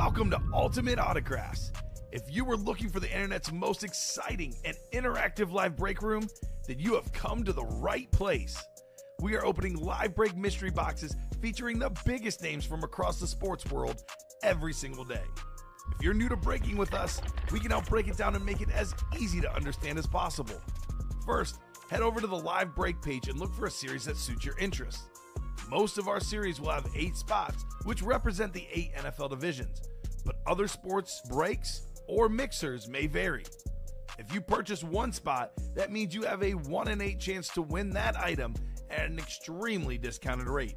Welcome to Ultimate Autographs. If you were looking for the internet's most exciting and interactive live break room, then you have come to the right place. We are opening live break mystery boxes featuring the biggest names from across the sports world every single day. If you're new to breaking with us, we can help break it down and make it as easy to understand as possible. First, head over to the live break page and look for a series that suits your interests. Most of our series will have 8 spots, which represent the 8 NFL divisions, but other sports breaks or mixers may vary. If you purchase one spot, that means you have a 1 in 8 chance to win that item at an extremely discounted rate.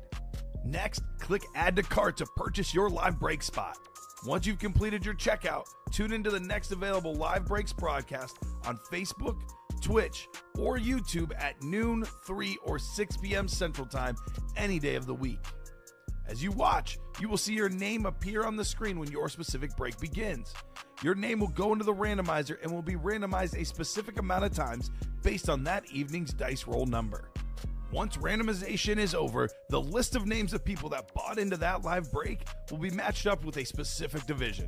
Next, click Add to Cart to purchase your live break spot. Once you've completed your checkout, tune into the next available live breaks broadcast on Facebook, Twitch, or YouTube at noon, 3, or 6 p.m. Central Time any day of the week. As you watch, you will see your name appear on the screen when your specific break begins. Your name will go into the randomizer and will be randomized a specific amount of times based on that evening's dice roll number. Once randomization is over, the list of names of people that bought into that live break will be matched up with a specific division.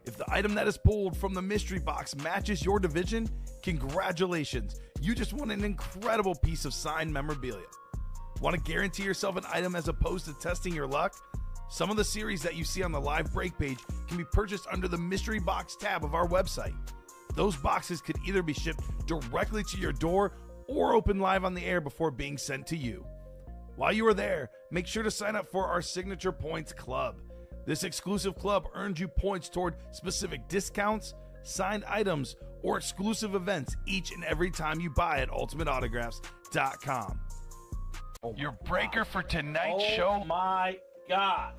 If the item that is pulled from the mystery box matches your division, congratulations, you just won an incredible piece of signed memorabilia. Want to guarantee yourself an item as opposed to testing your luck? Some of the series that you see on the live break page can be purchased under the mystery box tab of our website. Those boxes could either be shipped directly to your door or open live on the air before being sent to you. While you are there, make sure to sign up for our Signature Points Club. This exclusive club earns you points toward specific discounts, signed items, or exclusive events each and every time you buy at ultimateautographs.com. Your breaker for tonight's show, my God,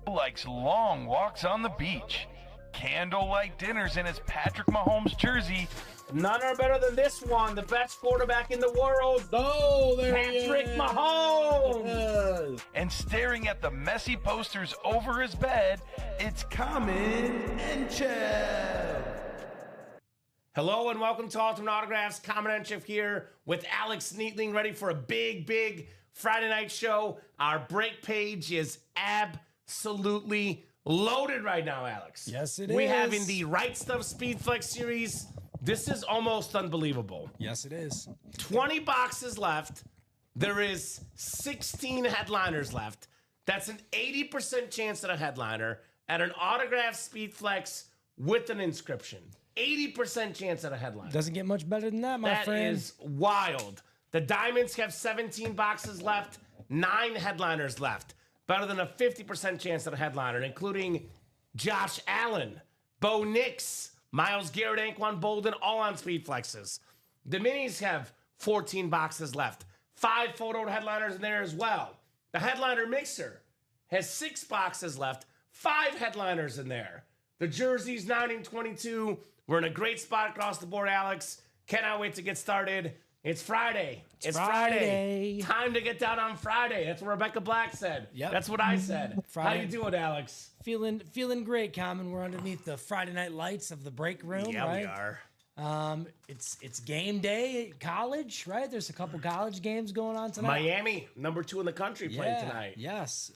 likes long walks on the beach, candlelight dinners in his Patrick Mahomes jersey. None are better than this one, the best quarterback in the world. Oh, there Patrick Mahomes. And staring at the messy posters over his bed, it's Kamen Entchev. Hello and welcome to Ultimate Autographs. Kamen Entchev here with Alex Neatling, ready for a big Friday night show. Our break page is absolutely loaded right now, Alex. Yes, it We is. have in the Right Stuff Speed Flex series. This is almost unbelievable. Yes, it is. 20 boxes left. There is 16 headliners left. That's an 80% chance at a headliner at an autograph speed flex with an inscription. 80% chance at a headliner. Doesn't get much better than that, my friend. That is wild. The Diamonds have 17 boxes left, 9 headliners left. Better than a 50% chance at a headliner, including Josh Allen, Bo Nix, Myles Garrett, Anquan Bolden, all on speed flexes. The Minis have 14 boxes left. 5 photo headliners in there as well. The headliner mixer has 6 boxes left. 5 headliners in there. The jerseys 9 and 22. We're in a great spot across the board, Alex. Cannot wait to get started. It's Friday. It's Friday. Time to get down on Friday. That's what Rebecca Black said. Yep. That's what I said. Friday. How you doing, Alex? Feeling great, Common. We're underneath the Friday night lights of the break room, Yeah, right? we are. It's game day at college, right? There's a couple college games going on tonight. Miami, number 2 in the country, playing tonight. Yes.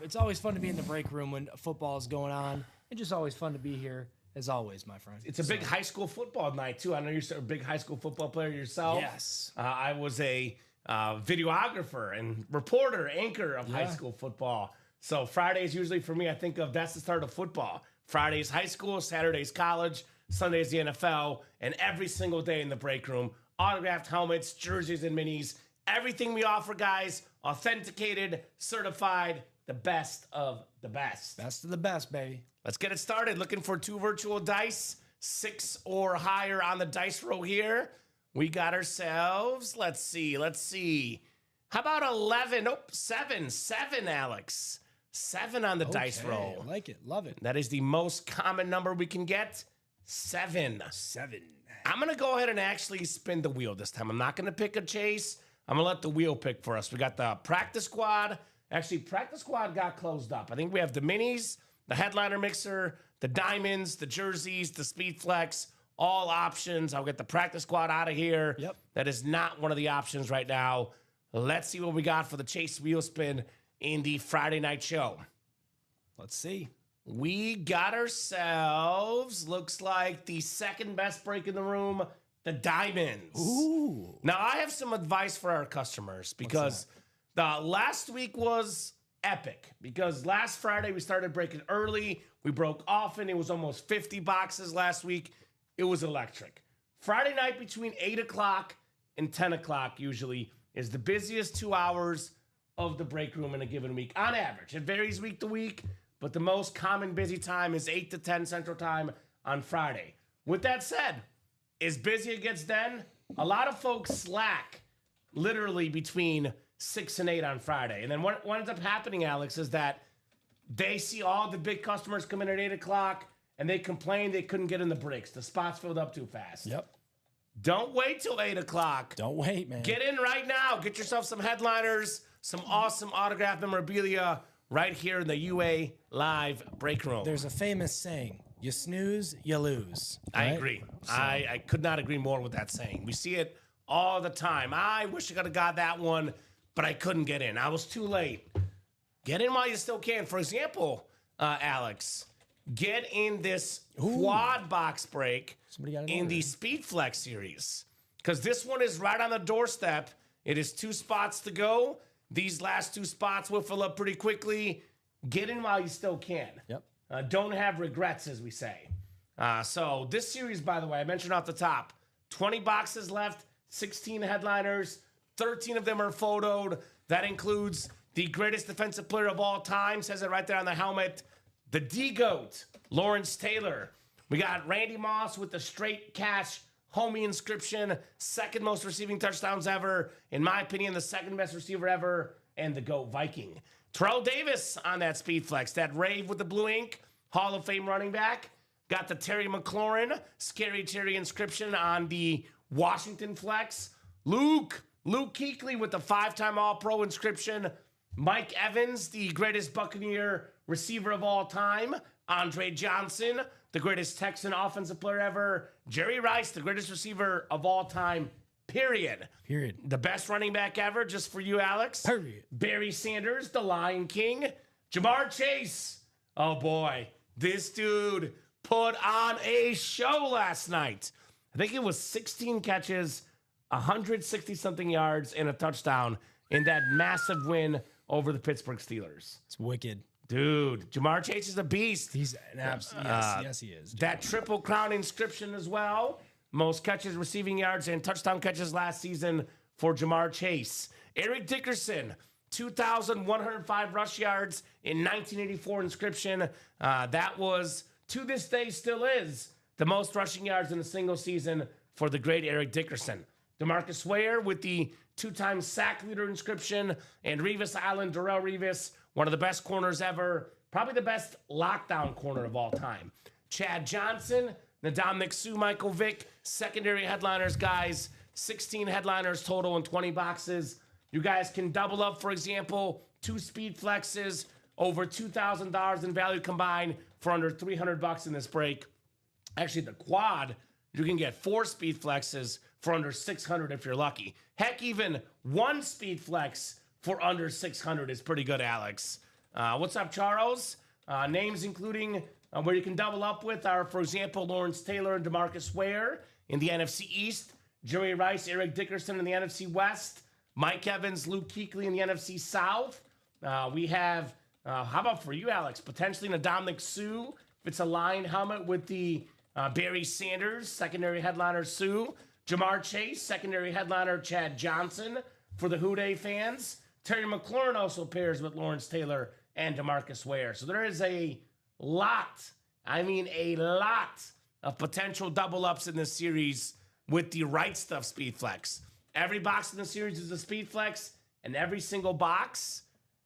It's always fun to be in the break room when football is going on. It's just always fun to be here, as always, my friend. It's a big high school football night, too. I know you're a big high school football player yourself. Yes. I was a videographer and reporter, anchor of high school football. So Fridays usually for me, I think of that's the start of football. Fridays high school, Saturdays college, Sundays the NFL, and every single day in the break room, autographed helmets, jerseys, and minis. Everything we offer, guys, authenticated, certified, the best of the best. Best of the best, baby. Let's get it started. Looking for 2 virtual dice, 6 or higher on the dice roll here. We got ourselves, let's see. How about 11? Nope, 7, Alex. 7 on the dice roll. I like it. Love it. That is the most common number we can get. 7. 7. I'm going to go ahead and actually spin the wheel this time. I'm not going to pick a chase. I'm going to let the wheel pick for us. We got the practice squad. Actually, practice squad got closed up. I think we have the minis, the headliner mixer, the diamonds, the jerseys, the speed flex, all options. I'll get the practice squad out of here. Yep. That is not one of the options right now. Let's see what we got for the chase wheel spin in the Friday night show. Let's see. we got ourselves, looks like the second best break in the room, the Diamonds. Ooh. Now, I have some advice for our customers because the last week was epic because last Friday we started breaking early. We broke often. It was almost 50 boxes last week. It was electric. Friday night between 8 o'clock and 10 o'clock usually is the busiest 2 hours of the break room in a given week on average. It varies week to week, but the most common busy time is 8 to 10 Central Time on Friday. With that said, as busy it gets then, a lot of folks slack literally between 6 and 8 on Friday. And then what ends up happening, Alex, is that they see all the big customers come in at 8 o'clock and they complain they couldn't get in the breaks. The spots filled up too fast. Yep. Don't wait till 8 o'clock. Don't wait, man. Get in right now. Get yourself some headliners, some awesome autographed memorabilia right here in the UA Live break room. There's a famous saying, you snooze, you lose. I right? agree. So- I could not agree more with that saying. We see it all the time. I wish I could have got that one, but I couldn't get in. I was too late. Get in while you still can. For example, Alex, get in this quad box break Somebody got an in order. the Speed Flex series because this one is right on the doorstep. It is 2 spots to go. These last 2 spots will fill up pretty quickly. Get in while you still can. Yep. Don't have regrets, as we say. So this series, by the way, I mentioned off the top, 20 boxes left, 16 headliners, 13 of them are photoed. That includes the greatest defensive player of all time, says it right there on the helmet, the D-GOAT, Lawrence Taylor. We got Randy Moss with the straight cash homie inscription, second most receiving touchdowns ever, in my opinion, the second best receiver ever, and the GOAT Viking. Terrell Davis on that Speed Flex, that rave with the blue ink, Hall of Fame running back. Got the Terry McLaurin, Scary Terry inscription on the Washington Flex. Luke Kuechly with the 5-time All-Pro inscription. Mike Evans, the greatest Buccaneer receiver of all time. Andre Johnson, the greatest Texan offensive player ever. Jerry Rice, the greatest receiver of all time, period. The best running back ever, just for you, Alex. Period. Barry Sanders, the Lion King. Jamar Chase. Oh, boy. This dude put on a show last night. I think it was 16 catches, 160-something yards, and a touchdown in that massive win over the Pittsburgh Steelers. It's wicked. Dude, Jamar Chase is a beast. He's an absolute, yes, he is. That Triple Crown inscription as well. Most catches, receiving yards, and touchdown catches last season for Jamar Chase. Eric Dickerson, 2,105 rush yards in 1984 inscription. That was, to this day, still is the most rushing yards in a single season for the great Eric Dickerson. DeMarcus Ware with the 2-time sack leader inscription, and Revis Island, Darrell Revis, one of the best corners ever, probably the best lockdown corner of all time. Chad Johnson, Ndamukong Suh, Michael Vick, secondary headliners, guys. 16 headliners total in 20 boxes. You guys can double up, for example, 2 Speed Flexes, over $2,000 in value combined for under $300 in this break. Actually, the quad, you can get 4 Speed Flexes for under $600 if you're lucky. Heck, even 1 Speed Flex for under $600 is pretty good, Alex. What's up, Charles? Names including where you can double up with are, for example, Lawrence Taylor and DeMarcus Ware in the NFC East, Jerry Rice, Eric Dickerson in the NFC West, Mike Evans, Luke Kuechly in the NFC South. We have, how about for you, Alex, potentially Ndamukong Suh, if it's a Lion helmet with the Barry Sanders, secondary headliner Suh. Jamar Chase, secondary headliner Chad Johnson for the Houday fans. Terry McLaurin also pairs with Lawrence Taylor and DeMarcus Ware. So there is a lot, I mean a lot of potential double ups in this series with the Right Stuff Speed Flex. Every box in the series is a Speed Flex, and every single box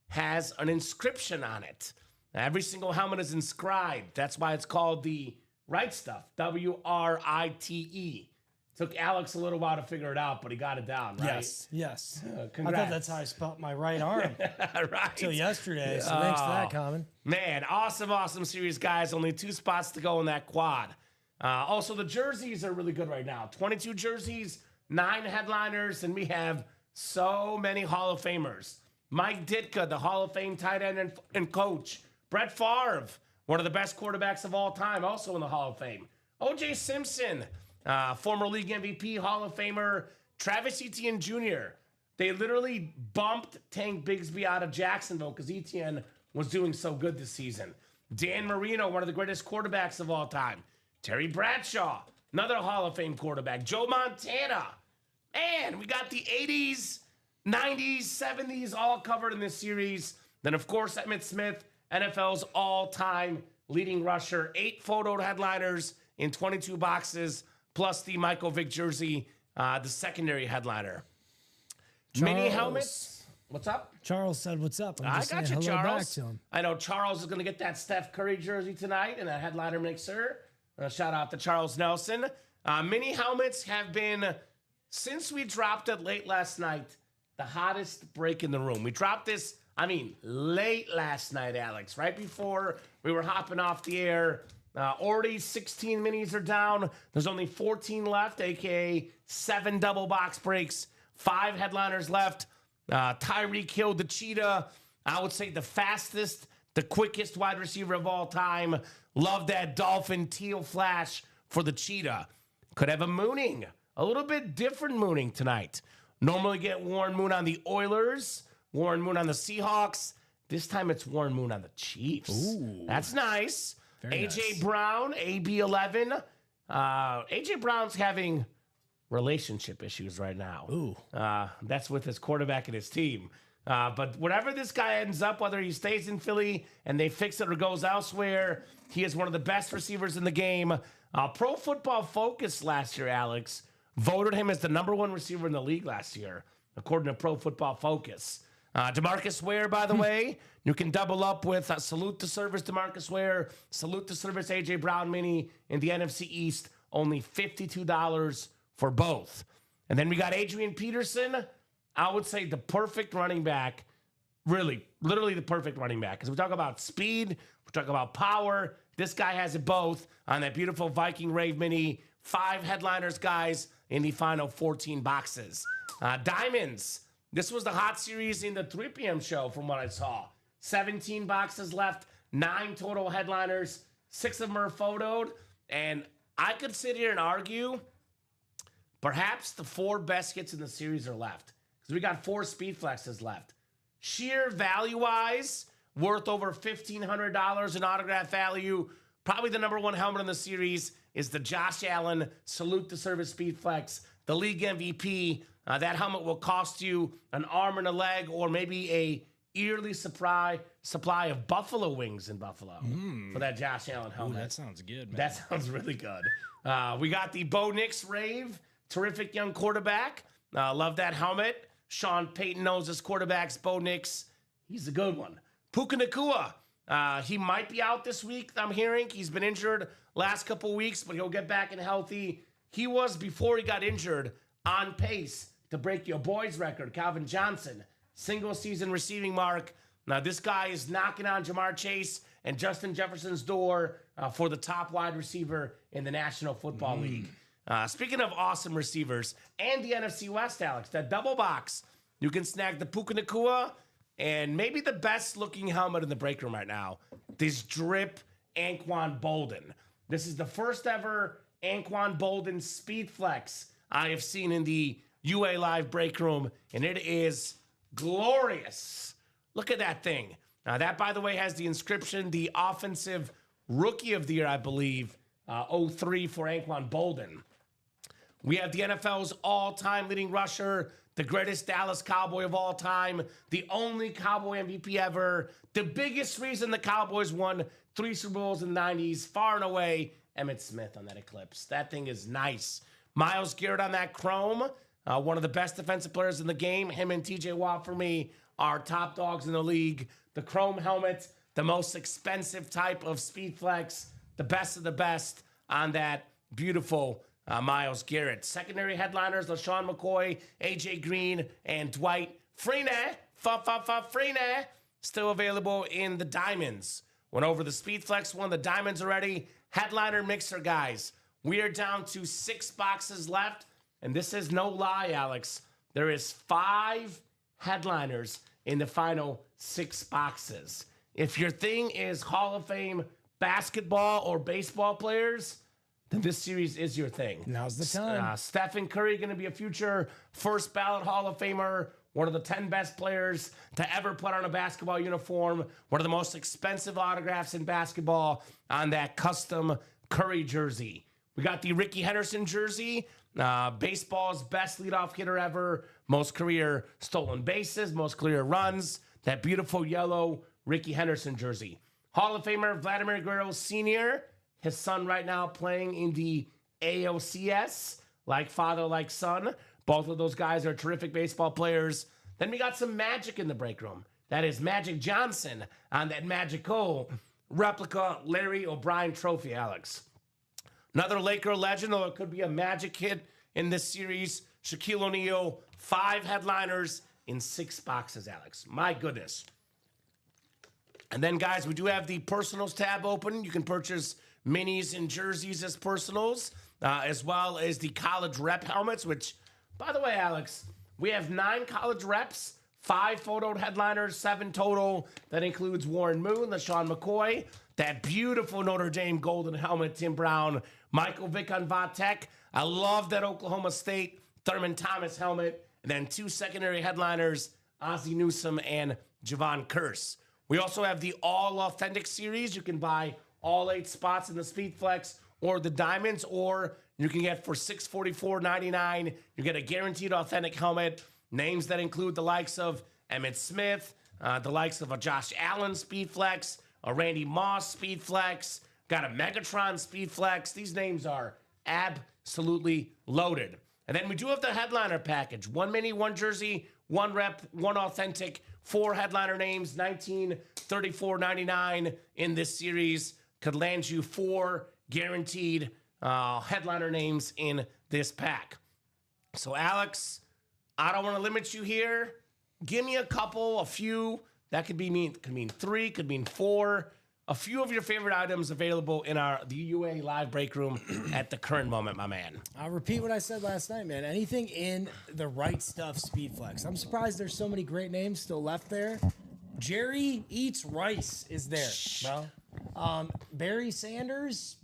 has an inscription on it. Every single helmet is inscribed. That's why it's called the Right Stuff, W-R-I-T-E. Took Alex a little while to figure it out, but he got it down, right? Yes. I Congrats. thought that's how I spelt my right arm Right. till yesterday. So thanks for that, Kamen. Man, awesome series, guys. Only 2 spots to go in that quad. Also, the jerseys are really good right now. 22 jerseys, 9 headliners, and we have so many Hall of Famers. Mike Ditka, the Hall of Fame tight end and coach. Brett Favre, One of the best quarterbacks of all time, also in the Hall of Fame. O.J. Simpson, former league MVP, Hall of Famer, Travis Etienne Jr. They literally bumped Tank Bigsby out of Jacksonville because Etienne was doing so good this season. Dan Marino, one of the greatest quarterbacks of all time. Terry Bradshaw, another Hall of Fame quarterback. Joe Montana. And we got the 80s, 90s, 70s all covered in this series. Then, of course, Emmitt Smith, NFL's all-time leading rusher. 8 photo headliners in 22 boxes, plus the Michael Vick jersey, the secondary headliner. Mini helmets. What's up? Charles said, "What's up?" I just got saying you, hello Charles. back to him. I know Charles is going to get that Steph Curry jersey tonight and that headliner mixer. Shout out to Charles Nelson. Mini helmets have been, since we dropped it late last night, the hottest break in the room. We dropped this, late last night, Alex, right before we were hopping off the air. Already 16 minis are down. There's only 14 left, a.k.a. 7 double box breaks, 5 headliners left. Tyreek Hill, the cheetah, I would say the fastest, the quickest wide receiver of all time. Love that dolphin teal flash for the cheetah. Could have a mooning, a little bit different mooning tonight. Normally get Warren Moon on the Oilers, Warren Moon on the Seahawks. This time it's Warren Moon on the Chiefs. Ooh. That's nice. A.J. Brown, AB11. A.J. Brown's having relationship issues right now. Ooh. That's with his quarterback and his team. But wherever this guy ends up, whether he stays in Philly and they fix it or goes elsewhere, he is one of the best receivers in the game. Pro Football Focus last year, Alex, voted him as the #1 receiver in the league last year, according to Pro Football Focus. DeMarcus Ware, by the way, you can double up with salute to service DeMarcus Ware, salute to service A.J. Brown mini in the NFC East, only $52 for both. And then we got Adrian Peterson. I would say the perfect running back, really, literally the perfect running back. Because we talk about speed, we talk about power. This guy has it both on that beautiful Viking Rave mini. 5 headliners, guys, in the final 14 boxes. Diamonds. This was the hot series in the 3 p.m. show from what I saw. 17 boxes left, 9 total headliners, 6 of them are photoed. And I could sit here and argue perhaps the 4 best hits in the series are left. Because we got 4 speed flexes left. Sheer value-wise, worth over $1,500 in autograph value. Probably the #1 helmet in the series is the Josh Allen Salute to Service Speed Flex, the league MVP. That helmet will cost you an arm and a leg or maybe a yearly supply of buffalo wings in Buffalo for that Josh Allen helmet. Ooh, that sounds good, man. That sounds really good. We got the Bo Nix Rave, terrific young quarterback. Love that helmet. Sean Payton knows his quarterbacks. Bo Nix, he's a good one. Puka Nacua, he might be out this week, I'm hearing. He's been injured last couple weeks, but he'll get back and healthy. He was, before he got injured, on pace to break your boys' record, Calvin Johnson, single-season receiving mark. Now, this guy is knocking on Jamar Chase and Justin Jefferson's door for the top wide receiver in the National Football League. Speaking of awesome receivers and the NFC West, Alex, that double box, you can snag the Puka Nacua and maybe the best-looking helmet in the break room right now, this drip Anquan Bolden. This is the first ever Anquan Bolden Speed Flex I have seen in the UA Live break room, and it is glorious. Look at that thing. Now, that, by the way, has the inscription, the Offensive Rookie of the Year, I believe, 03 for Anquan Bolden. We have the NFL's all-time leading rusher, the greatest Dallas Cowboy of all time, the only Cowboy MVP ever, the biggest reason the Cowboys won 3 Super Bowls in the 90s, far and away, Emmitt Smith on that Eclipse. That thing is nice. Myles Garrett on that Chrome, one of the best defensive players in the game. Him and TJ Watt, for me, are top dogs in the league. The Chrome helmet, the most expensive type of speed flex, the best of the best on that beautiful Myles Garrett. Secondary headliners, LaShawn McCoy, AJ Green, and Dwight Freeney. Freeney. Still available in the diamonds. Went over the speed flex one, the diamonds already. Headliner mixer, guys. We are down to 6 boxes left. And this is no lie, Alex. There is 5 headliners in the final 6 boxes. If your thing is Hall of Fame basketball or baseball players, then this series is your thing. Now's the time. Stephen Curry going to be a future first ballot Hall of Famer, one of the 10 best players to ever put on a basketball uniform, one of the most expensive autographs in basketball on that custom Curry jersey. We got the Ricky Henderson jersey, baseball's best leadoff hitter ever, most career stolen bases, most career runs, that beautiful yellow Ricky Henderson jersey. Hall of Famer Vladimir Guerrero Sr., his son right now playing in the AOCS, like father, like son. Both of those guys are terrific baseball players. Then we got some magic in the break room. That is Magic Johnson on that magical replica Larry O'Brien trophy, Alex. Another Laker legend, or it could be a Magic hit in this series. Shaquille O'Neal, 5 headliners in 6 boxes, Alex. My goodness. And then, guys, we do have the personals tab open. You can purchase minis and jerseys as personals, as well as the college rep helmets, which, by the way, Alex, we have 9 college reps, 5 photoed headliners, 7 total. That includes Warren Moon, LaShawn McCoy, that beautiful Notre Dame golden helmet, Tim Brown, Michael Vick on Vatek. I love that Oklahoma State Thurman Thomas helmet. And then 2 secondary headliners, Ozzie Newsome and Javon Curse. We also have the All Authentic series. You can buy all 8 spots in the Speed Flex or the Diamonds, or you can get for $644.99. You get a guaranteed authentic helmet. Names that include the likes of Emmitt Smith, the likes of a Josh Allen Speed Flex, a Randy Moss Speed Flex, got a Megatron Speed Flex. These names are absolutely loaded. And then we do have the headliner package. 1 mini, 1 jersey, 1 rep, 1 authentic, 4 headliner names, $1934.99 in this series. Could land you 4 guaranteed headliner names in this pack. So, Alex, I don't want to limit you here. Give me a couple, a few. That could mean 3, could mean 4. A few of your favorite items available in the UA live break room at the current moment, my man. I'll repeat what I said last night, man. Anything in the right stuff Speed Flex. I'm surprised there's so many great names still left there. Jerry Eats Rice is there, bro. Barry Sanders,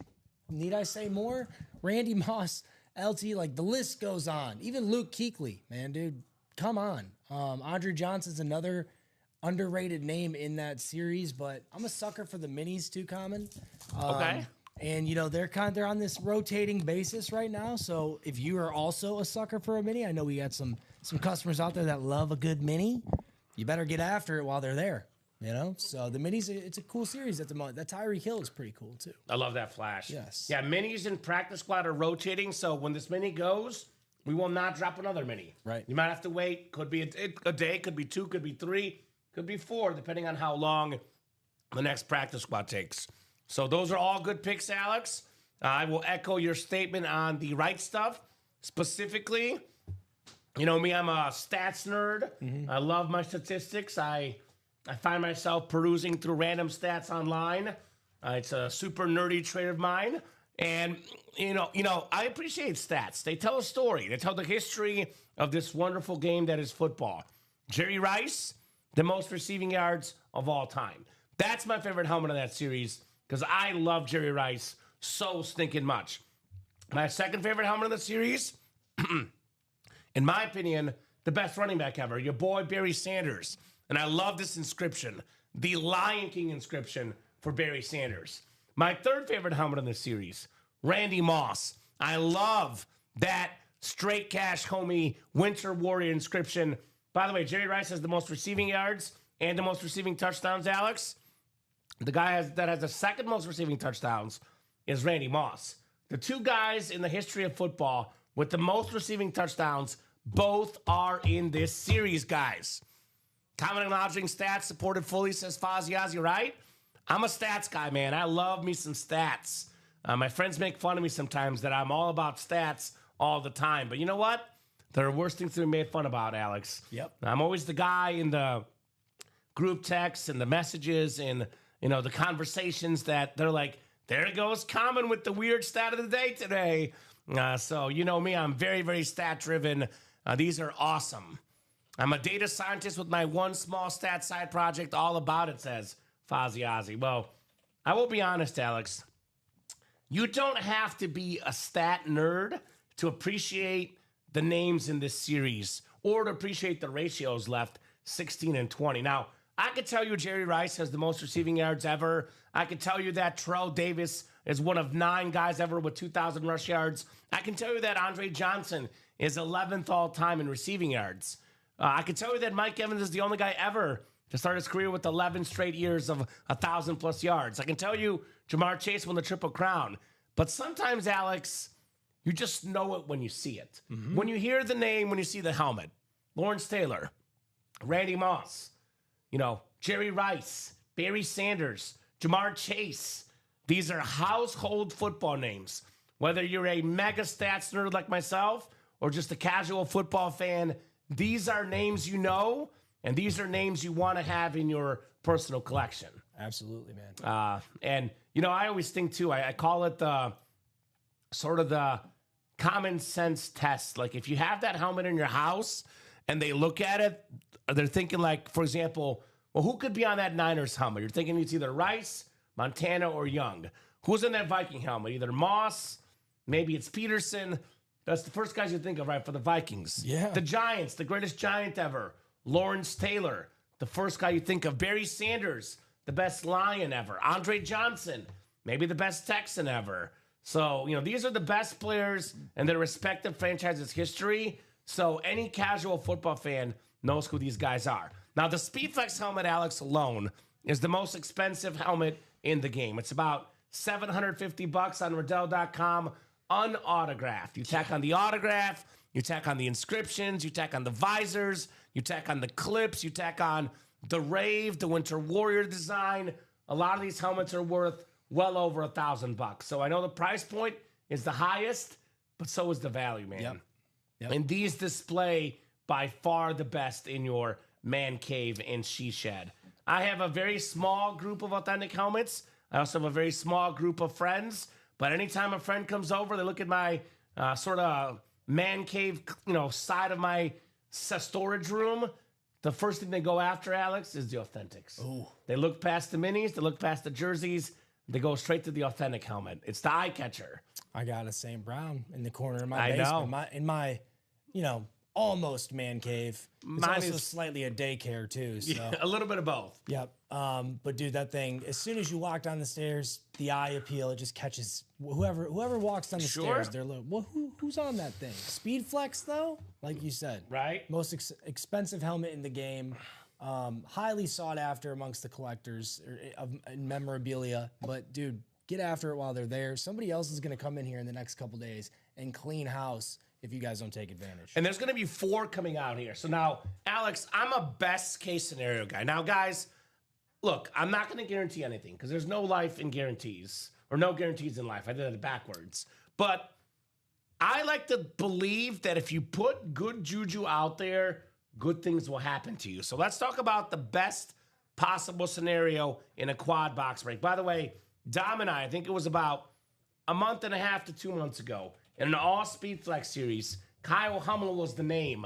need I say more? Randy Moss, LT, like the list goes on. Even Luke Kuechly, man, dude, come on. Andre Johnson's another underrated name in that series, but I'm a sucker for the minis too, Kamen. Okay. And they're on this rotating basis right now. So if you are also a sucker for a mini, I know we got some customers out there that love a good mini. You better get after it while they're there. So the minis, it's a cool series at the moment. That Tyreek Hill is pretty cool too. I love that flash. Yes. Yeah, minis and practice squad are rotating. So when this mini goes, we will not drop another mini. Right. You might have to wait. Could be a day, could be 2, could be 3, could be 4, depending on how long the next practice squad takes. So those are all good picks, Alex. I will echo your statement on the right stuff. Specifically, you know me, I'm a stats nerd. Mm-hmm. I love my statistics. I find myself perusing through random stats online. It's a super nerdy trait of mine. And, I appreciate stats. They tell a story. They tell the history of this wonderful game that is football. Jerry Rice, the most receiving yards of all time. That's my favorite helmet of that series because I love Jerry Rice so stinking much. My second favorite helmet of the series, in my opinion, the best running back ever, your boy Barry Sanders. And I love this inscription, the Lion King inscription for Barry Sanders. My third favorite helmet in this series, Randy Moss. I love that straight cash homie Winter Warrior inscription. By the way, Jerry Rice has the most receiving yards and the most receiving touchdowns, Alex. The guy that has the second most receiving touchdowns is Randy Moss. The 2 guys in the history of football with the most receiving touchdowns, both are in this series, guys. Common acknowledging stats supported fully, says Faziazi, right? I'm a stats guy, man. I love me some stats. My friends make fun of me sometimes that I'm all about stats all the time. But you know what? There are worse things to be made fun about, Alex. Yep. I'm always the guy in the group texts and the messages and, the conversations that they're like, there goes Kamen with the weird stat of the day today. So you know me, I'm very, very stat-driven. These are awesome. I'm a data scientist with my one small stat side project all about it, says Faziazi. Well, I will be honest, Alex. You don't have to be a stat nerd to appreciate the names in this series or to appreciate the ratios left 16 and 20. Now, I could tell you Jerry Rice has the most receiving yards ever. I could tell you that Terrell Davis is one of 9 guys ever with 2,000 rush yards. I can tell you that Andre Johnson is 11th all time in receiving yards. I can tell you that Mike Evans is the only guy ever to start his career with 11 straight years of 1,000+ yards. I can tell you Jamar Chase won the Triple Crown. But sometimes, Alex, you just know it when you see it. When you hear the name, when you see the helmet. Lawrence Taylor, Randy Moss, Jerry Rice, Barry Sanders, Jamar Chase. These are household football names. Whether you're a mega stats nerd like myself or just a casual football fan, these are names you know, and these are names you want to have in your personal collection. Absolutely, man. And I always think too, I call it the sort of the common sense test. Like if you have that helmet in your house and they look at it, they're thinking like, for example, well, who could be on that Niners helmet? You're thinking it's either Rice, Montana, or Young. Who's in that Viking helmet? Either Moss, maybe it's Peterson. That's the first guys you think of, right, for the Vikings. Yeah. The Giants, the greatest Giant ever. Lawrence Taylor, the first guy you think of. Barry Sanders, the best Lion ever. Andre Johnson, maybe the best Texan ever. So, these are the best players in their respective franchises' history. So any casual football fan knows who these guys are. Now, the SpeedFlex helmet, Alex, alone is the most expensive helmet in the game. It's about $750 on Riddell.com, unautographed. You tack on the autograph, you tack on the inscriptions, you tack on the visors, you tack on the clips, you tack on the Rave, the Winter Warrior design. A lot of these helmets are worth well over $1,000. So I know the price point is the highest, but so is the value, man. Yep. And these display by far the best in your man cave and she shed. I have a very small group of authentic helmets. I also have a very small group of friends. But anytime a friend comes over, they look at my sort of man cave, side of my storage room. The first thing they go after, Alex, is the authentics. Ooh. They look past the minis, they look past the jerseys, they go straight to the authentic helmet. It's the eye catcher. I got a St. Brown in the corner of my I basement. know. In my almost man cave. It's Mine also is slightly a daycare too. So. yeah, a little bit of both. Yep. But dude, that thing, as soon as you walk down the stairs, the eye appeal, it just catches whoever walks down the stairs. They're like, well, who's on that thing? SpeedFlex though, like you said, Right. most expensive helmet in the game, highly sought after amongst the collectors of memorabilia. But dude, get after it while they're there. Somebody else is going to come in here in the next couple days and clean house if you guys don't take advantage. And there's going to be 4 coming out here. So now, Alex, I'm a best case scenario guy. Now, guys, look, I'm not going to guarantee anything because there's no life in guarantees or no guarantees in life. I did it backwards. But I like to believe that if you put good juju out there, good things will happen to you. So let's talk about the best possible scenario in a quad box break. By the way, Dom and I think it was about a month and a half to 2 months ago, in an all-speed flex series, Kyle Hummel was the name.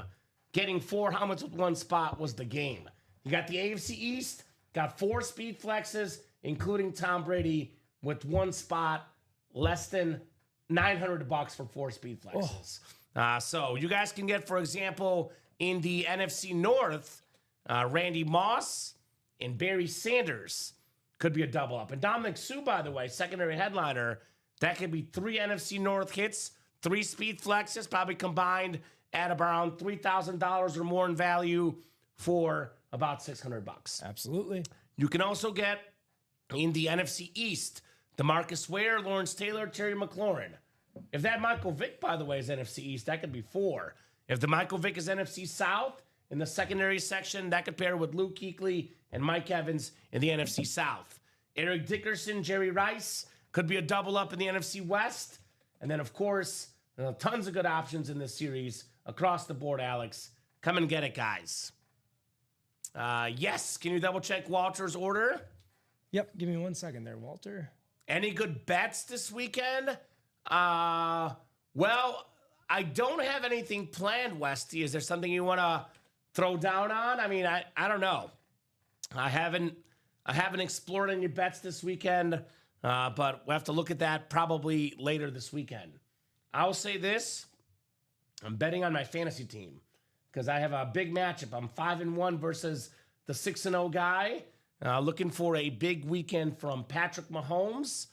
Getting 4 helmets with 1 spot was the game. You got the AFC East, got 4 speed flexes, including Tom Brady, with 1 spot, less than $900 for 4 speed flexes. So you guys can get, for example, in the NFC North, Randy Moss and Barry Sanders could be a double up. And Dominic Sue, by the way, secondary headliner, that could be 3 NFC North hits, 3 speed flexes, probably combined at around $3,000 or more in value for about $600. Absolutely. You can also get in the NFC East, DeMarcus Ware, Lawrence Taylor, Terry McLaurin. If that Michael Vick, by the way, is NFC East, that could be 4. If the Michael Vick is NFC South in the secondary section, that could pair with Luke Kuechly and Mike Evans in the NFC South. Eric Dickerson, Jerry Rice could be a double up in the NFC West. And then, of course, tons of good options in this series across the board, Alex. Come and get it, guys. Yes, can you double check Walter's order? Yep. Give me 1 second there, Walter. Any good bets this weekend? Well, I don't have anything planned, Westy. Is there something you want to throw down on? I mean, I don't know. I haven't I haven't explored any bets this weekend, but we'll have to look at that probably later this weekend. I'll say this. I'm betting on my fantasy team because I have a big matchup. I'm 5-1 versus the 6-0 guy. Looking for a big weekend from Patrick Mahomes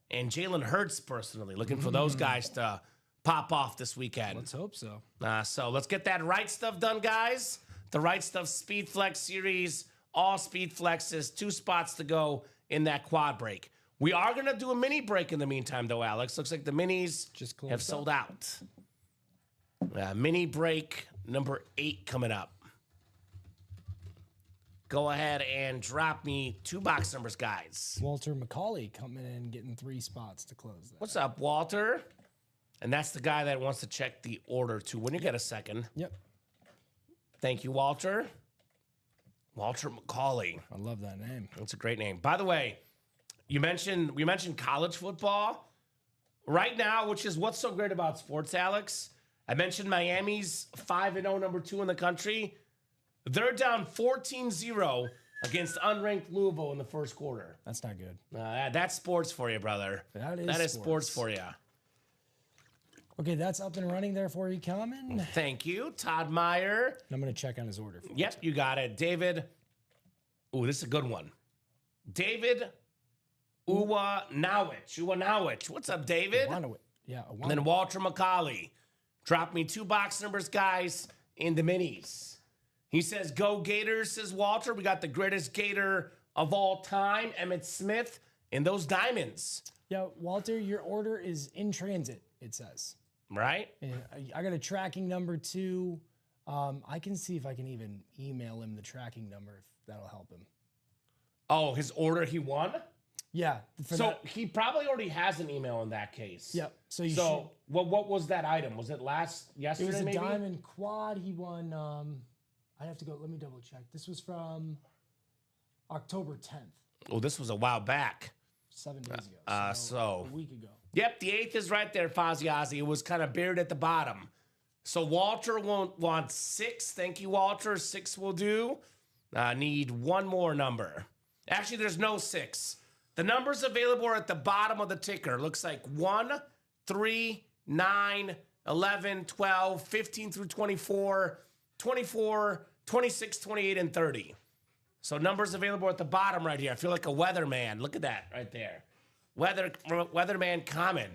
and Jalen Hurts personally. Looking for those guys to pop off this weekend. Let's hope so. So let's get that right stuff done, guys. The right stuff Speed Flex series, all Speed Flexes, 2 spots to go in that quad break. We are going to do a mini break in the meantime, though, Alex. Looks like the minis Just closed have sold out. Mini break number 8 coming up. Go ahead and drop me 2 box numbers, guys. Walter McCauley coming in and getting 3 spots to close that. What's up, Walter? And that's the guy that wants to check the order, too. When you get a second. Yep. Thank you, Walter. Walter McCauley. I love that name. That's a great name. By the way, we mentioned college football. Right now, which is what's so great about sports, Alex. I mentioned Miami's 5-0, number 2 in the country. They're down 14-0 against unranked Louisville in the first quarter. That's not good. That's sports for you, brother. That is sports for you. Okay, that's up and running there for you, Kamen. Thank you, Todd Meyer. I'm going to check on his order. Yep, you got it. David. Ooh, this is a good one. David Uwanowicz. What's up, David? Yeah, And then Walter McCauley. Drop me 2 box numbers, guys, in the minis. He says, go Gators, says Walter. We got the greatest Gator of all time, Emmitt Smith, and those diamonds. Yeah, Walter, your order is in transit, it says. Right? Yeah, I got a tracking number too. I can see if I can even email him the tracking number if that'll help him. Oh, his order he won? Yeah. So he probably already has an email in that case. Yep. So what was that item? Was it yesterday? It was a maybe? diamond quad. He won. I'd have to go. Let me double check. This was from October 10th. Oh, this was a while back. 7 days ago. So a week ago. Yep, the 8th is right there, Faziazzi. It was kind of buried at the bottom. So Walter won't want 6. Thank you, Walter. 6 will do. Need 1 more number. Actually, there's no 6. The numbers available are at the bottom of the ticker. Looks like 1, 3, 9, 11, 12, 15 through 24, 24, 26, 28, and 30. So numbers available at the bottom right here. I feel like a weatherman. Look at that right there. Weatherman Kamen.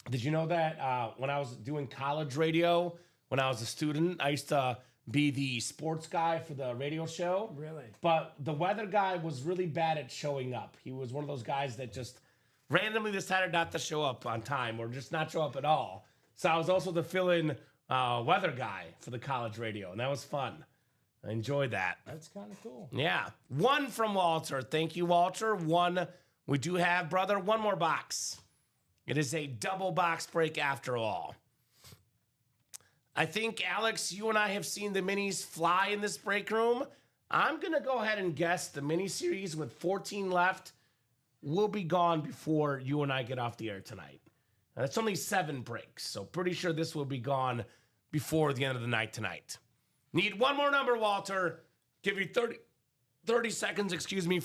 Did you know that when I was doing college radio, when I was a student, I used to be the sports guy for the radio show. Really? But the weather guy was really bad at showing up. He was one of those guys that just randomly decided not to show up on time or just not show up at all. So I was also the fill-in weather guy for the college radio, and that was fun. I enjoyed that. That's kind of cool. Yeah. 1 from Walter. Thank you, Walter. 1 we do have, brother. 1 more box. It is a double box break after all. I think, Alex, you and I have seen the minis fly in this break room. I'm going to go ahead and guess the mini series with 14 left will be gone before you and I get off the air tonight. Now, that's only 7 breaks, so pretty sure this will be gone before the end of the night tonight. Need 1 more number, Walter. Give you 30 seconds,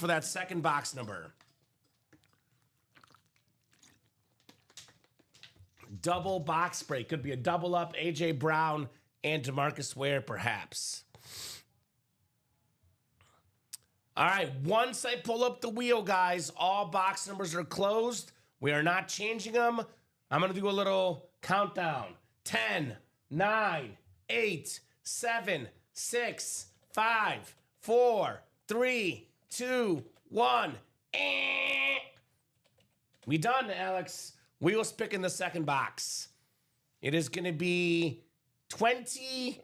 for that second box number. Double box break. Could be a double up. A.J. Brown and DeMarcus Ware, perhaps. All right. Once I pull up the wheel, guys, all box numbers are closed. We are not changing them. I'm going to do a little countdown. 10, 9, 8, 7, 6, 5, 4, 3, 2, 1. We done, Alex. Wheels pick in the second box. It is going to be 22.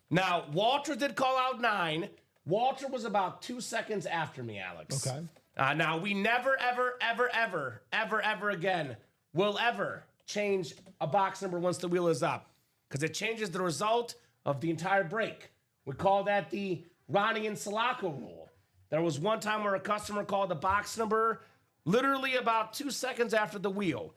Now, Walter did call out 9. Walter was about 2 seconds after me, Alex. Okay. Now, we never, ever again will ever change a box number once the wheel is up because it changes the result of the entire break. We call that the Ronnie and Salako rule. There was one time where a customer called the box number literally about 2 seconds after the wheel.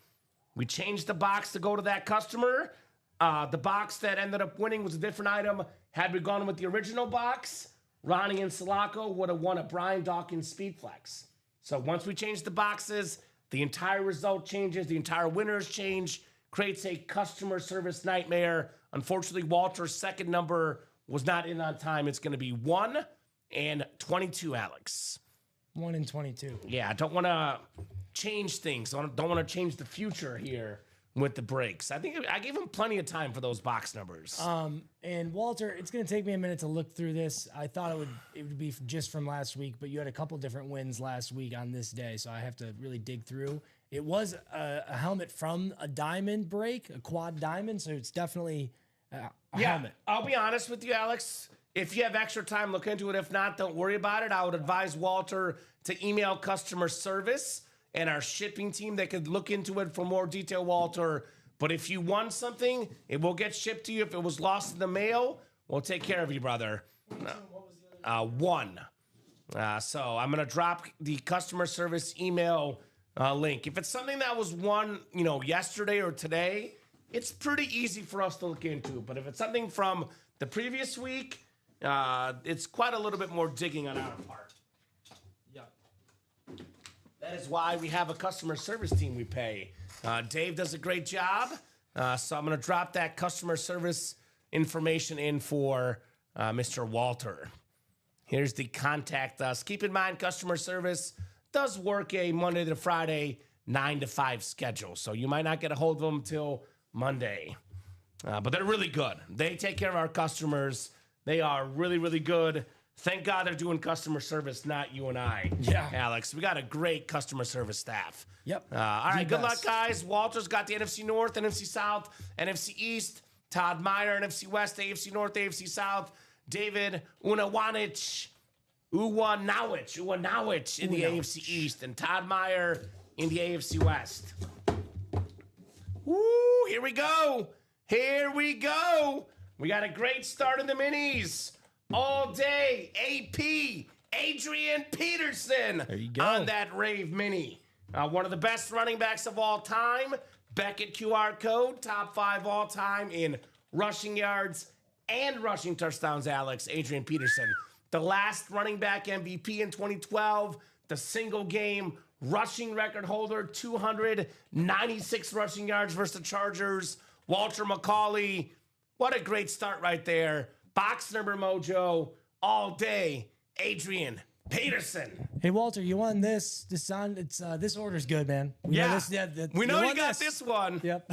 We changed the box to go to that customer. The box that ended up winning was a different item. Had we gone with the original box, Ronnie and Sulaco would have won a Brian Dawkins Speed Flex. So once we change the boxes, the entire result changes, the entire winners change, creates a customer service nightmare. Unfortunately, Walter's second number was not in on time. It's going to be 1 and 22, Alex. 1 and 22. Yeah, I don't want to change things. I don't want to change the future here with the breaks. I think I gave him plenty of time for those box numbers. And Walter, it's going to take me a minute to look through this. I thought it would be just from last week, but you had a couple different wins last week on this day, so I have to really dig through. It was a helmet from a diamond break, a quad diamond, so it's definitely a helmet. I'll be honest with you, Alex. If you have extra time, look into it. If not, don't worry about it. I would advise Walter to email customer service and our shipping team. They could look into it for more detail, Walter. But if you won something, it will get shipped to you. If it was lost in the mail, we'll take care of you, brother. One. So I'm going to drop the customer service email link. If it's something that was won, yesterday or today, it's pretty easy for us to look into. But if it's something from the previous week, it's quite a little bit more digging on our part. Yep. That is why we have a customer service team we pay. Dave does a great job. So I'm going to drop that customer service information in for Mr. Walter. Here's the contact us. Keep in mind, customer service does work a Monday to Friday, 9 to 5 schedule. So you might not get a hold of them till Monday. But they're really good. They take care of our customers. They are really, really good. Thank God they're doing customer service, not you and I. Yeah. Alex, we got a great customer service staff. Yep. All right, good luck, guys. Walter's got the NFC North, NFC South, NFC East. Todd Meyer, NFC West, AFC North, AFC South. David Uwanowicz in the AFC East. And Todd Meyer in the AFC West. Woo, here we go. Here we go. We got a great start in the minis. All day, AP, Adrian Peterson there you go. On that Rave Mini. One of the best running backs of all time. Beckett QR code, top 5 all time in rushing yards and rushing touchdowns, Alex. Adrian Peterson. The last running back MVP in 2012. The single game rushing record holder, 296 rushing yards versus the Chargers. Walter McCauley. What a great start right there. Box number mojo all day. Adrian Peterson. Hey Walter, you won this. This order's good, man. We know you got this one. Yep.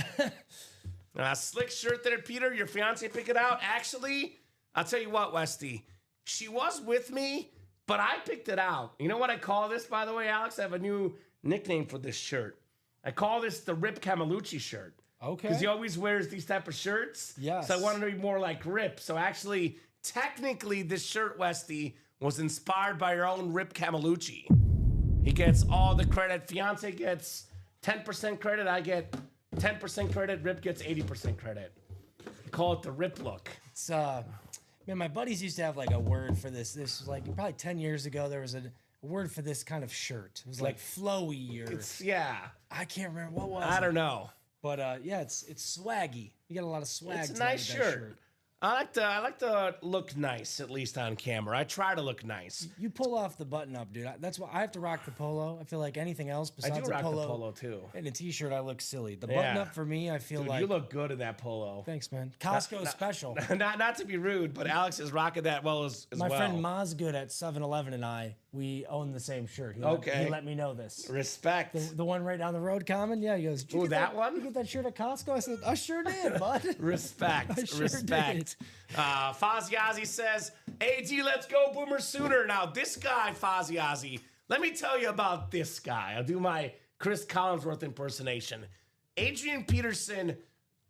Slick shirt there, Peter. Your fiance pick it out. Actually, I'll tell you what, Westy. She was with me, but I picked it out. You know what I call this, by the way, Alex? I have a new nickname for this shirt. I call this the Rip Camelucci shirt. Okay. Because he always wears these type of shirts. Yes. So I wanted to be more like Rip. So actually, technically, this shirt, Westy, was inspired by your own Rip Camelucci. He gets all the credit. Fiance gets 10% credit. I get 10% credit. Rip gets 80% credit. We call it the Rip look. It's man, my buddies used to have like a word for this. This was like probably 10 years ago. There was a word for this kind of shirt. It was like flowy or I can't remember what was. I don't know. But yeah, it's swaggy. You got a lot of swag. It's a nice shirt. I like to look nice, at least on camera. I try to look nice. You pull off the button up, dude. That's why I have to rock the polo. I feel like anything else besides I do rock the polo too. And a t-shirt, I look silly. The button up for me, I feel Dude, like you look good in that polo. Thanks, man. Costco special. Not to be rude, but Alex is rocking that well as My well. friend Mazgood at 7-Eleven and we own the same shirt. He let me know this. Respect. The one right down the road, Common? Yeah, he goes, Ooh, that one? You get that shirt at Costco? I said, I sure did, bud. Respect. I sure Respect. Faziazi says, AD, let's go Boomer Sooner. Now, this guy, Faziazi, let me tell you about this guy. I'll do my Chris Collinsworth impersonation. Adrian Peterson,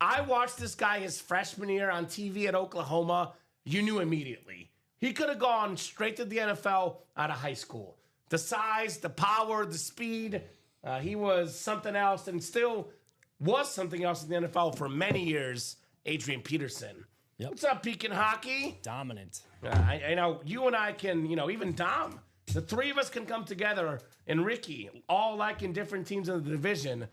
I watched this guy his freshman year on TV at Oklahoma. You knew immediately. He could have gone straight to the NFL out of high school. The size, the power, the speed, he was something else and still was something else in the NFL for many years, Adrian Peterson. Yep. What's up, Pekin Hockey? Dominant. I know you and I can, even Dom, the three of us can come together, and Ricky, all like in different teams in the division.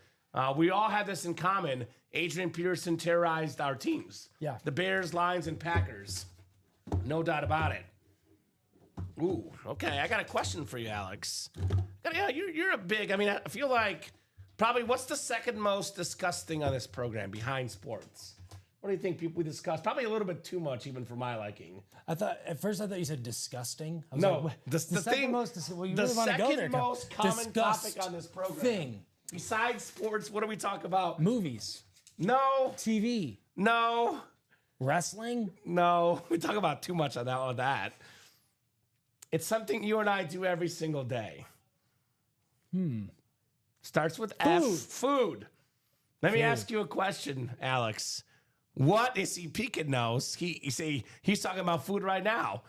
We all have this in common. Adrian Peterson terrorized our teams. Yeah. The Bears, Lions, and Packers. No doubt about it. Ooh, okay. I got a question for you, Alex. Yeah, you're a big. I mean, I feel like probably what's the second most discussed thing on this program behind sports? What do you think people discuss? Probably a little bit too much, even for my liking. At first I thought you said disgusting. I was No, like, the second thing, most. Well, you the really want to go there. second most common topic on this program. Thing. Besides sports, what do we talk about? Movies, No, TV, no, wrestling. no. We talk about too much on that. It's something you and I do every single day. Starts with F. Food. Let me ask you a question, Alex. What is he peeking nose? He's talking about food right now.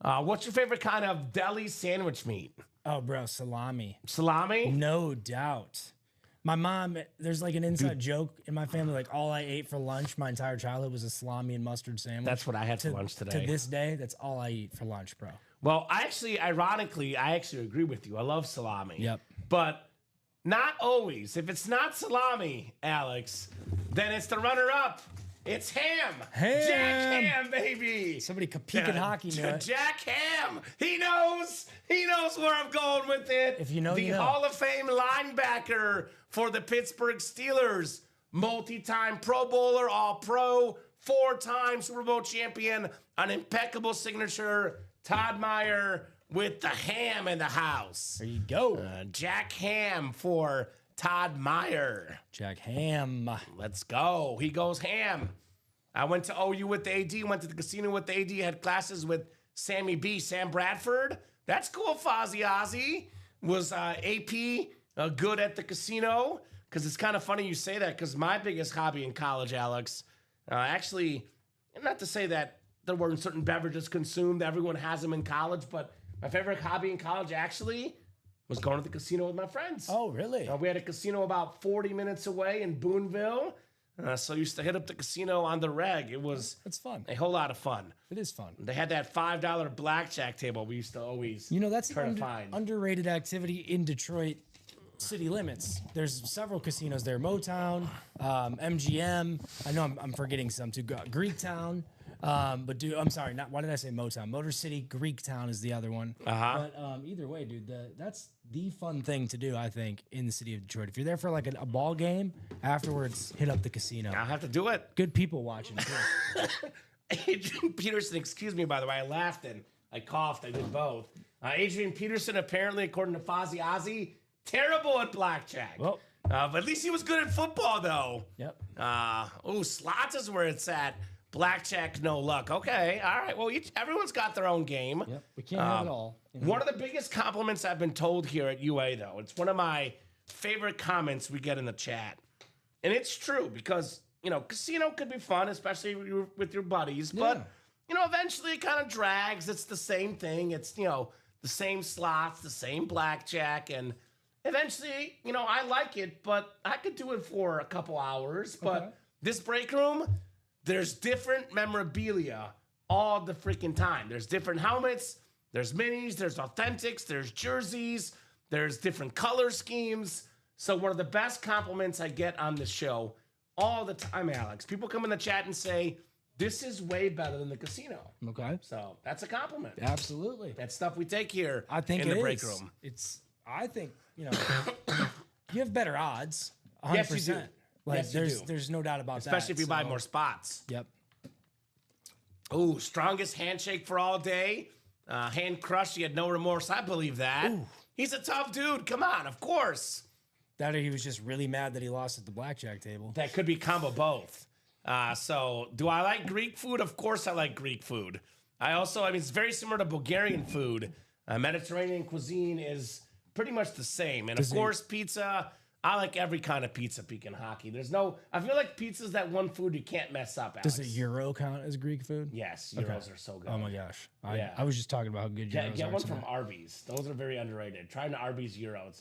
What's your favorite kind of deli sandwich meat? Oh, bro, salami. Salami? No doubt. My mom, there's like an inside joke in my family. Like all I ate for lunch my entire childhood was a salami and mustard sandwich. That's what I had for lunch today. To this day, that's all I eat for lunch, bro. Well, ironically, I actually agree with you. I love salami. Yep. But not always. If it's not salami, Alex, then it's the runner-up. It's ham. Jack Ham, baby. Somebody peeking hockey knew it. Jack Ham. He knows where I'm going with it. If you know, the you know. Hall of Fame linebacker for the Pittsburgh Steelers, multi-time Pro Bowler, All-Pro, 4-time Super Bowl champion, an impeccable signature, Todd Meyer with the ham in the house. There you go. Jack Ham for Todd Meyer. Jack Ham. Let's go. He goes ham. I went to OU with the AD, went to the casino with the AD, had classes with Sammy B, Sam Bradford. That's cool, Fozzie Ozzy. Was AP good at the casino? Because it's kind of funny you say that, because my biggest hobby in college, Alex, actually, not to say that there weren't certain beverages consumed, everyone has them in college, but my favorite hobby in college actually was going to the casino with my friends. Oh, really? We had a casino about 40 minutes away in Boonville. So I used to hit up the casino on the reg. It was It's fun. a whole lot of fun. It is fun. They had that $5 blackjack table we used to always That's try an to find. underrated activity in Detroit city limits. There's several casinos there. Motown, MGM. I know I'm forgetting some too. Greektown. But dude, I'm sorry. Why did I say Motown? Motor City, Greektown is the other one. But either way, dude, that's the fun thing to do, I think, in the city of Detroit. If you're there for like a ball game, afterwards, hit up the casino. I'll have to do it. Good people watching too. Adrian Peterson, excuse me, by the way, I laughed and I coughed. I did both. Adrian Peterson, apparently, according to Fozzie Ozzy, terrible at blackjack. Well. But at least he was good at football, though. Yep. Slots is where it's at. Blackjack, no luck. Okay, all right. Well, everyone's got their own game. Yep. We can't have it all. One of the biggest compliments I've been told here at UA, though, it's one of my favorite comments we get in the chat. And it's true because, casino could be fun, especially with your buddies. But, eventually it kind of drags. It's the same thing. It's, the same slots, the same blackjack. And eventually, I like it, but I could do it for a couple hours. But this break room, there's different memorabilia all the freaking time. There's different helmets, there's minis, there's authentics, there's jerseys, there's different color schemes. So one of the best compliments I get on the show all the time, Alex, people come in the chat and say, this is way better than the casino. Okay. So that's a compliment. Absolutely. That's stuff we take here I think in the break room. I think, you have better odds. 100%. Yes, you do. Like Yes, you do. there's no doubt about Especially that. if you buy more spots. Yep. Ooh, strongest handshake for all day. Hand crush, he had no remorse. I believe that. Ooh. He's a tough dude. Come on, of course. That or he was just really mad that he lost at the blackjack table. That could be combo both. So do I like Greek food? Of course I like Greek food. It's very similar to Bulgarian food. Mediterranean cuisine is pretty much the same. And of course, pizza. I like every kind of pizza, peeking hockey. I feel like pizza's that one food you can't mess up, Alex. Does a gyro count as Greek food? Yes, gyros are so good. Oh my gosh. I was just talking about how good gyros are. Get one from Arby's. Those are very underrated. Try an Arby's gyro.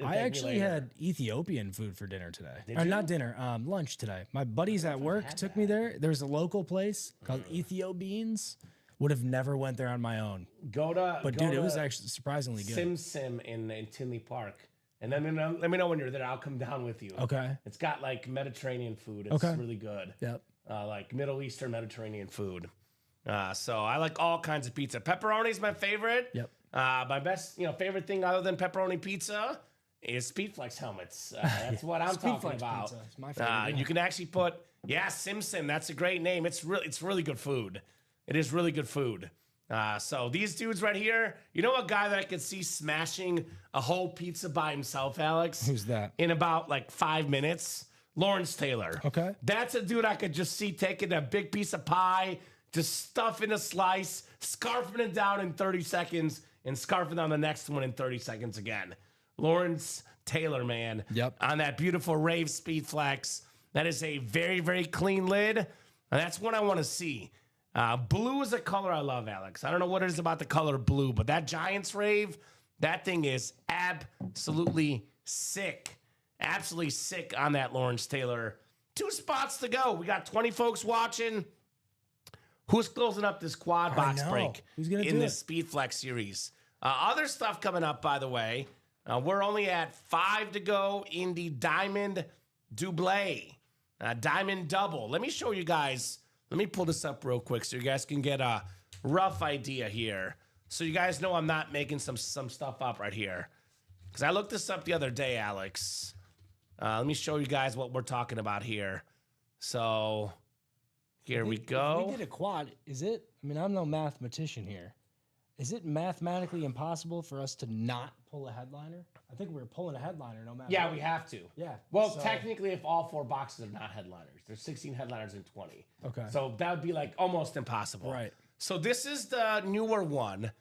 I actually had Ethiopian food for dinner today. Or not dinner, lunch today. My buddies at work took me there. There's a local place called Ethio Beans. Would have never went there on my own. It was actually surprisingly good. Sim in Tinley Park. And then let me know when you're there. I'll come down with you. Okay. It's got like Mediterranean food. It's really good. Yep. Like Middle Eastern Mediterranean food. So I like all kinds of pizza. Pepperoni is my favorite. Yep. My best, favorite thing other than pepperoni pizza is Speedflex helmets. That's what I'm talking Speedflex about. pizza is my favorite. You can actually put, Simpson. That's a great name. It's really good food. It is really good food. So these dudes right here, you know a guy that I could see smashing a whole pizza by himself, Alex? Who's that? In about like 5 minutes? Lawrence Taylor. Okay. That's a dude I could just see taking a big piece of pie, just stuffing a slice, scarfing it down in 30 seconds, and scarfing down the next one in 30 seconds again. Lawrence Taylor, man. Yep. On that beautiful Rave Speedflex. That is a very, very clean lid. And that's what I want to see. Blue is a color I love, Alex. I don't know what it is about the color blue, but that Giants Rave, that thing is absolutely sick. Absolutely sick on that Lawrence Taylor. 2 spots to go. We got 20 folks watching. Who's closing up this quad box break Who's gonna in do this Speedflex series? Other stuff coming up, by the way. We're only at 5 to go in the Diamond Double. Diamond Double. Let me show you guys. Let me pull this up real quick so you guys can get a rough idea here. So you guys know I'm not making some stuff up right here. Because I looked this up the other day, Alex. Let me show you guys what we're talking about here. So here we go. If we did a quad, is it? I mean, I'm no mathematician here. Is it mathematically impossible for us to not pull a headliner? I think we're pulling a headliner no matter. Yeah, we have to. Yeah. Well, so- technically, if all 4 boxes are not headliners, there's 16 headliners and 20. Okay. So that would be like almost impossible. Right. So this is the newer one,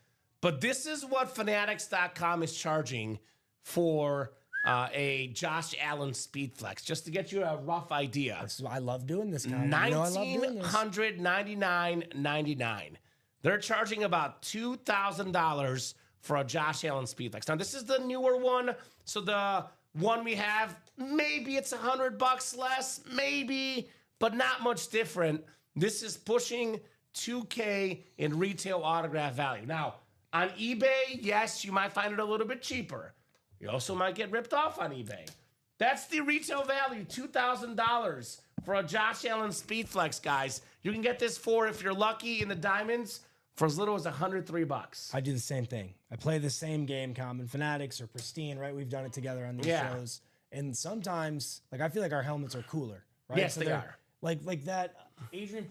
but this is what Fanatics.com is charging for a Josh Allen Speedflex, just to get you a rough idea. I love doing this kind of. I love doing this. $1,999.99. They're charging about $2,000 for a Josh Allen Speedflex. Now, this is the newer one. So the one we have, maybe it's $100 less, maybe, but not much different. This is pushing $2K in retail autograph value. Now, on eBay, yes, you might find it a little bit cheaper. You also might get ripped off on eBay. That's the retail value, $2,000 for a Josh Allen Speedflex, guys. You can get this for, if you're lucky, in the diamonds, for as little as $103. I do the same thing. I play the same game, Common Fanatics or Pristine, right? We've done it together on these shows. And sometimes, like, I feel like our helmets are cooler, right? Yes, they are. Like that, Adrian.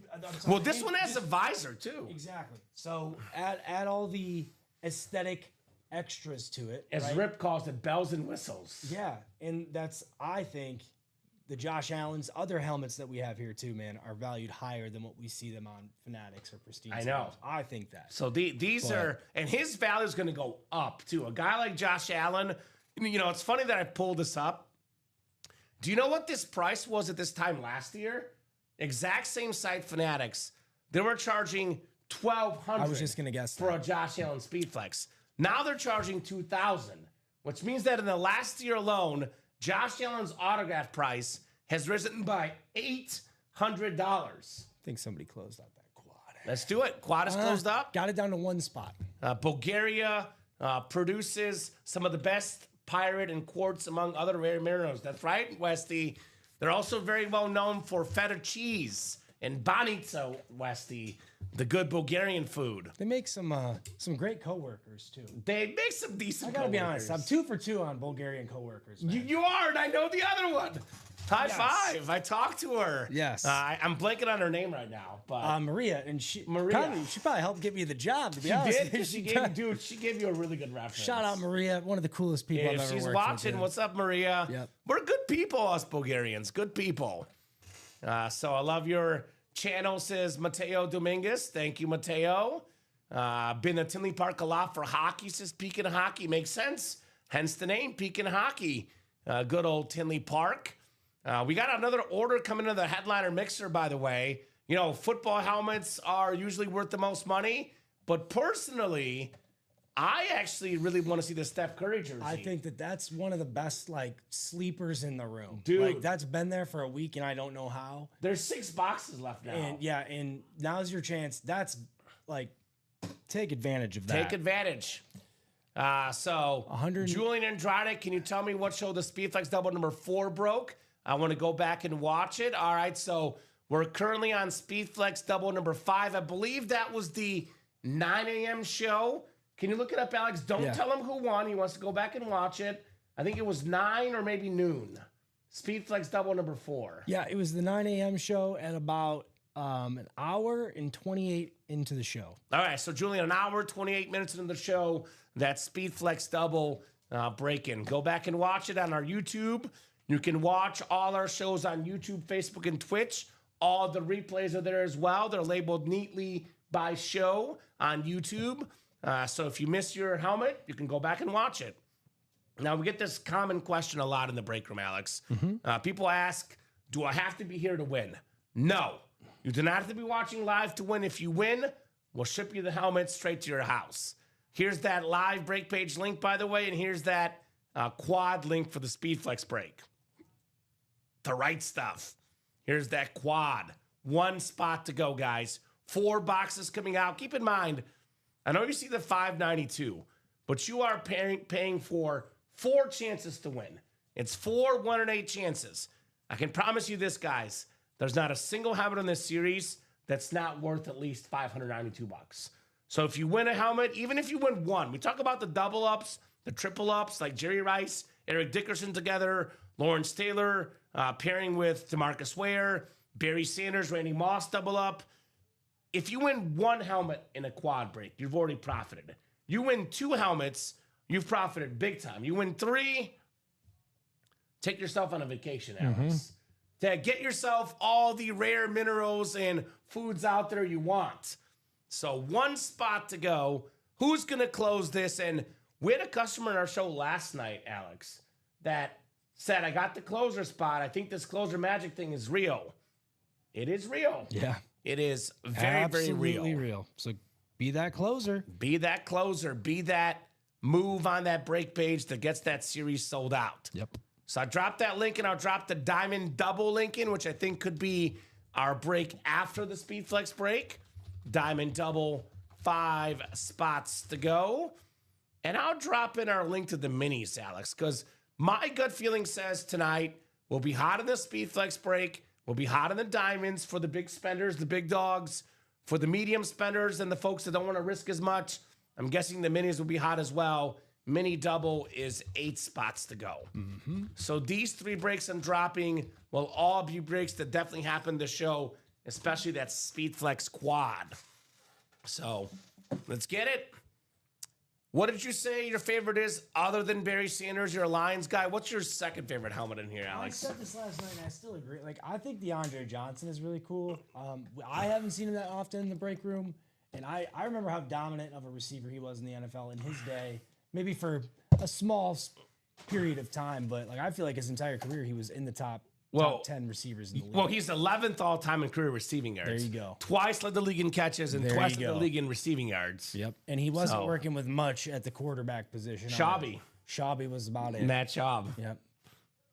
Well, this one has a visor, too. Exactly. So add all the aesthetic extras to it. As right? Rip calls it, bells and whistles. Yeah, and that's, I think, the Josh Allen's other helmets that we have here too, man, are valued higher than what we see them on Fanatics or Pristine. I know. I think that. So these are, and his value is going to go up too. A guy like Josh Allen, it's funny that I pulled this up. Do you know what this price was at this time last year? Exact same site, Fanatics. They were charging $1,200. I was just gonna guess for a Josh Allen Speedflex. Now they're charging $2,000, which means that in the last year alone, Josh Allen's autograph price has risen by $800. I think somebody closed out that quad. Let's do it. Quad is closed up. Got it down to 1 spot. Bulgaria produces some of the best pirate and quartz among other rare minerals. That's right, Westy. They're also very well known for feta cheese and banitsa, Westy, the good Bulgarian food. They make some great coworkers too. They make some decent. I gotta be honest. I'm 2 for 2 on Bulgarian coworkers. Man. You are, and I know the other one. High five. I talked to her. Yes. I'm blanking on her name right now, but Maria, and she Maria. she probably helped get me the job. To be she honest, did. She gave you a really good reference. Shout out Maria, one of the coolest people I've If ever she's worked watching, with. what's up, Maria? Yep. We're good people, us Bulgarians. Good people. So I love your channel, says Mateo Dominguez. Thank you, Mateo. Been at Tinley Park a lot for hockey, says Pekin Hockey. Makes sense. Hence the name, Pekin Hockey. Good old Tinley Park. We got another order coming to the headliner mixer, by the way. Football helmets are usually worth the most money, but personally, I actually really want to see the Steph Curry jersey. I think that's one of the best sleepers in the room. Dude. That's been there for a week and I don't know how. There's 6 boxes left now. And now's your chance. That's take advantage of that. Take advantage. So 100 Julian Andrade, can you tell me what show the Speedflex double number 4 broke? I want to go back and watch it. All right, so We're currently on Speedflex double number 5. I believe that was the 9 a.m. show. Can you look it up, Alex? Don't tell him who won. He wants to go back and watch it. I think it was 9 or maybe noon. Speedflex double number 4. Yeah, it was the 9 a.m. show at about an hour and 28 into the show. All right, so Julian, an hour, 28 minutes into the show, that Speedflex double break-in. Go back and watch it on our YouTube. You can watch all our shows on YouTube, Facebook, and Twitch. All the replays are there as well. They're labeled neatly by show on YouTube. So if you miss your helmet, you can go back and watch it. Now, we get this common question a lot in the break room, Alex. People ask, do I have to be here to win? No. You do not have to be watching live to win. If you win, we'll ship you the helmet straight to your house. Here's that live break page link, by the way, and here's that quad link for the Speedflex break. The right stuff. Here's that quad. 1 spot to go, guys. 4 boxes coming out. Keep in mind, I know you see the $5.92, but you are paying for 4 chances to win. It's 4 1 in 8 chances. I can promise you this, guys. There's not a single helmet in this series that's not worth at least $592. So if you win a helmet, even if you win 1, we talk about the double ups, the triple ups, like Jerry Rice, Eric Dickerson together, Lawrence Taylor pairing with DeMarcus Ware, Barry Sanders, Randy Moss double up. If you win 1 helmet in a quad break, you've already profited. You win 2 helmets, you've profited big time. You win 3, take yourself on a vacation, Alex. To get yourself all the rare minerals and foods out there you want. So 1 spot to go. Who's going to close this? And we had a customer in our show last night, Alex, that said, I got the closer spot. I think this closer magic thing is real. It is real. Yeah. It is very, very real. Absolutely real. So be that closer. Be that closer. Be that move on that break page that gets that series sold out. Yep. So I dropped that link, and I'll drop the Diamond Double link in, which I think could be our break after the Speedflex break. Diamond Double, 5 spots to go. And I'll drop in our link to the minis, Alex, because my gut feeling says tonight we'll be hot in the Speedflex break. We'll be hot in the diamonds for the big spenders, the big dogs, for the medium spenders, and the folks that don't want to risk as much. I'm guessing the minis will be hot as well. Mini double is 8 spots to go. So these 3 breaks I'm dropping will all be breaks that definitely happen this show, especially that Speedflex quad. So let's get it. What did you say your favorite is other than Barry Sanders? You're a Lions guy. What's your second favorite helmet in here, Alex? I said this last night, and I still agree. Like, I think DeAndre Johnson is really cool. I haven't seen him that often in the break room, and I remember how dominant of a receiver he was in the NFL in his day. Maybe for a small period of time, but like I feel like his entire career he was in the top 10 receivers in the league. Well, he's 11th all-time in career receiving yards. There you go. Twice led the league in catches and twice led the league in receiving yards. Yep. And he wasn't working with much at the quarterback position. Shabby. Shabby was about it. Matt Schaub. Yep.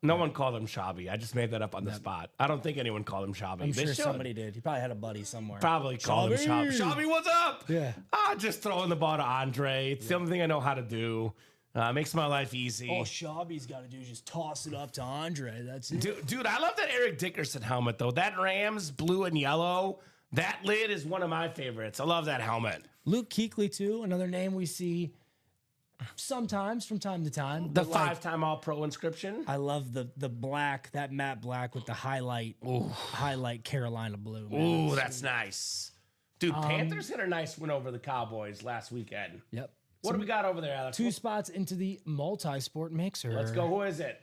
No one called him Shabby. I just made that up on the spot. I don't think anyone called him Shabby. I'm sure somebody did. He probably had a buddy somewhere. Probably called him Shabby. Shabby, what's up? Yeah. Just throwing the ball to Andre. It's the only thing I know how to do. Makes my life easy. All Shabby's got to do is just toss it up to Andre. That's it. Dude, I love that Eric Dickerson helmet, though. That Rams blue and yellow, that lid is one of my favorites. I love that helmet. Luke Kuechly, too, another name we see sometimes from time to time. The 5-time All-Pro inscription. I love the black, that matte black with the highlight Carolina blue. Man. Ooh, that's nice. Dude, Panthers had a nice win over the Cowboys last weekend. Yep. What do we got over there, Alex? 2 spots into the multi-sport mixer. Let's go. Who is it?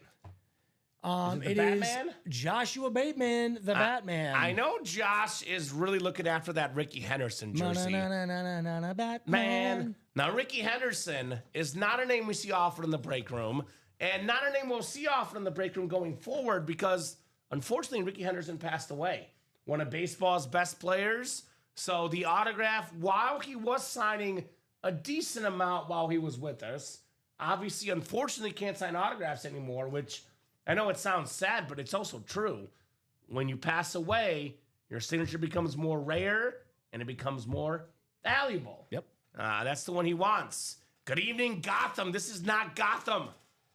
It is Joshua Bateman, the Batman. I know Josh is really looking after that Ricky Henderson jersey. Batman. Now, Ricky Henderson is not a name we see often in the break room, and not a name we'll see often in the break room going forward because, unfortunately, Ricky Henderson passed away. One of baseball's best players. So the autograph, while he was signing a decent amount while he was with us, obviously, unfortunately, can't sign autographs anymore, which I know it sounds sad, but it's also true. When you pass away, your signature becomes more rare and it becomes more valuable. Yep. That's the one he wants. Good evening, Gotham. This is not Gotham.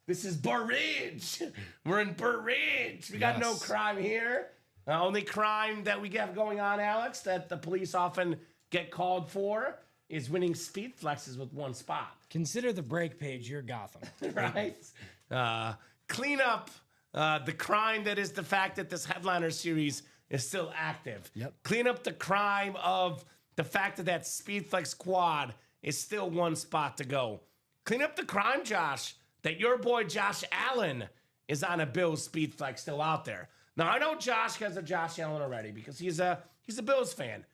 This is Burridge. We're in Burridge. We got no crime here. Only crime that we have going on, Alex, that the police often get called for is winning speed flexes with one spot. Consider the break page your Gotham. Right? Clean up the crime that is the fact that this headliner series is still active. Yep. Clean up the crime of the fact that that speed flex quad is still one spot to go. Clean up the crime, Josh, that your boy Josh Allen is on a Bills speed flex still out there. Now, I know Josh has a Josh Allen already because he's a Bills fan.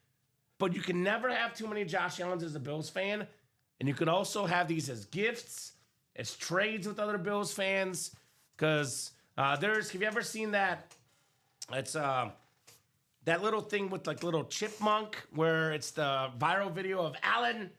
But you can never have too many Josh Allens as a Bills fan. And you could also have these as gifts, as trades with other Bills fans. Because have you ever seen that? It's that little thing with like little chipmunk where it's the viral video of Allen.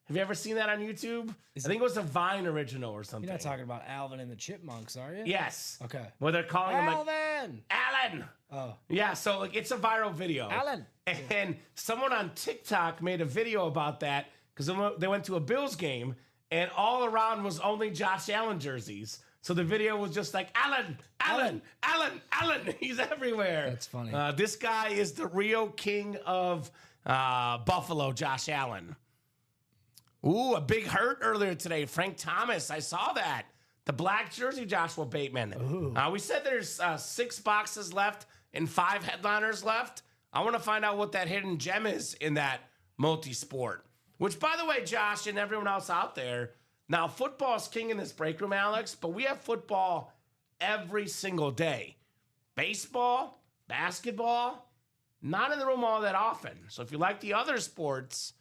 Have you ever seen that on YouTube? I think it was a Vine original or something. You're not talking about Alvin and the Chipmunks, are you? Yes. Okay. Where they're calling him like Alvin! Allen. Oh. Yeah, so like it's a viral video. Allen. And someone on TikTok made a video about that because they went to a Bills game and all around was only Josh Allen jerseys. So the video was just like, Allen. He's everywhere. That's funny. This guy is the real king of Buffalo, Josh Allen. Ooh, a big hurt earlier today. Frank Thomas, I saw that. The black jersey, Joshua Bateman. We said there's 6 boxes left and 5 headliners left. I want to find out what that hidden gem is in that multi-sport. Which, by the way, Josh and everyone else out there, now football's king in this break room, Alex, but we have football every single day. Baseball, basketball, not in the room all that often. So if you like the other sports,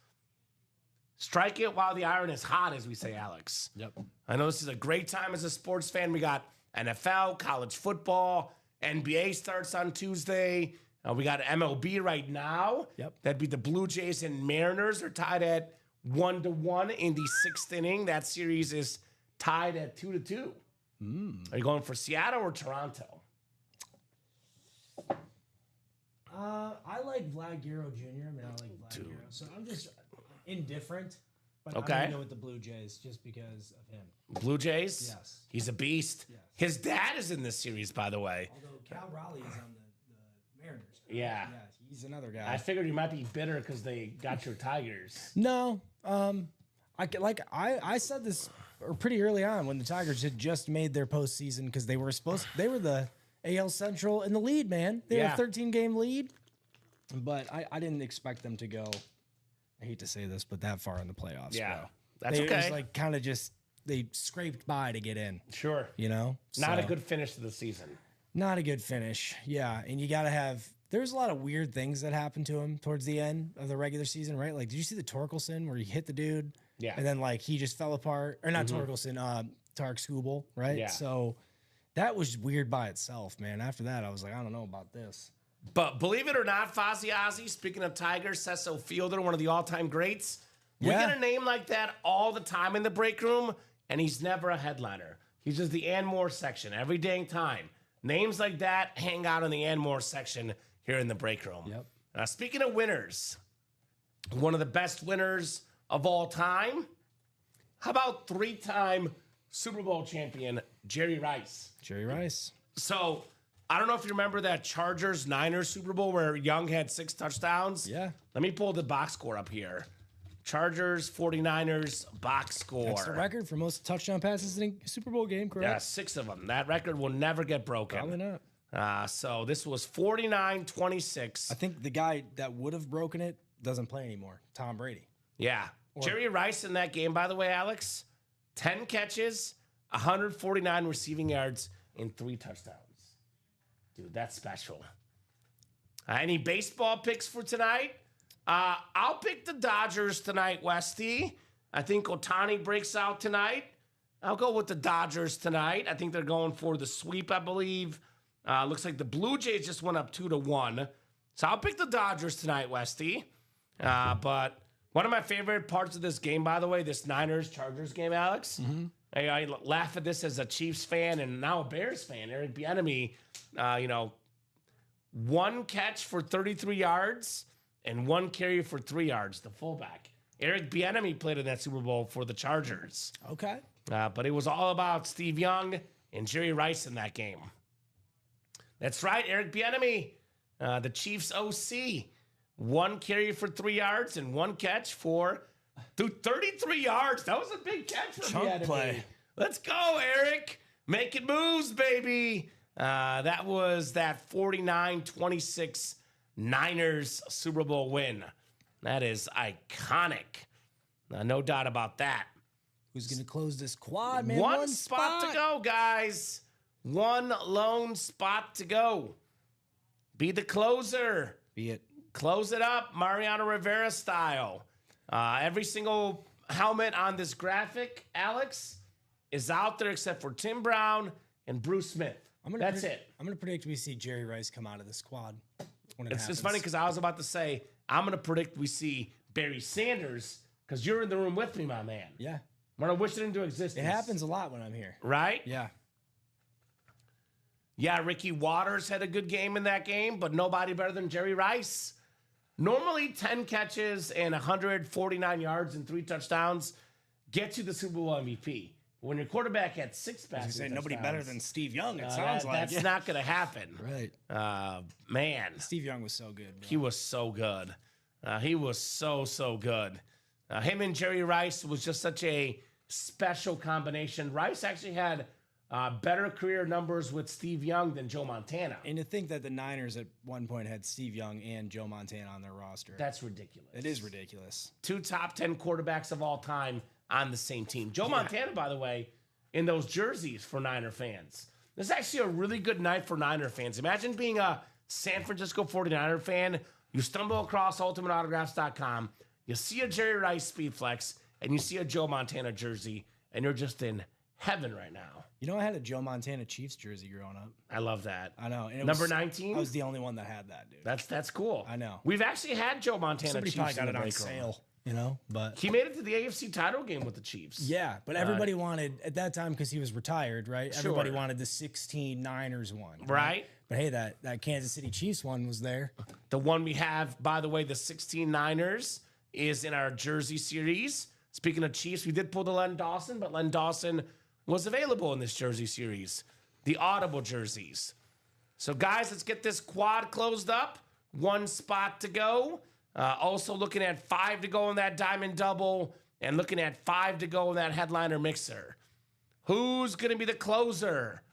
strike it while the iron is hot, as we say, Alex. Yep. I know this is a great time as a sports fan. We got NFL, college football, NBA starts on Tuesday. We got MLB right now. Yep. That'd be the Blue Jays and Mariners are tied at 1-1 in the 6th inning. That series is tied at 2-2. Are you going for Seattle or Toronto? I like Vlad Guerrero Jr. I mean, I like Vlad Guerrero. So I'm just indifferent. But Okay. I'm going to go with the Blue Jays just because of him. Blue Jays? Yes. He's a beast. Yes. His dad is in this series, by the way. Although Cal Raleigh is on the Mariners. Yeah. Yeah, he's another guy. I figured you might be bitter because they got your Tigers. No, I said this pretty early on when the Tigers had just made their postseason because they were the AL Central in the lead, man. They had a 13-game lead, but I didn't expect them to go. I hate to say this, but that far in the playoffs. Yeah, bro. that's It was okay. like kind of just they scraped by to get in. Sure. You know, Not a So, good finish to the season. not a good finish. Yeah, and you got to have. There's a lot of weird things that happened to him towards the end of the regular season, right? Like, did you see the Torkelson where he hit the dude? Yeah. And then like he just fell apart, or not Torkelson, Tarek Skubal, right? Yeah. So that was weird by itself, man. After that, I was like, I don't know about this. But believe it or not, Fozzie Ozzy, speaking of Tigers, Cecil Fielder, one of the all-time greats, we Yeah. get a name like that all the time in the break room, and he's never a headliner. He's just the Ann Moore section every dang time. Names like that hang out in the Ann Moore section here in the break room. Yep. Speaking of winners, one of the best winners of all time, how about 3-time Super Bowl champion Jerry Rice? Jerry Rice. So, I don't know if you remember that Chargers-Niners Super Bowl where Young had 6 touchdowns. Yeah. Let me pull the box score up here. Chargers, 49ers, box score. That's the record for most touchdown passes in a Super Bowl game, correct? Yeah, 6 of them. That record will never get broken. Probably not. So this was 49-26. I think the guy that would have broken it doesn't play anymore. Tom Brady. Yeah. Jerry Rice in that game, by the way, Alex, 10 catches, 149 receiving yards, and 3 touchdowns. Dude, that's special. Any baseball picks for tonight? I'll pick the Dodgers tonight, Westy. I think Ohtani breaks out tonight. I'll go with the Dodgers tonight. I think they're going for the sweep, I believe. Looks like the Blue Jays just went up 2-1. So I'll pick the Dodgers tonight, Westy. But one of my favorite parts of this game, by the way, this Niners-Chargers game, Alex. I laugh at this as a Chiefs fan and now a Bears fan. Eric Bieniemy, 1 catch for 33 yards and 1 carry for 3 yards, the fullback. Eric Bieniemy played in that Super Bowl for the Chargers. Okay. But it was all about Steve Young and Jerry Rice in that game. That's right, Eric Bieniemy, the Chiefs OC. 1 carry for 3 yards and 1 catch for 33 yards. That was a big catch for Chunk play. Let's go, Eric. Making moves, baby. That was that 49-26 Niners Super Bowl win. That is iconic. No doubt about that. Who's going to close this quad, man? One spot to go, guys. One lone spot to go. Be the closer. Be it. Close it up, Mariano Rivera style. Every single helmet on this graphic, Alex, is out there except for Tim Brown and Bruce Smith. That's it. I'm going to predict we see Jerry Rice come out of the squad when It's funny because I was about to say, I'm going to predict we see Barry Sanders because you're in the room with me, my man. Yeah. I'm going to wish it into existence. It happens a lot when I'm here. Right? Yeah. Yeah, Ricky Waters had a good game in that game, but nobody better than Jerry Rice. Normally, 10 catches and 149 yards and 3 touchdowns gets you the Super Bowl MVP. When your quarterback had 6 passes, nobody better than Steve Young, it sounds like. That's not going to happen. Right. Man. Steve Young was so good, bro. He was so good. He was so good. Him and Jerry Rice was just such a special combination. Rice actually had better career numbers with Steve Young than Joe Montana. And to think that the Niners at one point had Steve Young and Joe Montana on their roster. That's ridiculous. It is ridiculous. 2 top 10 quarterbacks of all time on the same team. Joe Montana, by the way, in those jerseys for Niner fans. This is actually a really good night for Niner fans. Imagine being a San Francisco 49er fan. You stumble across UltimateAutographs.com. You see a Jerry Rice Speed Flex, and you see a Joe Montana jersey, and you're just in heaven right now. You know, I had a Joe Montana Chiefs jersey growing up. I love that. I know. And Number 19? I was the only one that had that, dude. That's cool. I know. We've actually had Joe Montana Somebody Chiefs probably got in it the on break room. sale, you know? But He made it to the AFC title game with the Chiefs. yeah, but everybody wanted, at that time, because he was retired, right? Sure. Everybody wanted the 16 Niners one. Right? But hey, that Kansas City Chiefs one was there. The one we have, by the way, the 16 Niners, is in our jersey series. Speaking of Chiefs, we did pull the Len Dawson, but Len Dawson was available in this jersey series. The audible jerseys. So, guys, let's get this quad closed up. 1 spot to go. Also looking at 5 to go in that diamond double and looking at 5 to go in that headliner mixer. Who's going to be the closer?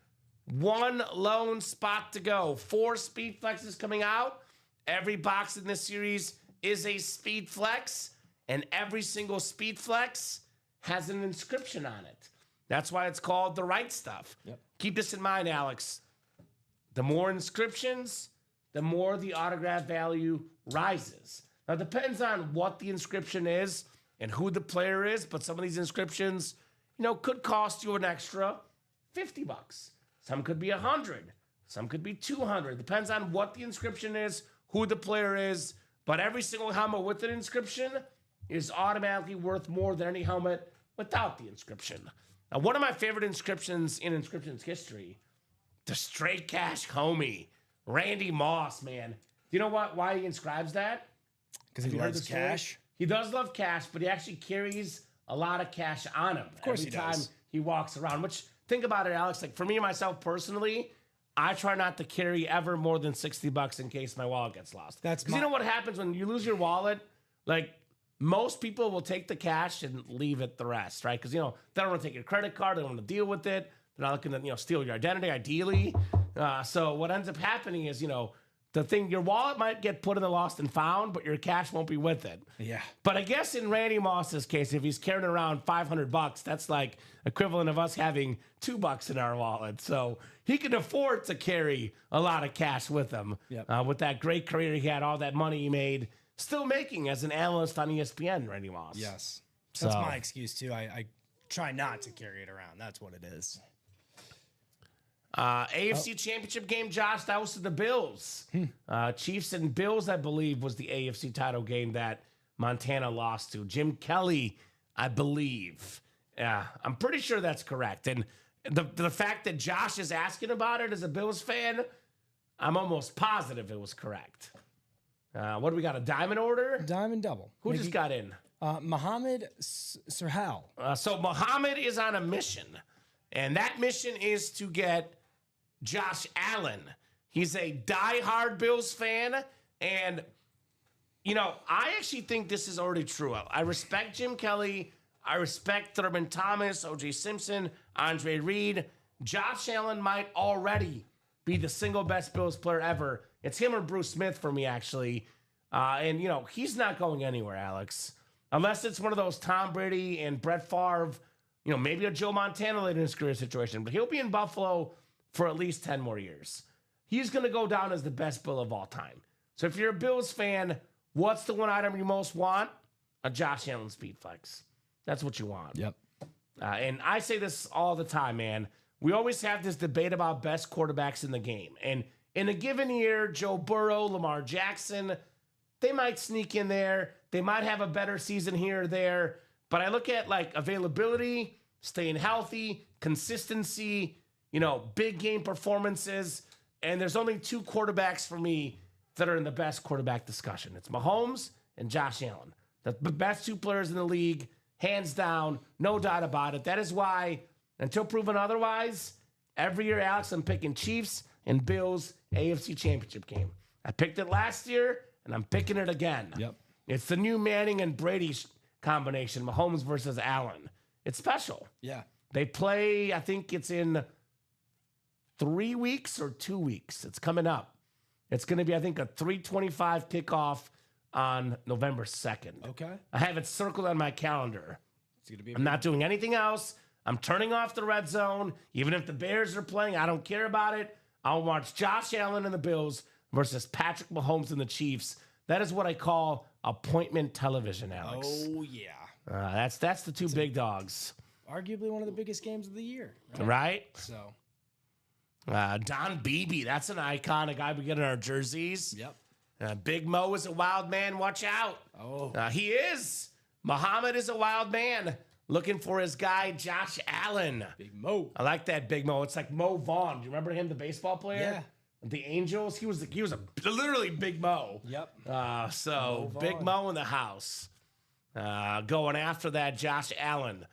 1 lone spot to go. 4 speed flexes coming out. Every box in this series is a speed flex, and every single speed flex has an inscription on it. That's why it's called the right stuff. Yep. Keep this in mind, Alex. The more inscriptions, the more the autograph value rises. Now, it depends on what the inscription is and who the player is, but some of these inscriptions, could cost you an extra $50. Some could be 100. Some could be 200. Depends on what the inscription is, who the player is. But every single helmet with an inscription is automatically worth more than any helmet without the inscription. Now, one of my favorite inscriptions in Inscriptions history, the Straight Cash Homie, Randy Moss, man. Do you know why he inscribes that? Because he loves cash. He does love cash, but he actually carries a lot of cash on him. Of course every he time does. he walks around. Which, think about it, Alex. Like for me, myself personally, I try not to carry ever more than $60 in case my wallet gets lost. That's because you know what happens when you lose your wallet? Like most people will take the cash and leave it the rest, right? Because they don't want to take your credit card, they don't want to deal with it. They're not looking to steal your identity, ideally. So what ends up happening is your wallet might get put in the lost and found, but your cash won't be with it. Yeah. But I guess in Randy Moss's case, if he's carrying around $500, that's like equivalent of us having $2 in our wallet. So he can afford to carry a lot of cash with him. Yep. With that great career he had, all that money he made, still making as an analyst on ESPN, Randy Moss. Yes. That's So- my excuse, too. I try not to carry it around. That's what it is. AFC Championship game, Josh, that was to the Bills. Chiefs and Bills, I believe, was the AFC title game that Montana lost to. Jim Kelly, I believe. Yeah, I'm pretty sure that's correct. And the fact that Josh is asking about it as a Bills fan, I'm almost positive it was correct. What do we got, a diamond order? Diamond double. Who just got in? Mohammed Sirhal. So Muhammad is on a mission, and that mission is to get Josh Allen. He's a diehard Bills fan. And, I actually think this is already true. I respect Jim Kelly. I respect Thurman Thomas, O.J. Simpson, Andre Reed. Josh Allen might already be the single best Bills player ever. It's him or Bruce Smith for me, actually. And he's not going anywhere, Alex. Unless it's one of those Tom Brady and Brett Favre, maybe a Joe Montana later in his career situation. But he'll be in Buffalo for at least 10 more years. He's going to go down as the best Bill of all time. So if you're a Bills fan, what's the one item you most want? A Josh Allen speed flex. That's what you want. Yep. And I say this all the time, man. We always have this debate about best quarterbacks in the game. And in a given year, Joe Burrow, Lamar Jackson, they might sneak in there. They might have a better season here or there. But I look at availability, staying healthy, consistency, big game performances. And there's only two quarterbacks for me that are in the best quarterback discussion. It's Mahomes and Josh Allen. The best two players in the league, hands down, no doubt about it. That is why, until proven otherwise, every year, Alex, I'm picking Chiefs and Bills AFC Championship game. I picked it last year, and I'm picking it again. Yep. It's the new Manning and Brady combination, Mahomes versus Allen. It's special. Yeah. They play, I think it's in 3 weeks or 2 weeks. It's coming up. It's going to be, I think, a 3:25 kickoff on November 2nd. Okay. I have it circled on my calendar. It's gonna be. I'm not doing anything else. I'm turning off the red zone. Even if the Bears are playing, I don't care about it. I'll watch Josh Allen and the Bills versus Patrick Mahomes and the Chiefs. That is what I call appointment television, Alex. Oh yeah. That's the two big dogs. Arguably one of the biggest games of the year. Right? So. Don Beebe, that's an icon, a guy we get in our jerseys. Yep. Big Mo is a wild man. Watch out. Oh. He is. Muhammad is a wild man. Looking for his guy, Josh Allen. Big Mo. I like that Big Mo. It's like Mo Vaughn. Do you remember him, the baseball player? Yeah. The Angels. He was literally Big Mo. Yep. So Mo Big Vaughn. Mo in the house. Going after that Josh Allen.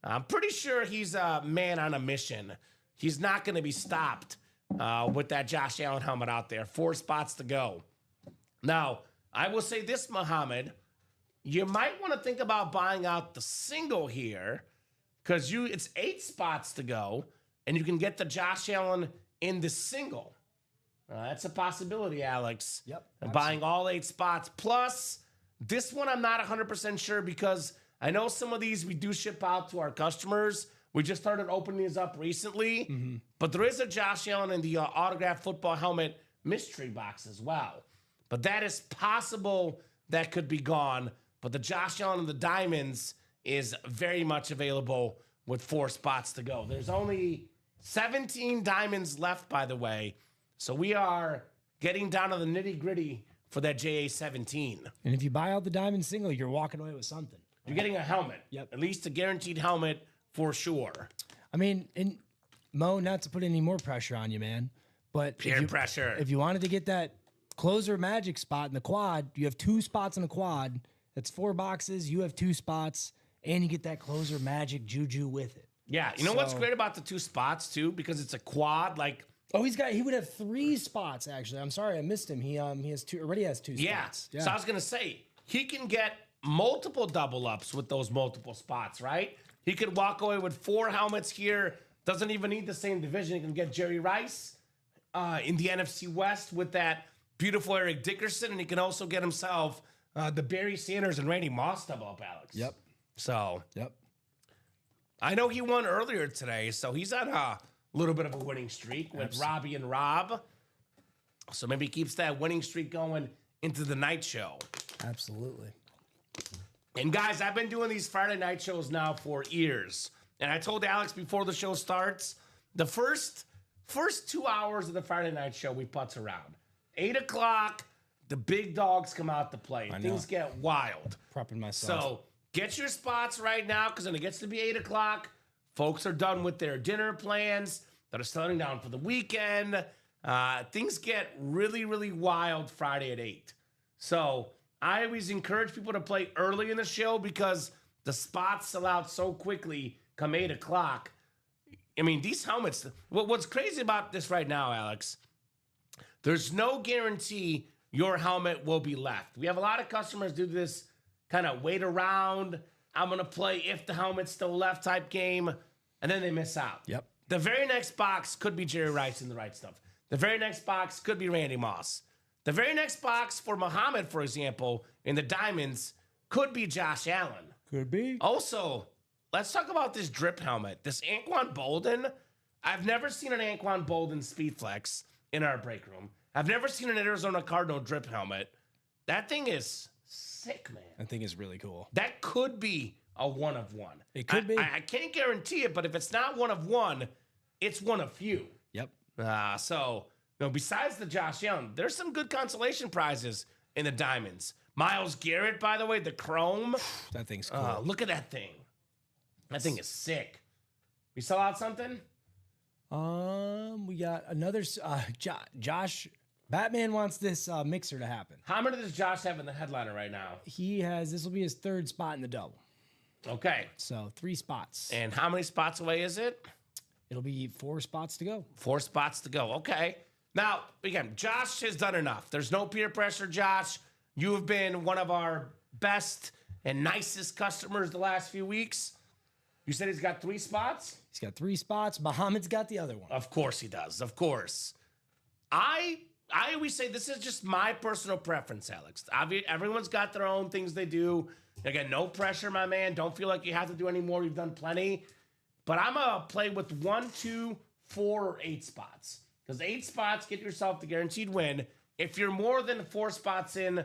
I'm pretty sure he's a man on a mission. He's not going to be stopped with that Josh Allen helmet out there. 4 spots to go. Now, I will say this, Muhammad. You might want to think about buying out the single here because it's 8 spots to go, and you can get the Josh Allen in the single. That's a possibility, Alex. Yep. Buying all 8 spots. Plus, this one I'm not 100% sure because I know some of these we do ship out to our customers. We just started opening these up recently, but there is a Josh Allen in the autographed football helmet mystery box as well. But that is possible that could be gone. But the Josh Allen and the Diamonds is very much available with 4 spots to go. There's only 17 Diamonds left, by the way. So we are getting down to the nitty-gritty for that JA-17. And if you buy out the diamond single, you're walking away with something. You're getting a helmet. Yep. At least a guaranteed helmet for sure. I mean, and Mo, not to put any more pressure on you, man, but Peer pressure. If you wanted to get that closer magic spot in the quad, you have 2 spots in the quad. That's 4 boxes. You have 2 spots, and you get that closer magic juju with it. Yeah, you know what's great about the 2 spots too, because it's a quad. Oh, he would have 3 spots actually. I'm sorry, I missed him. He has 2 already has 2 spots. Yeah. So I was gonna say he can get multiple double ups with those multiple spots, right? He could walk away with 4 helmets here. Doesn't even need the same division. He can get Jerry Rice in the NFC West with that beautiful Eric Dickerson, and he can also get himself the Barry Sanders and Randy Moss double up, Alex. Yep. So Yep. I know he won earlier today, so he's on a little bit of a winning streak with Robbie and Rob. So maybe he keeps that winning streak going into the night show. Absolutely. And guys, I've been doing these Friday night shows now for years. And I told Alex before the show starts, the first 2 hours of the Friday night show, we putz around. 8 o'clock, the big dogs come out to play. Things get wild. Prepping myself. So get your spots right now, because when it gets to be 8 o'clock, folks are done with their dinner plans that are settling down for the weekend. Things get really, really wild Friday at 8. So I always encourage people to play early in the show because the spots sell out so quickly come 8 o'clock. I mean, these helmets, what's crazy about this right now, Alex, There's no guarantee your helmet will be left. We have a lot of customers do this kind of wait around. I'm going to play if the helmet's still left type game, and then they miss out. Yep. The very next box could be Jerry Rice in the right stuff. The very next box could be Randy Moss. The very next box for Muhammad, for example, in the diamonds, could be Josh Allen. Could be. Also, let's talk about this drip helmet. This Anquan Bolden. I've never seen an Anquan Bolden Speedflex in our break room. I've never seen an Arizona Cardinal drip helmet. That thing is sick, man. That thing is really cool. That could be a one of one. It could be. I can't guarantee it, but if it's not one of one, it's one of few. Yep. So, besides the Josh Allen, there's some good consolation prizes in the diamonds. Miles Garrett, by the way, the chrome. That thing's cool. Look at that thing. That thing is sick. We sell out something? We got another. Josh, Batman wants this mixer to happen. How many does Josh have in the headliner right now? He has. This will be his third spot in the double. Okay. So 3 spots. And how many spots away is it? It'll be 4 spots to go. 4 spots to go. Okay. Now, again, Josh has done enough. There's no peer pressure, Josh. You have been one of our best and nicest customers the last few weeks. You said he's got 3 spots? He's got 3 spots. Muhammad's got the other one. Of course he does. Of course. I always say this is just my personal preference, Alex. Everyone's got their own things they do. Again, no pressure, my man. Don't feel like you have to do any more. You've done plenty. But I'm going to play with 1, 2, 4, or 8 spots. Because 8 spots get yourself the guaranteed win. If you're more than 4 spots in,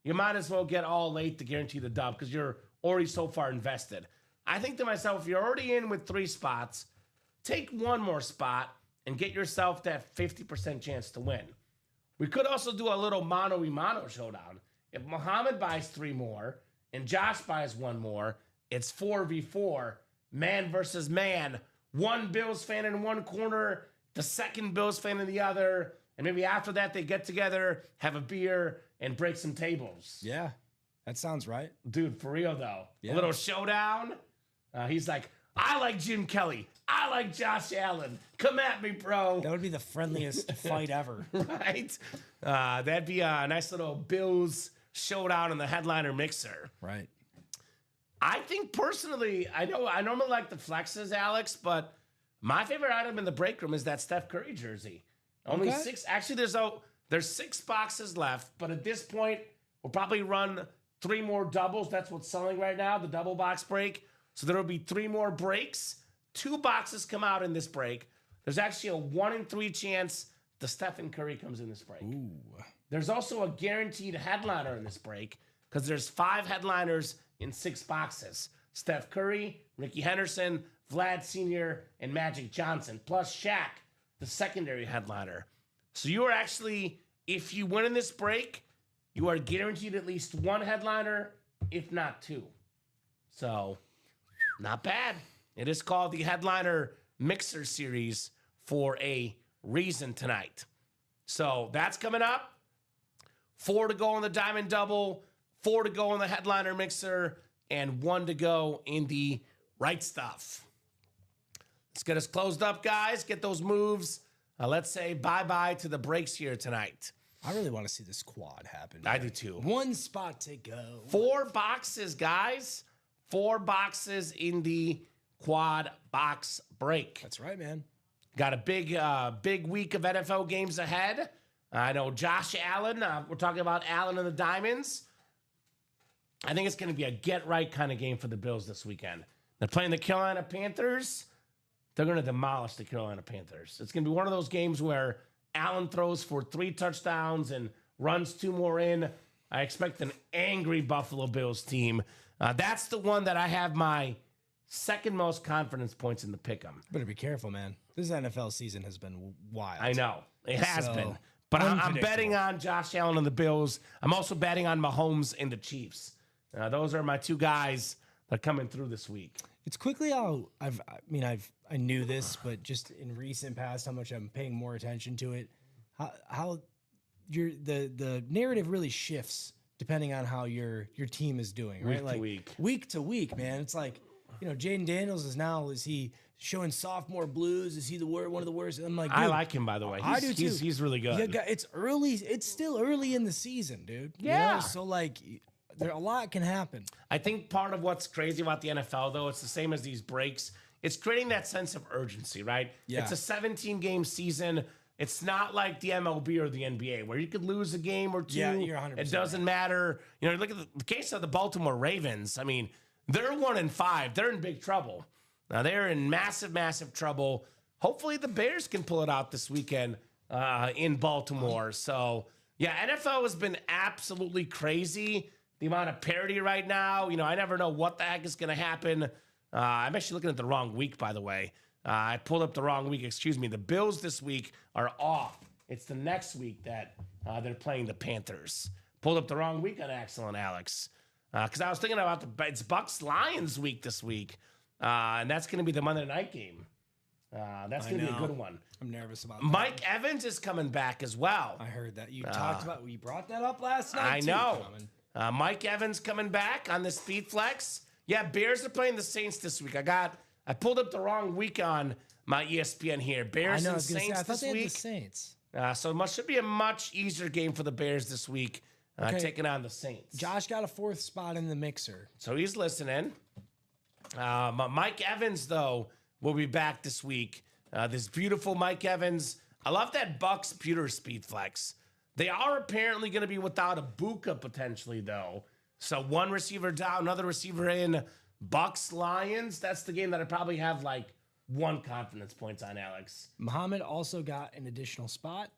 you might as well get all 8 to guarantee the dub because you're already so far invested. I think to myself, if you're already in with 3 spots, take 1 more spot and get yourself that 50% chance to win. We could also do a little mano-y-mano showdown. If Muhammad buys 3 more and Josh buys 1 more, it's 4v4, man versus man. 1 Bills fan in one corner, the second Bills fan in the other, and maybe after that they get together, have a beer, and break some tables. Yeah, that sounds right. Dude, for real though. Yeah. A little showdown. He's like, I like Jim Kelly. I like Josh Allen. Come at me, bro. That would be the friendliest fight ever. Right? That'd be a nice little Bills showdown in the headliner mixer. Right. I think personally, I normally like the flexes, Alex, but my favorite item in the break room is that Steph Curry jersey. Only 6. Actually, there's 6 boxes left, but at this point, we'll probably run 3 more doubles. That's what's selling right now, the double box break. So there will be 3 more breaks. 2 boxes come out in this break. There's actually a 1 in 3 chance the Stephen Curry comes in this break. Ooh. There's also a guaranteed headliner in this break because there's 5 headliners in 6 boxes. Steph Curry, Ricky Henderson, Vlad Sr., and Magic Johnson, plus Shaq, the secondary headliner. So you are actually, if you win in this break, you are guaranteed at least 1 headliner, if not 2. So, not bad. It is called the Headliner Mixer Series for a reason tonight. So that's coming up. 4 to go on the Diamond Double, 4 to go on the Headliner Mixer, and 1 to go in the Right Stuff. Let's get us closed up, guys. Get those moves. Let's say bye-bye to the breaks here tonight. I really want to see this quad happen. I do too. 1 spot to go. 4 boxes, guys. 4 boxes in the quad box break. That's right, man. Got a big week of NFL games ahead. I know Josh Allen. We're talking about Allen and the Diamonds. I think it's going to be a get-right kind of game for the Bills this weekend. They're playing the Carolina Panthers. They're going to demolish the Carolina Panthers. It's going to be one of those games where Allen throws for 3 touchdowns and runs 2 more in. I expect an angry Buffalo Bills team. That's the one that I have my second most confidence points in the pick'em. Better be careful, man. This NFL season has been wild. I know. It has been. But I'm betting on Josh Allen and the Bills. I'm also betting on Mahomes and the Chiefs. Those are my 2 guys that are coming through this week. It's quickly how I knew this, but just in recent past, how much I'm paying more attention to it. How the narrative really shifts depending on how your team is doing, right? Week to week. Week to week, man. It's like Jaden Daniels is he showing sophomore blues? Is he one of the worst? I'm like, dude, I like him, by the way. I do too. He's really good. Yeah, it's early. It's still early in the season, dude. Yeah. So like, a lot can happen. I think part of what's crazy about the NFL, though, it's the same as these breaks. It's creating that sense of urgency, right? Yeah. It's a 17-game season. It's not like the MLB or the NBA where you could lose a game or two. Yeah, you're 100% It doesn't matter. Look at the case of the Baltimore Ravens. I mean, they're 1-5. They're in big trouble. Now, they're in massive, massive trouble. Hopefully, the Bears can pull it out this weekend in Baltimore. So, yeah, NFL has been absolutely crazy. The amount of parity right now, I never know what the heck is going to happen. I'm actually looking at the wrong week, by the way. I pulled up the wrong week. Excuse me. The Bills this week are off. It's the next week that they're playing the Panthers. Pulled up the wrong week on accident, Alex. Because I was thinking about it's Bucks-Lions week this week. And that's going to be the Monday night game. That's going to be a good one. I'm nervous about that. Mike Evans is coming back as well. I heard that. You brought that up last night, I know. Mike Evans coming back on the Speed Flex. Yeah, Bears are playing the Saints this week. I pulled up the wrong week on my ESPN here. Bears and Saints this week. The Saints. So it should be a much easier game for the Bears this week, taking on the Saints. Josh got a 4th spot in the mixer. So he's listening. Mike Evans, though, will be back this week. This beautiful Mike Evans. I love that Bucks pewter Speed Flex. They are apparently going to be without a Buka potentially, though. So one receiver down, another receiver in. Bucks Lions. That's the game that I probably have like 1 confidence points on, Alex. Muhammad also got an additional spot.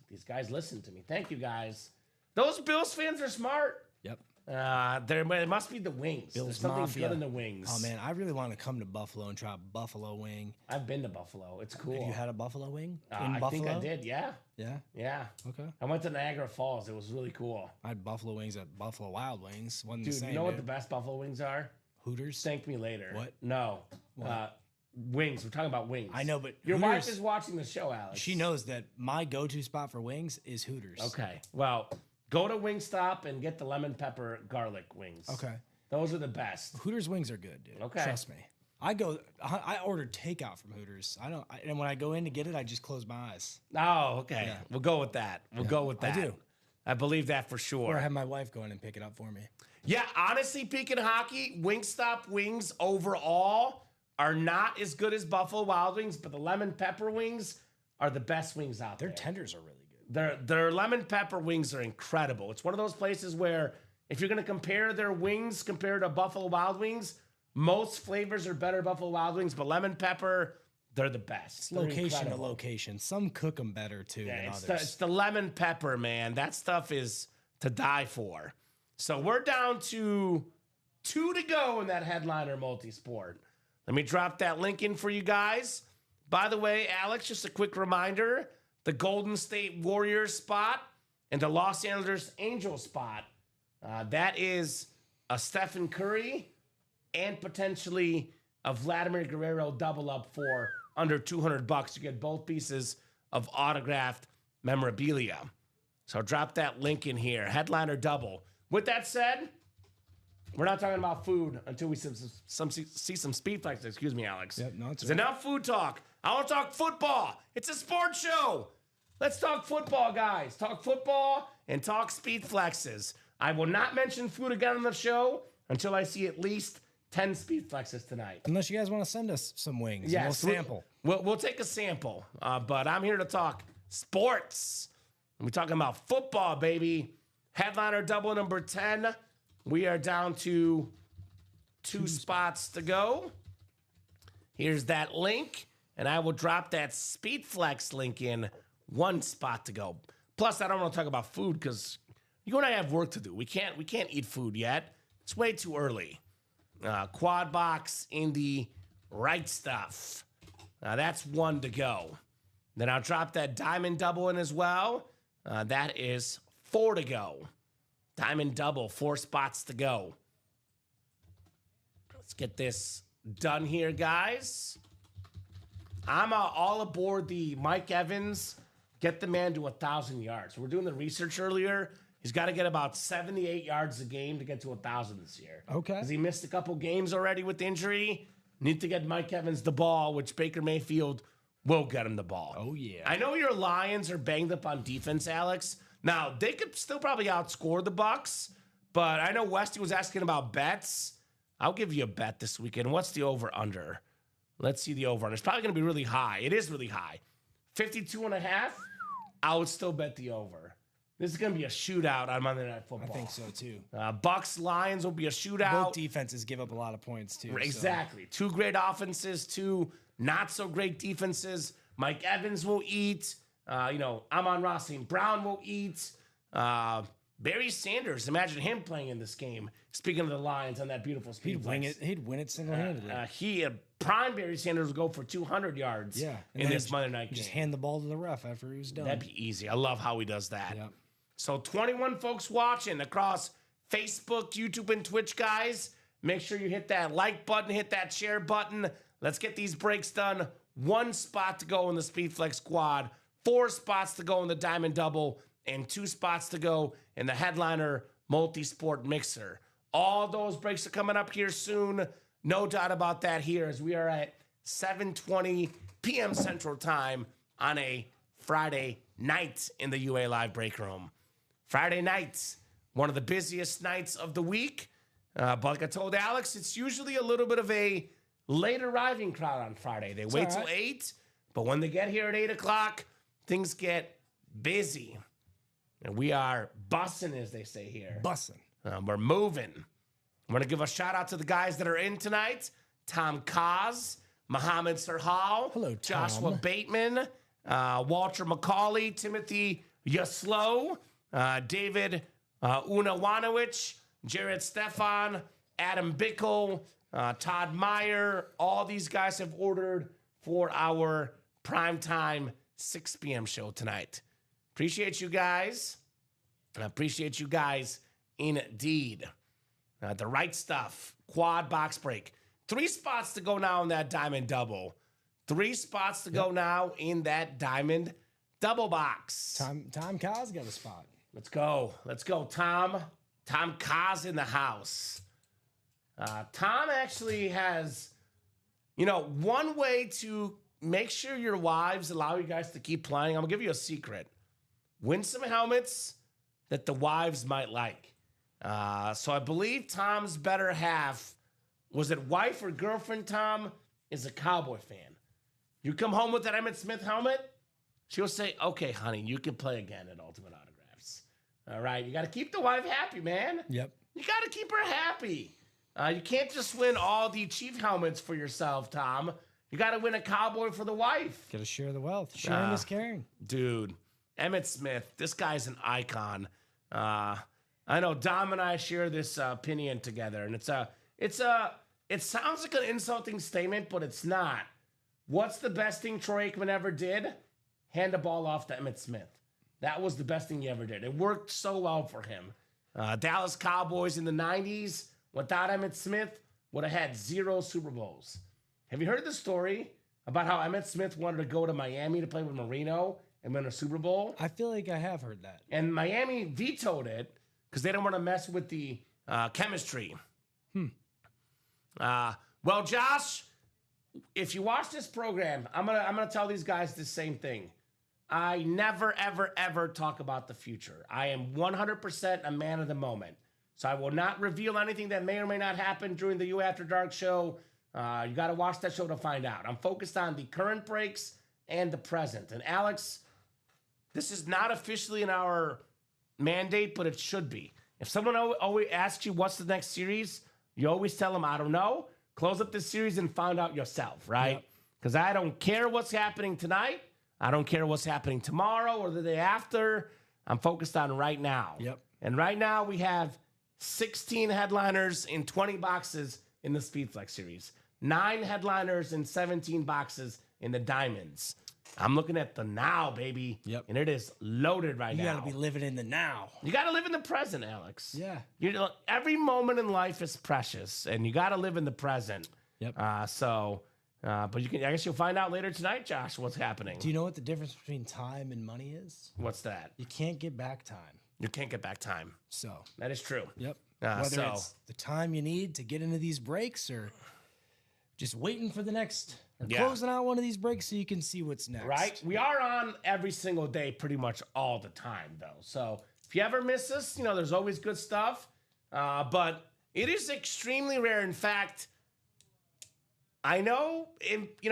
These guys listen to me. Thank you, guys. Those Bills fans are smart. Yep. It must be the wings. Bills There's something Mafia. good in the wings. Oh man, I really want to come to Buffalo and try a buffalo wing. I've been to Buffalo. It's cool. Have you had a buffalo wing I think I did. Yeah. Yeah. Yeah. Okay. I went to Niagara Falls. It was really cool. I had buffalo wings at Buffalo Wild Wings. Wasn't Dude, the same, you know what the best buffalo wings are? Hooters. Thank me later. What? No. Wings. We're talking about wings. I know, but your Hooters, wife is watching the show, Alex. She knows that my go-to spot for wings is Hooters. Okay. Well, go to Wingstop and get the lemon pepper garlic wings. Okay. Those are the best. Hooters wings are good, dude. Okay. Trust me. I ordered takeout from Hooters. And when I go in to get it, I just close my eyes. Oh, okay. Yeah. We'll go with that. We'll go with that. I do. I believe that for sure. Or I have my wife go in and pick it up for me. Yeah, honestly, peaking hockey, Wingstop wings overall are not as good as Buffalo Wild Wings, but the lemon pepper wings are the best wings out there. Their tenders are really good. Their lemon pepper wings are incredible. It's one of those places where if you're going to compare their wings compared to Buffalo Wild Wings, most flavors are better Buffalo Wild Wings, but lemon pepper, they're the best. They're Location incredible. to location. Some cook them better too than others. It's the lemon pepper, man. That stuff is to die for. So we're down to 2 to go in that headliner multi-sport. Let me drop that link in for you guys. By the way, Alex, just a quick reminder, the Golden State Warriors spot and the Los Angeles Angels spot, that is a Stephen Curry and potentially a Vladimir Guerrero double up for under $200. You get both pieces of autographed memorabilia. So drop that link in here. Headliner double. With that said, we're not talking about food until we see some speed flex. Excuse me, Alex. Yep, no, it's There's enough food talk. I want to talk football. It's a sports show. Let's talk football, guys. Talk football and talk speed flexes. I will not mention food again on the show until I see at least 10 speed flexes tonight. Unless you guys want to send us some wings. Yes, We'll sample. We'll take a sample. But I'm here to talk sports. We're talking about football, baby. Headliner double number 10. We are down to 2 spots to go. Here's that link. And I will drop that Speed Flex link in 1 spot to go. Plus, I don't want to talk about food because you and I have work to do. We can't eat food yet. It's way too early. Quad box in the right stuff. That's 1 to go. Then I'll drop that diamond double in as well. That is 4 to go. Diamond double, 4 spots to go. Let's get this done here, guys. I'm all aboard the Mike Evans, get the man to 1,000 yards. We're doing the research earlier, He's got to get about 78 yards a game to get to 1,000 this year. Okay. Because he missed a couple games already with injury. Need to get Mike Evans the ball, which Baker Mayfield will get him the ball. Oh, yeah. I know your Lions are banged up on defense, Alex. Now, they could still probably outscore the Bucs, but I know Westy was asking about bets. I'll give you a bet this weekend. What's the over-under? Let's see the over-under. It's probably going to be really high. It is really high. 52.5, I would still bet the over. This is going to be a shootout on Monday Night Football. I think so, too. Bucks, Lions will be a shootout. Both defenses give up a lot of points, too. Exactly. Two great offenses, two not-so-great defenses. Mike Evans will eat. Amon-Ra St. Brown will eat. Barry Sanders, imagine him playing in this game. Speaking of the Lions on that beautiful speed. He'd win it single-handedly. Prime Barry Sanders would go for 200 yards in this Monday night game. Just hand the ball to the ref after he was done. That'd be easy. I love how he does that. Yep. So 21 folks watching across Facebook, YouTube, and Twitch, guys. Make sure you hit that like button, hit that share button. Let's get these breaks done. 1 spot to go in the Speedflex Quad, 4 spots to go in the Diamond Double, and 2 spots to go in the Headliner Multi-Sport Mixer. All those breaks are coming up here soon. No doubt about that here as we are at 7:20 p.m. Central Time on a Friday night in the UA Live Break Room. Friday nights, one of the busiest nights of the week. But like I told Alex, it's usually a little bit of a late arriving crowd on Friday. They wait till 8, but when they get here at 8 o'clock, things get busy. And we are bussing, as they say here. Bussing. We're moving. I'm going to give a shout out to the guys that are in tonight. Tom Kaz, Mohammed Sirhal. Hello, Tom. Joshua Bateman, Walter McCauley, Timothy Yaslow, David Unawanowicz, Jared Stefan, Adam Bickle, Todd Meyer. All these guys have ordered for our primetime 6 p.m. show tonight. Appreciate you guys. I appreciate you guys indeed. The right stuff. Quad box break. 3 spots to go now in that Diamond Double. 3 spots to go now in that Diamond Double box. Tom Kaz got a spot. Let's go. Let's go, Tom. Tom Kaz in the house. Tom actually has, one way to make sure your wives allow you guys to keep playing. I'm going to give you a secret. Win some helmets that the wives might like. So I believe Tom's better half, was it wife or girlfriend, Tom, is a Cowboy fan. You come home with that Emmitt Smith helmet, she'll say, okay, honey, you can play again at Ultimate Autographs. All right, you got to keep the wife happy, man. Yep. You got to keep her happy. You can't just win all the Chief helmets for yourself, Tom. You got to win a Cowboy for the wife. Got to share the wealth. Sharing is caring. Dude, Emmitt Smith, this guy's an icon. I know Dom and I share this opinion together, and it sounds like an insulting statement, but it's not. What's the best thing Troy Aikman ever did? Hand the ball off to Emmitt Smith. That was the best thing he ever did. It worked so well for him. Dallas Cowboys in the 90s, without Emmitt Smith, would have had 0 Super Bowls. Have you heard the story about how Emmitt Smith wanted to go to Miami to play with Marino and win a Super Bowl? I feel like I have heard that. And Miami vetoed it because they don't want to mess with the chemistry. Well, Josh, if you watch this program, I'm gonna tell these guys the same thing. I never, ever, ever talk about the future. I am 100% a man of the moment. So I will not reveal anything that may or may not happen during the You After Dark show. You got to watch that show to find out. I'm focused on the current breaks and the present. And Alex, this is not officially in our mandate, but it should be. If someone always asks you what's the next series, you always tell them, I don't know. Close up this series and find out yourself, right? Because I don't care what's happening tonight. I don't care what's happening tomorrow or the day after. I'm focused on right now. Yep. And right now we have 16 headliners in 20 boxes in the Speedflex series. 9 headliners in 17 boxes in the Diamonds. I'm looking at the now, baby. Yep. And it is loaded right now. You got to be living in the now. You got to live in the present, Alex. Yeah. Every moment in life is precious, and you got to live in the present. Yep. But I guess you'll find out later tonight, Josh, what's happening. Do you know what the difference between time and money is? What's that? You can't get back time. You can't get back time. So, That is true. yep. So- Whether it's the time you need to get into these breaks or just waiting for the next, or Yeah. closing out one of these breaks so you can see what's next. Right? We are on every single day pretty much all the time, though. So if you ever miss us, there's always good stuff. But it is extremely rare. In fact, I know,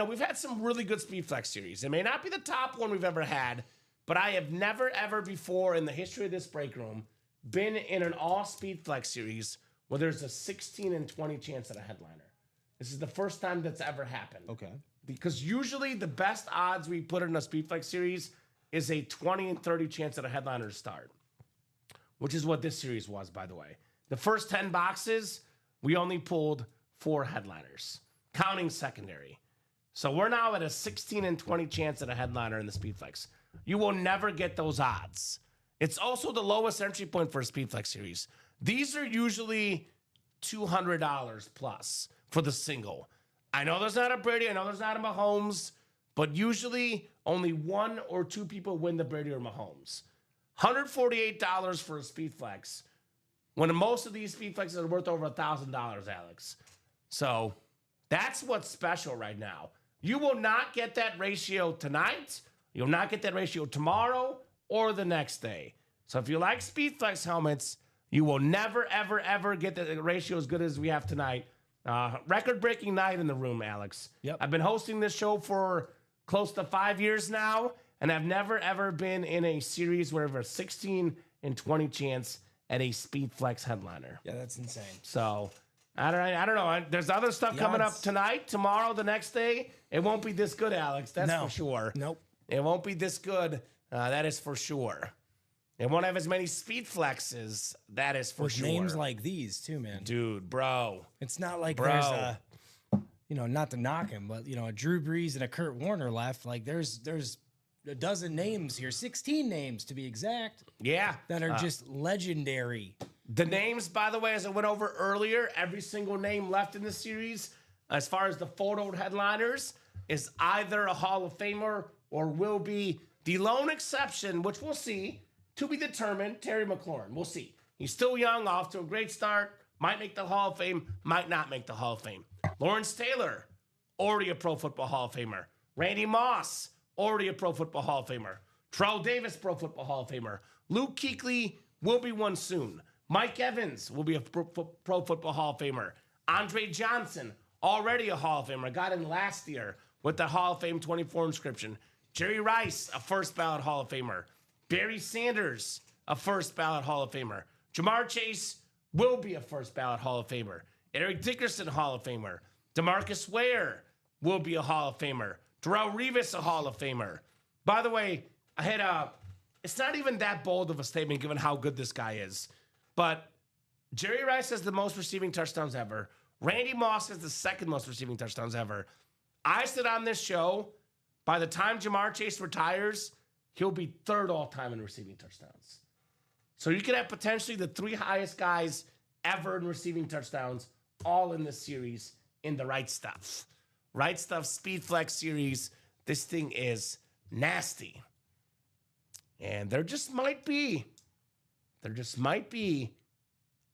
we've had some really good Speed Flex series. It may not be the top one we've ever had, but I have never, ever before in the history of this break room been in an all Speed Flex series where there's a 16 and 20 chance at a headliner. This is the first time that's ever happened. Okay. Because usually the best odds we put in a Speed Flex series is a 20 and 30 chance at a headliner to start, which is what this series was, by the way. The first 10 boxes, we only pulled 4 headliners, counting secondary. So we're now at a 16 and 20 chance at a headliner in the Speed Flex. You will never get those odds. It's also the lowest entry point for a Speed Flex series. These are usually $200 plus for the single. I know there's not a Brady, I know there's not a Mahomes, but usually only 1 or 2 people win the Brady or Mahomes. $148 for a Speed Flex, when most of these Speed Flexes are worth over $1,000, Alex. So that's what's special right now. You will not get that ratio tonight. You'll not get that ratio tomorrow or the next day. So if you like Speed Flex helmets, you will never, ever, ever get the ratio as good as we have tonight. Record-breaking night in the room, Alex. Yep. I've been hosting this show for close to 5 years now, and I've never, ever been in a series where there's a 16 and 20 chance at a Speed Flex headliner. Yeah, that's insane. So, I don't know. There's other stuff coming up tonight, tomorrow, the next day. It won't be this good, Alex. That's for sure. Nope. It won't be this good. That is for sure. It won't have as many Speed Flexes. That is for sure. Names like these, too, man. Dude, bro. It's not like Bro. there's a, not to knock him, but, a Drew Brees and a Kurt Warner left. Like, there's a dozen names here, 16 names to be exact, Yeah. that are just legendary. The names, by the way, as I went over earlier, every single name left in the series, as far as the photoed headliners, is either a Hall of Famer or will be the lone exception, which we'll see, to be determined, Terry McLaurin. We'll see. He's still young, off to a great start. Might make the Hall of Fame, might not make the Hall of Fame. Lawrence Taylor, already a Pro Football Hall of Famer. Randy Moss, already a Pro Football Hall of Famer. Terrell Davis, Pro Football Hall of Famer. Luke Kuechly will be one soon. Mike Evans will be a Pro Football Hall of Famer. Andre Johnson, already a Hall of Famer. Got in last year with the Hall of Fame 24 inscription. Jerry Rice, a first ballot Hall of Famer. Barry Sanders, a first ballot Hall of Famer. Jamar Chase will be a first ballot Hall of Famer. Eric Dickerson, Hall of Famer. DeMarcus Ware will be a Hall of Famer. Darrelle Revis, a Hall of Famer. By the way, I had it's not even that bold of a statement given how good this guy is. But Jerry Rice has the most receiving touchdowns ever. Randy Moss has the second most receiving touchdowns ever. I said on this show, by the time Jamar Chase retires, he'll be third all-time in receiving touchdowns. So you could have potentially the 3 highest guys ever in receiving touchdowns all in this series in the Right Stuff. Right Stuff Speed Flex series. This thing is nasty. And there just might be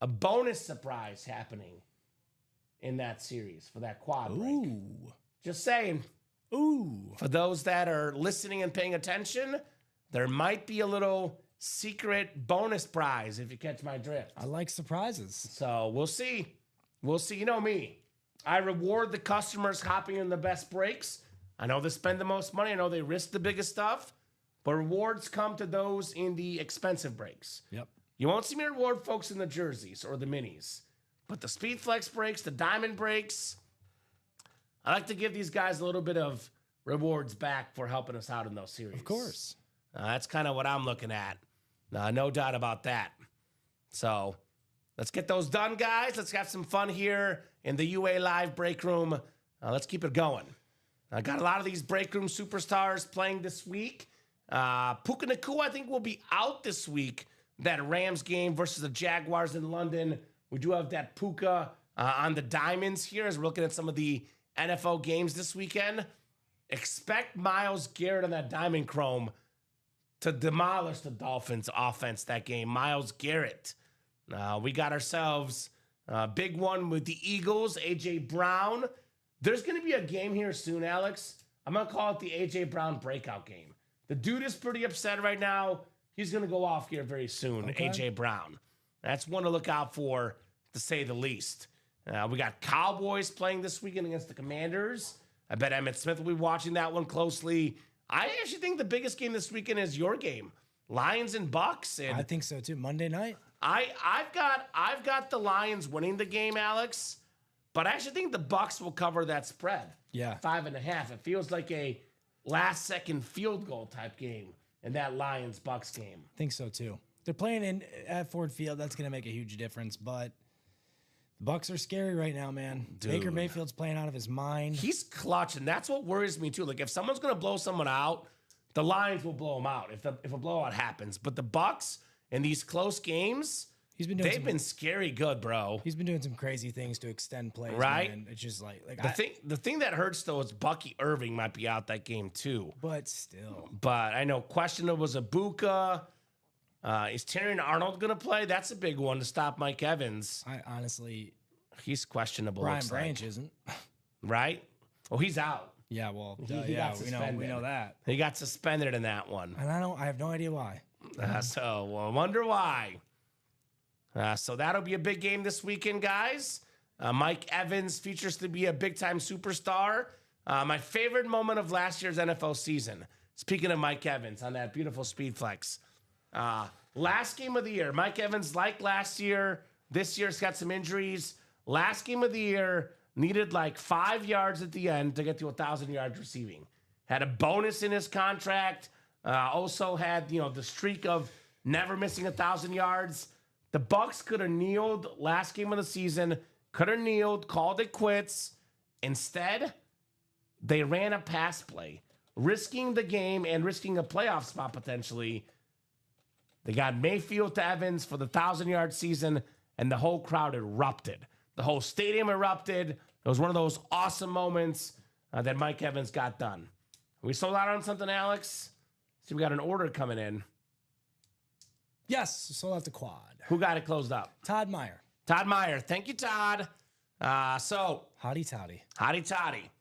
a bonus surprise happening in that series for that quad break. Ooh. Just saying. Ooh. For those that are listening and paying attention, there might be a little secret bonus prize if you catch my drift. I like surprises. So we'll see. We'll see. You know me. I reward the customers hopping in the best breaks. I know they spend the most money. I know they risk the biggest stuff. But rewards come to those in the expensive breaks. Yep. You won't see me reward folks in the jerseys or the minis. But the Speed Flex breaks, the Diamond breaks, I like to give these guys a little bit of rewards back for helping us out in those series. Of course. That's kind of what I'm looking at. No doubt about that. So let's get those done, guys. Let's have some fun here in the UA Live break room. Let's keep it going. I got a lot of these break room superstars playing this week. Puka Nacua, I think, will be out this week. That Rams game versus the Jaguars in London. We do have that Puka on the diamonds here as we're looking at some of the NFL games this weekend. Expect Myles Garrett on that diamond chrome to demolish the Dolphins offense that game. Myles Garrett. We got ourselves a big one with the Eagles, A.J. Brown. There's going to be a game here soon, Alex. I'm going to call it the A.J. Brown breakout game. The dude is pretty upset right now. He's going to go off here very soon, Okay. A.J. Brown. That's one to look out for, to say the least. We got Cowboys playing this weekend against the Commanders. I bet Emmitt Smith will be watching that one closely. I actually think the biggest game this weekend is your game, Lions and Bucks. And I think so too. Monday night. I've got the Lions winning the game, Alex, but I actually think the Bucks will cover that spread. Yeah. 5.5. It feels like a last-second field goal type game in that Lions-Bucks game. I think so too. They're playing at Ford Field. That's going to make a huge difference. But the Bucks are scary right now, man. Dude. Baker Mayfield's playing out of his mind. He's clutch, and that's what worries me too. Like if someone's going to blow someone out, the Lions will blow them out if a blowout happens. But the Bucks in these close games, they've been scary good, bro. He's been doing some crazy things to extend plays, right? Man. It's just like the thing that hurts though is Bucky Irving might be out that game too. But still, But I know questionable was Ibuka. Is Terrion Arnold going to play? That's a big one to stop Mike Evans. I honestly, He's questionable. Brian looks Branch like. isn't. Right? Oh, he's out. Yeah, well, He yeah, got we suspended. know that, He got suspended in that one. and I have no idea why. So I wonder why. So that'll be a big game this weekend, guys. Mike Evans features to be a big-time superstar. My favorite moment of last year's NFL season, speaking of Mike Evans on that beautiful speed flex. Last game of the year, Mike Evans, like last year, this year's got some injuries. Last game of the year, needed like 5 yards at the end to get to 1,000 yards receiving. Had a bonus in his contract. Also had, the streak of never missing 1,000 yards. The Bucks could have kneeled last game of the season, could have kneeled, called it quits. Instead, they ran a pass play, risking the game and risking a playoff spot potentially. They got Mayfield to Evans for the 1,000-yard season, and the whole crowd erupted. The whole stadium erupted. It was one of those awesome moments that Mike Evans got done. We sold out on something, Alex? See, we got an order coming in. Yes, sold out the quad. Who got it closed up? Todd Meyer. Todd Meyer. Thank you, Todd. So, Hotty toddy. hotty toddy.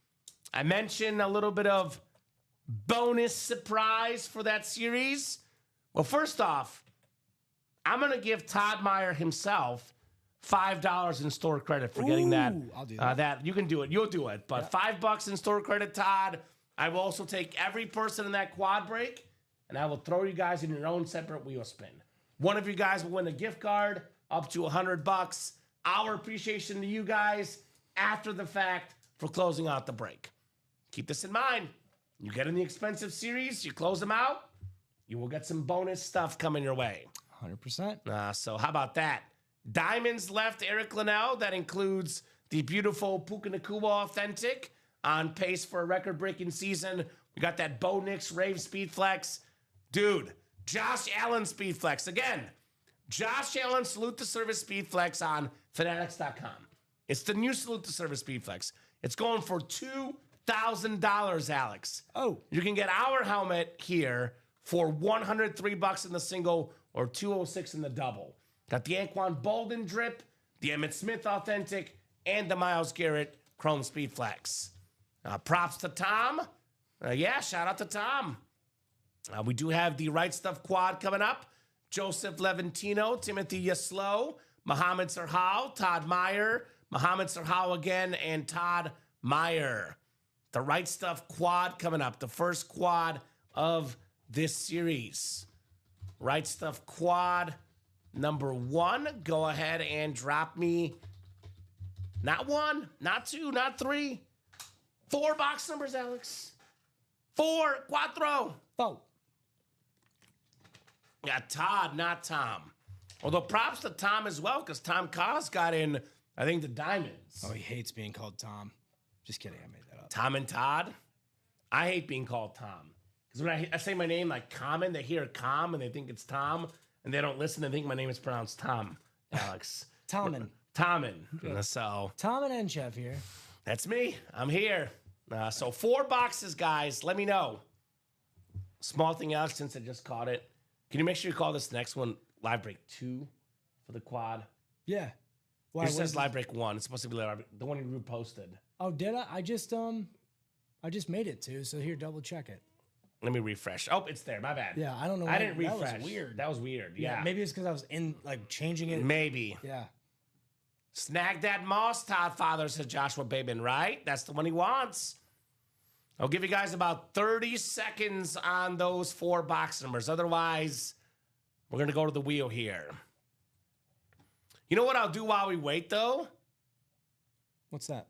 I mentioned a little bit of bonus surprise for that series. Well, first off, I'm going to give Todd Meyer himself $5 in store credit for getting that. I'll do that. That you can do it. You'll do it. But $5 in store credit, Todd. I will also take every person in that quad break, and I will throw you guys in your own separate wheel spin. One of you guys will win a gift card up to $100. Our appreciation to you guys after the fact for closing out the break. Keep this in mind. You get in the expensive series, you close them out, you will get some bonus stuff coming your way. 100%. So how about that? Diamonds left Eric Linnell. That includes the beautiful Puka Nakua Authentic on pace for a record-breaking season. We got that Bo Nix Rave Speed Flex. Dude, Josh Allen Speed Flex. Again, Josh Allen Salute to Service Speed Flex on Fanatics.com. It's the new Salute to Service Speed Flex. It's going for $2,000, Alex. Oh. You can get our helmet here for $103 in the single or $206 in the double. Got the Anquan Bolden drip, the Emmitt Smith Authentic, and the Myles Garrett Chrome Speed Flex. Props to Tom. Shout out to Tom. We do have the Right Stuff Quad coming up. Joseph Levantino, Timothy Yaslow, Mohamed Serhal, Todd Meyer, Mohamed Serhal again, and Todd Meyer. The Right Stuff Quad coming up, the first quad of this series. Right Stuff Quad number 1. Go ahead and drop me not 1, not 2, not 3, 4 box numbers, Alex. 4, cuatro. Oh. Yeah, Todd, not Tom. Although props to Tom as well, because Tom Cos got in, I think, the diamonds. Oh, he hates being called Tom. Just kidding, I made that up. Tom and Todd? I hate being called Tom. Because when I say my name like Common, they hear Com and they think it's Tom, and they don't listen and think my name is pronounced Tom, Alex. Tommen. Tommen. So Kamen Entchev here. that's me. I'm here. So 4 boxes, guys. Let me know. Small thing, Alex, since I just caught it. Can you make sure you call this next one live break 2 for the quad? Yeah. Why? It says live break 1. It's supposed to be the one you reposted. Oh, did I? I just made it 2. So here, double check it. Let me refresh. Oh, it's there. My bad. Yeah, I don't know. I didn't refresh. That was weird. That was weird. Yeah. Maybe it's because I was changing it. Maybe. Yeah. Snag that moss, Todd Father, said Joshua Babin, right? That's the one he wants. I'll give you guys about 30 seconds on those 4 box numbers. Otherwise, we're going to go to the wheel here. You know what I'll do while we wait, though? What's that?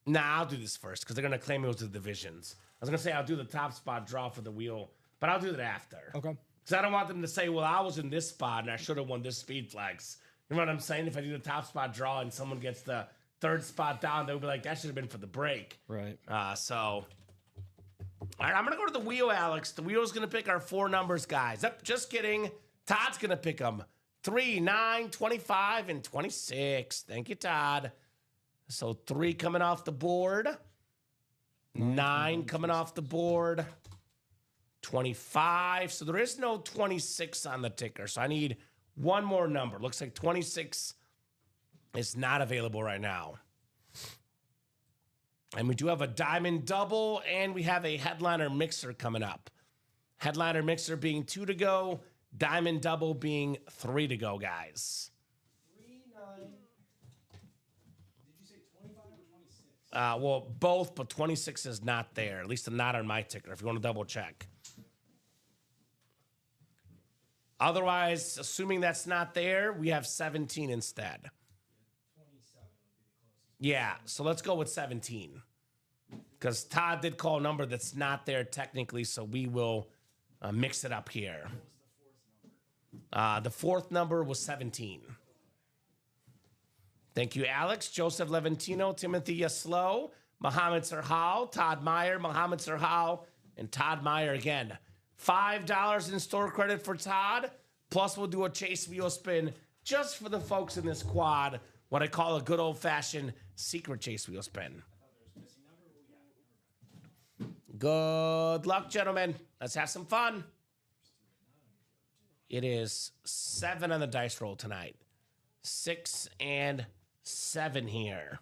Nah, I'll do this first because they're going to claim it was the divisions. I was going to say I'll do the top spot draw for the wheel, but I'll do that after. Okay. Because I don't want them to say, well, I was in this spot and I should have won this speed flex. You know what I'm saying? If I do the top spot draw and someone gets the 3rd spot down, they'll be like, that should have been for the break. Right. So, all right, I'm going to go to the wheel, Alex. The wheel's going to pick our 4 numbers, guys. Yep, just kidding. Todd's going to pick them. 3, 9, 25, and 26. Thank you, Todd. So 3 coming off the board. 9 coming off the board. 25. So there is no 26 on the ticker. So I need one more number. Looks like 26 is not available right now. And we do have a diamond double, and we have a headliner mixer coming up. Headliner mixer being 2 to go. Diamond double being 3 to go, guys. 3, 9. Did you say 25 or 26? Well, both, but 26 is not there. At least not on my ticker, if you want to double check. Otherwise, assuming that's not there, we have 17 instead. 27 would be the closest. Yeah, so let's go with 17. Because Todd did call a number that's not there technically, so we will mix it up here. The 4th number was 17. Thank you, Alex. Joseph Levantino, Timothy Yaslow, Mohammed Sirhal, Todd Meyer, Mohammed Sirhal, and Todd Meyer again. $5 in store credit for Todd. Plus, we'll do a chase wheel spin just for the folks in this quad. What I call a good old-fashioned secret chase wheel spin. Good luck, gentlemen. Let's have some fun. It is 7 on the dice roll tonight. 6 and 7 here.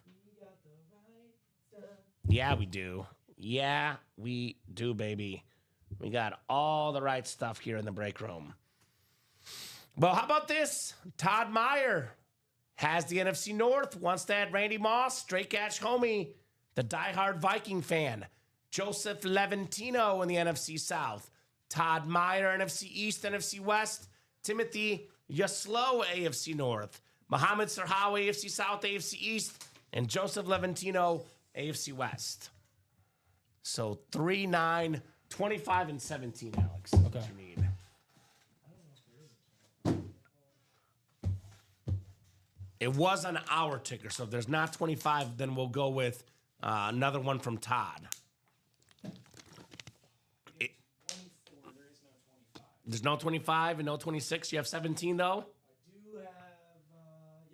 Yeah, we do. Yeah, we do, baby. We got all the right stuff here in the break room. Well, how about this? Todd Meyer has the NFC North. Wants that Randy Moss, straight catch homie, the diehard Viking fan. Joseph Levantino in the NFC South. Todd Meyer, NFC East, NFC West. Timothy Yaslow, AFC North. Mohammed Sirhal, AFC South, AFC East. And Joseph Levantino, AFC West. So 3, 9, 25, and 17, Alex. Okay. What you need. It was on our ticker, so if there's not 25, then we'll go with another one from Todd. There's no 25 and no 26. You have 17, though? I do have,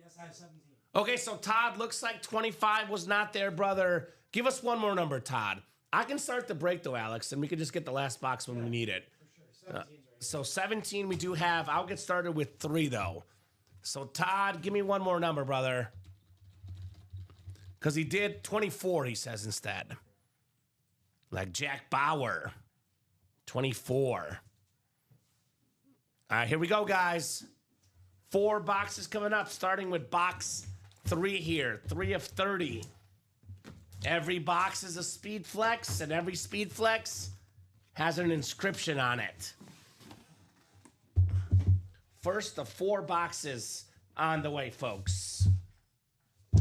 yes, I have 17. Okay, so Todd, looks like 25 was not there, brother. Give us one more number, Todd. I can start the break, though, Alex, and we can just get the last box when we need it. For sure. 17's right. So 17 we do have. I'll get started with 3, though. So, Todd, give me one more number, brother. Because he did 24, he says, instead. Like Jack Bauer. 24. All right, here we go, guys. 4 boxes coming up, starting with box 3 here. 3 of 30. Every box is a speed flex, and every speed flex has an inscription on it. First of 4 boxes on the way, folks.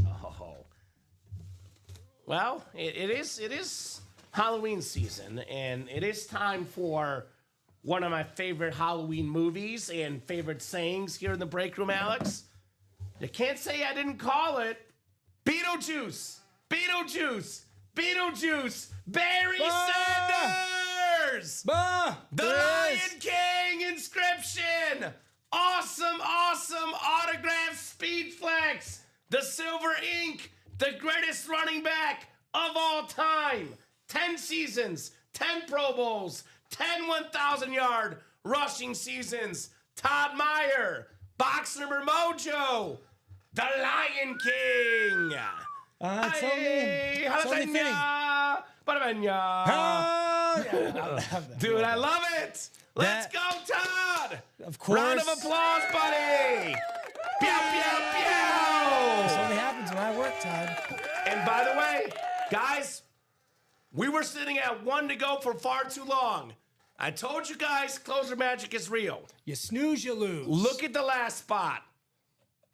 Oh. Well, it is Halloween season, and it is time for one of my favorite Halloween movies and favorite sayings here in the break room, Alex. You can't say I didn't call it. Beetlejuice! Beetlejuice! Beetlejuice! Barry Sanders! The Lion King inscription! Awesome autograph speed flex! The Silver Ink, the greatest running back of all time. 10 seasons, 10 Pro Bowls, 10 1,000-yard rushing seasons. Todd Meyer, Box Number Mojo, the Lion King. Hey, Dude, I love it. Let's go, Todd. Of course. Round of applause, buddy. Pew, pew, This pew. only happens when I work, Todd. And by the way, guys, we were sitting at 1 to go for far too long. I told you guys, closer magic is real. You snooze, you lose. Look at the last spot.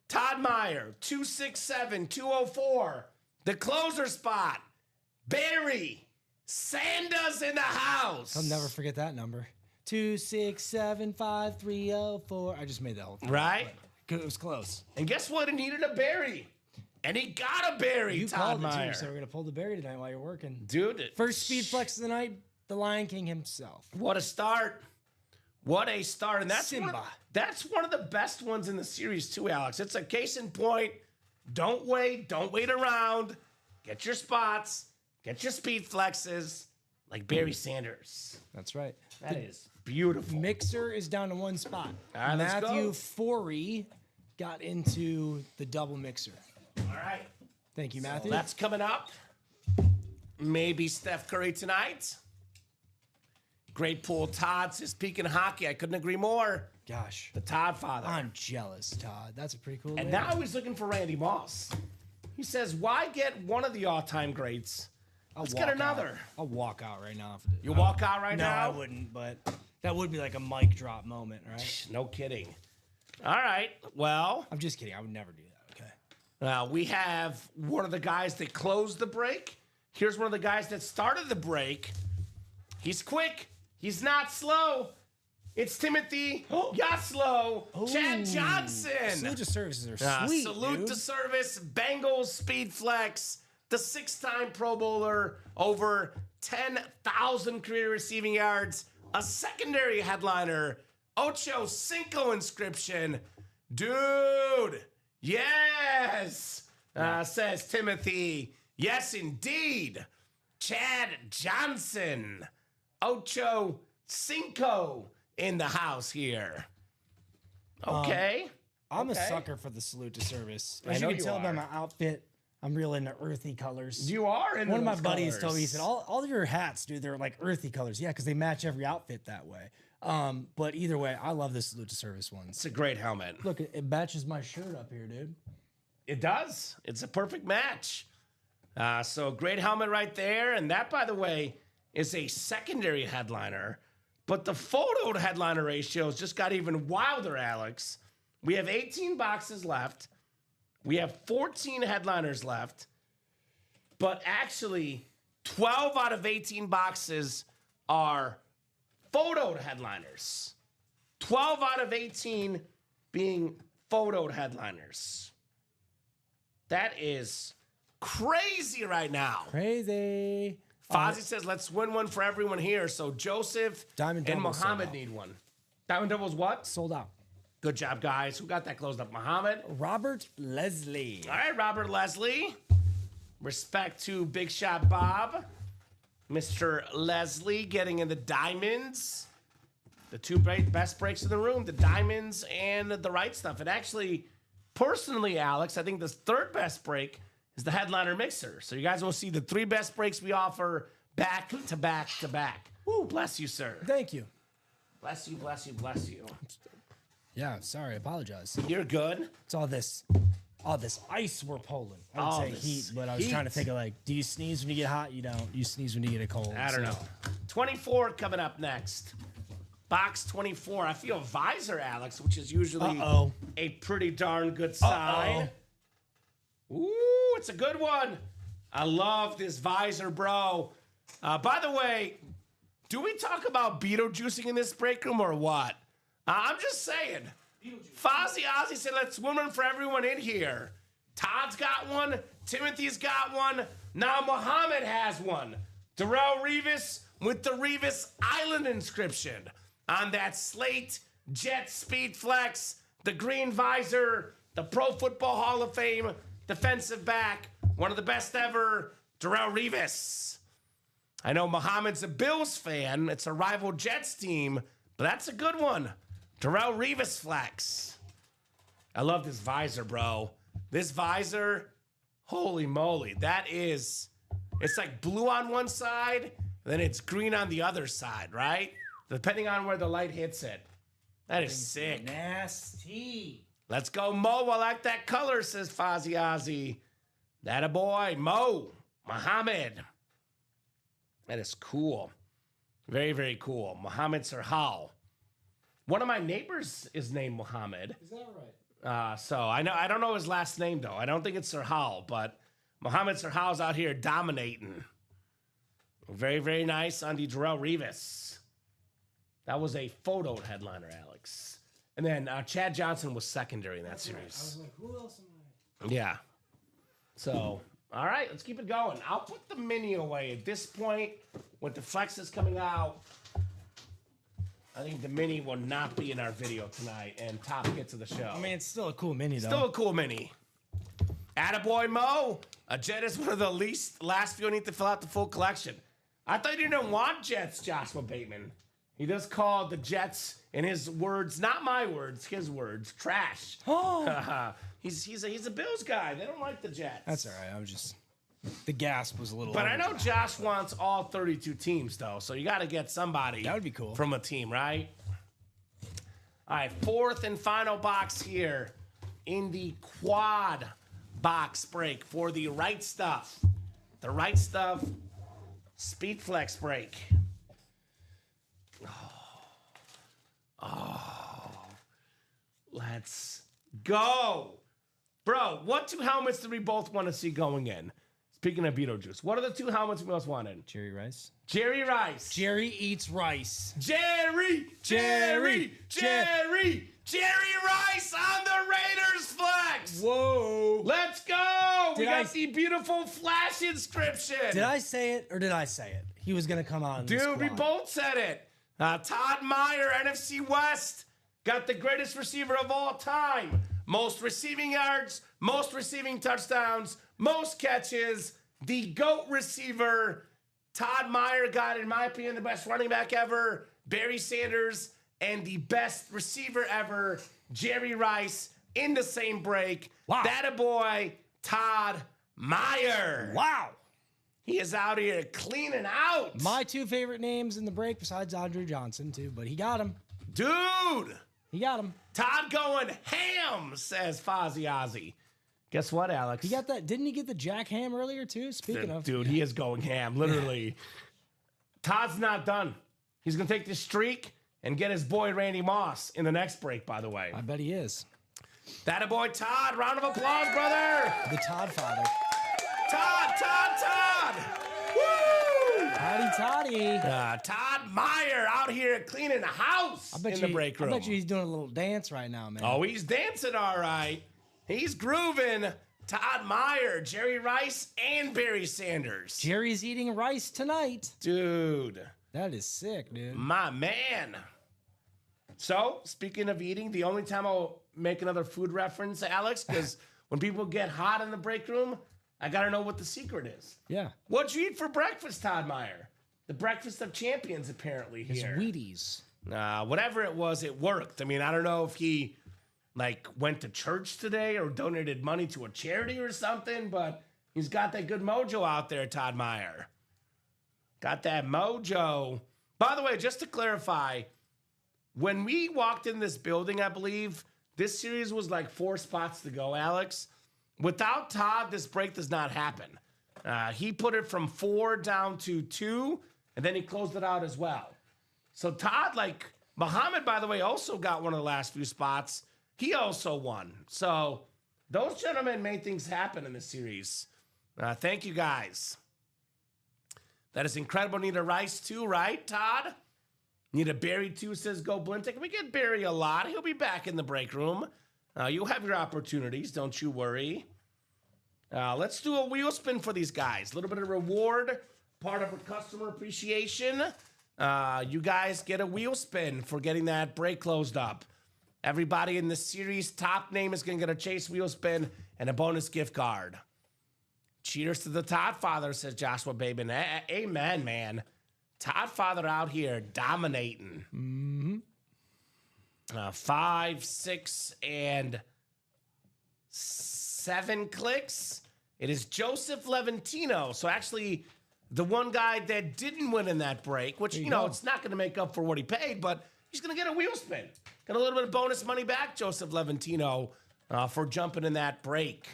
Todd Meyer, 267, 204. The closer spot. Barry Sanders in the house. I'll never forget that number. 2675304. I just made that whole thing. Right? It was close. And guess what? He needed a Barry. And he got a Barry, You Todd called it Meyer. too, so we're gonna pull the berry tonight while you're working. Dude. First speed flex of the night, the Lion King himself. What a start. What a start. And that's Simba. that's one of the best ones in the series too, Alex. It's a case in point. Don't wait around. Get your spots. Get your speed flexes like Barry Sanders. That's right. That is beautiful. Mixer is down to one spot. All right, let's Matthew go. Forey got into the double mixer. All right. Thank you, Matthew. That's coming up. Maybe Steph Curry tonight. Great pool. Todd says peak in hockey. I couldn't agree more. Gosh, The Todd father. I'm jealous, Todd. That's a pretty cool. And name. now he's looking for Randy Moss. He says, why get one of the all-time greats? Let's get walk another. out. I'll walk out right now. If it, You walk out right no, now? I wouldn't, but that would be like a mic drop moment, right? No kidding. All right. Well, I'm just kidding. I would never do that, okay? we have one of the guys that closed the break. Here's one of the guys that started the break. He's quick. He's not slow. It's Timothy Yaslow, Chad Johnson. Salute to services are sweet, Salute dude. to service. Bengals speed flex. The 6-time Pro Bowler, over 10,000 career receiving yards. A secondary headliner. Ocho Cinco inscription. Dude, yes, says Timothy. Yes, indeed. Chad Johnson. Ocho Cinco in the house here. Okay. I'm Okay. a sucker for the salute to service. I As know you can you tell by are. my outfit, I'm real into earthy colors. You are in One of my buddies told me, he said, all your hats, dude, they're like earthy colors. Yeah, because they match every outfit that way. But either way, I love the salute to service ones. It's a great helmet. Look, it matches my shirt up here, dude. It does. It's a perfect match. So great helmet right there. And that, by the way, is a secondary headliner. But the photo to headliner ratios just got even wilder, Alex. We have 18 boxes left. We have 14 headliners left. But actually, 12 out of 18 boxes are photoed headliners. 12 out of 18 being photoed headliners. That is crazy right now. Crazy. Fozzie says, let's win one for everyone here. So Joseph Diamond and Double sold Muhammad out. need one. Diamond Double's what? Sold out. Good job, guys. Who got that closed up? Muhammad? Robert Leslie. All right, Robert Leslie. Respect to Big Shot Bob. Mr. Leslie getting in the diamonds. The two best breaks in the room, the diamonds and the right stuff. And actually, personally, Alex, I think the third best break is the headliner mixer. So you guys will see the three best breaks we offer back to back to back. Woo, bless you, sir. Thank you. Bless you, bless you, bless you. Yeah, sorry, I apologize. You're good. It's all this ice we're pulling. I would All say this heat, but I was trying to heat. think of like, do you sneeze when you get hot? You don't. You sneeze when you get a cold. I don't know. 24 coming up next. Box 24. I feel visor, Alex, which is usually Uh-oh. a pretty darn good sign. Ooh, it's a good one. I love this visor, bro. By the way, do we talk about Beetlejuicing in this break room or what? I'm just saying. Fozzie Ozzy said, let's win one for everyone in here. Todd's got one. Timothy's got one. Now Muhammad has one. Darrell Revis with the Revis Island inscription on that slate, Jet Speed Flex, the green visor, the Pro Football Hall of Fame defensive back, one of the best ever, Darrell Revis. I know Muhammad's a Bills fan. It's a rival Jets team, but that's a good one. Darrell Revis flex. I love this visor, bro. This visor, holy moly. It's like blue on one side, then it's green on the other side, right? Depending on where the light hits it. That is sick. Nasty. Let's go, Mo. I like that color, says Fozzie Ozzy. That a boy, Mo. Muhammad. That is cool. Very, very cool. Muhammad Sirhal. One of my neighbors is named Muhammad. Is that right? So I don't know his last name though. I don't think it's Sirhal, but Muhammad Sirhal's out here dominating. Very, very nice on the Darrell Revis. That was a photo headliner, Alex. And then Chad Johnson was secondary in that series. Right. I was like, who else am I? Yeah. So, all right, let's keep it going. I'll put the mini away at this point with the flexes coming out. I think the mini will not be in our video tonight and top hits of the show. I mean, it's still a cool mini, though. Still a cool mini. Attaboy Mo. A Jet is one of the last few need to fill out the full collection. I thought you didn't want Jets, Joshua Bateman. He does call the Jets, in his words, not my words, his words, trash. Oh. He's a Bills guy. They don't like the Jets. That's all right. I was just... The gasp was a little... But I know Josh wants all 32 teams, though, so you got to get somebody... That would be cool. ...from a team, right? All right, fourth and final box here in the quad box break for the Right Stuff. The Right Stuff Speed Flex break. Oh. Let's go. Bro, what two helmets do we both want to see going in? Speaking of Beetlejuice, what are the two helmets we most wanted? Jerry Rice. Jerry Rice. Jerry eats rice. Jerry Rice on the Raiders flex. Whoa. Let's go. We got the beautiful Flash inscription. Did I say it or did I say it? He was going to come on. Dude, we both said it. Todd Meyer, NFC West, got the greatest receiver of all time. Most receiving yards, most receiving touchdowns, most catches, the GOAT receiver. Todd Meyer got, in my opinion, the best running back ever, Barry Sanders, and the best receiver ever, Jerry Rice, in the same break. Wow. That a boy, Todd Meyer. Wow. He is out here cleaning out. My two favorite names in the break, besides Andre Johnson, too, but he got him. Dude. He got him. Todd going ham, says Fozzie Ozzy. Guess what, Alex? He got that. Didn't he get the Jack Ham earlier, too? Speaking of. Dude, he is going ham, literally. Todd's not done. He's going to take this streak and get his boy Randy Moss in the next break, by the way. I bet he is. That a boy, Todd. Round of applause, brother. The Todd father. Todd. Woo! Toddy. Todd Meyer out here cleaning the house in the break room. I bet you he's doing a little dance right now, man. Oh, he's dancing all right. He's grooving. Todd Meyer, Jerry Rice, and Barry Sanders. Jerry's eating rice tonight. Dude. That is sick, dude. My man. So, speaking of eating, the only time I'll make another food reference, Alex, because when people get hot in the break room, I got to know what the secret is. Yeah. What'd you eat for breakfast, Todd Meyer? The breakfast of champions, apparently, here. His Wheaties. Whatever it was, it worked. I mean, I don't know if he, went to church today or donated money to a charity or something, but he's got that good mojo out there, Todd Meyer. Got that mojo. By the way, just to clarify, when we walked in this building, I believe, this series was 4 spots to go, Alex. Without Todd, this break does not happen. He put it from 4 down to 2, and then he closed it out as well. So Todd, Muhammad, by the way, also got one of the last few spots. He also won. So those gentlemen made things happen in this series. Thank you, guys. That is incredible. Need a Rice, too, right, Todd? Need a Barry, too, says Go Blintic. We get Barry a lot. He'll be back in the break room. You'll have your opportunities. Don't you worry. Let's do a wheel spin for these guys. A little bit of reward, part of a customer appreciation. You guys get a wheel spin for getting that break closed up. Everybody in the series top name is going to get a Chase wheel spin and a bonus gift card. Cheers to the Todd Father, says Joshua Bateman. Amen, man. Todd Father out here dominating. 5, 6, and 7 clicks. It is Joseph Levantino. So actually, the one guy that didn't win in that break, which, you know, it's not going to make up for what he paid, but he's going to get a wheel spin. Got a little bit of bonus money back, Joseph Levantino, for jumping in that break.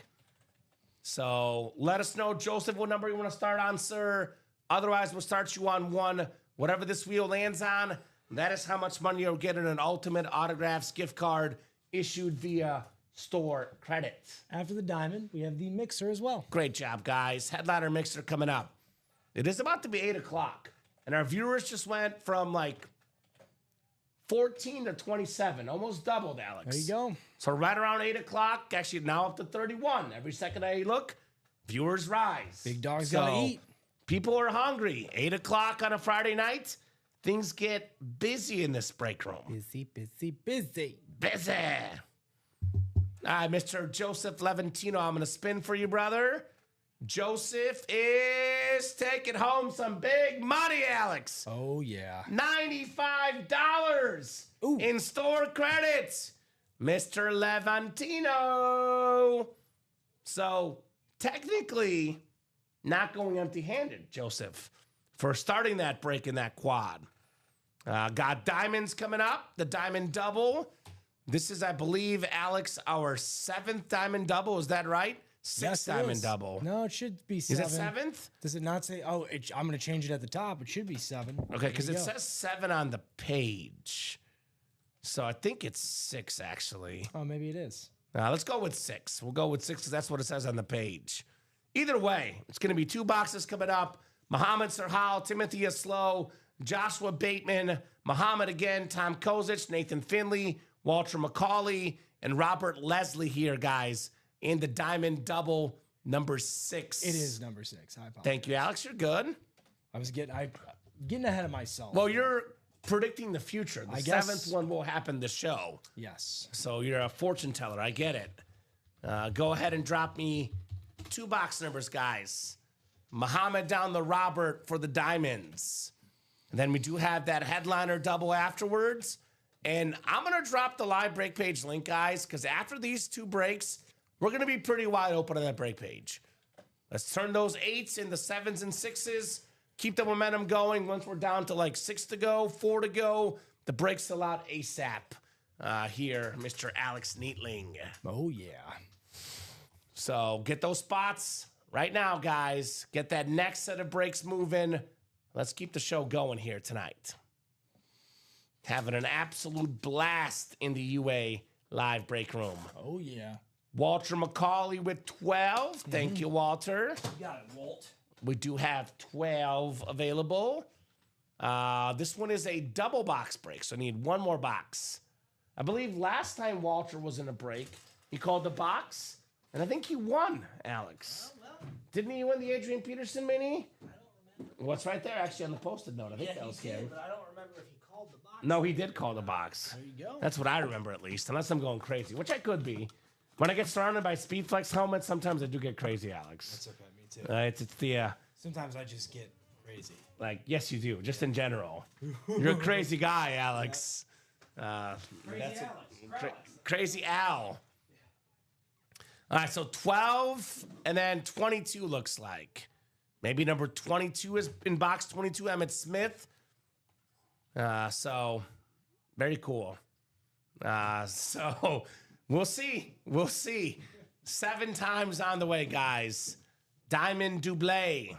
So let us know, Joseph, what number you want to start on, sir. Otherwise, we'll start you on 1. Whatever this wheel lands on, that is how much money you'll get in an Ultimate Autographs gift card issued via store credit. After the diamond, we have the mixer as well. Great job, guys. Headliner mixer coming up. It is about to be 8 o'clock, and our viewers just went from like 14 to 27, almost doubled, Alex. There you go. So right around 8 o'clock, actually now up to 31. Every second I look, viewers rise. Big dog's gotta eat. People are hungry. 8 o'clock on a Friday night, things get busy in this break room. Busy, busy, busy. Busy. All right, Mr. Joseph Levantino, I'm going to spin for you, brother. Joseph is taking home some big money, Alex. Oh, yeah. $95 in store credits, Mr. Levantino. So technically, not going empty-handed, Joseph, for starting that break in that quad. Got diamonds coming up, the diamond double. This is, I believe, Alex, our 7th diamond double. Is that right? 6th Yes, diamond double. No, it should be 7. Is it 7th? Does it not say? Oh, I'm going to change it at the top. It should be 7. Okay, because it says 7 on the page. So I think it's 6, actually. Oh, maybe it is. Let's go with 6. We'll go with 6 because that's what it says on the page. Either way, it's going to be 2 boxes coming up. Muhammad Serhal, Timothy Aslow, Joshua Bateman, Muhammad again, Tom Kozic, Nathan Finley, Walter McCauley, and Robert Leslie here, guys, in the diamond double number 6. It is number 6. I apologize. Thank you, Alex. You're good. I was getting ahead of myself. Well, you're predicting the future. The I guess 7th one will happen this show. Yes. So you're a fortune teller. I get it. Go ahead and drop me 2 box numbers, guys. Muhammad down the Robert for the diamonds. And then we do have that headliner double afterwards. And I'm going to drop the live break page link, guys, because after these 2 breaks, we're going to be pretty wide open on that break page. Let's turn those 8s into 7s and 6s. Keep the momentum going. Once we're down to like 6 to go, 4 to go, the break's still out ASAP. Here, Mr. Alex Neatling. Oh, yeah. So get those spots right now, guys. Get that next set of breaks moving. Let's keep the show going here tonight. Having an absolute blast in the UA live break room. Oh, yeah. Walter McCauley with 12. Thank you, Walter. You got it, Walt. We do have 12 available. This one is a double box break, so I need 1 more box. I believe last time Walter was in a break, he called the box, and I think he won, Alex. Well. Didn't he win the Adrian Peterson mini? I don't remember. What's right there, actually, on the post-it note? I think that was him. But I don't remember if he called the box. No, he did call the box. There you go. That's what I remember, at least, unless I'm going crazy, which I could be. When I get surrounded by Speedflex helmets, sometimes I do get crazy, Alex. That's okay, me too. It's the... Sometimes I just get crazy. Like, yes, you do, just in general. You're a crazy guy, Alex. Crazy Al. All right, so 12 and then 22 looks like. Maybe number 22 is in box 22, Emmett Smith. So, very cool. So, we'll see. We'll see. 7 times on the way, guys. Diamond Double.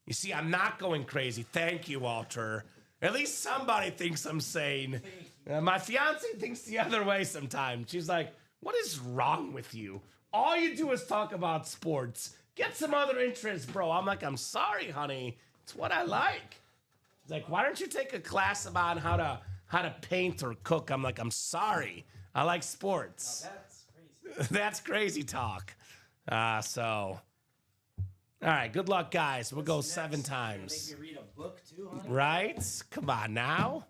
You see, I'm not going crazy. Thank you, Walter. At least somebody thinks I'm sane. My fiance thinks the other way sometimes. She's like, what is wrong with you? All you do is talk about sports. Get some other interests, bro. I'm like, I'm sorry, honey. It's what I like. It's like, why don't you take a class about how to paint or cook? I'm like, I'm sorry. I like sports. Oh, that's crazy. That's crazy talk. All right, good luck, guys. We'll go 7 times. Make me read a book too, honey? Right? Come on now.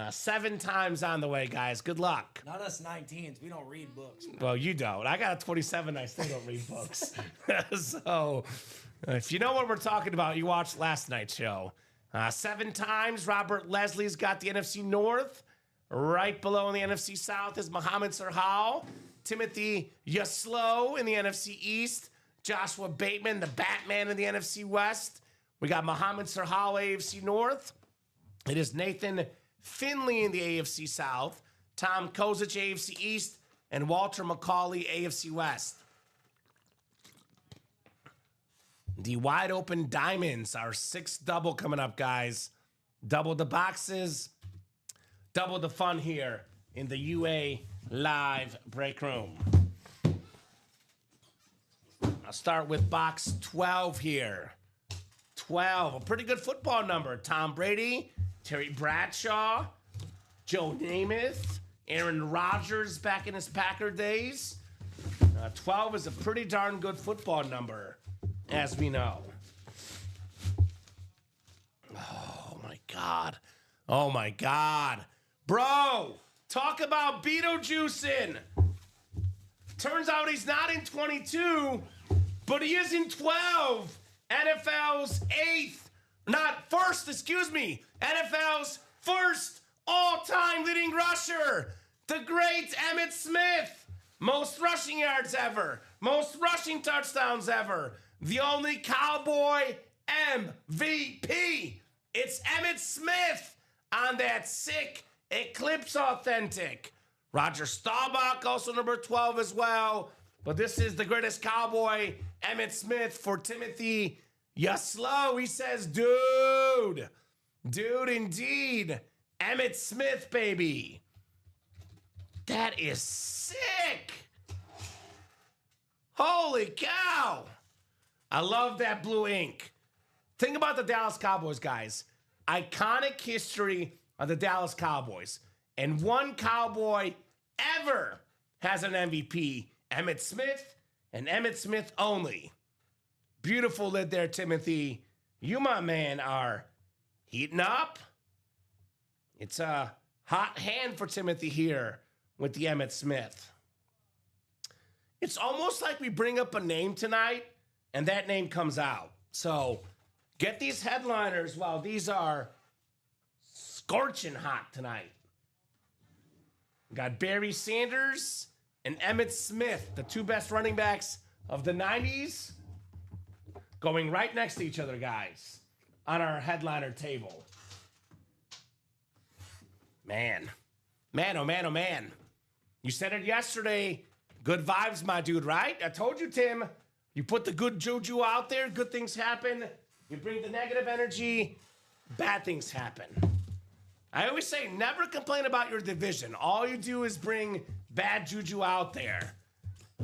7 times on the way, guys. Good luck. Not us 19s. We don't read books. Well, you don't. I got a 27. I still don't read books. So, if you know what we're talking about, you watched last night's show. 7 times, Robert Leslie's got the NFC North. Right below in the NFC South is Mohamed Sirhal. Timothy Yaslow in the NFC East. Joshua Bateman, the Batman in the NFC West. We got Mohamed Sirhal, AFC North. It is Nathan Finley in the AFC South. Tom Kozic, AFC East. And Walter McCauley, AFC West. The wide open diamonds, our 6th double coming up, guys. Double the boxes. Double the fun here in the UA Live Break Room. I'll start with box 12 here. 12, a pretty good football number. Tom Brady, Terry Bradshaw, Joe Namath, Aaron Rodgers back in his Packer days. 12 is a pretty darn good football number, as we know. Oh, my God. Oh, my God. Bro, talk about Beetlejuicing. Turns out he's not in 22, but he is in 12. NFL's NFL's first all-time leading rusher. The great Emmitt Smith. Most rushing yards ever. Most rushing touchdowns ever. The only Cowboy MVP. It's Emmitt Smith on that sick Eclipse Authentic. Roger Staubach, also number 12 as well. But this is the greatest Cowboy, Emmitt Smith, for Timothy Yaslow. He says, dude, indeed. Emmitt Smith, baby. That is sick. Holy cow. I love that blue ink. Think about the Dallas Cowboys, guys. Iconic history of the Dallas Cowboys. And one Cowboy ever has an MVP, Emmitt Smith, and Emmitt Smith only. Beautiful lid there, Timothy. You, my man, are heating up. It's a hot hand for Timothy here with the Emmitt Smith. It's almost like we bring up a name tonight, and that name comes out. So get these headliners while these are scorching hot tonight. We got Barry Sanders and Emmitt Smith, the 2 best running backs of the 90s, going right next to each other, guys, on our headliner table. Man, oh man, oh man. You said it yesterday. Good vibes, my dude, right? I told you, Tim. You put the good juju out there, good things happen. You bring the negative energy, bad things happen. I always say, never complain about your division. All you do is bring bad juju out there.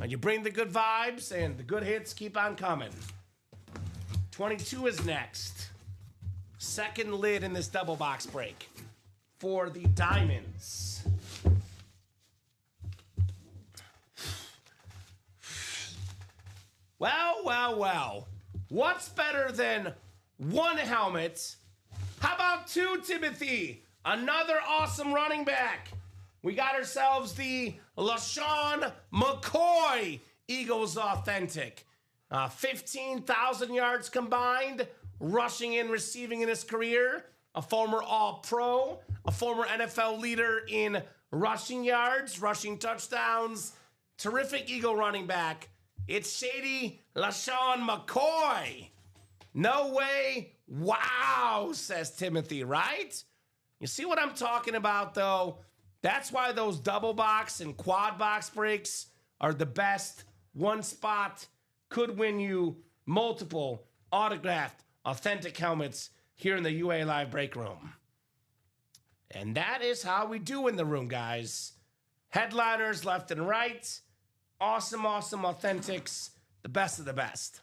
And you bring the good vibes, and the good hits keep on coming. 22 is next. Second lid in this double box break for the Diamonds. Well. What's better than 1 helmet? How about 2, Timothy? Another awesome running back. We got ourselves the LaShawn McCoy Eagles Authentic. 15,000 yards combined, rushing and receiving in his career. A former All-Pro, a former NFL leader in rushing yards, rushing touchdowns. Terrific Eagle running back. It's Shady LaShawn McCoy. No way. Wow, says Timothy, right? You see what I'm talking about, though? That's why those double box and quad box breaks are the best. One spot could win you multiple autographed, authentic helmets here in the UA Live Break Room. And that is how we do in the room, guys. Headliners left and right. Awesome authentics. The best of the best.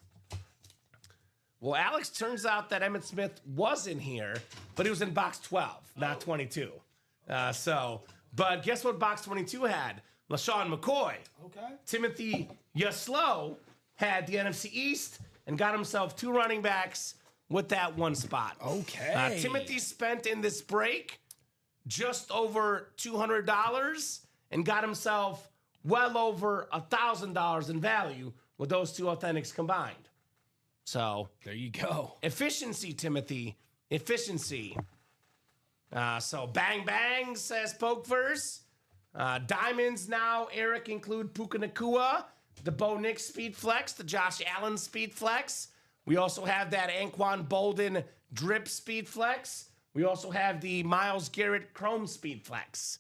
Well, Alex, turns out that Emmitt Smith was in here, but he was in box 12, not 22. But guess what box 22 had? LaShawn McCoy. Okay. Timothy Yaslow had the NFC East and got himself 2 running backs with that 1 spot. Okay. Timothy spent in this break just over $200 and got himself well over $1,000 in value with those two authentics combined. So There you go. efficiency, Timothy. Efficiency. So bang bang, says Pokeverse. Diamonds now, Eric, include Puka Nakua, the Bo Nix Speed Flex, the Josh Allen Speed Flex. We also have that Anquan Bolden Drip Speed Flex. We also have the Myles Garrett Chrome Speed Flex.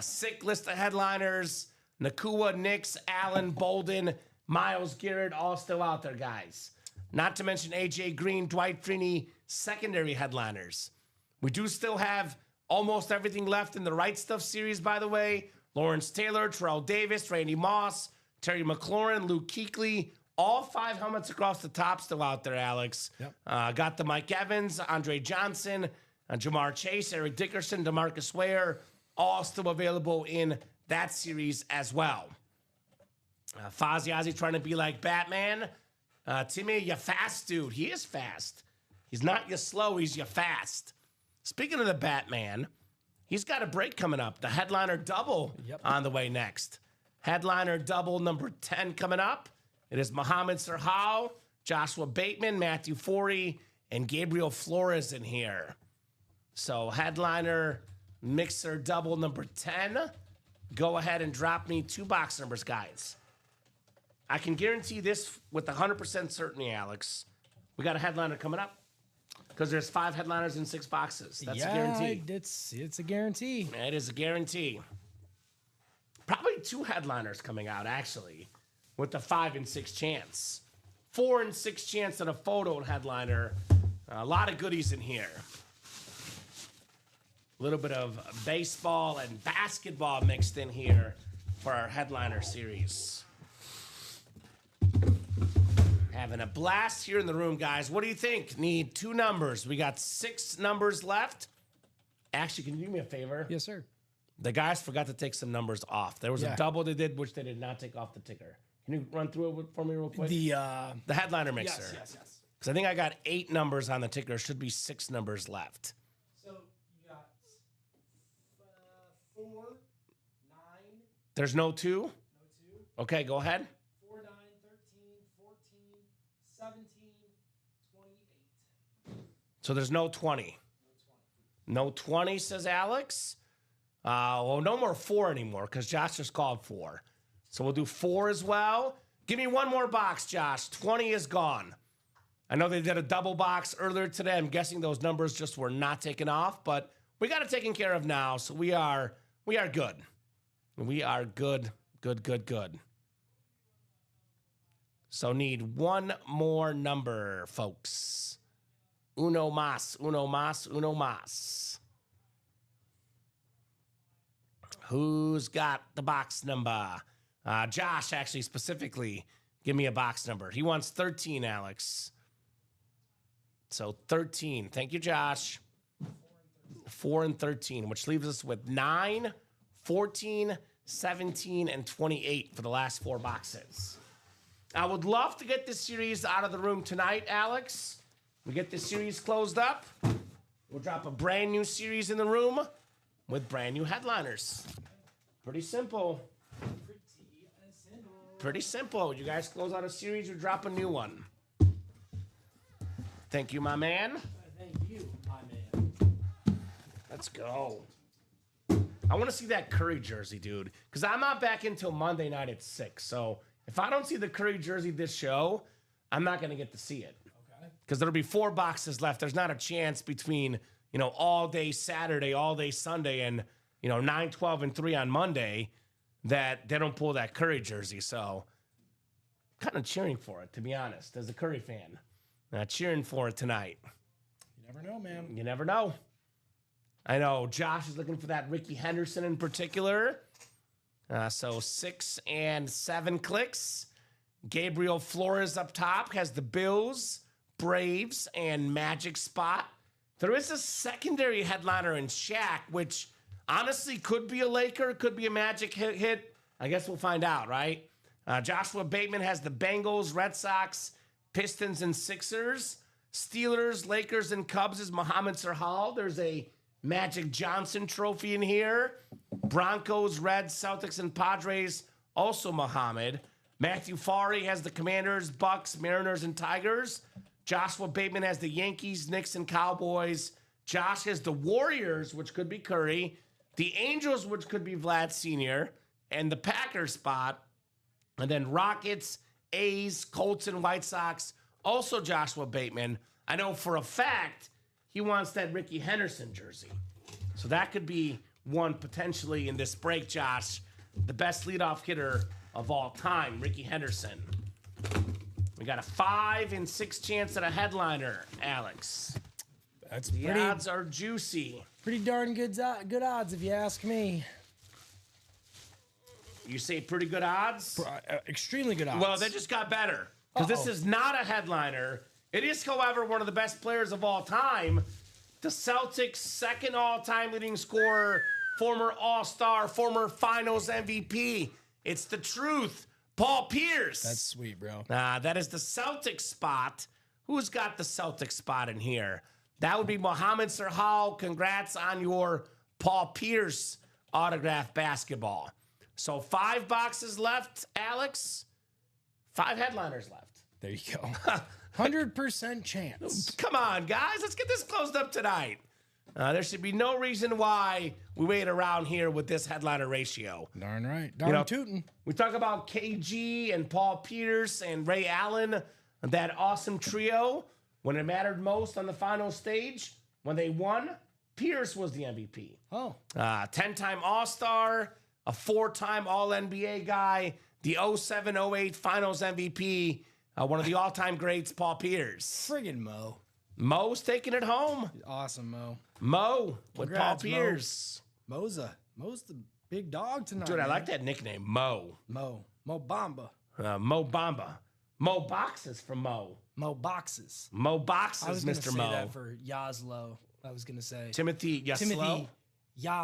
Sick list of headliners. Nakua, Nix, Allen, Bolden, Myles Garrett, all still out there, guys. Not to mention AJ Green, Dwight Freeney, secondary headliners. We do still have almost everything left in the Right Stuff series, by the way. Lawrence Taylor, Terrell Davis, Randy Moss, Terry McLaurin, Luke Kuechly. All 5 helmets across the top still out there, Alex. Yep. Got the Mike Evans, Andre Johnson, Jamar Chase, Eric Dickerson, DeMarcus Ware, all still available in that series as well. Fozzie Ozzy trying to be like Batman. Timmy, you fast, dude. He is fast. He's not you slow, he's you fast. Speaking of the Batman, he's got a break coming up. The headliner double on the way next. Headliner double number 10 coming up. It is Muhammad Serhal, Joshua Bateman, Matthew Forey, and Gabriel Flores in here. So headliner mixer double number 10. Go ahead and drop me 2 box numbers, guys. I can guarantee this with 100% certainty, Alex. We got a headliner coming up because there's 5 headliners in 6 boxes. That's a guarantee. It's a guarantee. It is a guarantee. Probably 2 headliners coming out, actually, with the 5 and 6 chance. 4 and 6 chance at a photo headliner. A lot of goodies in here. A little bit of baseball and basketball mixed in here for our headliner series. Having a blast here in the room, guys. What do you think? Need 2 numbers. We got 6 numbers left. Actually, can you do me a favor? Yes, sir. The guys forgot to take some numbers off. There was a double they did, which they did not take off the ticker. Can you run through it for me real quick? The headliner mixer. yes. Because I think I got 8 numbers on the ticker. Should be 6 numbers left. So you got 4, 9. There's no 2? No 2. Okay, go ahead. 4, 9, 13, 14, 17, 28. So there's no 20. No 20, says Alex. Well, no more 4 anymore because Josh just called 4. So we'll do 4 as well. Give me 1 more box, Josh. 20 is gone. I know they did a double box earlier today. I'm guessing those numbers just were not taken off, but we got it taken care of now. So we are good. We are good. So need 1 more number, folks. Uno mas. Who's got the box number? Josh, actually, specifically, give me a box number. He wants 13, Alex. So 13. Thank you, Josh. 4 and 13, which leaves us with 9, 14, 17, and 28 for the last 4 boxes. I would love to get this series out of the room tonight, Alex. We get this series closed up. We'll drop a brand new series in the room with brand new headliners. Pretty simple. Pretty simple. You guys close out a series, you drop a new one. Thank you, my man. Thank you, my man. Let's go. I want to see that Curry jersey, dude, because I'm not back until Monday night at 6. So if I don't see the Curry jersey this show, I'm not going to get to see it. Because there'll be 4 boxes left. There's not a chance between, all day Saturday, all day Sunday, and, 9, 12, and 3 on Monday that they don't pull that Curry jersey. So kind of cheering for it, to be honest, as a Curry fan. Cheering for it tonight. You never know, man. You never know. I know Josh is looking for that Ricky Henderson in particular. So 6 and 7 clicks. Gabriel Flores up top has the Bills, Braves, and Magic spot. There is a secondary headliner in Shaq, which honestly could be a Laker, could be a Magic hit. I guess we'll find out, right? Joshua Bateman has the Bengals, Red Sox, Pistons, and Sixers. Steelers, Lakers, and Cubs is Muhammad Serhal. There's a Magic Johnson trophy in here. Broncos, Reds, Celtics, and Padres, also Muhammad. Matthew Farley has the Commanders, Bucks, Mariners, and Tigers. Joshua Bateman has the Yankees, Knicks, and Cowboys. Josh has the Warriors, which could be Curry. The Angels, which could be Vlad Sr., and the Packers spot. And then Rockets, A's, Colts, and White Sox, also Joshua Bateman. I know for a fact he wants that Ricky Henderson jersey. So that could be one potentially in this break, Josh. The best leadoff hitter of all time, Ricky Henderson. We got a 5 in 6 chance at a headliner, Alex. That's The odds are juicy. pretty darn good odds, if you ask me. You say pretty good odds? Extremely good odds. Well, they just got better. Because this is not a headliner. It is, however, one of the best players of all time. The Celtics' second all-time leading scorer, former All-Star, former Finals MVP. It's the truth. Paul Pierce. That's sweet, bro. That is the Celtics spot. Who's got the Celtics spot in here? That would be Mohamed Sirhal. Congrats on your Paul Pierce autographed basketball. So 5 boxes left, Alex. 5 headliners left. There you go. 100% chance. Come on, guys. Let's get this closed up tonight. There should be no reason why we wait around here with this headliner ratio. Darn right. Darn tootin'. We talk about KG and Paul Pierce and Ray Allen, that awesome trio. When it mattered most on the final stage, when they won, Pierce was the MVP. Oh. 10-time All-Star, a 4-time All-NBA guy, the 07-08 Finals MVP, one of the all-time greats, Paul Pierce. Friggin' Mo. Mo's taking it home. Awesome, Mo. Mo with Paul Congrats, Mo. Pierce. Mo's the big dog tonight. Dude, I man. like that nickname, Mo. Mo Bamba. Mo Bamba. Mo Boxes from Mo. Mo Boxes. Mo I was Boxes, gonna Mr. say Mo. that for Yaslo. I was gonna say Timothy Yaslo. Timothy.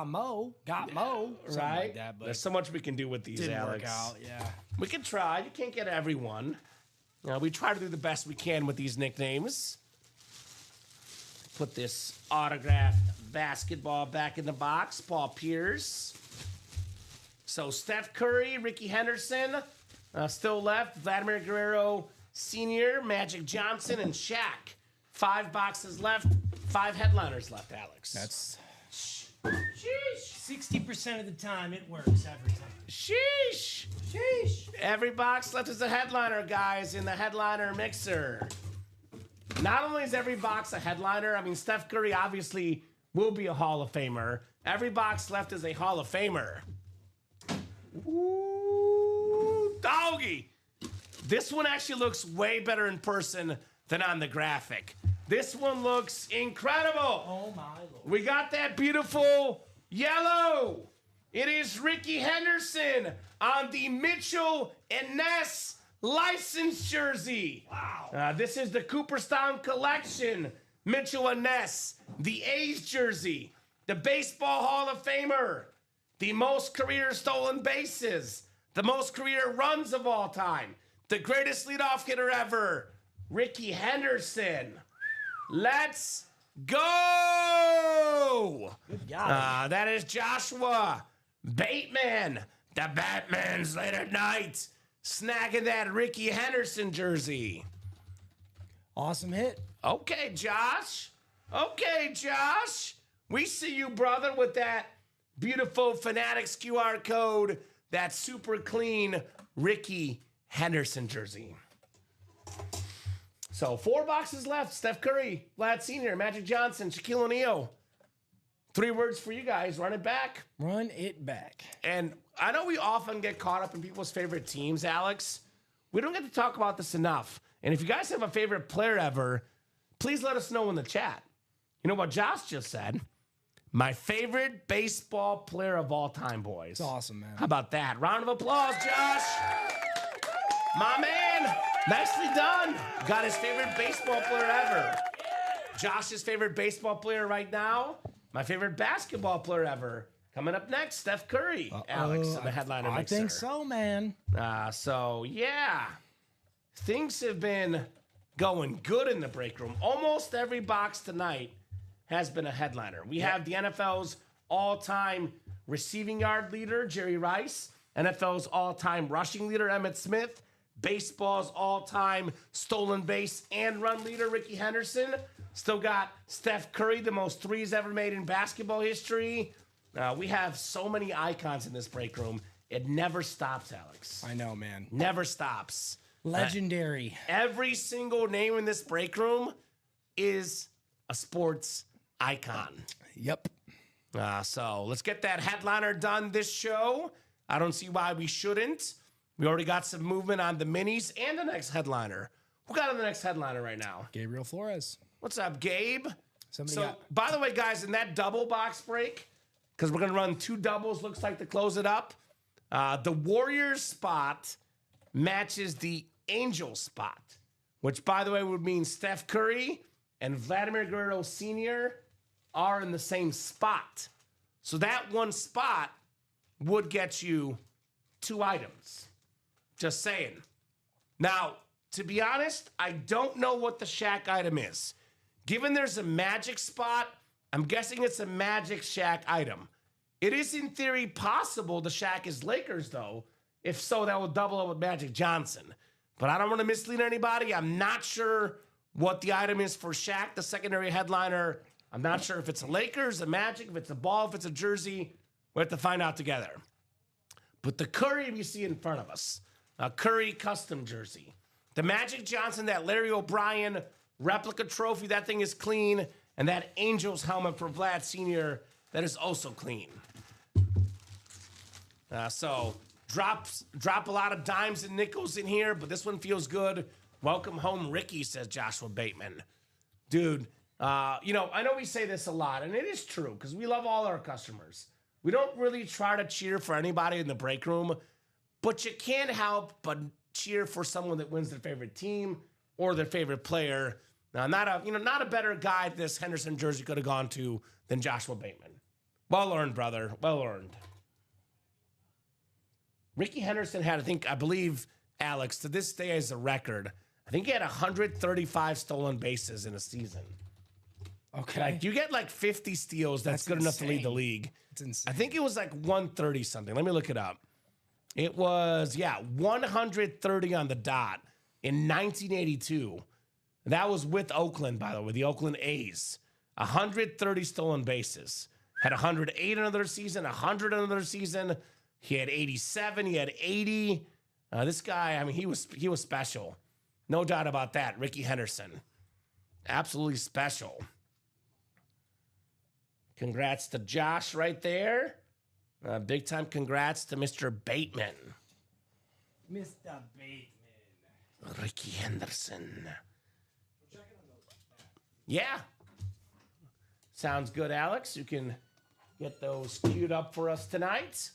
Mo got Mo. Something Right? like that, but There's so much we can do with these, didn't Alex. work out. Yeah. We can try. You can't get everyone. We try to do the best we can with these nicknames. Put this autographed basketball back in the box. Paul Pierce. So Steph Curry, Ricky Henderson, still left. Vladimir Guerrero Sr., Magic Johnson, and Shaq. 5 boxes left. 5 headliners left, Alex. That's Sheesh. 60% of the time it works every time. Sheesh. Sheesh. Every box left is a headliner, guys, in the headliner mixer. Not only is every box a headliner, I mean, Steph Curry obviously will be a Hall of Famer. Every box left is a Hall of Famer. Ooh, doggy. This one actually looks way better in person than on the graphic. This one looks incredible. Oh my Lord. We got that beautiful yellow. It is Ricky Henderson on the Mitchell and Ness licensed jersey. Wow. This is the Cooperstown collection. Mitchell and Ness, the A's jersey, the Baseball Hall of Famer, the most career stolen bases, the most career runs of all time, the greatest leadoff hitter ever, Ricky Henderson. Let's go! Good God. That is Joshua Bateman, the Batman's late at night, snagging that Ricky Henderson jersey. Awesome hit. Okay, Josh. We see you, brother, with that beautiful Fanatics QR code, that super clean Ricky Henderson jersey. So 4 boxes left. Steph Curry, Vlad Sr., Magic Johnson, Shaquille O'Neal. 3 words for you guys. Run it back. Run it back. And I know we often get caught up in people's favorite teams, Alex. We don't get to talk about this enough. And if you guys have a favorite player ever, please let us know in the chat. You know what Josh just said? My favorite baseball player of all time, boys. It's awesome, man. How about that? Round of applause, Josh. My man. Nicely done. Got his favorite baseball player ever. Josh's favorite baseball player right now. My favorite basketball player ever. Coming up next, Steph Curry. Alex, in the headliner mixer. I think so, man. So, yeah. Things have been going good in the break room. Almost every box tonight has been a headliner. We have the NFL's all-time receiving yard leader, Jerry Rice, NFL's all-time rushing leader, Emmitt Smith, baseball's all-time stolen base and run leader, Ricky Henderson. Still got Steph Curry, the most threes ever made in basketball history. We have so many icons in this break room. It never stops, Alex. I know, man. Never stops. Legendary. Every single name in this break room is a sports icon. Yep. So let's get that headliner done this show. I don't see why we shouldn't. We already got some movement on the minis and the next headliner. Who got on the next headliner right now? Gabriel Flores. What's up, Gabe? Somebody So, got... by the way, guys, in that double box break, because we're going to run 2 doubles, looks like, to close it up, the Warriors spot matches the Angels spot, which, by the way, would mean Steph Curry and Vladimir Guerrero Sr. are in the same spot. So that one spot would get you 2 items. Just saying. Now, to be honest, I don't know what the Shaq item is. Given there's a Magic spot, I'm guessing it's a Magic Shaq item. It is, in theory, possible the Shaq is Lakers, though. If so, that will double up with Magic Johnson. But I don't want to mislead anybody. I'm not sure what the item is for Shaq, the secondary headliner. I'm not sure if it's a Lakers, a Magic, if it's a ball, if it's a jersey. We have to find out together. But the Curry we see in front of us, a Curry custom jersey. The Magic Johnson, that Larry O'Brien replica trophy, that thing is clean. And that Angels helmet for Vlad Sr., that is also clean. So drop a lot of dimes and nickels in here, but this one feels good. Welcome home, Ricky, says Joshua Bateman. Dude, I know we say this a lot, and it is true, because we love all our customers. We don't really try to cheer for anybody in the break room, but you can't help but cheer for someone that wins their favorite team or their favorite player. Now, not a better guy this Henderson jersey could have gone to than Joshua Bateman. Well earned, brother. Well earned. Ricky Henderson had, I believe, Alex, to this day as a record, I think he had 135 stolen bases in a season. Okay. Like, you get like 50 steals, that's good enough to lead the league. It's insane. I think it was like 130 something. Let me look it up. It was, 130 on the dot in 1982. That was with Oakland, by the way, the Oakland A's. 130 stolen bases. Had 108 another season, 100 another season. He had 87. He had 80. This guy, he was special. No doubt about that. Ricky Henderson. Absolutely special. Congrats to Josh right there. Big time congrats to Mr. Bateman. Mr. Bateman. Ricky Henderson. Yeah. Sounds good, Alex. You can get those queued up for us tonight.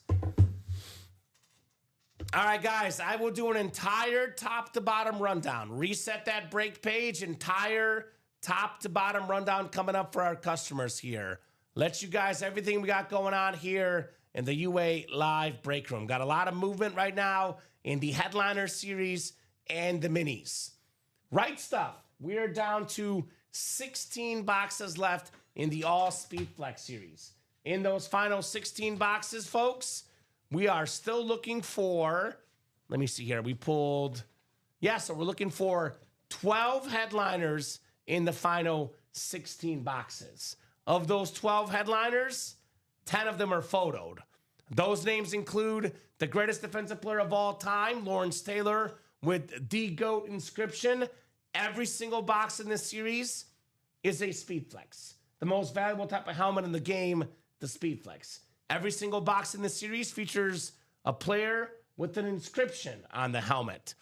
All right, guys, I will do an entire top to bottom rundown. Reset that break page, entire top to bottom rundown coming up for our customers here. Let you guys everything we got going on here in the UA Live break room. Got a lot of movement right now in the headliner series and the minis. Right stuff. We are down to 16 boxes left in the All Speed Flex series. In those final 16 boxes, folks, we are still looking for, let me see here. We pulled, so we're looking for 12 headliners in the final 16 boxes. Of those 12 headliners, 10 of them are photoed. Those names include the greatest defensive player of all time, Lawrence Taylor, with the GOAT inscription. Every single box in this series is a Speed Flex. The most valuable type of helmet in the game, the Speed Flex. Every single box in this series features a player with an inscription on the helmet.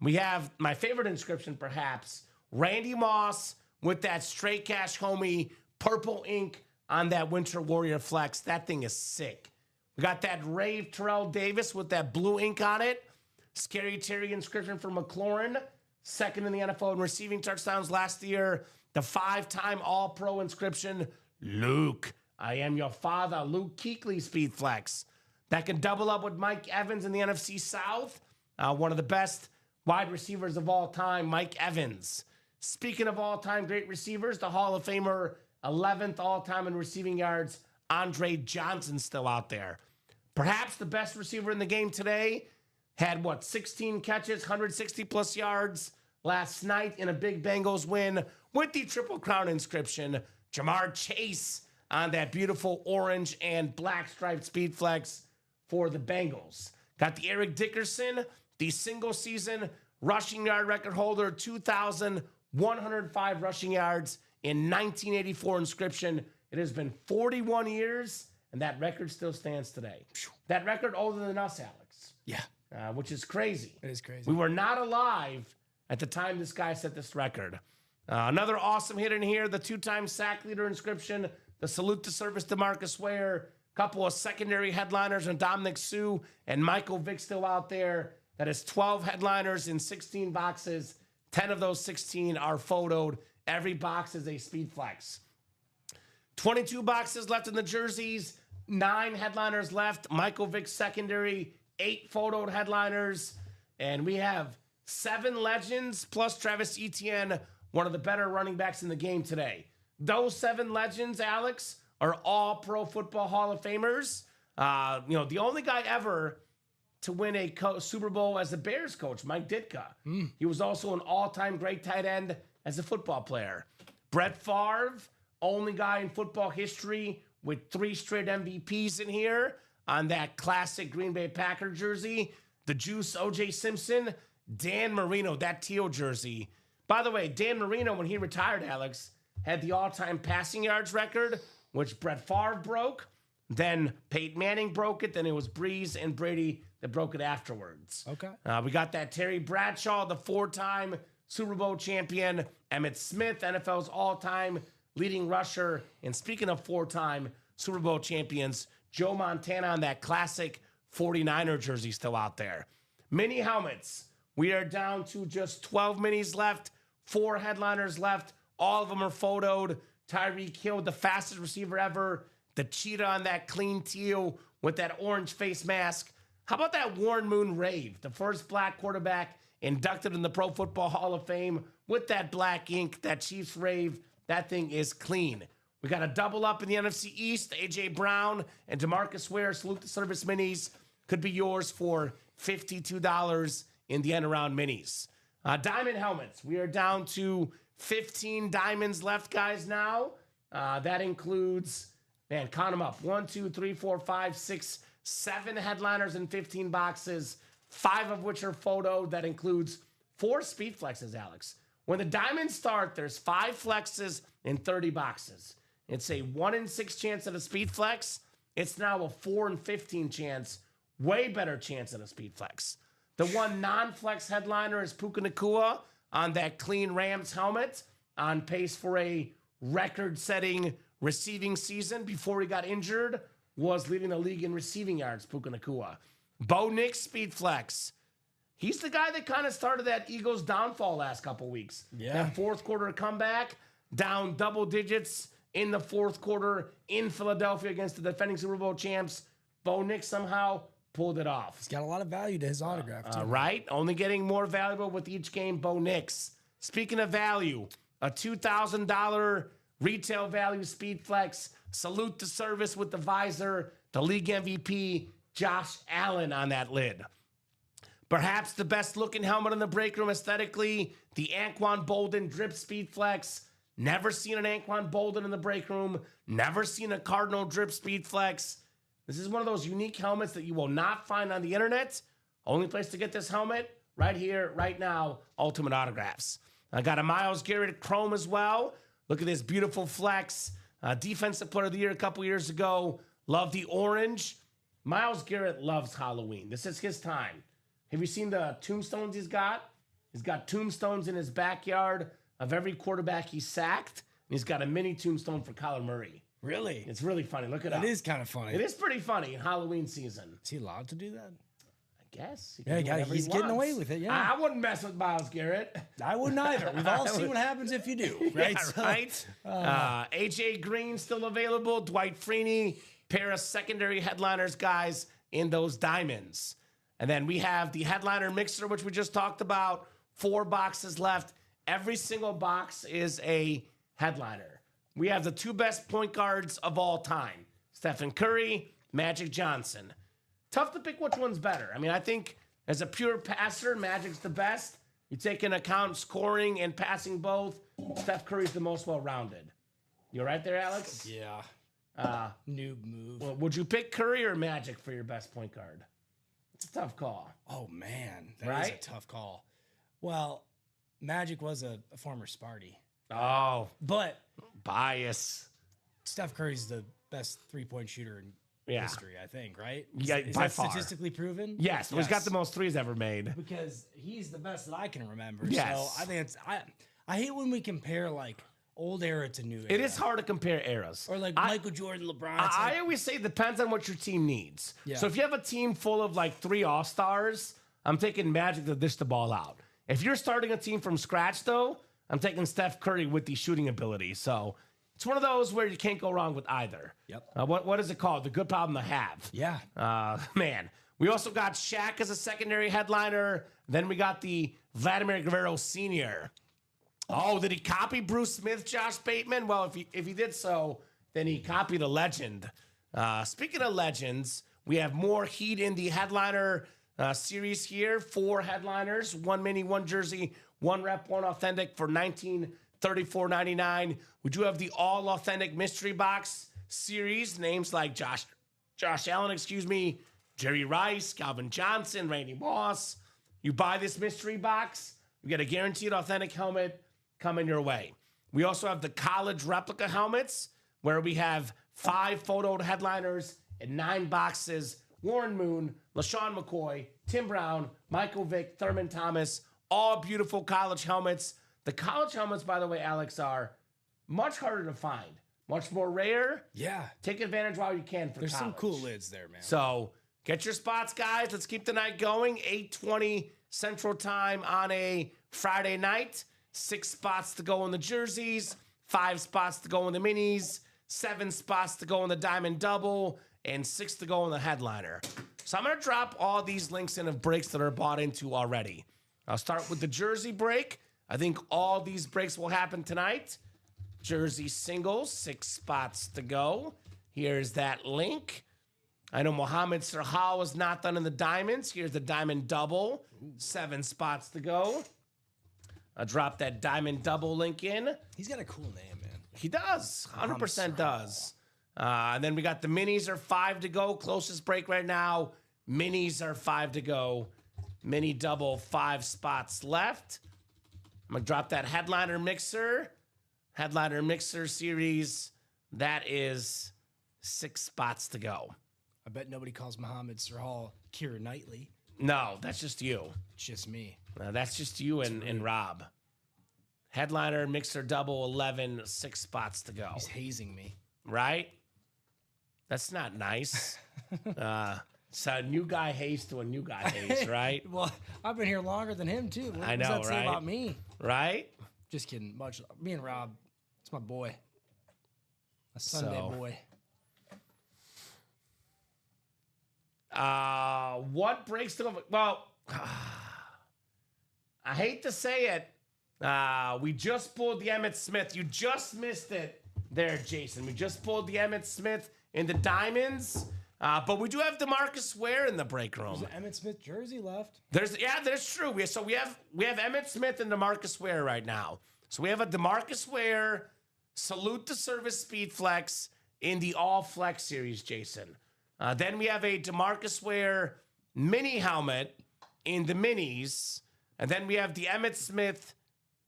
We have my favorite inscription, perhaps, Randy Moss with that straight cash homie purple ink on that Winter Warrior Flex. That thing is sick. We got that Rave Terrell Davis with that blue ink on it. Scary Terry inscription for McLaurin, second in the NFL in receiving touchdowns last year. The 5-time All-Pro inscription, Luke, I am your father, Luke Kuechly Speed Flex. That can double up with Mike Evans in the NFC South. One of the best wide receivers of all time, Mike Evans. Speaking of all-time great receivers, the Hall of Famer 11th all-time in receiving yards. Andre Johnson still out there. Perhaps the best receiver in the game today. Had, 16 catches, 160-plus yards last night in a big Bengals win with the Triple Crown inscription. Jamar Chase on that beautiful orange and black striped speed flex for the Bengals. Got the Eric Dickerson, the single-season rushing yard record holder, 2,105 rushing yards in 1984 inscription. It has been 41 years, and that record still stands today. That record older than us, Alex. Yeah. Which is crazy. It is crazy. We were not alive at the time this guy set this record. Another awesome hit in here, the 2-time sack leader inscription, the salute to service to Marcus Ware, couple of secondary headliners and Dominic Sue and Michael Vick still out there. That is 12 headliners in 16 boxes. 10 of those 16 are photoed. Every box is a speed flex. 22 boxes left in the jerseys, 9 headliners left. Michael Vick secondary, 8 photoed headliners, and we have 7 legends plus Travis Etienne, one of the better running backs in the game today. Those 7 legends, Alex, are all Pro Football Hall of Famers. The only guy ever to win a Super Bowl as a Bears coach, Mike Ditka. He was also an all-time great tight end as a football player. Brett Favre, only guy in football history with 3 straight MVPs in here on that classic Green Bay Packer jersey. The Juice, O.J. Simpson, Dan Marino, that teal jersey. By the way, Dan Marino, when he retired, Alex, had the all-time passing yards record, which Brett Favre broke. Then Peyton Manning broke it. Then it was Breeze and Brady that broke it afterwards. Okay. We got that Terry Bradshaw, the 4-time Super Bowl champion. Emmitt Smith, NFL's all-time leading rusher. And speaking of 4-time Super Bowl champions, Joe Montana on that classic 49er jersey still out there. Mini helmets. We are down to just 12 minis left, 4 headliners left. All of them are photoed. Tyreek Hill, the fastest receiver ever. The cheetah on that clean teal with that orange face mask. How about that Warren Moon rave? The first black quarterback inducted in the Pro Football Hall of Fame with that black ink, that Chiefs rave. That thing is clean. We got a double up in the NFC East. A.J. Brown and DeMarcus Ware salute the service minis could be yours for $52 in the end around minis. Diamond helmets. We are down to 15 diamonds left, guys, now. That includes, count them up. 1, 2, 3, 4, 5, 6, 7 headliners in 15 boxes, 5 of which are photoed. That includes 4 speed flexes, Alex. When the diamonds start, there's 5 flexes in 30 boxes. It's a 1 in 6 chance at a speed flex. It's now a 4 in 15 chance. Way better chance at a speed flex. The one non-flex headliner is Puka Nacua on that clean Rams helmet, on pace for a record-setting receiving season before he got injured, was leading the league in receiving yards, Puka Nacua. Bo Nix speed flex. He's the guy that kind of started that Eagles downfall last couple weeks. Yeah. That fourth quarter comeback, down double digits in the fourth quarter in Philadelphia against the defending Super Bowl champs. Bo Nix somehow pulled it off. He's got a lot of value to his autograph, too. Right? Only getting more valuable with each game, Bo Nix. Speaking of value, a $2,000 retail value speed flex. Salute to service with the visor. The league MVP, Josh Allen on that lid. Perhaps the best looking helmet in the break room aesthetically, the Anquan Bolden drip speed flex. Never seen an Anquan Bolden in the break room. Never seen a Cardinal drip speed flex. This is one of those unique helmets that you will not find on the internet. Only place to get this helmet, right here, right now, Ultimate Autographs. I got a Myles Garrett Chrome as well. Look at this beautiful flex. Defensive Player of the Year a couple years ago. Love the orange. Myles Garrett loves Halloween. This is his time. Have you seen the tombstones he's got? He's got tombstones in his backyard of every quarterback he sacked. And he's got a mini tombstone for Kyler Murray. Really? It's really funny. Look it up. It is kind of funny. It is pretty funny in Halloween season. Is he allowed to do that? I guess. He's getting away with it, yeah. I wouldn't mess with Myles Garrett. I wouldn't either. We've all seen what happens if you do, right? Yeah, right? A.J. Green still available. Dwight Freeney. Pair of secondary headliners, guys, in those diamonds. And then we have the headliner mixer, which we just talked about. 4 boxes left. Every single box is a headliner. we have the two best point guards of all time, Stephen Curry, Magic Johnson. Tough to pick which one's better. I mean, I think as a pure passer, Magic's the best. You take into account scoring and passing both, Steph Curry's the most well-rounded. You right there, Alex? Yeah. Noob move. Well, would you pick Curry or Magic for your best point guard? It's a tough call. Oh, man. That is Right? a tough call. Well, Magic was a former Sparty. Oh, But bias. Steph Curry's the best three-point shooter in Yeah. history, I think, right? Yeah, Is by that far. statistically proven? Yes, he's got the most threes ever made. Because he's the best that I can remember. Yes. So I think I hate when we compare like old era to new era. It is hard to compare eras. Or like Michael Jordan, LeBron. It's I like, always say it depends on what your team needs. Yeah. So if you have a team full of like 3 All-Stars, I'm taking Magic to dish the ball out. If you're starting a team from scratch, though, I'm taking Steph Curry with the shooting ability. So it's one of those where you can't go wrong with either. Yep. What is it called? The good problem to have. yeah. Man. We also got Shaq as a secondary headliner. Then we got the Vladimir Guerrero Sr. Oh, did he copy Bruce Smith, Josh Bateman? Well, if he did so, then he copied a legend. Speaking of legends, we have more heat in the headliner series here. 4 headliners, 1 mini, 1 jersey, 1 rep, 1 authentic for $1934.99. We do have the all authentic mystery box series. Names like Josh Allen, Jerry Rice, Calvin Johnson, Randy Moss. You buy this mystery box, you get a guaranteed authentic helmet coming your way. We also have the college replica helmets, where we have 5 photoed headliners and 9 boxes. Warren Moon, LaShawn McCoy, Tim Brown, Michael Vick, Thurman Thomas, all beautiful college helmets. The college helmets, by the way, Alex, are much harder to find, much more rare. Yeah. Take advantage while you can for There's college. some cool lids there, man. So get your spots, guys. Let's keep the night going. 8:20 Central Time on a Friday night. 6 spots to go in the jerseys, 5 spots to go in the minis, 7 spots to go in the diamond double, and 6 to go in the headliner. So I'm going to drop all these links in of breaks that are bought into already. I'll start with the jersey break. I think all these breaks will happen tonight. Jersey singles, 6 spots to go. Here's that link. I know Mohamed Sirhal is not done in the diamonds. Here's the diamond double, 7 spots to go. I'll drop that diamond double link in. He's got a cool name, man. He does. 100% does. And then we got the minis are 5 to go. Closest break right now. Minis are 5 to go. Mini double, 5 spots left. I'm going to drop that headliner mixer. Headliner mixer series. That is 6 spots to go. I bet nobody calls Mohamed Sirhal Keira Knightley. No, that's just you. It's just me. That's just you and Rob. Headliner mixer double, 11, 6 spots to go. He's hazing me. Right? That's not nice. It's a new guy haze to a new guy haze, right? Well, I've been here longer than him, too. What I does know, that say right? about me? Right? Just kidding. Me and Rob, it's my boy. A Sunday boy. What breaks the... Well, I hate to say it. We just pulled the Emmitt Smith. You just missed it there, Jason. We just pulled the Emmitt Smith in the diamonds. But we do have DeMarcus Ware in the break room. There's an Emmitt Smith jersey left. That's true. We have Emmitt Smith and DeMarcus Ware right now. So we have a DeMarcus Ware Salute to Service Speed Flex in the All Flex series, Jason. Then we have a DeMarcus Ware mini helmet in the minis. And then we have the Emmitt Smith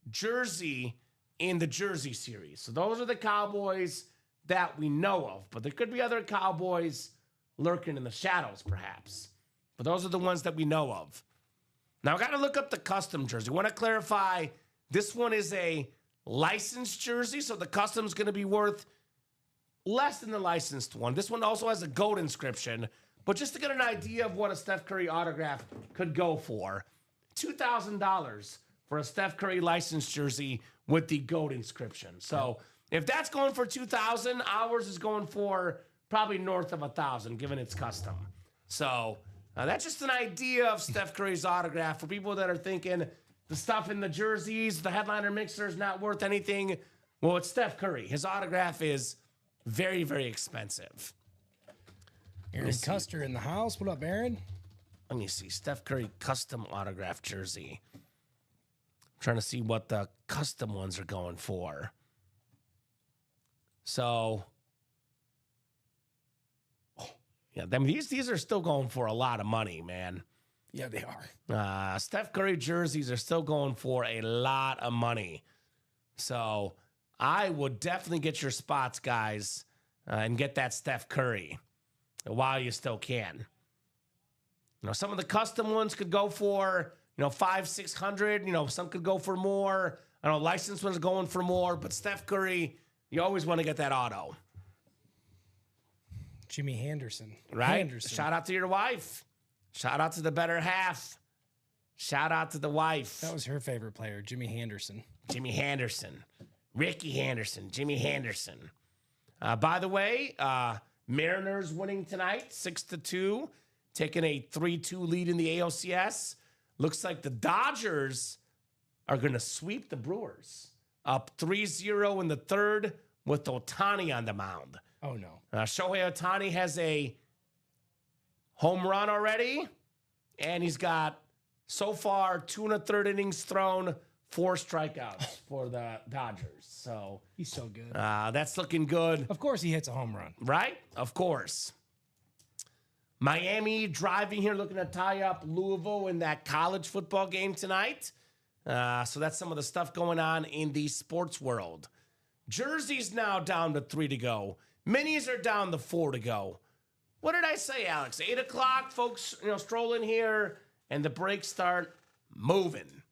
jersey in the jersey series. So those are the Cowboys that we know of. But there could be other Cowboys lurking in the shadows, perhaps. But those are the ones that we know of. Now, I got to look up the custom jersey. I want to clarify, this one is a licensed jersey, so the custom's going to be worth less than the licensed one. This one also has a gold inscription. But just to get an idea of what a Steph Curry autograph could go for, $2,000 for a Steph Curry licensed jersey with the gold inscription. So if that's going for $2,000, ours is going for probably north of $1,000, given it's custom. So that's just an idea of Steph Curry's autograph for people that are thinking the stuff in the jerseys, the headliner mixer is not worth anything. Well, it's Steph Curry. His autograph is very, very expensive. Aaron Custer in the house. What up, Aaron? Let me see. Steph Curry custom autograph jersey. I'm trying to see what the custom ones are going for. So, yeah, I mean, these are still going for a lot of money, man. Yeah, they are. Steph Curry jerseys are still going for a lot of money. So I would definitely get your spots, guys, and get that Steph Curry while you still can. You know, some of the custom ones could go for, you know, $500-600. You know, some could go for more. I know licensed ones are going for more, but Steph Curry, you always want to get that auto. Jimmy Henderson. Right? Henderson. Shout out to your wife. Shout out to the better half. Shout out to the wife. That was her favorite player, Jimmy Henderson. Jimmy Henderson. Ricky Henderson. Jimmy Henderson. By the way, Mariners winning tonight, 6-2, taking a 3-2 lead in the ALCS. Looks like the Dodgers are going to sweep the Brewers. Up 3-0 in the third with Ohtani on the mound. Oh, no. Shohei Ohtani has a home run already, and he's got, so far, 2 1/3 innings thrown, 4 strikeouts for the Dodgers. So He's so good. that's looking good. Of course he hits a home run. Right? Of course. Miami driving here, looking to tie up Louisville in that college football game tonight. So that's some of the stuff going on in the sports world. Jerseys now down to 3 to go. Minis are down to 4 to go. What did I say, Alex? 8 o'clock, folks, stroll in here, and the breaks start moving.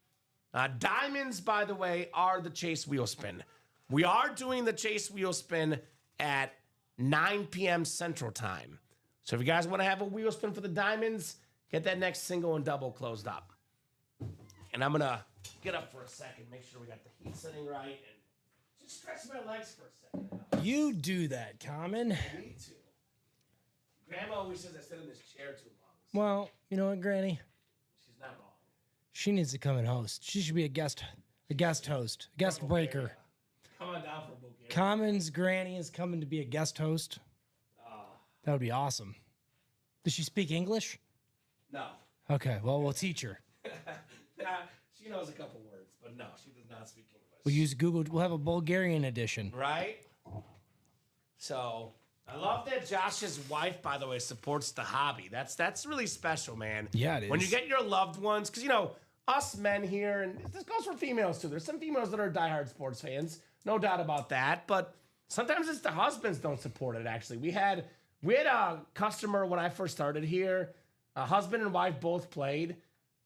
Diamonds, by the way, are the Chase Wheel Spin. We are doing the Chase Wheel Spin at 9 p.m. Central Time. So if you guys want to have a wheel spin for the Diamonds, get that next single and double closed up. And I'm going to get up for a second, make sure we got the heat setting right, and just stretch my legs for a second. You do that, Kamen. Me too. Grandma always says I sit in this chair too long. Well, you know what, Granny? She's not wrong. She needs to come and host. She should be a guest host, a guest breaker. Come on down for Bulgaria. Kamen's granny is coming to be a guest host. That would be awesome. Does she speak English? No. Okay, well, we'll teach her. She knows a couple words, but no, she does not speak English. We'll use Google. We'll have a Bulgarian edition. Right? So, I love that Josh's wife, by the way, supports the hobby. That's really special, man. Yeah, it is. When you get your loved ones, because, us men here, and this goes for females too. There's some females that are diehard sports fans, no doubt about that. But sometimes it's the husbands don't support it, actually. We had a customer when I first started here. A husband and wife both played.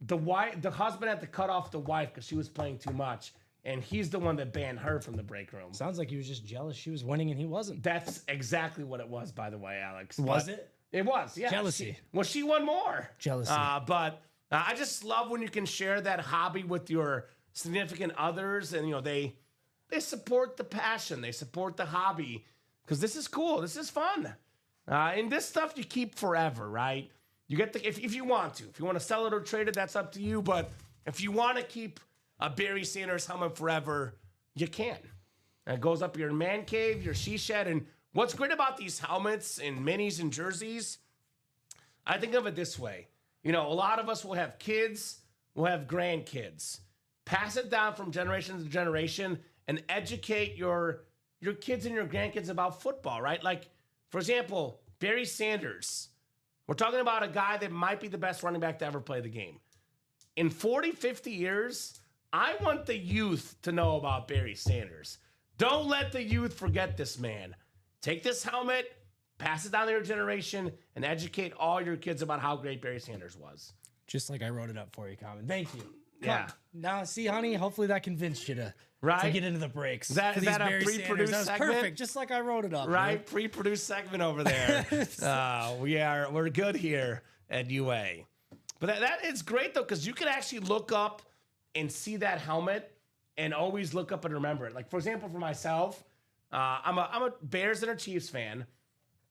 The husband had to cut off the wife because she was playing too much. And he's the one that banned her from the break room. Sounds like he was just jealous she was winning and he wasn't. That's exactly what it was, by the way, Alex. Was it? It was, yeah. Jealousy. She won more. Jealousy. But I just love when you can share that hobby with your significant others, and they support the passion, they support the hobby, because this is cool, this is fun, and this stuff you keep forever, right? You get if you want to sell it or trade it, that's up to you. But if you want to keep a Barry Sanders helmet forever, you can. It goes up your man cave, your she shed. And what's great about these helmets and minis and jerseys, I think of it this way. A lot of us will have kids, we'll have grandkids. Pass it down from generation to generation and educate your kids and your grandkids about football, right? Like, for example, Barry Sanders. We're talking about a guy that might be the best running back to ever play the game. In 40, 50 years, I want the youth to know about Barry Sanders. Don't let the youth forget this man. Take this helmet, pass it down to your generation, and educate all your kids about how great Barry Sanders was. Just like I wrote it up for you, Kamen. Thank you. Yeah. Now, see, honey, hopefully that convenced you to get into the breaks. Is that a Barry pre-produced Sanders. That was segment? perfect, just like I wrote it up. Right? Dude. Pre-produced segment over there. We're good here at UA. But that is great, though, because you can actually look up and see that helmet and always look up and remember it. Like, for example, for myself, I'm a Bears and a Chiefs fan.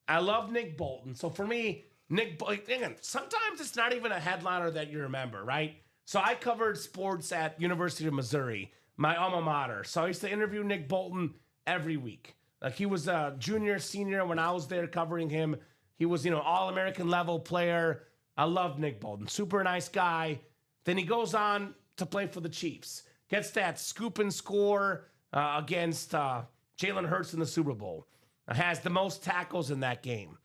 I love Nick Bolton. So for me, again, sometimes it's not even a headliner that you remember, right? So I covered sports at University of Missouri. my alma mater. So I used to interview Nick Bolton every week. Like, he was a junior, senior when I was there covering him. He was, All-American level player. I love Nick Bolton. Super nice guy. Then he goes on to play for the Chiefs. Gets that scoop and score against Jalen Hurts in the Super Bowl. Has the most tackles in that game.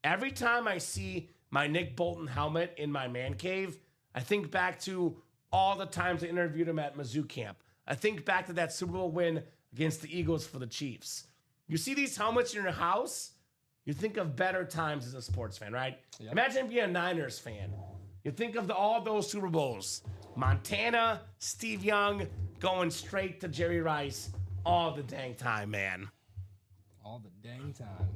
Every time I see my Nick Bolton helmet in my man cave, I think back to all the times I interviewed him at Mizzou camp. I think back to that Super Bowl win against the Eagles for the Chiefs. You see these helmets in your house, you think of better times as a sports fan, right? Yep. Imagine being a Niners fan. You think of all those Super Bowls. Montana, Steve Young, going straight to Jerry Rice all the dang time, man. All the dang time.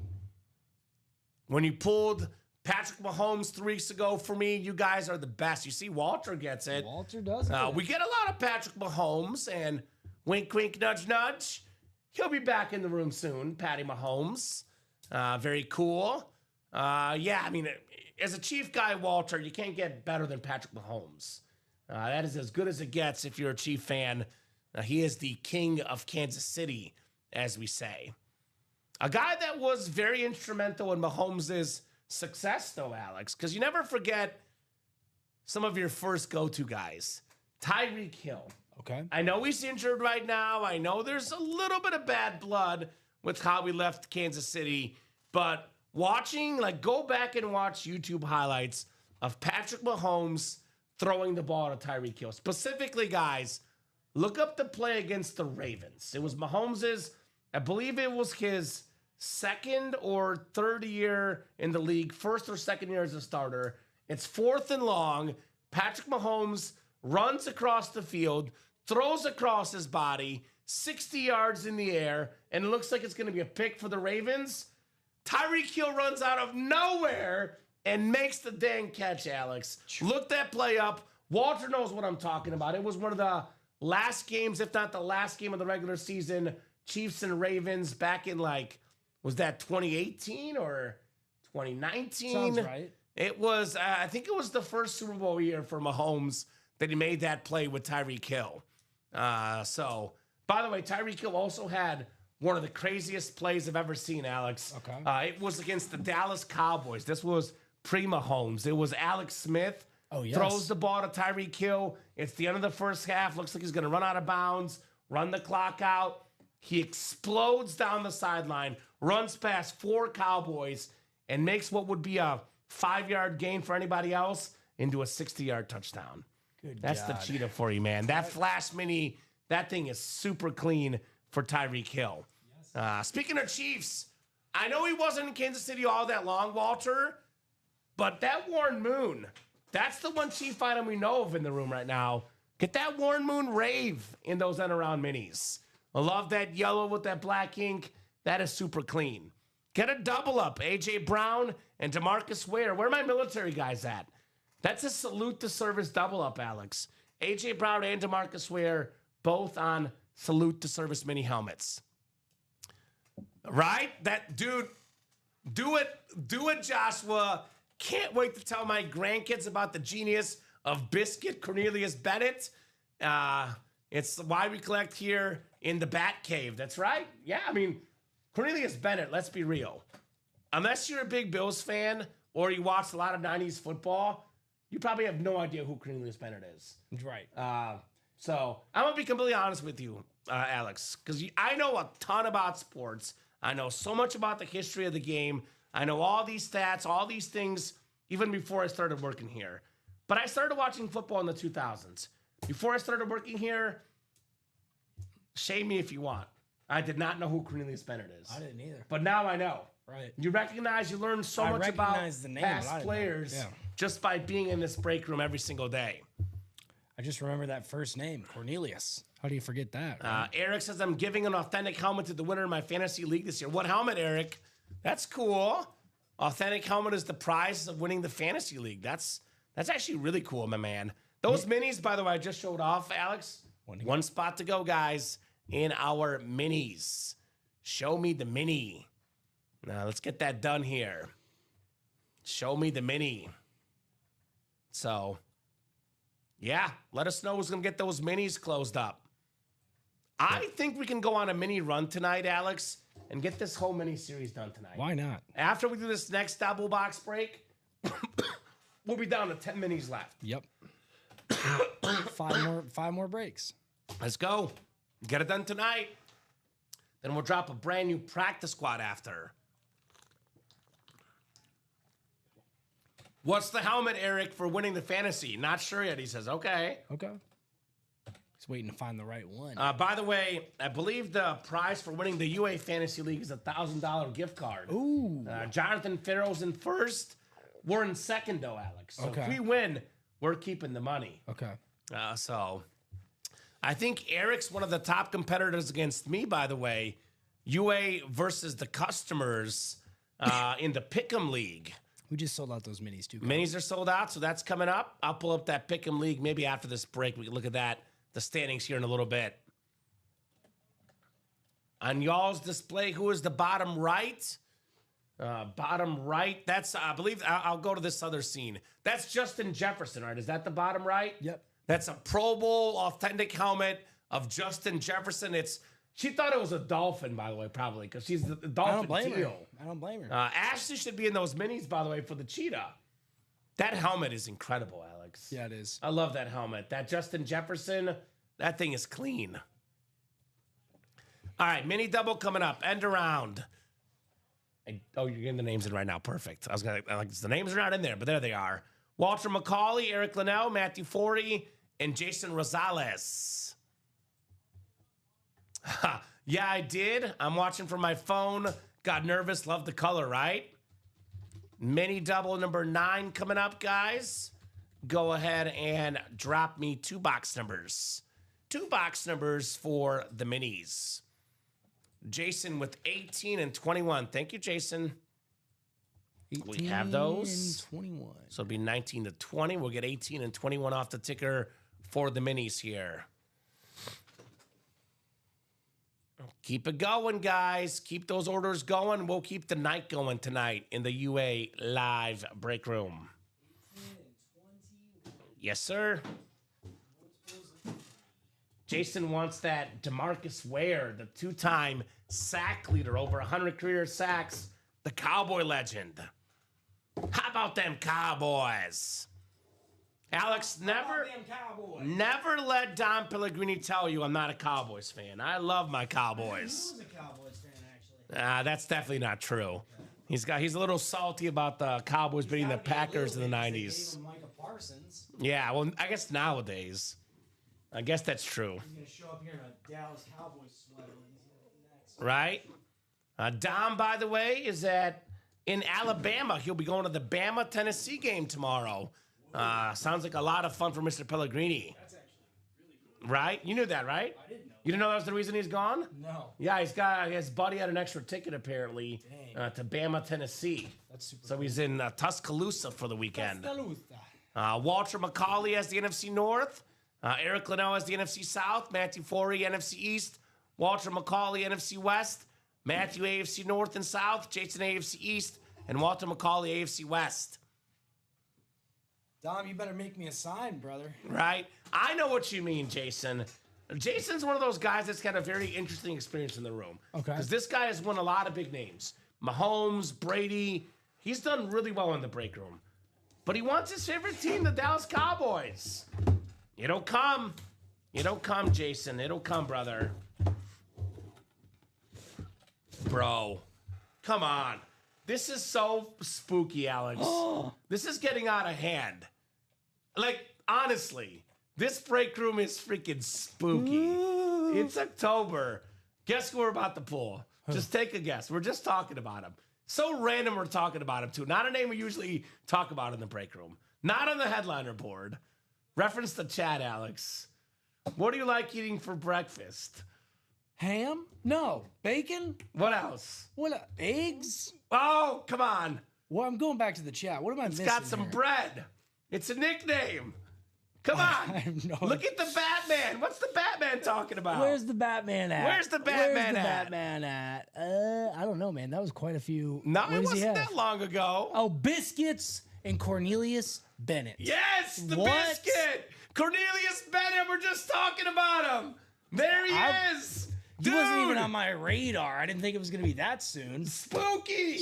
When you pulled Patrick Mahomes 3 weeks ago for me, you guys are the best. You see, Walter gets it. Walter does it. We get a lot of Patrick Mahomes, and wink, wink, nudge, nudge. He'll be back in the room soon, Patty Mahomes. Very cool. Yeah, I mean, as a Chief guy, Walter, you can't get better than Patrick Mahomes. That is as good as it gets if you're a Chief fan. He is the king of Kansas City, as we say. A guy that was very instrumental in Mahomes' success, though, Alex, because you never forget some of your first go-to guys. Tyreek Hill. Okay. I know he's injured right now. I know there's a little bit of bad blood with how we left Kansas City, but go back and watch YouTube highlights of Patrick Mahomes throwing the ball to Tyreek Hill. Specifically, guys, look up the play against the Ravens. It was Mahomes's, I believe it was his second or third year in the league, first or second year as a starter. It's 4th and long. Patrick Mahomes runs across the field, throws across his body, 60 yards in the air, and it looks like it's going to be a pick for the Ravens. Tyreek Hill runs out of nowhere and makes the dang catch, Alex. Look that play up. Walter knows what I'm talking about. It was one of the last games, if not the last game of the regular season, Chiefs and Ravens back in was that 2018 or 2019? Sounds right. It was, I think it was the first Super Bowl year for Mahomes that he made that play with Tyreek Hill. So, by the way, Tyreek Hill also had one of the craziest plays I've ever seen, Alex. Okay. It was against the Dallas Cowboys. This was pre-Mahomes. It was Alex Smith. Oh, yes. Throws the ball to Tyreek Hill. It's the end of the first half. Looks like he's going to run out of bounds, run the clock out. He explodes down the sideline, runs past 4 Cowboys, and makes what would be a 5-yard gain for anybody else into a 60-yard touchdown. That's God. the cheetah for you, man. That flash mini, that thing is super clean for Tyreek Hill. Yes. Speaking of Chiefs, I know he wasn't in Kansas City all that long, Walter, but that Warren Moon, that's the one Chief item we know of in the room right now. Get that Warren Moon rave in those end around minis. I love that yellow with that black ink. That is super clean. Get a double up, A.J. Brown and DeMarcus Ware. Where are my military guys at? That's a salute to service double up, Alex. A.J. Brown and DeMarcus Ware, both on salute to service mini helmets. Right? That dude, do it, Joshua. Can't wait to tell my grandkids about the genius of Biscuit Cornelius Bennett. It's why we collect here in the Bat Cave. That's right. Yeah, I mean, Cornelius Bennett, let's be real. Unless you're a big Bills fan or you watch a lot of 90s football, you probably have no idea who Cornelius Bennett is. Right. So I'm going to be completely honest with you, Alex, because I know a ton about sports. I know so much about the history of the game. I know all these stats, all these things, even before I started working here. But I started watching football in the 2000s. Before I started working here, shame me if you want. I did not know who Cornelius Bennett is. I didn't either. But now I know. Right. You learn so much about the name, past players just by being in this break room every single day. I just remember that first name, Cornelius. How do you forget that? Right? Eric says, I'm giving an authentic helmet to the winner of my fantasy league this year. What helmet, Eric? That's cool. Authentic helmet is the prize of winning the fantasy league. That's actually really cool, my man. Those minis, by the way, I just showed off, Alex. One spot to go, guys, in our minis. Show me the mini. Now, let's get that done here. Show me the mini. So, yeah, let us know who's going to get those minis closed up. I think we can go on a mini run tonight, Alex, and get this whole mini series done tonight. Why not? After we do this next double box break, we'll be down to 10 minis left. Yep. five more breaks. Let's go. Get it done tonight. Then we'll drop a brand new practice squad after. What's the helmet, Eric, for winning the fantasy? Not sure yet. He says, okay. Okay. He's waiting to find the right one. By the way, I believe the prize for winning the UA Fantasy League is a $1,000 gift card. Ooh. Jonathan Farrell's in first. We're in second, though, Alex. So Okay. if we win, we're keeping the money. Okay. So I think Eric's one of the top competitors against me, by the way. UA versus the customers in the Pick'em League. We just sold out those minis too. Minis are sold out, so that's coming up. I'll pull up that Pick'em League maybe after this break. We can look at that, the standings here in a little bit. On y'all's display, who is the bottom right? Bottom right, that's, I believe, I'll go to this other scene. That's Justin Jefferson, right? Is that the bottom right? Yep. That's a Pro Bowl authentic helmet of Justin Jefferson. She thought it was a dolphin, by the way, probably, because she's the dolphin I don't blame her. teal. I don't blame her. Ashley should be in those minis, by the way, for the cheetah. That helmet is incredible, Alex. Yeah, it is. I love that helmet. That Justin Jefferson, that thing is clean. All right, mini double coming up. End around. Oh, you're getting the names in right now. Perfect. I was gonna like the names are not in there, but there they are. Walter McCauley, Eric Linnell, Matthew Forty, and Jason Rosales. Yeah, I did. I'm watching from my phone. Got nervous. Love the color, right? Mini double number 9 coming up, guys. Go ahead and drop me 2 box numbers. 2 box numbers for the minis. Jason with 18 and 21. Thank you, Jason. We have those. And 21. So it'll be 19 to 20. We'll get 18 and 21 off the ticker for the minis here. Keep it going, guys. Keep those orders going. We'll keep the night going tonight in the UA live break room. Yes, sir. Jason wants that DeMarcus Ware, the 2-time sack leader, over 100 career sacks, the Cowboy legend. How about them Cowboys? Alex, never let Don Pellegrini tell you I'm not a Cowboys fan. I love my Cowboys. He was a Cowboys fan, actually. That's definitely not true. He's a little salty about the Cowboys beating the Packers in the 90s. Micah Parsons. Yeah, well, I guess nowadays. I guess that's true. He's going to show up here in a Dallas Cowboys sweater. Right? Dom, by the way, is in Alabama. He'll be going to the Bama-Tennessee game tomorrow. Sounds like a lot of fun for Mr. Pellegrini. That's actually really cool. Right? You knew that, right? I didn't know. You didn't know that was the reason he's gone? No. Yeah, his buddy had an extra ticket apparently to Bama, Tennessee. That's super So he's in Tuscaloosa for the weekend. Tuscaloosa. Walter McCauley has the NFC North. Eric Linnell has the NFC South. Matthew Forey, NFC East. Walter McCauley, NFC West. Matthew, AFC North and South. Jason, AFC East. And Walter McCauley, AFC West. Dom, you better make me a sign, brother. Right? I know what you mean, Jason. Jason's one of those guys that's got a very interesting experience in the room. Okay. Because this guy has won a lot of big names. Mahomes, Brady. He's done really well in the break room. But he wants his favorite team, the Dallas Cowboys. It'll come. It'll come, Jason. It'll come, brother. Bro. Come on. This is so spooky, Alex. This is getting out of hand. Like, honestly, this break room is freaking spooky. It's October. Guess who we're about to pull? Just take a guess. We're just talking about him. So random we're talking about him, too. Not a name we usually talk about in the break room. Not on the headliner board. Reference the chat, Alex. What do you like eating for breakfast? Ham? No. Bacon? What else? What? Eggs? Oh, come on. Well, I'm going back to the chat. What am I missing? It's got some here? bread. It's a nickname. Come on. I have no Look at the Batman. What's the Batman talking about? Where's the Batman at? Where's the Batman Where's the at? Batman at? I don't know, man. That was quite a few. No, What it does he wasn't have? that long ago. Oh, biscuits and Cornelius Bennett. Yes, the What? biscuit. Cornelius Bennett. We're just talking about him. There he is. He wasn't even Dude! on my radar. I didn't think it was going to be that soon. Spooky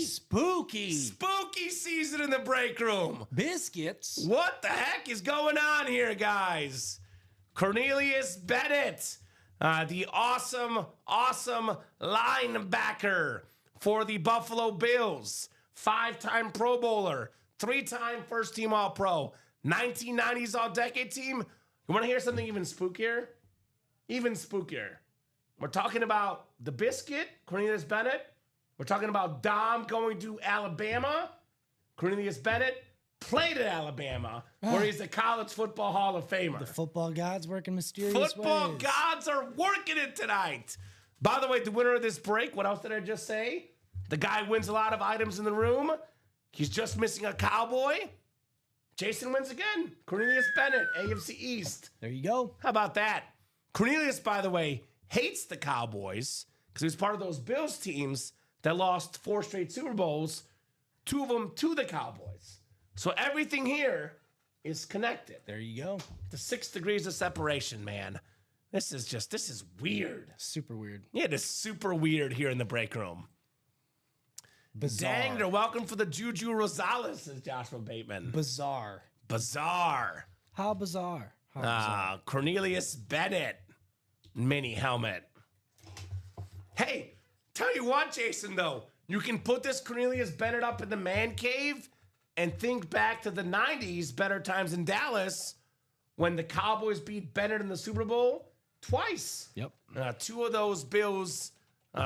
season in the break room. Biscuits. What the heck is going on here, guys? Cornelius Bennett, the awesome linebacker for the Buffalo Bills, 5-time Pro Bowler, 3-time first-team All-Pro, 1990s All-Decade team. You want to hear something even spookier? Even spookier. We're talking about the Biscuit, Cornelius Bennett. We're talking about Dom going to Alabama. Cornelius Bennett played at Alabama, where he's a college football Hall of Famer. The football gods work in mysterious Football ways. gods are working it tonight. By the way, the winner of this break, what else did I just say? The guy wins a lot of items in the room. He's just missing a cowboy. Jason wins again. Cornelius Bennett, AFC East. There you go. How about that? Cornelius, by the way, hates the Cowboys because he was part of those Bills teams that lost 4 straight Super Bowls, 2 of them to the Cowboys. So everything here is connected. There you go. The 6 degrees of separation, man. This is weird. Super weird. Yeah, it is super weird here in the break room. Bizarre. Dang, they're welcome for the Juju Rosales, says Joshua Bateman. Bizarre. Bizarre. How bizarre. How bizarre. Cornelius Bennett mini helmet. Hey, tell you what, Jason, though. You can put this Cornelius Bennett up in the man cave and think back to the 90s, better times in Dallas, when the Cowboys beat Bennett in the Super Bowl twice. Yep. 2 of those Bills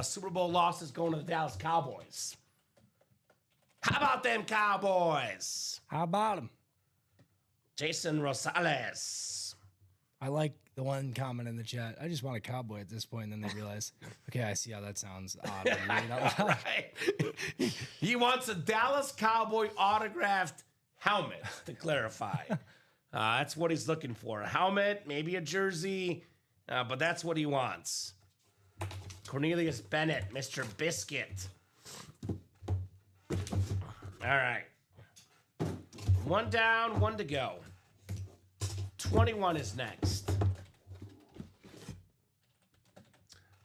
Super Bowl losses going to the Dallas Cowboys. How about them Cowboys? How about him? Jason Rosales. I like the one comment in the chat. I just want a cowboy at this point, and then they realize, okay, I see how that sounds odd. when you read it out loud. Right. He wants a Dallas Cowboy autographed helmet, to clarify. That's what he's looking for. A helmet, maybe a jersey, but that's what he wants. Cornelius Bennett, Mr. Biscuit. All right. 1 down, 1 to go. 21 is next.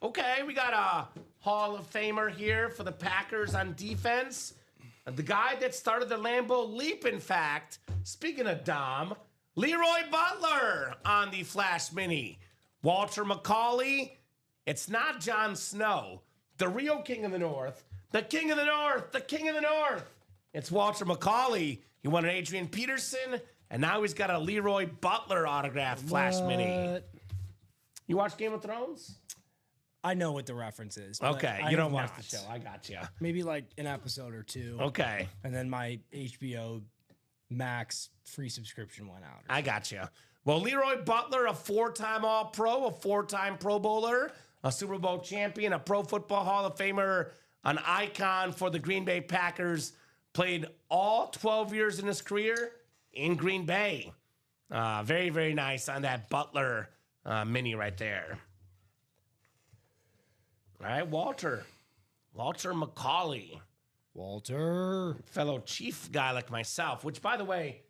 Okay, we got a Hall of Famer here for the Packers on defense. The guy that started the Lambeau Leap, in fact. Speaking of Dom, Leroy Butler on the Flash Mini. Walter McCauley. It's not Jon Snow, the real King of the North. The King of the North, the King of the North. It's Walter McCauley. He won an Adrian Peterson, and now he's got a Leroy Butler autographed Flash Mini. You watch Game of Thrones? I know what the reference is. but Okay, I you don't have watch not. the show. I got you. Maybe like an episode or 2. Okay, And then my HBO Max free subscription went out. I got you. Well, Leroy Butler, a 4-time All-Pro, a 4-time Pro Bowler, a Super Bowl champion, a Pro Football Hall of Famer, an icon for the Green Bay Packers, played all 12 years in his career in Green Bay. Very, very nice on that Butler mini right there. All right, Walter McCauley. Walter. Fellow Chief guy like myself, which, by the way,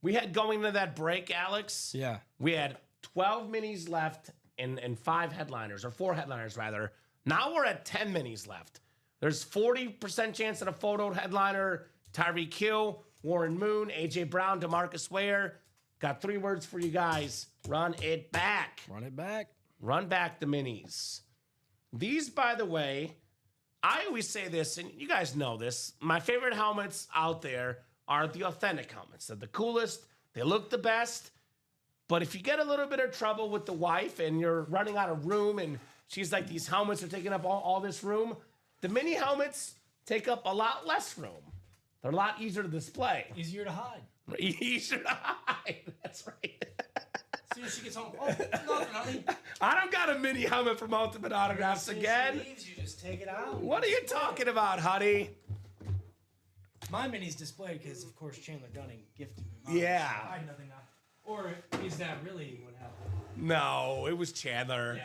we had going into that break, Alex. Yeah. We had 12 minis left and 5 headliners, or 4 headliners, rather. Now we're at 10 minis left. There's 40% chance at a photo headliner. Tyreek Hill, Warren Moon, A.J. Brown, DeMarcus Ware. Got 3 words for you guys. Run it back. Run it back. Run back the minis. These, by the way, I always say this, and you guys know this. My favorite helmets out there are the authentic helmets. They're the coolest. They look the best. But if you get a little bit of trouble with the wife and you're running out of room and she's like, these helmets are taking up all this room, the mini helmets take up a lot less room. They're a lot easier to display. Easier to hide. Easier to hide. That's right. As soon as she gets home, oh, nothing, honey. I don't got a mini helmet from Ultimate Autographs again. Leaves, you just take it out. What are you talking about, honey? My mini's displayed because, of course, Chandler Gunning gifted me mine. Yeah. So I had nothing on. Or is that really what happened? No, it was Chandler.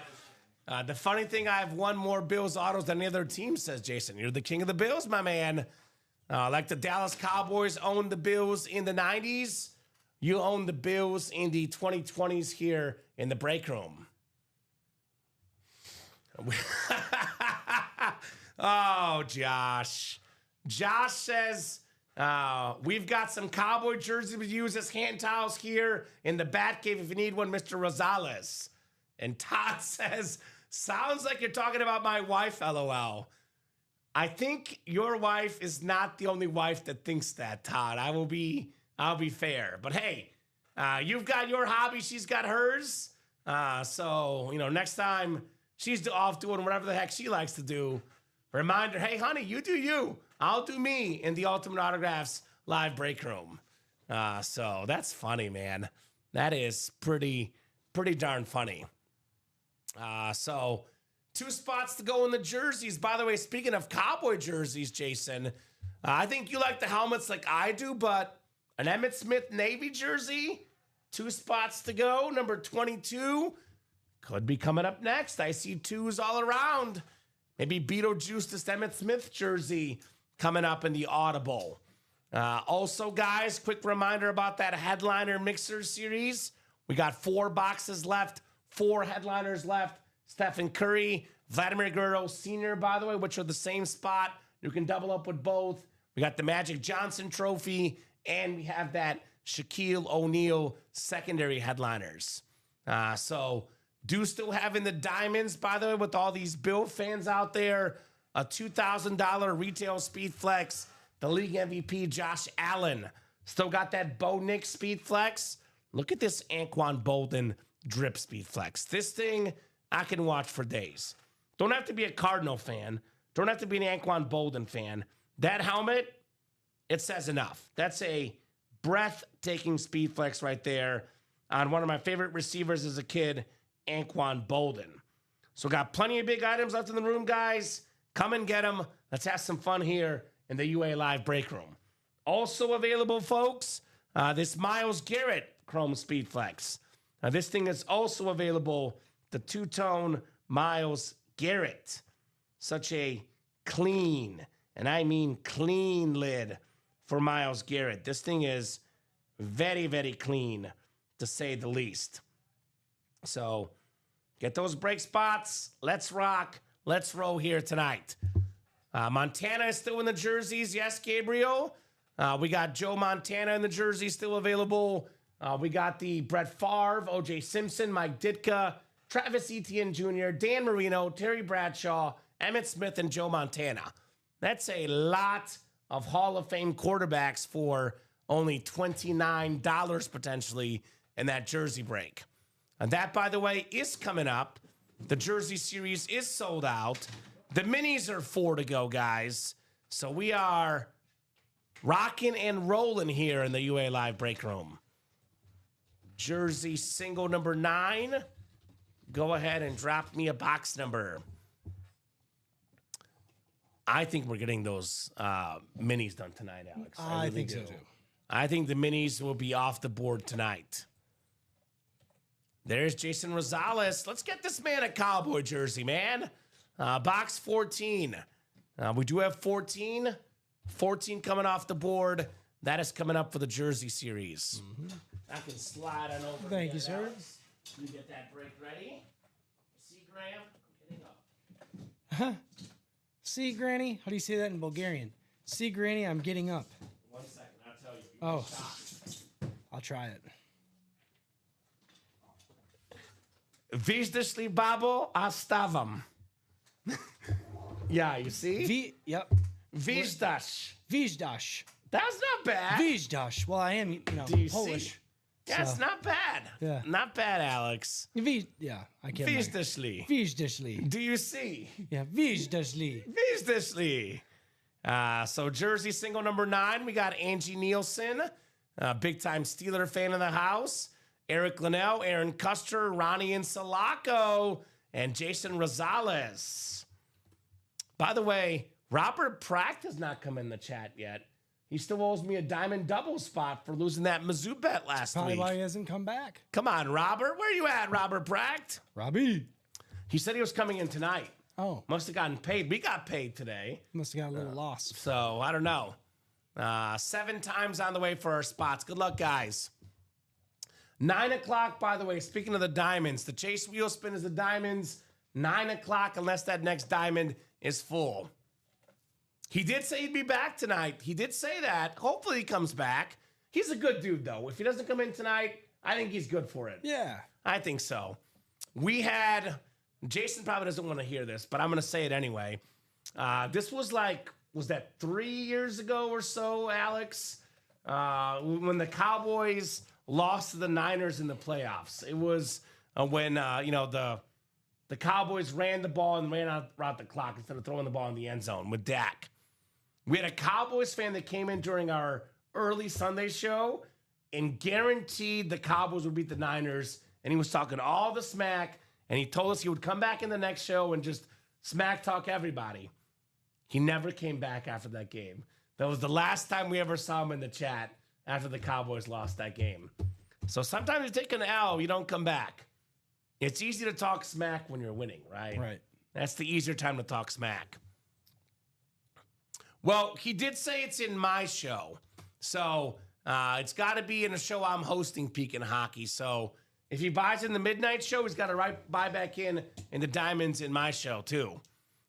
The funny thing, I have 1 more Bills autos than any other team, says Jason. You're the king of the Bills, my man. Like the Dallas Cowboys owned the Bills in the 90s, you own the Bills in the 2020s here in the break room. Oh, Josh. Josh says, we've got some cowboy jerseys we use as hand towels here in the Batcave if you need one, Mr. Rosales. And Todd says, sounds like you're talking about my wife, LOL. I think your wife is not the only wife that thinks that, Todd. I'll be fair. But hey, you've got your hobby, she's got hers. So, next time she's off doing whatever the heck she likes to do, remind her, hey, honey, you do you. I'll do me in the Ultimate Autographs live break room. So that's funny, man. That is pretty darn funny. So 2 spots to go in the jerseys. By the way, speaking of cowboy jerseys, Jason, I think you like the helmets like I do, but an Emmitt Smith Navy jersey, 2 spots to go. Number 22 could be coming up next. I see 2s all around. Maybe Beetlejuice this Emmitt Smith jersey coming up in the Audible. Also, guys, quick reminder about that Headliner Mixer series. We got 4 boxes left, 4 headliners left. Stephen Curry, Vladimir Guerrero Sr., by the way, which are the same spot. You can double up with both. We got the Magic Johnson trophy, and we have that Shaquille O'Neal secondary headliners. So do still have in the diamonds, by the way, with all these Bill fans out there, a $2,000 retail Speed Flex, the league MVP Josh Allen. Still got that Bo Nix Speed Flex. Look at this Anquan Bolden drip Speed Flex. This thing I can watch for days. Don't have to be a Cardinal fan. Don't have to be an Anquan Bolden fan. That helmet, it says enough. That's a breathtaking Speed Flex right there on one of my favorite receivers as a kid, Anquan Bolden. So got plenty of big items left in the room, guys. Come and get them. Let's have some fun here in the UA Live break room. Also available, folks, this Myles Garrett Chrome Speed Flex. Now, this thing is also available, the two-tone Myles Garrett. Such a clean, and I mean clean lid for Myles Garrett. This thing is very, very clean, to say the least. So get those break spots. Let's rock. Let's roll here tonight. Montana is still in the jerseys. Yes, Gabriel. We got Joe Montana in the jersey still available. We got the Brett Favre, O.J. Simpson, Mike Ditka, Travis Etienne Jr., Dan Marino, Terry Bradshaw, Emmitt Smith, and Joe Montana. That's a lot of Hall of Fame quarterbacks for only $29 potentially in that jersey break. And that, by the way, is coming up. The jersey series is sold out. The minis are 4 to go, guys. So we are rocking and rolling here in the UA Live break room. Jersey single number 9. Go ahead and drop me a box number. I think we're getting those minis done tonight, Alex. I really think so too. I think the minis will be off the board tonight. There's Jason Rosales. Let's get this man a cowboy jersey, man. Box 14. We do have 14. 14 coming off the board. That is coming up for the jersey series. Mm-hmm. I can slide on over. Thank you, sir. Alex. You get that break ready. See, Graham? I'm getting up. Huh? See, Granny? How do you say that in Bulgarian? See, Granny, I'm getting up. 1 second, I'll tell you. I'll try it. Vizdašli babo, a stavam. Yeah, you see? Yep. Vizdaš. Vizdash. That's not bad. Vizdash. Well, I am, Do you Polish. see? That's not bad. Yeah. Not bad, Alex. Yeah, I can't. Vizdašli. Vizdašli. Do you see? Yeah, Vizdašli. Vizdašli. So jersey single number 9, we got Angie Nielsen, big-time Steeler fan in the house. Eric Linnell, Aaron Custer, Ronnie Insalaco, and Jason Rosales. By the way, Robert Pratt has not come in the chat yet. He still owes me a diamond double spot for losing that Mizzou bet last Probably week. why he hasn't come back. Come on, Robert. Where you at, Robert Pratt? Robbie. He said he was coming in tonight. Oh. Must have gotten paid. We got paid today. Must have got a little lost. So, I don't know. 7 times on the way for our spots. Good luck, guys. 9 o'clock, by the way, speaking of the diamonds, the Chase Wheel Spin is the diamonds. 9 o'clock unless that next diamond is full. He did say he'd be back tonight. He did say that. Hopefully he comes back. He's a good dude, though. If he doesn't come in tonight, I think he's good for it. Yeah. I think so. We had, Jason probably doesn't want to hear this, but I'm going to say it anyway. This was like, was that 3 years ago or so, Alex? When the Cowboys lost to the Niners in the playoffs. It was when, the Cowboys ran the ball and ran out the clock instead of throwing the ball in the end zone with Dak. We had a Cowboys fan that came in during our early Sunday show and guaranteed the Cowboys would beat the Niners. And he was talking all the smack. And he told us he would come back in the next show and just smack talk everybody. He never came back after that game. That was the last time we ever saw him in the chat after the Cowboys lost that game. So sometimes you take an L, you don't come back. It's easy to talk smack when you're winning, right? Right. That's the easier time to talk smack. Well, he did say it's in my show. So it's got to be in a show I'm hosting, Pekin Hockey. So if he buys in the midnight show, he's got to buy back in the diamonds in my show, too.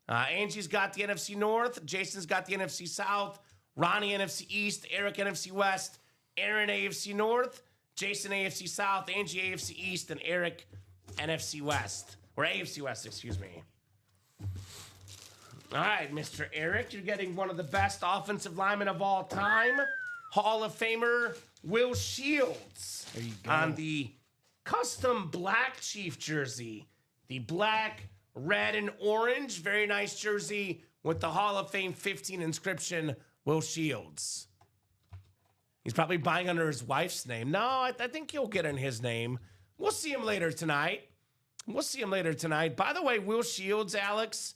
Angie's got the NFC North. Jason's got the NFC South. Ronnie, NFC East. Eric, NFC West. Aaron, AFC North. Jason, AFC South. Angie, AFC East. And Eric, NFC West. Or AFC West, excuse me. All right, Mr. Eric, you're getting one of the best offensive linemen of all time. Hall of Famer Will Shields. There you go. On the custom black Chief jersey. The black, red, and orange. Very nice jersey with the Hall of Fame 15 inscription, Will Shields. He's probably buying under his wife's name. No, I think he'll get in his name. We'll see him later tonight. By the way, Will Shields, Alex,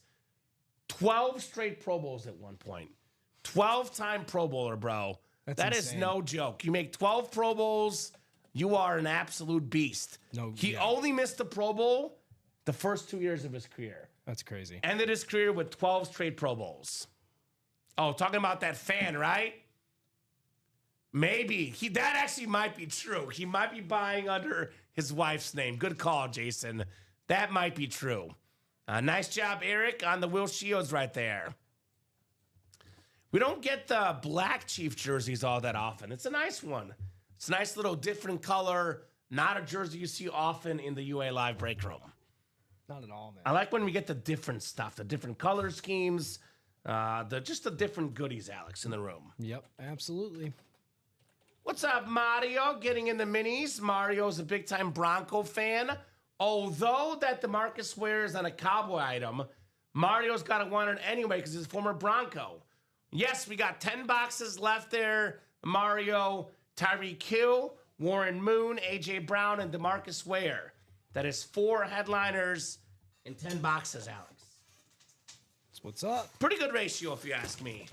12 straight Pro Bowls at one point. 12-time Pro Bowler, bro. That is insane. no joke. You make 12 Pro Bowls, you are an absolute beast. He only missed the Pro Bowl the first 2 years of his career. That's crazy. Ended his career with 12 straight Pro Bowls. Oh, talking about that fan, right? Maybe. That actually might be true. He might be buying under his wife's name. Good call, Jason. That might be true. Nice job, Eric, on the Will Shields right there. We don't get the black Chief jerseys all that often. It's a nice one. It's a nice little different color. Not a jersey you see often in the UA Live break room. Not at all, man. I like when we get the different stuff, the different color schemes, just the different goodies, Alex, in the room. Yep, absolutely. What's up, Mario? Getting in the minis. Mario's a big-time Bronco fan. Although that DeMarcus Ware is on a Cowboy item, Mario's got to want it anyway because he's a former Bronco. Yes, we got 10 boxes left there. Mario, Tyreek Hill, Warren Moon, A.J. Brown, and DeMarcus Ware. That is 4 headliners in 10 boxes, Alex. That's what's up. Pretty good ratio, if you ask me.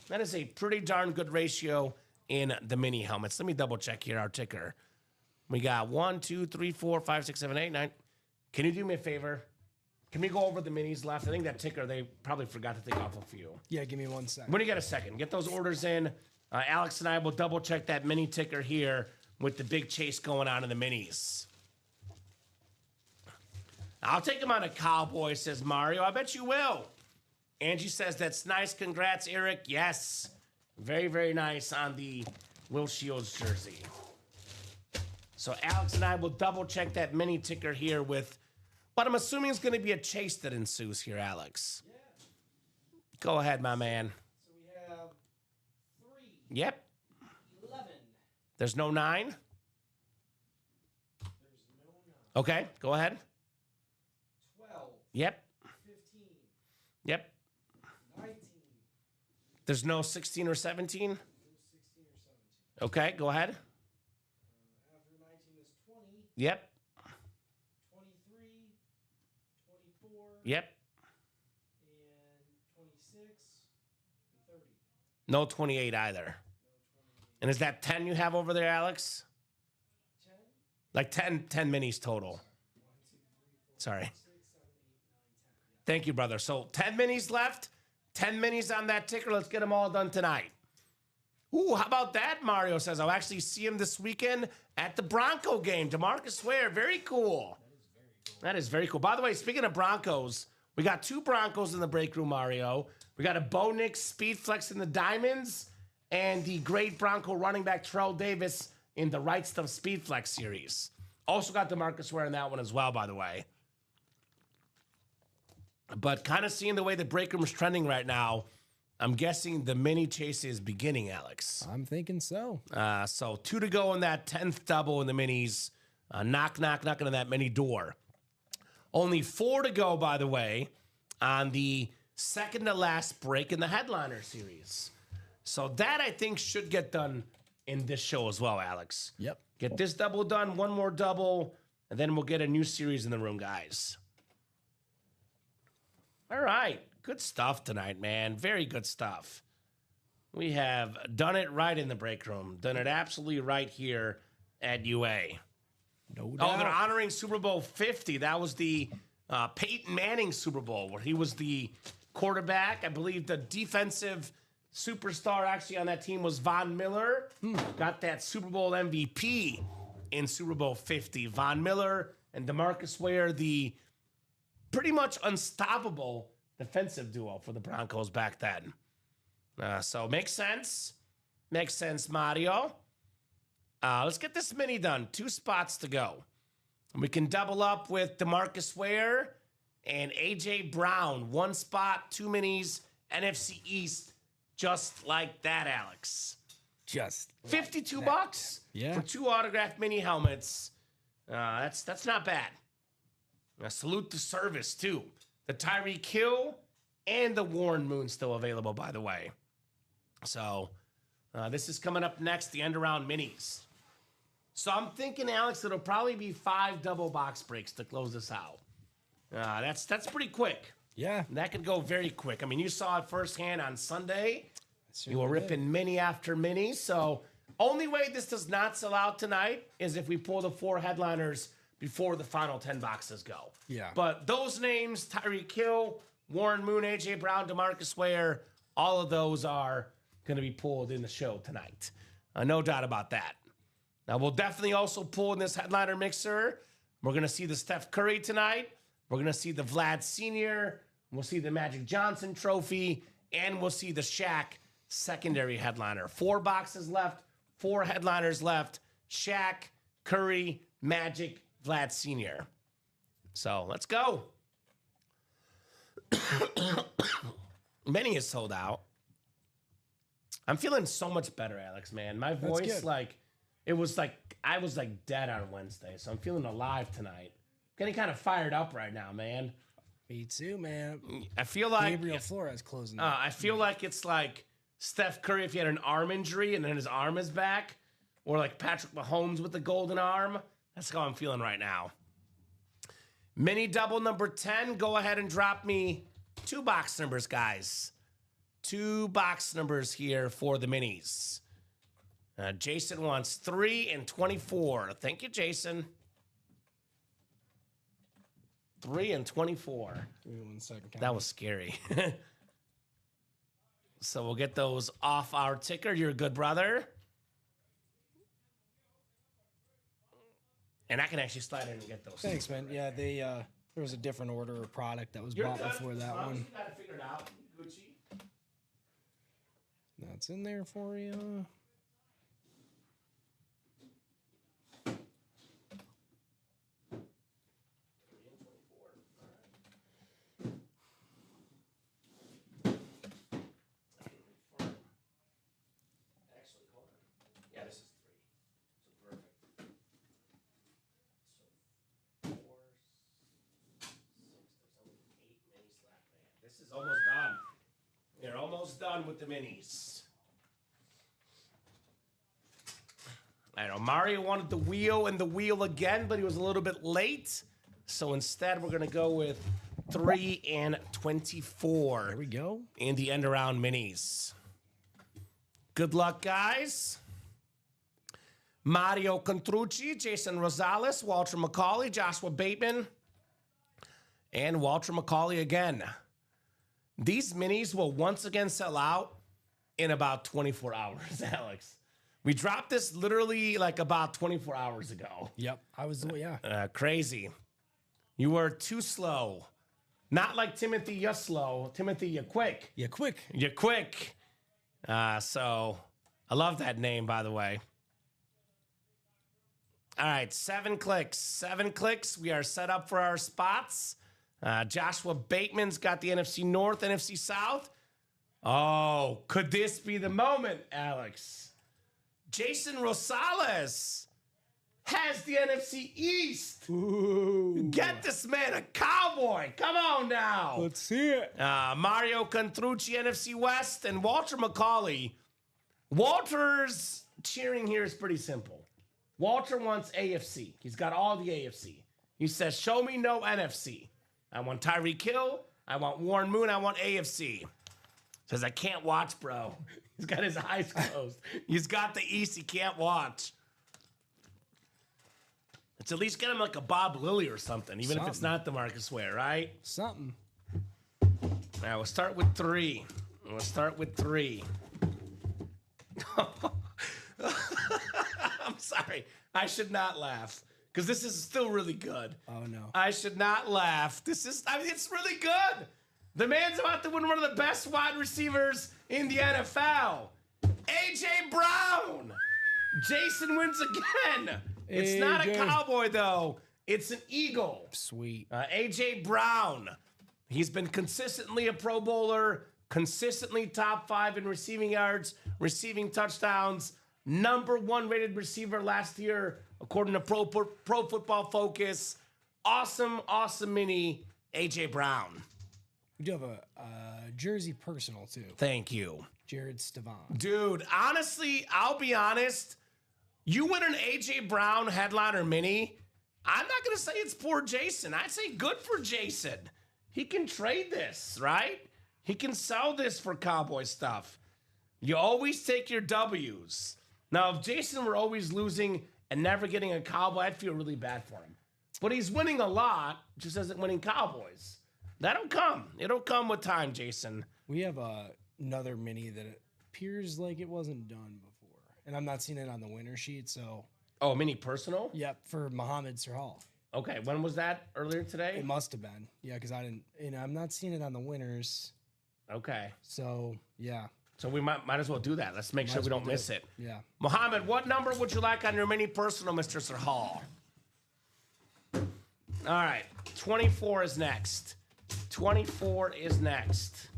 That is a pretty darn good ratio in the mini helmets. Let me double check here our ticker. We got 1, 2, 3, 4, 5, 6, 7, 8, 9. Can you do me a favor? Can we go over the minis left? I think that ticker, they probably forgot to take off a few. Yeah, give me 1 second. When you get a second, get those orders in. Alex and I will double check that mini ticker here with the big chase going on in the minis. I'll take him on a Cowboy, says Mario. I bet you will. Angie says, that's nice. Congrats, Eric. Yes. Very, very nice on the Will Shields jersey. So Alex and I will double check that mini ticker here with what I'm assuming is going to be a chase that ensues here, Alex. Yeah. Go ahead, my man. So we have 3. Yep. 11. There's no 9? There's no 9. Okay, go ahead. 12. Yep. 15. Yep. 19. There's no 16 or 17? No 16 or 17. Okay, go ahead. After 19 is 20. Yep. 23. 24. Yep. And 26. And 30. No 28 either. No 28. And is that 10 you have over there, Alex? 10. Like 10 minis total. 1, 2, 3, 4, Sorry. 5, 6, 7, 8, 9, 10. Thank you, brother. So 10 minis left. 10 minis on that ticker. Let's get them all done tonight. Ooh, how about that? Mario says, I'll actually see him this weekend at the Bronco game. DeMarcus Ware, very cool. That is very cool. By the way, speaking of Broncos, we got 2 Broncos in the break room, Mario. We got a Bo Nix Speed Flex in the Diamonds and the great Bronco running back Terrell Davis in the Right Stuff Speed Flex series. Also got DeMarcus Ware in that one as well, by the way. But kind of seeing the way the break room is trending right now, I'm guessing the mini chase is beginning, Alex. I'm thinking so. So 2 to go in that 10th double in the minis. Knock, knock, knocking on that mini door. Only 4 to go, by the way, on the second to last break in the headliner series. So that, I think, should get done in this show as well, Alex. Yep. Get this double done, 1 more double, and then we'll get a new series in the room, guys. All right. Good stuff tonight, man. Very good stuff. We have done it right in the break room. Done it absolutely right here at UA. No doubt. Oh, they're honoring Super Bowl 50. That was the Peyton Manning Super Bowl, where he was the quarterback. I believe the defensive superstar actually on that team was Von Miller. Got that Super Bowl MVP in Super Bowl 50. Von Miller and DeMarcus Ware, the pretty much unstoppable defensive duo for the Broncos back then. So makes sense. Makes sense, Mario. Let's get this mini done. 2 spots to go. We can double up with DeMarcus Ware and A.J. Brown. 1 spot, 2 minis, NFC East, just like that, Alex. Just $52 Yeah. for 2 autographed mini helmets. That's not bad. Salute to service, too. The Tyreek Hill and the Warren Moon still available, by the way. So this is coming up next, the end-around minis. So I'm thinking, Alex, it'll probably be 5 double box breaks to close this out. That's pretty quick. Yeah. That could go very quick. I mean, you saw it firsthand on Sunday. Sure You were did. ripping mini after mini. So only way this does not sell out tonight is if we pull the 4 headliners before the final 10 boxes go. Yeah. But those names, Tyreek Hill, Warren Moon, A.J. Brown, DeMarcus Ware, all of those are going to be pulled in the show tonight. No doubt about that. Now, we'll definitely also pull in this headliner mixer. We're going to see the Steph Curry tonight. We're going to see the Vlad Sr. We'll see the Magic Johnson trophy. And we'll see the Shaq secondary headliner. 4 boxes left, 4 headliners left. Shaq, Curry, Magic, Vlad Sr. So let's go. Many is sold out. I'm feeling so much better, Alex, man. My voice, good. I was dead on Wednesday, so I'm feeling alive tonight. Getting kind of fired up right now, man. Me too, man. I feel like Gabriel Flores closing. I feel like it's like Steph Curry if he had an arm injury and then his arm is back, or like Patrick Mahomes with the golden arm. That's how I'm feeling right now. Mini double number 10. Go ahead and drop me 2 box numbers, guys. 2 box numbers here for the minis. Jason wants 3 and 24. Thank you, Jason. 3 and 24. Give me 1 second. That was scary. So we'll get those off our ticker. You're a good brother. And I can actually slide in and get those. Thanks, man. Yeah, they there was a different order of product that was You're bought good. before that As long as one. You got it figured out. Gucci. That's in there for you. Actually, hold on. Yeah, this is 3. So perfect. So 4, 6. There's only 8 minis left, man. This is almost done. We're almost done with the minis. I know Mario wanted the wheel and the wheel again, but he was a little bit late. So instead, we're gonna go with 3 and 24. There we go. In the end around minis. Good luck, guys. Mario Contrucci, Jason Rosales, Walter McCauley, Joshua Bateman, and Walter McCauley again. These minis will once again sell out in about 24 hours, Alex. We dropped this literally like about 24 hours ago. Yep. I was yeah. Crazy. You were too slow. Not like Timothy, you're slow. Timothy, you're quick. Yeah, quick. You're quick. So I love that name, by the way. All right, 7 clicks. 7 clicks. We are set up for our spots. Joshua Bateman's got the NFC North, NFC South. Oh, could this be the moment, Alex? Jason Rosales has the NFC East. Ooh. Get this man a Cowboy. Come on now. Let's see it. Mario Contrucci, NFC West, and Walter McCauley. Walter's cheering here is pretty simple. Walter wants AFC. He's got all the AFC. He says, show me no NFC. I want Tyreek Hill. I want Warren Moon. I want AFC. Says, I can't watch, bro. He's got his eyes closed. He's got the East. He can't watch. Let's at least get him like a Bob Lilly or something, even if it's not the Marcus Ware, right? Something. Now, we'll start with 3. We'll start with 3. I'm sorry. I should not laugh because this is still really good. Oh, no. I should not laugh. It's really good. The man's about to win one of the best wide receivers in the NFL. A.J. Brown. Jason wins again. It's not a Cowboy, though. It's an Eagle. Sweet. A.J. Brown. He's been consistently a Pro Bowler, consistently top 5 in receiving yards, receiving touchdowns, #1 rated receiver last year, according to Pro Football Focus. Awesome, awesome mini A.J. Brown. We do have a jersey personal, too. Thank you. Jared Stavon. Dude, honestly, I'll be honest. You win an A.J. Brown headliner mini, I'm not going to say it's poor Jason. I'd say good for Jason. He can trade this, right? He can sell this for Cowboy stuff. You always take your W's. Now, if Jason were always losing and never getting a Cowboy, I'd feel really bad for him. But he's winning a lot, just isn't winning Cowboys. That'll come. It'll come with time, Jason. We have another mini that appears like it wasn't done before. And I'm not seeing it on the winner sheet, so. Oh, mini personal? Yep, for Mohamed Sirhal. Okay, when was that? Earlier today? It must have been. Yeah, because I didn't, I'm not seeing it on the winners. Okay. So, yeah. So we might as well do that. Let's make sure we don't miss it. Yeah. Mohammed, what number would you like on your mini personal, Mr. Sirhal? All right, 24 is next. 24 is next.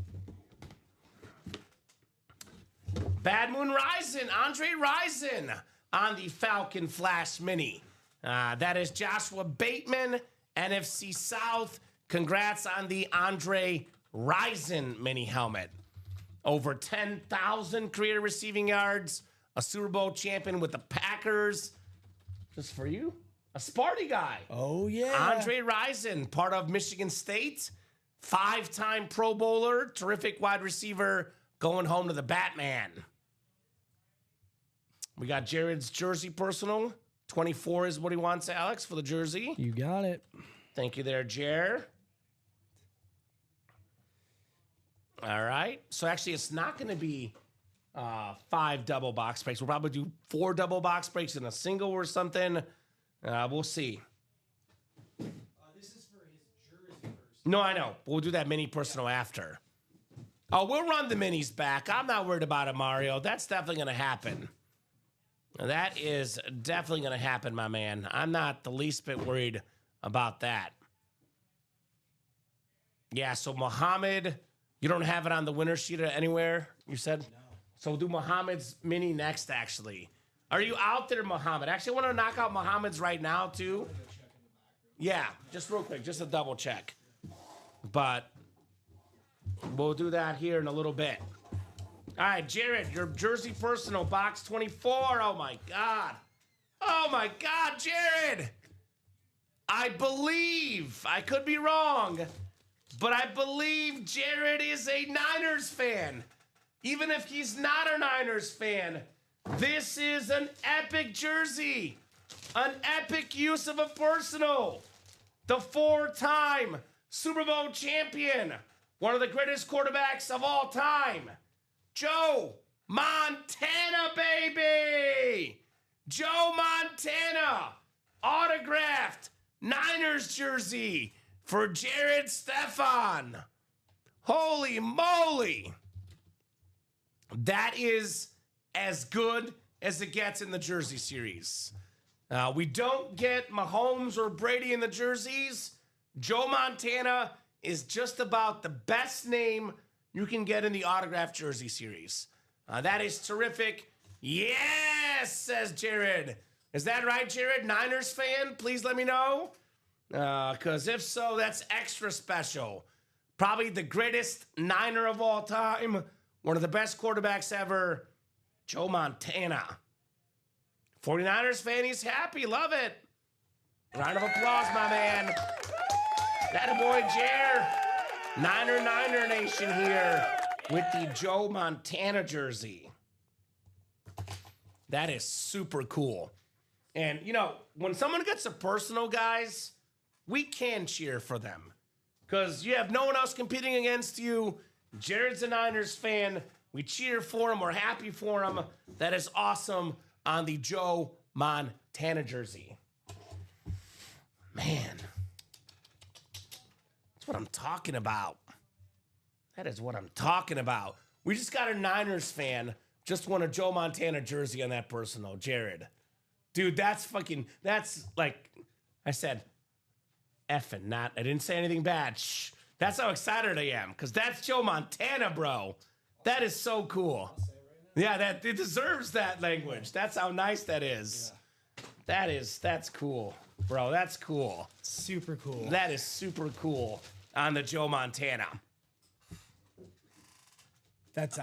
Bad Moon Rising, Andre Rising on the Falcon Flash Mini. That is Joshua Bateman, NFC South. Congrats on the Andre Rising mini helmet. Over 10,000 career receiving yards, a Super Bowl champion with the Packers. Just for you, a Sparty guy. Oh, yeah. Andre Rison, part of Michigan State, 5-time Pro Bowler, terrific wide receiver, going home to the Batman. We got Jared's jersey personal. 24 is what he wants, Alex, for the jersey. You got it. Thank you there, Jared. All right. So actually, it's not going to be 5 double box breaks. We'll probably do 4 double box breaks and a single or something. We'll see. This is for his jersey first. No, I know. We'll do that mini personal after. Oh, we'll run the minis back. I'm not worried about it, Mario. That's definitely going to happen. That is definitely going to happen, my man. I'm not the least bit worried about that. Yeah, so Mohammed, you don't have it on the winner sheet or anywhere, you said? No. So we'll do Mohammed's mini next, actually. Are you out there, Mohammed? Actually, I want to knock out Mohammed's right now, too. Yeah, just real quick, just a double check. But we'll do that here in a little bit. All right, Jared, your jersey personal, box 24. Oh, my God. Oh, my God, Jared. I believe, I could be wrong, but I believe Jared is a Niners fan. Even if he's not a Niners fan, this is an epic jersey. An epic use of a personal. The 4-time Super Bowl champion. One of the greatest quarterbacks of all time. Joe Montana, baby! Joe Montana, autographed, Niners jersey for Jared Stefan. Holy moly. That is as good as it gets in the jersey series. We don't get Mahomes or Brady in the jerseys. Joe Montana is just about the best name you can get in the autographed jersey series. That is terrific. Yes, says Jared. Is that right, Jared? Niners fan? Please let me know. Because if so, that's extra special. Probably the greatest Niner of all time. One of the best quarterbacks ever. Joe Montana. 49ers fan, he's happy. Love it. Round of applause, my man. That boy, Jer. Niner Nation here with the Joe Montana jersey. That is super cool. And, you know, when someone gets a personal, guys, we can cheer for them. Because you have no one else competing against you. Jared's a Niners fan. We cheer for him. We're happy for him. That is awesome on the Joe Montana jersey. Man. That's what I'm talking about. That is what I'm talking about. We just got a Niners fan. Just won a Joe Montana jersey on that personal, Jared. Dude, that's like, I said, effing, not, I didn't say anything bad. Shh. That's how excited I am, because that's Joe Montana, bro. That is so cool. Yeah, that it deserves that language. That's how nice that is. Yeah. That's cool, bro. That's cool. Super cool. That is super cool on the Joe Montana.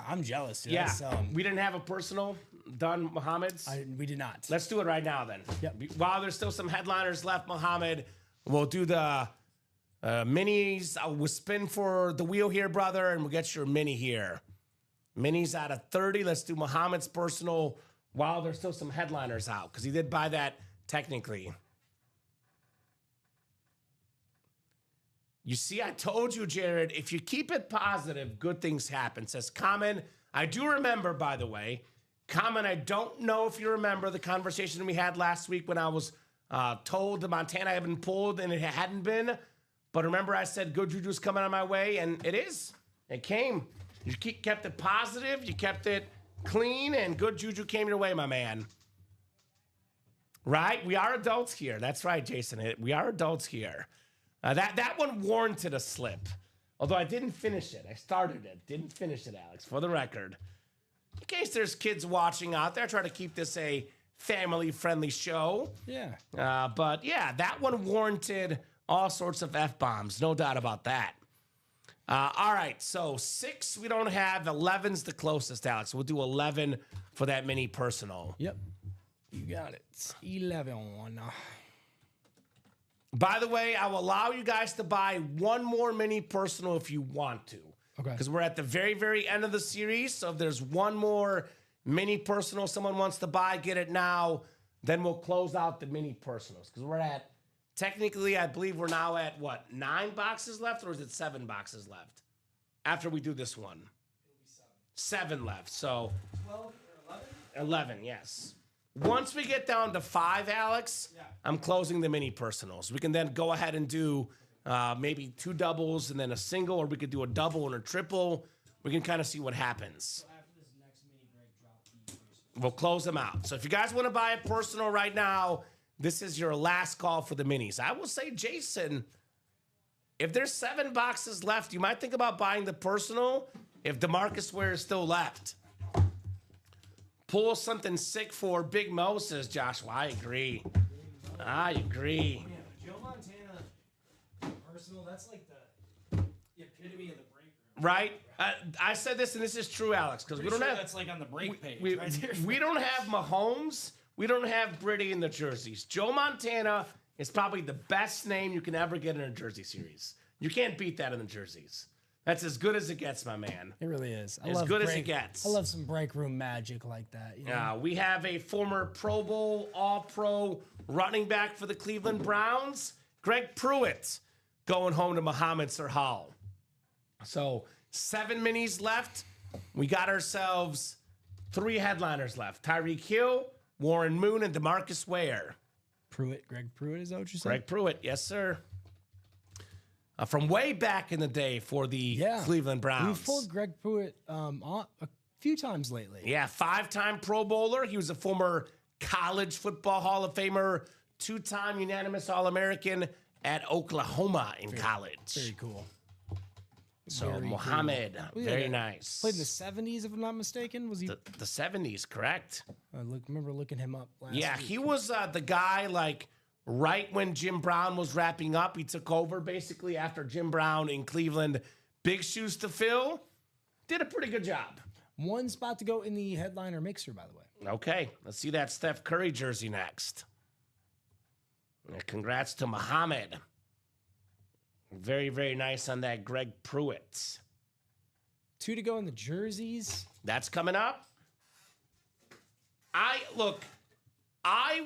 I'm jealous, dude. Yeah, we didn't have a personal done, Muhammad's. We did not. Let's do it right now, then. Yep. While there's still some headliners left, Muhammad, we'll do the minis. We'll spin for the wheel here, brother, and we'll get your mini here. Minis out of 30. Let's do Muhammad's personal while there's still some headliners out, because he did buy that technically. You see, I told you, Jared, if you keep it positive, good things happen, says Kamen. I do remember, by the way, Kamen, I don't know if you remember the conversation we had last week when I was told the Montana had been pulled and it hadn't been. But remember I said good juju's coming on my way, and it is. It came. You kept it positive, you kept it clean, and good juju came your way, my man. Right? We are adults here. That's right, Jason. We are adults here. That one warranted a slip. Although I didn't finish it. I started it. Didn't finish it, Alex, for the record. In case there's kids watching out there, try to keep this a family-friendly show. Yeah. But, yeah, that one warranted all sorts of F-bombs. No doubt about that. All right, so 6 we don't have. 11's the closest, Alex. We'll do 11 for that mini personal. Yep. You got it. 11. By the way, I will allow you guys to buy one more mini personal if you want to. Okay. Because we're at the very, very end of the series. So if there's one more mini personal someone wants to buy, get it now. Then we'll close out the mini personals. Because we're at, technically, I believe we're now at, what, 9 boxes left? Or is it 7 boxes left? After we do this one. It'll be 7 left. So 12 or 11? 11, yes. Once we get down to 5, Alex, I'm closing the mini personals. We can then go ahead and do maybe 2 doubles and then a single, or we could do a double and a triple. We can kind of see what happens. So after this next mini break, drop the first. We'll close them out. So if you guys want to buy a personal right now, this is your last call for the minis. I will say, Jason, if there's 7 boxes left, you might think about buying the personal if DeMarcus Ware is still left. Pull something sick for Big Mo, says Joshua. I agree. I agree. Man, Joe Montana personal, that's like the epitome of the break room. Right? I said this, and this is true, Alex, because we don't have... That's like on the break page. We don't have Mahomes. We don't have Brady in the jerseys. Joe Montana is probably the best name you can ever get in a jersey series. You can't beat that in the jerseys. That's as good as it gets, my man. It really is. As good as it gets. I love some break room magic like that. You know? We have a former Pro Bowl, All-Pro running back for the Cleveland Browns, Greg Pruitt, going home to Mohamed Sirhal. So 7 minis left. We got ourselves 3 headliners left. Tyreek Hill, Warren Moon, and DeMarcus Ware. Pruitt, Greg Pruitt, is that what you said? Greg Pruitt, yes, sir. From way back in the day for the Cleveland Browns. We've pulled Greg Pruitt a few times lately. Yeah, 5-time Pro Bowler. He was a former College Football Hall of Famer, 2-time unanimous All-American at Oklahoma in college. Very cool. So Very Mohammed, cool. very nice. Played in the 70s, if I'm not mistaken. Was he? The 70s, correct? I remember looking him up last Yeah, week. he was the guy, like, right when Jim Brown was wrapping up. He took over, basically, after Jim Brown in Cleveland. Big shoes to fill. Did a pretty good job. One spot to go in the headliner mixer, by the way. Okay, let's see that Steph Curry jersey next. And congrats to Mohammed. Very, very nice on that Greg Pruitt. 2 to go in the jerseys. That's coming up. I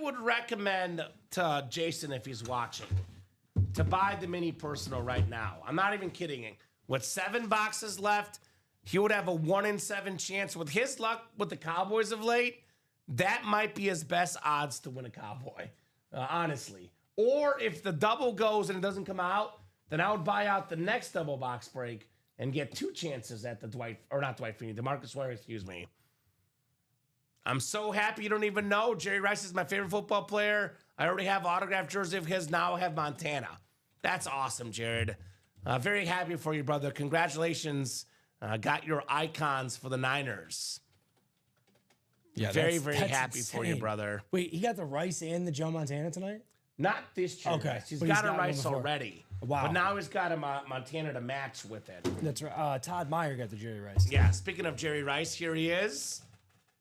would recommend to Jason, if he's watching, to buy the mini personal right now. I'm not even kidding. With 7 boxes left, he would have a 1 in 7 chance. With his luck with the Cowboys of late, that might be his best odds to win a Cowboy, honestly. Or if the double goes and it doesn't come out, then I would buy out the next double box break and get 2 chances at the DeMarcus Ware, excuse me. I'm so happy you don't even know. Jerry Rice is my favorite football player. I already have autographed jersey of his. Now I have Montana. That's awesome, Jared. Very happy for you, brother. Congratulations. Got your icons for the Niners. Yeah, very happy insane. for you, brother. Wait, he got the Rice and the Joe Montana tonight? Not this Jerry Okay, Rice. He's but got he's a got Rice one before. already. Wow. But now he's got a Montana to match with it. That's right. Todd Meyer got the Jerry Rice. Yeah, speaking of Jerry Rice, here he is.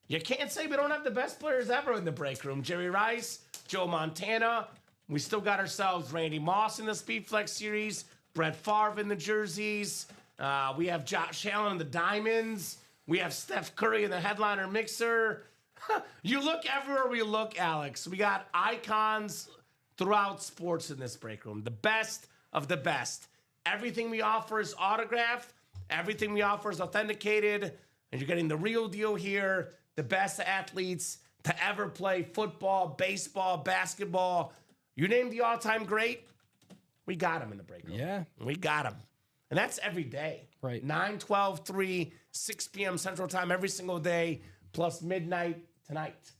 You can't say we don't have the best players ever in the break room. Jerry Rice, Joe Montana. We still got ourselves Randy Moss in the Speed Flex series. Brett Favre in the jerseys. We have Josh Allen in the diamonds. We have Steph Curry in the headliner mixer. You look everywhere we look, Alex. We got icons throughout sports in this break room. The best of the best. Everything we offer is autographed. Everything we offer is authenticated. And you're getting the real deal here. The best athletes to ever play football, baseball, basketball. You name the all-time great, we got them in the break room. Yeah. We got them. And that's every day. Right. 9, 12, 3, 6 p.m. Central Time every single day, plus midnight tonight.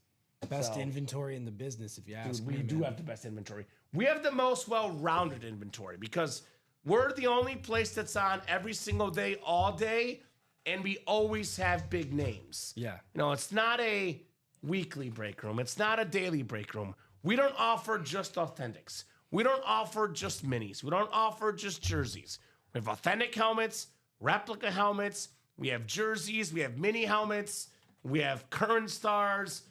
Best inventory in the business, if you ask me. We do have the best inventory. We have the most well-rounded inventory because we're the only place that's on every single day, all day, and we always have big names. Yeah. You know, it's not a weekly break room. It's not a daily break room. We don't offer just authentics. We don't offer just minis. We don't offer just jerseys. We have authentic helmets, replica helmets. We have jerseys. We have mini helmets. We have current stars,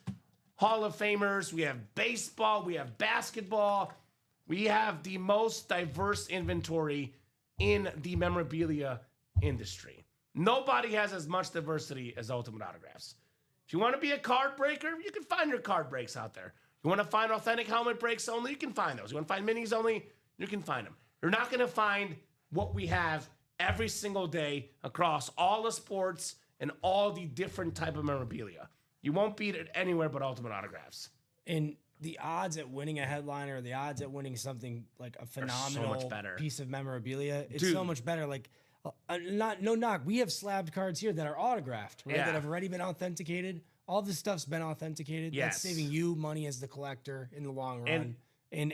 Hall of Famers. We have baseball. We have basketball. We have the most diverse inventory in the memorabilia industry. Nobody has as much diversity as Ultimate Autographs. If you want to be a card breaker, you can find your card breaks out there. You want to find authentic helmet breaks only, you can find those. You want to find minis only, you can find them. You're not going to find what we have every single day across all the sports and all the different type of memorabilia. You won't beat it anywhere but Ultimate Autographs. And the odds at winning a headliner, the odds at winning something like a phenomenal much better. piece of memorabilia, it's Dude. so much better. Like, no knock. We have slabbed cards here that are autographed, right? Yeah. That have already been authenticated. All this stuff's been authenticated. Yes. That's saving you money as the collector in the long run. And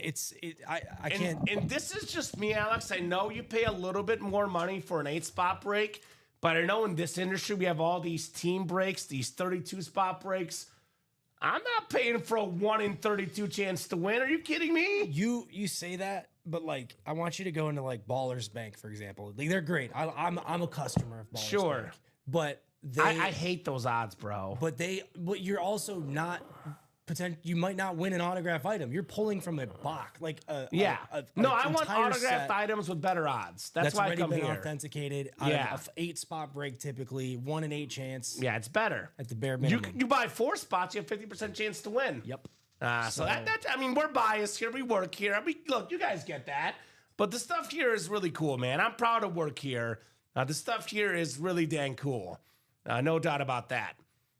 I can't. And this is just me, Alex. I know you pay a little bit more money for an 8-spot break, but I know in this industry we have all these team breaks, these 32-spot breaks. I'm not paying for a 1 in 32 chance to win. Are you kidding me? You say that, but like I want you to go into like Ballers Bank, for example. Like they're great. I'm a customer of Ballers Sure. Bank, but I hate those odds, bro. But you're also not you might not win an autograph item. You're pulling from a box, like I want autographed items with better odds. That's why I already come been here. authenticated. Yeah. Of 8-spot break, typically 1 in 8 chance. Yeah, it's better. At the bare minimum. You buy 4 spots, you have 50% chance to win. Yep. So I mean, we're biased here. We work here. I mean, look, you guys get that. But the stuff here is really cool, man. I'm proud to work here. The stuff here is really dang cool. No doubt about that.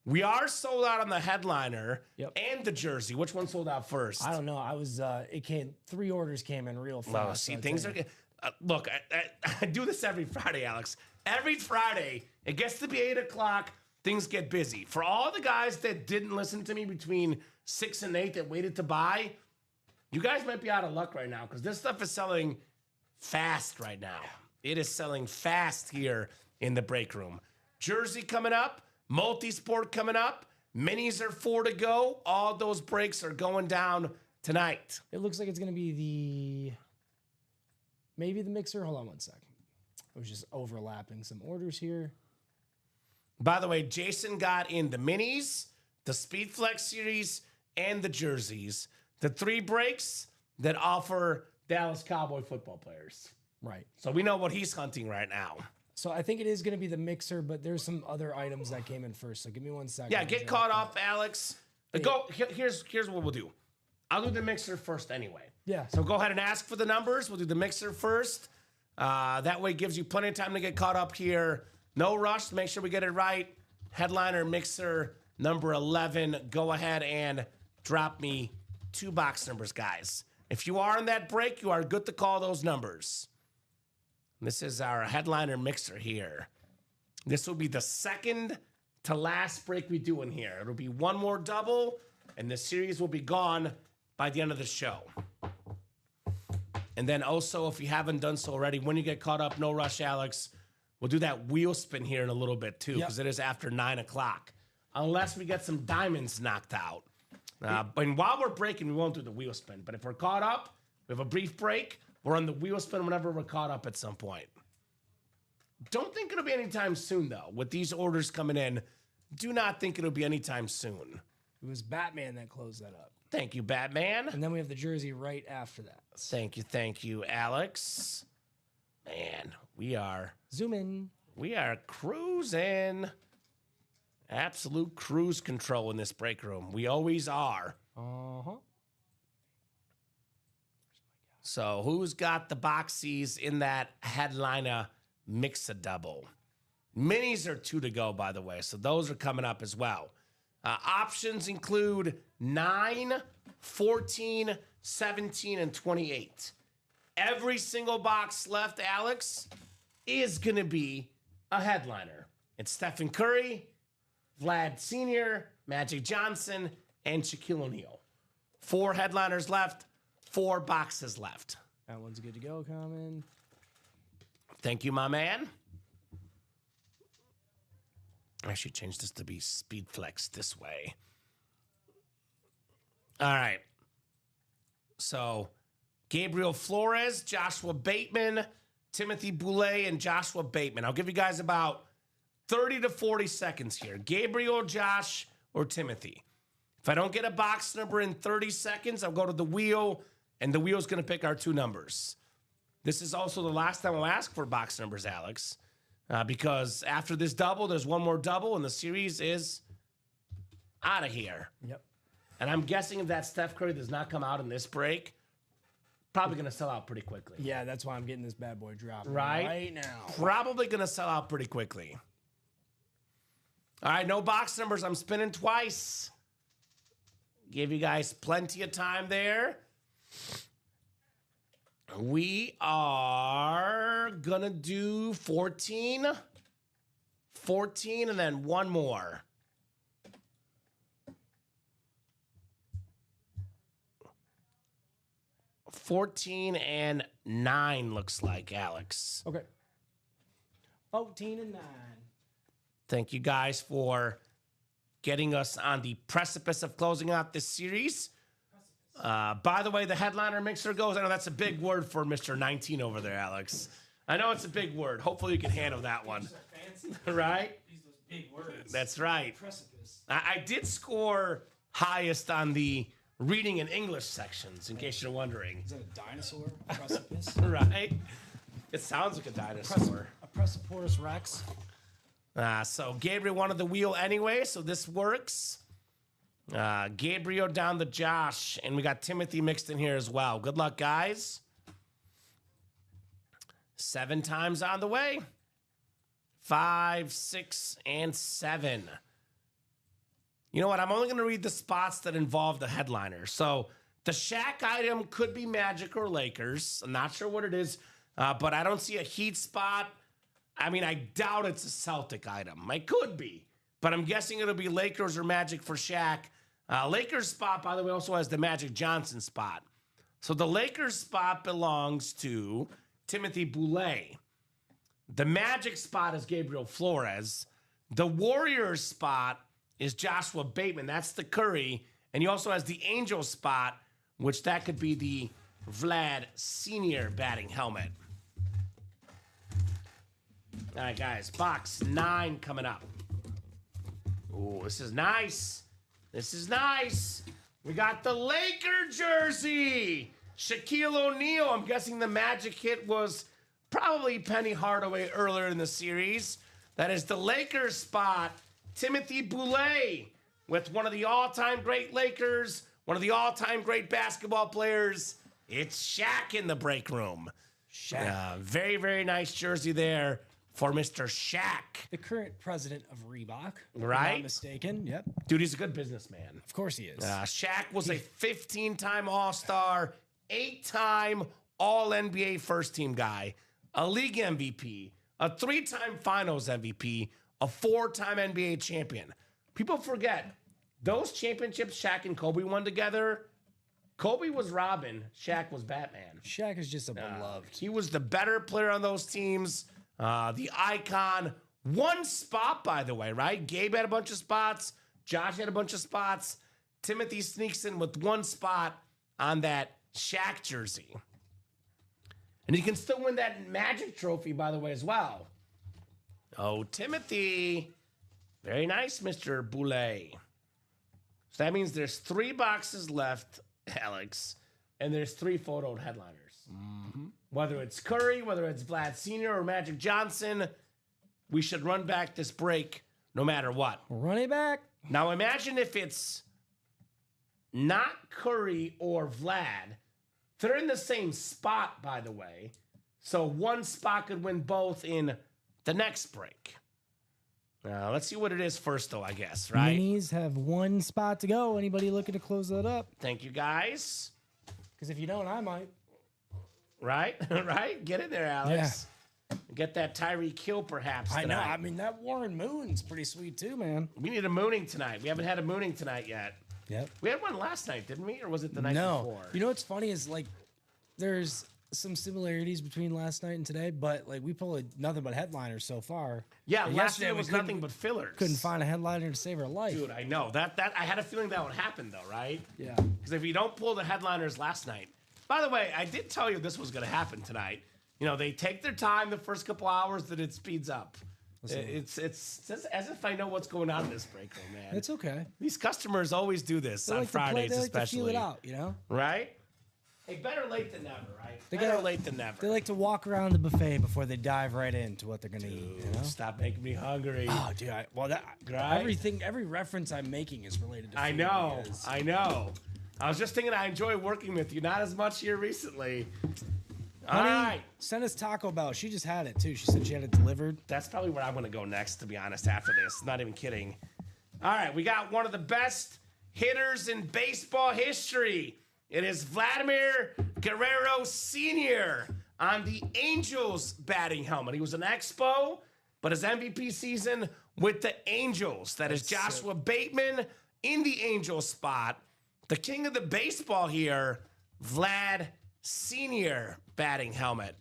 We are sold out on the headliner Yep. and the jersey. Which one sold out first? I don't know. I was. It came. 3 orders came in real fast. Well, see, things are. Look, I do this every Friday, Alex. Every Friday, it gets to be 8 o'clock. Things get busy. For all the guys that didn't listen to me between 6 and 8 that waited to buy, you guys might be out of luck right now because this stuff is selling fast right now. It is selling fast here in the break room. Jersey coming up, multi-sport coming up, minis are 4 to go. All those breaks are going down tonight. It looks like it's going to be maybe the mixer. Hold on one sec. I was just overlapping some orders here. By the way, Jason got in the minis, the Speed Flex series, and the jerseys. The 3 breaks that offer Dallas Cowboy football players. Right. So we know what he's hunting right now. So I think it is going to be the mixer, but there's some other items that came in first. So give me 1 second. Yeah, get caught up, Alex. Here's what we'll do. I'll do the mixer first anyway. Yeah. So go ahead and ask for the numbers. We'll do the mixer first. That way it gives you plenty of time to get caught up here. No rush to make sure we get it right. Headliner mixer number 11. Go ahead and drop me 2 box numbers, guys. If you are in that break, you are good to call those numbers. This is our headliner mixer here. This will be the second to last break we do in here. It'll be 1 more double, and the series will be gone by the end of the show. And then also, if you haven't done so already, when you get caught up, no rush, Alex, we'll do that wheel spin here in a little bit, too, because it is after 9 o'clock. Unless we get some diamonds knocked out. And while we're breaking, we won't do the wheel spin. But if we're caught up, we have a brief break. We're on the wheel spin whenever we're caught up at some point. Don't think it'll be anytime soon, though. With these orders coming in, do not think it'll be anytime soon. It was Batman that closed that up. Thank you, Batman. And then we have the jersey right after that. Thank you, Alex. Man, we are Zoom in. Cruising. Absolute cruise control in this break room. We always are. Uh-huh. So who's got the boxies in that headliner mix-a-double? Minis are 2 to go, by the way, so those are coming up as well. Options include 9, 14, 17, and 28. Every single box left, Alex, is going to be a headliner. It's Stephen Curry, Vlad Sr., Magic Johnson, and Shaquille O'Neal. 4 headliners left, 4 boxes left. That one's good to go, Kamen. Thank you, my man. I should change this to be Speed Flex this way. All right. So, Gabriel Flores, Joshua Bateman, Timothy Boulay, and Joshua Bateman. I'll give you guys about 30 to 40 seconds here. Gabriel, Josh, or Timothy. If I don't get a box number in 30 seconds, I'll go to the wheel, and the wheel's going to pick our 2 numbers. This is also the last time I'll ask for box numbers, Alex, because after this double, there's 1 more double, and the series is out of here. Yep. And I'm guessing if that Steph Curry does not come out in this break, probably going to sell out pretty quickly. Yeah, that's why I'm getting this bad boy dropped right now. Probably going to sell out pretty quickly. All right, no box numbers. I'm spinning twice. Give you guys plenty of time there. We are going to do 14, and then 1 more. 14 and 9 looks like, Alex. Okay. 14 and 9. Thank you guys for getting us on the precipice of closing out this series. By the way, the headliner mixer goes. I know that's a big word for Mr. 19 over there, Alex. I know it's a big word. Hopefully you can handle that one. Right? These those big words. That's right. Precipice. I did score highest on the reading and English sections, in case you're wondering. Is that a dinosaur? Precipice? Right? It sounds like a dinosaur. A Preciporus Rex. So Gabriel wanted the wheel anyway, so this works. Gabriel down to Josh, and we got Timothy mixed in here as well. Good luck, guys. 7 times on the way. 5, 6, and 7. You know what? I'm only going to read the spots that involve the headliner. So the Shaq item could be Magic or Lakers. I'm not sure what it is, but I don't see a Heat spot. I mean, I doubt it's a Celtic item. It could be, but I'm guessing it'll be Lakers or Magic for Shaq. Lakers spot, by the way, also has the Magic Johnson spot. So the Lakers spot belongs to Timothy Boulay. The Magic spot is Gabriel Flores. The Warriors spot is Joshua Bateman. That's the Curry. And he also has the Angels spot, which that could be the Vlad Senior batting helmet. All right, guys, box 9 coming up. Ooh, this is nice. This is nice. We got the Laker jersey. Shaquille O'Neal. I'm guessing the Magic hit was probably Penny Hardaway earlier in the series. That is the Lakers spot. Timothy Boulay with one of the all-time great Lakers, one of the all-time great basketball players. It's Shaq in the break room. Shaq. Very, very nice jersey there for Mr. Shaq. The current president of Reebok. If I'm Right? not mistaken. Yep. Dude, he's a good businessman. Of course he is. Shaq was a 15-time All-Star, 8-time All-NBA first-team guy, a league MVP, a 3-time Finals MVP, a 4-time NBA champion. People forget, those championships Shaq and Kobe won together, Kobe was Robin, Shaq was Batman. Shaq is just a beloved. He was the better player on those teams, the icon. One spot, by the way, right? Gabe had a bunch of spots. Josh had a bunch of spots. Timothy sneaks in with one spot on that Shaq jersey. And he can still win that Magic trophy, by the way, as well. Oh, Timothy. Very nice, Mr. Boulay. So that means there's 3 boxes left, Alex, and there's 3 photoed headliners. Whether it's Curry, whether it's Vlad Sr. or Magic Johnson, we should run back this break no matter what. Run it back. Now imagine if it's not Curry or Vlad. They're in the same spot, by the way. So one spot could win both in the next break. Let's see what it is first, though, I guess, right? Minis have 1 spot to go. Anybody looking to close that up? Thank you, guys. Because if you don't, I might. Right? Right? Get in there, Alex. Get that Tyreek Hill, perhaps, tonight. I know. I mean, that Warren Moon's pretty sweet, too, man. We need a mooning tonight. We haven't had a mooning tonight yet. Yep. We had one last night, didn't we? Or was it the night before? You know what's funny is, like, there's some similarities between last night and today, but, like, we pulled nothing but headliners so far. Yeah, And last night we was nothing but fillers. Couldn't find a headliner to save our life. Dude, I know. That I had a feeling that would happen, though, right? Yeah. Because if you don't pull the headliners last night. By the way, I did tell you this was going to happen tonight. You know, they take their time the first couple hours, then it speeds up. It's as if I know what's going on in this break room, man. It's okay. These customers always do this They on like to play, Fridays, they like especially. to feel it out, you know? Right? Hey, better late than never, right? They Better gotta- late than never. They like to walk around the buffet before they dive right into what they're going to eat, you know? Stop making me hungry. Oh, dude. Every reference I'm making is related to food. I know. because- I know. I was just thinking I enjoy working with you. Not as much here recently. All Honey, right. send us Taco Bell. She just had it, too. She said she had it delivered. That's probably where I'm going to go next, to be honest, after this. Not even kidding. All right, we got one of the best hitters in baseball history. It is Vladimir Guerrero Sr. on the Angels batting helmet. He was an Expo, but his MVP season with the Angels. That is Joshua Bateman in the Angels spot. The king of the baseball here, Vlad Sr. batting helmet.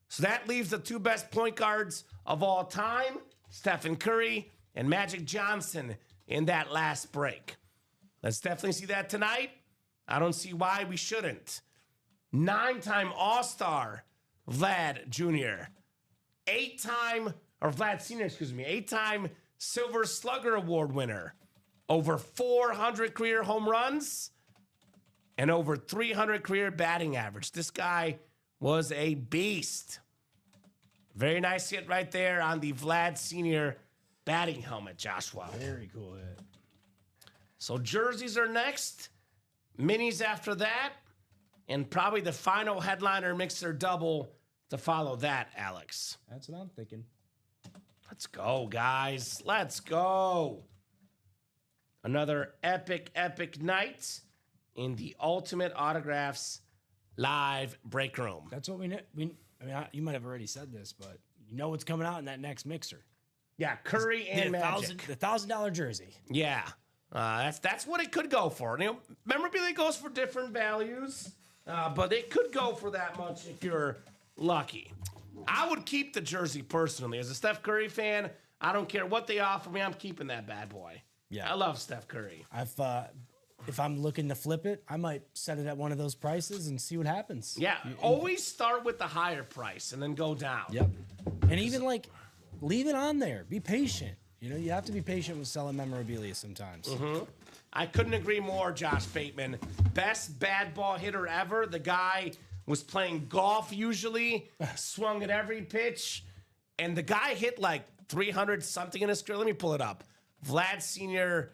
So that leaves the 2 best point guards of all time, Stephen Curry and Magic Johnson, in that last break. Let's definitely see that tonight. I don't see why we shouldn't. 9-time All-Star Vlad Jr. 8-time Silver Slugger Award winner. Over 400 career home runs and over 300 career batting average. This guy was a beast. Very nice hit right there on the Vlad Sr. batting helmet, Joshua. Very cool hit. So jerseys are next, minis after that, and probably the final headliner mixer double to follow that, Alex. That's what I'm thinking. Let's go, guys. Let's go. Another epic night in the Ultimate Autographs live break room. That's what we know. You might have already said this, but you know what's coming out in that next mixer. Yeah, Curry and Magic. The $1,000 jersey. Yeah, that's what it could go for. You know, memorabilia goes for different values, but it could go for that much if you're lucky. I would keep the jersey personally. As a Steph Curry fan, I don't care what they offer me. I'm keeping that bad boy. Yeah, I love Steph Curry. If I'm looking to flip it, I might set it at one of those prices and see what happens. Yeah, always start with the higher price and then go down. Yep. And even leave it on there. Be patient. You know, you have to be patient with selling memorabilia sometimes. Mm-hmm. I couldn't agree more, Josh Bateman. Best bad ball hitter ever. The guy was playing golf usually, swung at every pitch, and the guy hit like 300 something in his career. Let me pull it up. Vlad Sr.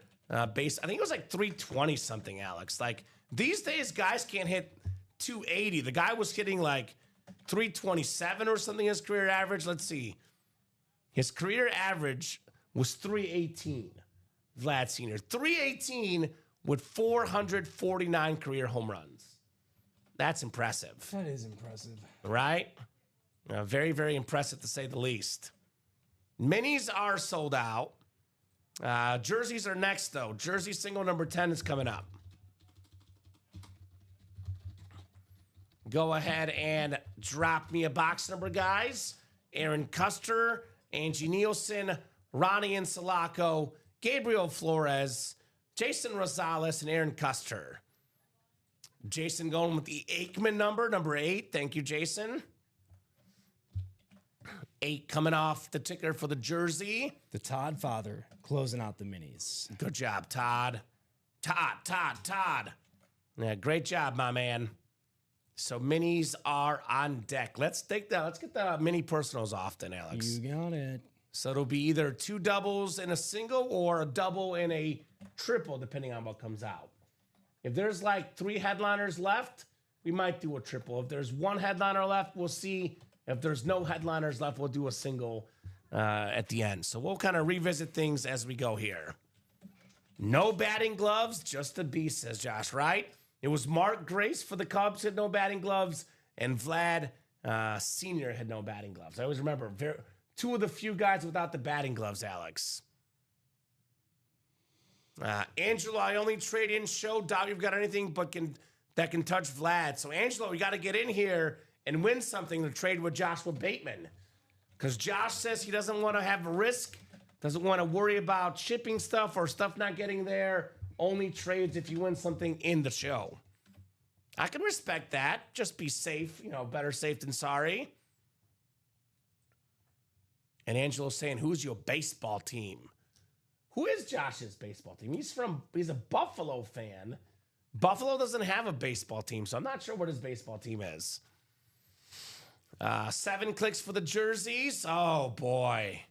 Base, I think it was like 320 something, Alex. Like these days, guys can't hit 280. The guy was hitting like 327 or something his career average. Let's see. His career average was 318. Vlad Sr. 318 with 449 career home runs. That's impressive. That is impressive. Right? Very, very impressive to say the least. Minis are sold out. Jerseys are next, though. Jersey single number 10 is coming up. Go ahead and drop me a box number, guys. Aaron Custer, Angie Nielsen, Ronnie Insalaco, Gabriel Flores, Jason Rosales, and Aaron Custer. Jason going with the Aikman number 8. Thank you, Jason. 8 coming off the ticker for the jersey. The Todd father closing out the minis. Good job, Todd. Todd. Yeah, great job, my man. So minis are on deck. Let's get the mini personals off then, Alex. You got it. So it'll be either 2 doubles in a single or a double in a triple, depending on what comes out. If there's like 3 headliners left, we might do a triple. If there's 1 headliner left, we'll see. If there's no headliners left, we'll do a single at the end. So we'll kind of revisit things as we go here. No batting gloves, just the beast, says Josh, right? It was Mark Grace for the Cubs had no batting gloves, and Vlad Sr. had no batting gloves. I always remember 2 of the few guys without the batting gloves, Alex. Angelo, I only trade in show. Doubt you've got anything that can touch Vlad. So, Angelo, we got to get in here and win something to trade with Joshua Bateman. Because Josh says he doesn't want to have a risk, doesn't want to worry about shipping stuff or stuff not getting there. Only trades if you win something in the show. I can respect that. Just be safe. You know, better safe than sorry. And Angelo's saying, who's your baseball team? Who is Josh's baseball team? He's a Buffalo fan. Buffalo doesn't have a baseball team, so I'm not sure what his baseball team is. 7 clicks for the jerseys. Oh, boy.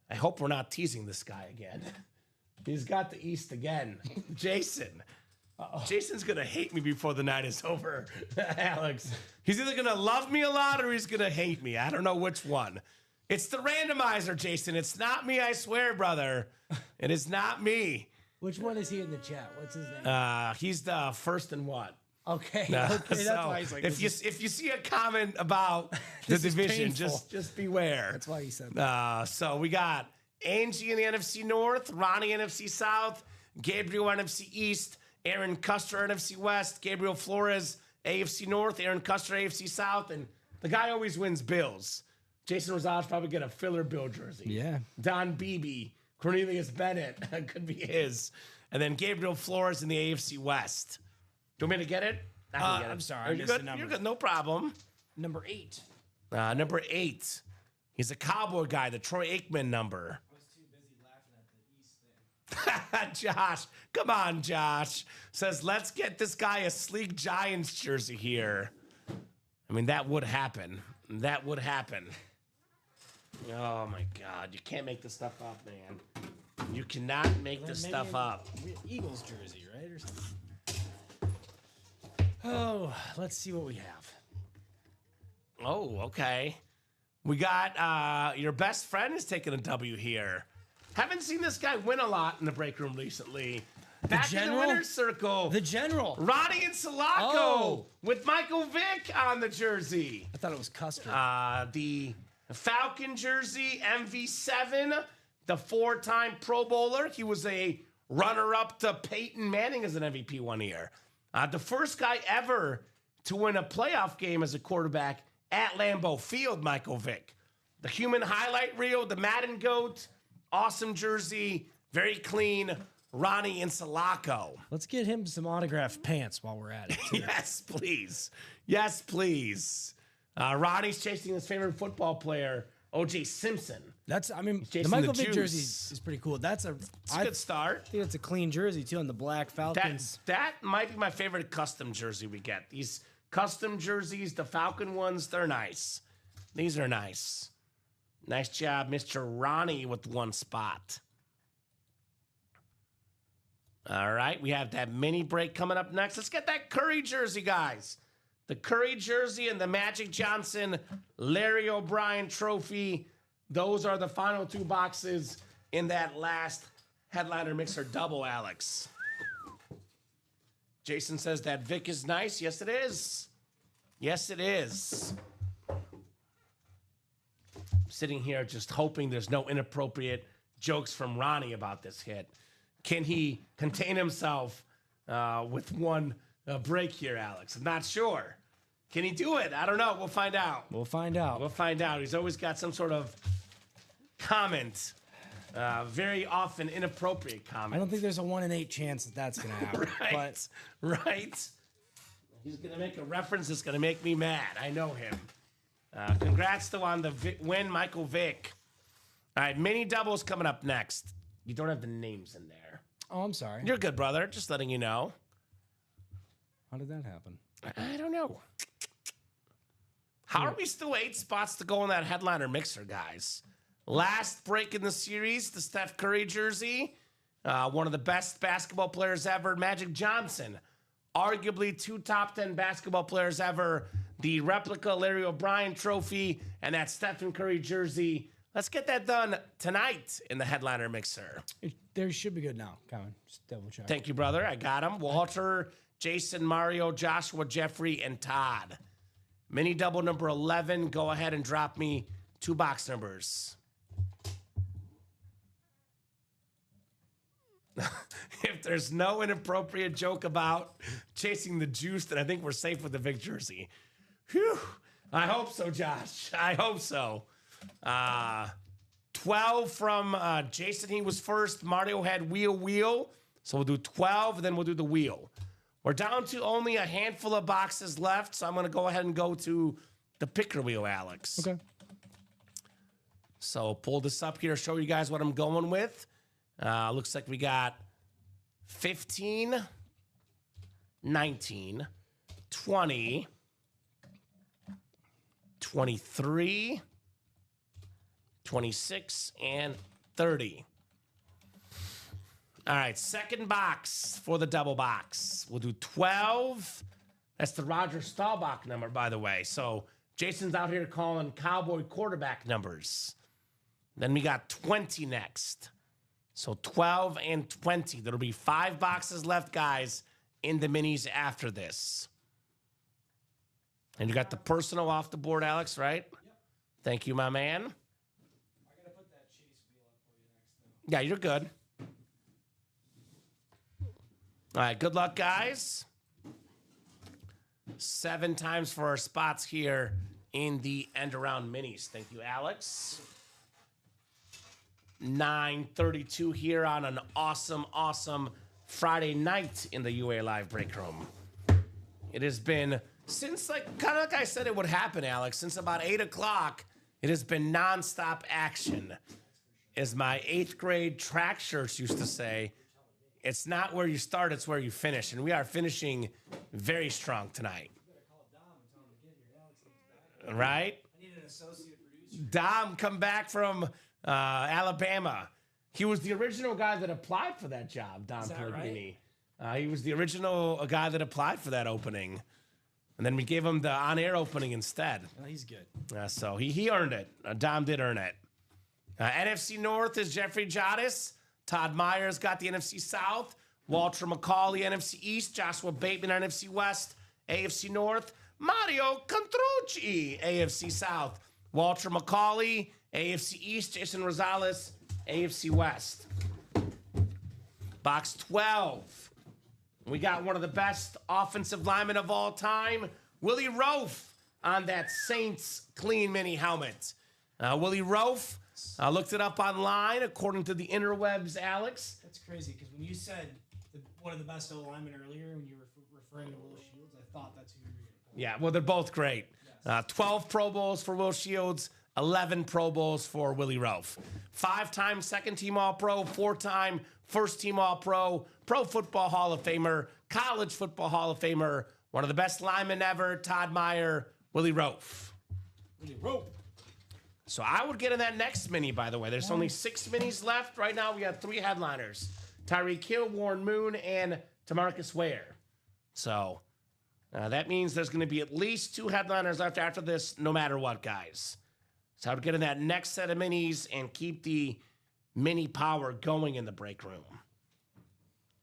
I hope we're not teasing this guy again. He's got the East again. Jason. Jason's going to hate me before the night is over, Alex. He's either going to love me a lot or he's going to hate me. I don't know which one. It's the randomizer, Jason. It's not me, I swear, brother. It is not me. Which one is he in the chat? What's his name? He's the first and what? Okay. That's why he's like, if you see a comment about the division, just beware. That's why he said that. So we got Angie in the NFC North, Ronnie NFC South, Gabriel NFC East, Aaron Custer NFC West, Gabriel Flores AFC North, Aaron Custer AFC South, and the guy always wins bills. Jason Rosales probably get a filler bill jersey. Yeah. Don Beebe, Cornelius Bennett could be his, and then Gabriel Flores in the AFC West. Do you want me to get it? I can get it. I'm sorry. I missed good? the number. You're good. No problem. Number 8. Number 8. He's a Cowboy guy, the Troy Aikman number. I was too busy laughing at the East thing. Josh, come on, Josh. Says, let's get this guy a sleek Giants jersey here. I mean, that would happen. That would happen. Oh, my God. You can't make this stuff up, man. You cannot make this stuff up. Eagles jersey, right? Or something. Oh, let's see what we have. Oh, okay. We got your best friend is taking a W here. Haven't seen this guy win a lot in the break room recently. Back in the general? winner's circle. The general. Ronnie and Sulaco Oh. with Michael Vick on the jersey. I thought it was Custer. The Falcon jersey, MV7, the 4-time Pro Bowler. He was a runner-up to Peyton Manning as an MVP one year. The first guy ever to win a playoff game as a quarterback at Lambeau Field, Michael Vick. The human highlight reel, the Madden GOAT, awesome jersey, very clean. Ronnie and Sulaco. Let's get him some autographed pants while we're at it. too. Yes, please. Yes, please. Ronnie's chasing his favorite football player, O.J. Simpson. The Chasing Michael the Vick juice. jersey is pretty cool. It's a good start. I think it's a clean jersey too, on the black Falcons. That might be my favorite custom jersey we get. These custom jerseys, the Falcon ones, they're nice. These are nice. Nice job, Mr. Ronnie, with one spot. All right, we have that mini break coming up next. Let's get that Curry jersey, guys. The Curry jersey and the Magic Johnson Larry O'Brien trophy. Those are the final 2 boxes in that last headliner mixer double, Alex. Jason says that Vic is nice. Yes, it is. Yes, it is. Sitting here just hoping there's no inappropriate jokes from Ronnie about this hit. Can he contain himself with one break here, Alex? I'm not sure. Can he do it? I don't know. We'll find out. We'll find out. We'll find out. He's always got some sort of comment. Very often inappropriate comment. I don't think there's a 1 in 8 chance that that's going to happen. Right. Right. He's going to make a reference that's going to make me mad. I know him. Congrats, though, on the win, Michael Vick. All right, mini doubles coming up next. You don't have the names in there. Oh, I'm sorry. You're good, brother. Just letting you know. How did that happen? I don't know. How are we still 8 spots to go in that headliner mixer, guys? Last break in the series, the Steph Curry jersey. One of the best basketball players ever, Magic Johnson. Arguably 2 top 10 basketball players ever. The replica Larry O'Brien trophy and that Stephen Curry jersey. Let's get that done tonight in the headliner mixer. There should be good now. Kamen, just double check. Thank you, brother. I got him. Walter, Jason, Mario, Joshua, Jeffrey, and Todd. Mini double number 11. Go ahead and drop me 2 box numbers. If there's no inappropriate joke about chasing the juice, then I think we're safe with the Vic jersey. Whew. I hope so, Josh. I hope so. 12 from Jason. He was first. Mario had wheel. So we'll do 12, and then we'll do the wheel. We're down to only a handful of boxes left, so I'm going to go ahead and go to the picker wheel, Alex. Okay. So pull this up here, show you guys what I'm going with. Looks like we got 15, 19, 20, 23, 26, and 30. All right, second box for the double box. We'll do 12. That's the Roger Staubach number, by the way. So Jason's out here calling Cowboy quarterback numbers. Then we got 20 next. So 12 and 20. There'll be 5 boxes left, guys, in the minis after this. And you got the personal off the board, Alex, right? Yep. Thank you, my man. I got to put that chase wheel up for you next, though. Yeah, you're good. All right, good luck, guys. 7 times for our spots here in the end-around minis. Thank you, Alex. 9:32 here on an awesome Friday night in the UA Live break room. It has been, since kind of like I said it would happen, Alex, since about 8 o'clock, it has been nonstop action. As my 8th grade track shirts used to say, it's not where you start, it's where you finish. And we are finishing very strong tonight. Right? I need an associate producer. Dom come back from Alabama. He was the original guy that applied for that job, Dom Pellegrini. Right? He was the original guy that applied for that opening. And then we gave him the on-air opening instead. Oh, he's good. So he earned it. Dom did earn it. NFC North is Jeffrey Jadis. Todd Myers got the NFC South. Walter McCauley, NFC East. Joshua Bateman, NFC West. AFC North. Mario Contrucci, AFC South. Walter McCauley, AFC East. Jason Rosales, AFC West. Box 12. We got one of the best offensive linemen of all time, Willie Roaf, on that Saints clean mini helmet. Willie Roaf, looked it up online, according to the interwebs, Alex. That's crazy, because when you said one of the best O-linemen earlier, when you were referring to Will Shields, I thought that's who you were going to pull. Yeah, well, they're both great. 12 Pro Bowls for Will Shields, 11 Pro Bowls for Willie Roaf. 5-time second-team All-Pro, 4-time first-team All-Pro, Pro Football Hall of Famer, College Football Hall of Famer, one of the best linemen ever, Todd Meyer, Willie Roaf. Willie Roaf. So I would get in that next mini, by the way. There's only 6 minis left. Right now, we got 3 headliners. Tyreek Hill, Warren Moon, and TaMarcus Ware. So that means there's going to be at least 2 headliners left after this, no matter what, guys. So I would get in that next set of minis and keep the mini power going in the break room.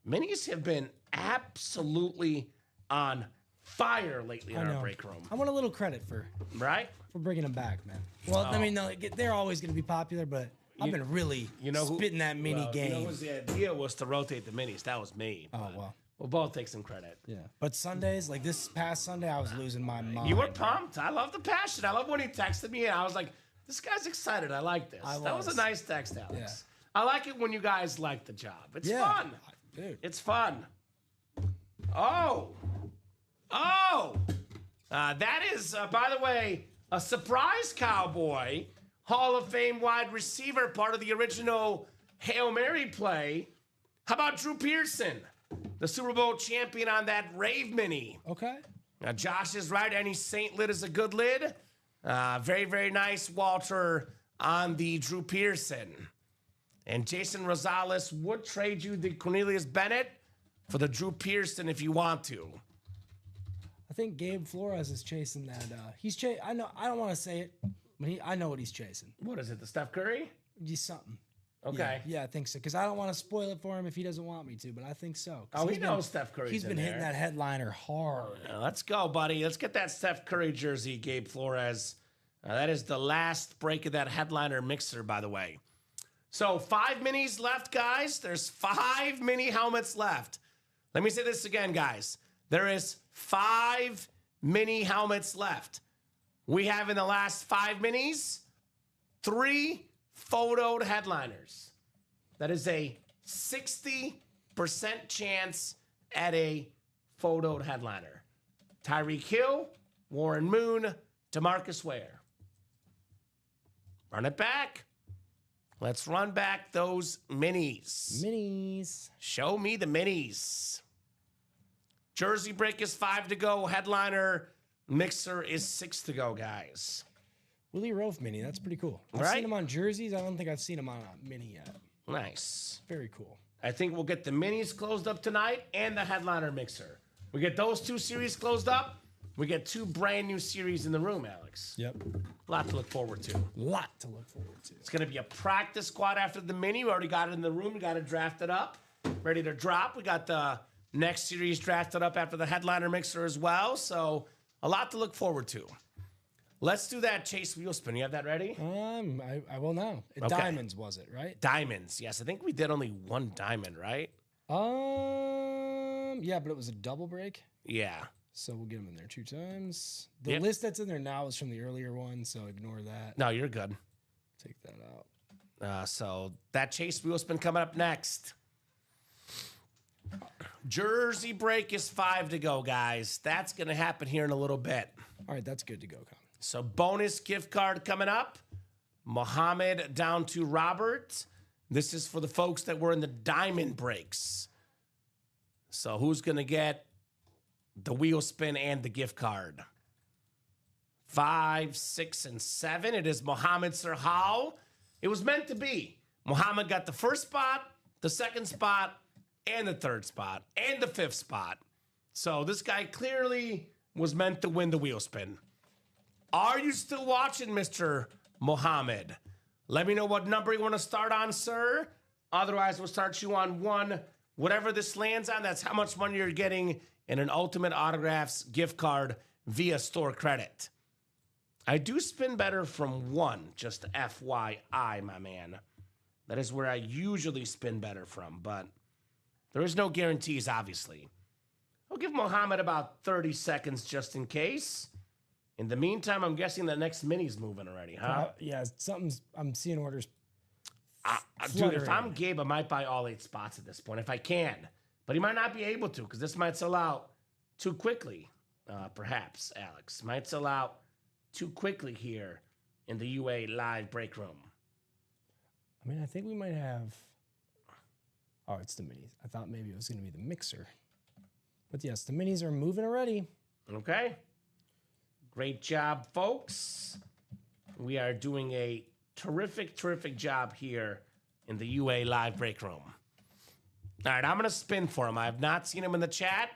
Minis have been absolutely on fire lately in our break room. I want a little credit for bringing them back, man. Well, I mean, they're always going to be popular, but I've been really spitting that mini game. The idea was to rotate the minis. That was me. Oh, well. We'll both take some credit. Yeah. But Sundays, like this past Sunday, I was losing my mind. You were pumped. I love the passion. I love when he texted me, and I was like, this guy's excited. I like this. That was a nice text, Alex. Yeah. I like it when you guys like the job. It's fun. Dude. It's fun. Oh. That is, by the way, a surprise cowboy, Hall of Fame wide receiver, part of the original Hail Mary play. How about Drew Pearson, the Super Bowl champion on that Rave Mini? Okay. Now, Josh is right. Any Saint lid is a good lid. Very, very nice, Walter, on the Drew Pearson. And Jason Rosales would trade you the Cornelius Bennett for the Drew Pearson if you want to. I think Gabe Flores is chasing that. I know. I don't want to say it, but I know what he's chasing. What is it? The Steph Curry? He's something. Okay. Yeah, I think so. Because I don't want to spoil it for him if he doesn't want me to, but I think so. Oh, we know Steph Curry's He's been hitting that headliner hard. Let's go, buddy. Let's get that Steph Curry jersey, Gabe Flores. That is the last break of that headliner mixer, by the way. So 5 minis left, guys. There's 5 mini helmets left. Let me say this again, guys. There is 5 mini helmets left. We have in the last 5 minis, 3 photoed headliners. That is a 60% chance at a photoed headliner. Tyreek Hill, Warren Moon, TaMarcus Ware. Run it back. Let's run back those minis. Minis. Show me the minis. Jersey break is 5 to go. Headliner mixer is 6 to go, guys. Willie Roaf mini. That's pretty cool. I've seen him on jerseys. I don't think I've seen him on a mini yet. Nice. Very cool. I think we'll get the minis closed up tonight and the headliner mixer. We get those 2 series closed up. We get 2 brand new series in the room, Alex. Yep. A lot to look forward to. Lot to look forward to. It's going to be a practice squad after the mini. We already got it in the room. We got it drafted up, ready to drop. We got the next series drafted up after the headliner mixer as well. So a lot to look forward to. Let's do that Chase wheel spin. You have that ready? I will now. Okay. Diamonds, was it, right? Diamonds. Yes, I think we did only 1 diamond, right? Yeah, but it was a double break. Yeah. So we'll get them in there 2 times. The list that's in there now is from the earlier one, so ignore that. No, you're good. Take that out. So that Chase wheel spin coming up next. Jersey break is 5 to go, guys. That's going to happen here in a little bit. All right, that's good to go, Kamen. So bonus gift card coming up. Mohammed down to Robert. This is for the folks that were in the diamond breaks. So who's going to get the wheel spin and the gift card? 5, 6, and 7. It is Mohammed Sirhal. It was meant to be. Mohammed got the first spot, the second spot, and the third spot, and the 5th spot. So this guy clearly was meant to win the wheel spin. Are you still watching, Mr. Mohammed? Let me know what number you want to start on, sir. Otherwise, we'll start you on one. Whatever this lands on, that's how much money you're getting in an Ultimate Autographs gift card via store credit. I do spin better from 1, just FYI, my man. That is where I usually spin better from, but there is no guarantees, obviously. I'll give Mohammed about 30 seconds just in case. In the meantime, I'm guessing the next mini's moving already, huh? Yeah, I'm seeing orders. Dude, if I'm Gabe, I might buy all 8 spots at this point, if I can. But he might not be able to, because this might sell out too quickly, perhaps, Alex. Might sell out too quickly here in the UA live break room. I mean, I think we might have... Oh, it's the minis. I thought maybe it was going to be the mixer. But yes, the minis are moving already. Okay. Great job, folks. We are doing a terrific, terrific job here in the UA live break room. All right, I'm going to spin for him. I have not seen him in the chat.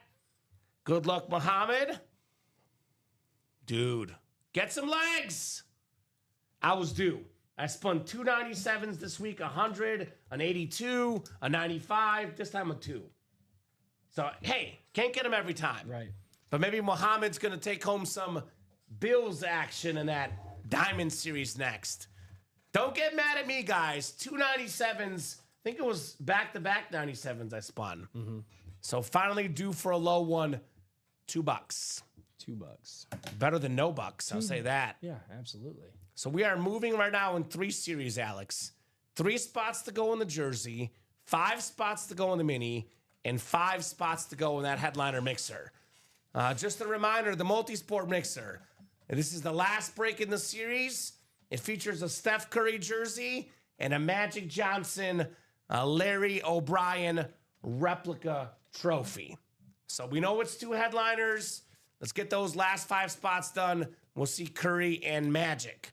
Good luck, Mohammed. Dude, get some legs. I was due. I spun 2 97s this week, 100, an 82, a 95, this time a 2. So, hey, can't get them every time. Right. But maybe Mohammed's going to take home some Bills action in that Diamond Series next. Don't get mad at me, guys. 2 97s. I think it was back-to-back 97s I spun. Mm-hmm. So finally due for a low one, $2. $2. Better than no bucks, I'll say that. Yeah, absolutely. So we are moving right now in 3 series, Alex. 3 spots to go in the jersey, 5 spots to go in the mini, and 5 spots to go in that headliner mixer. Just a reminder, the multi-sport mixer. This is the last break in the series. It features a Steph Curry jersey and a Magic Johnson, Larry O'Brien replica trophy. So we know it's 2 headliners. Let's get those last 5 spots done. We'll see Curry and Magic.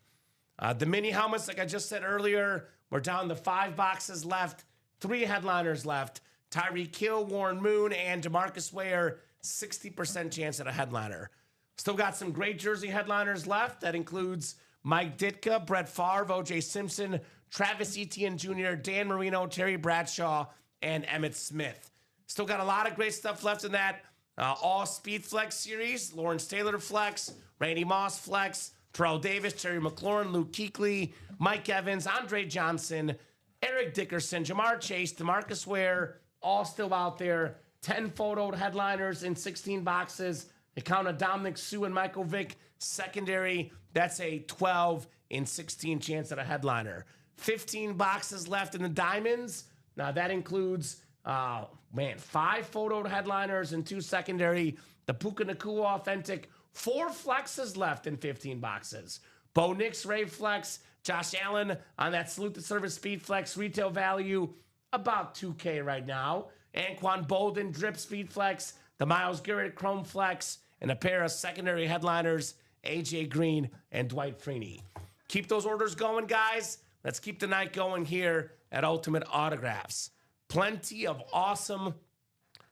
The mini helmets, like I just said earlier, we're down to 5 boxes left, 3 headliners left. Tyreek Hill, Warren Moon, and DeMarcus Ware, 60% chance at a headliner. Still got some great jersey headliners left. That includes Mike Ditka, Brett Favre, O.J. Simpson, Travis Etienne Jr., Dan Marino, Terry Bradshaw, and Emmitt Smith. Still got a lot of great stuff left in that all Speed Flex series. Lawrence Taylor Flex, Randy Moss Flex, Terrell Davis, Terry McLaurin, Luke Kuechly, Mike Evans, Andre Johnson, Eric Dickerson, Jamar Chase, DeMarcus Ware, all still out there. 10 photoed headliners in 16 boxes. They counted Dominic Sue and Michael Vick secondary. That's a 12 in 16 chance at a headliner. 15 boxes left in the diamonds. Now that includes, 5 photoed headliners and 2 secondary. The Puka Nacua Authentic. 4 flexes left in 15 boxes. Bo Nix, Ray Flex, Josh Allen on that Salute the Service Speed Flex retail value, about $2K right now. Anquan Bolden, Drip Speed Flex, the Myles Garrett Chrome Flex, and a pair of secondary headliners, AJ Green and Dwight Freeney. Keep those orders going, guys. Let's keep the night going here at Ultimate Autographs. Plenty of awesome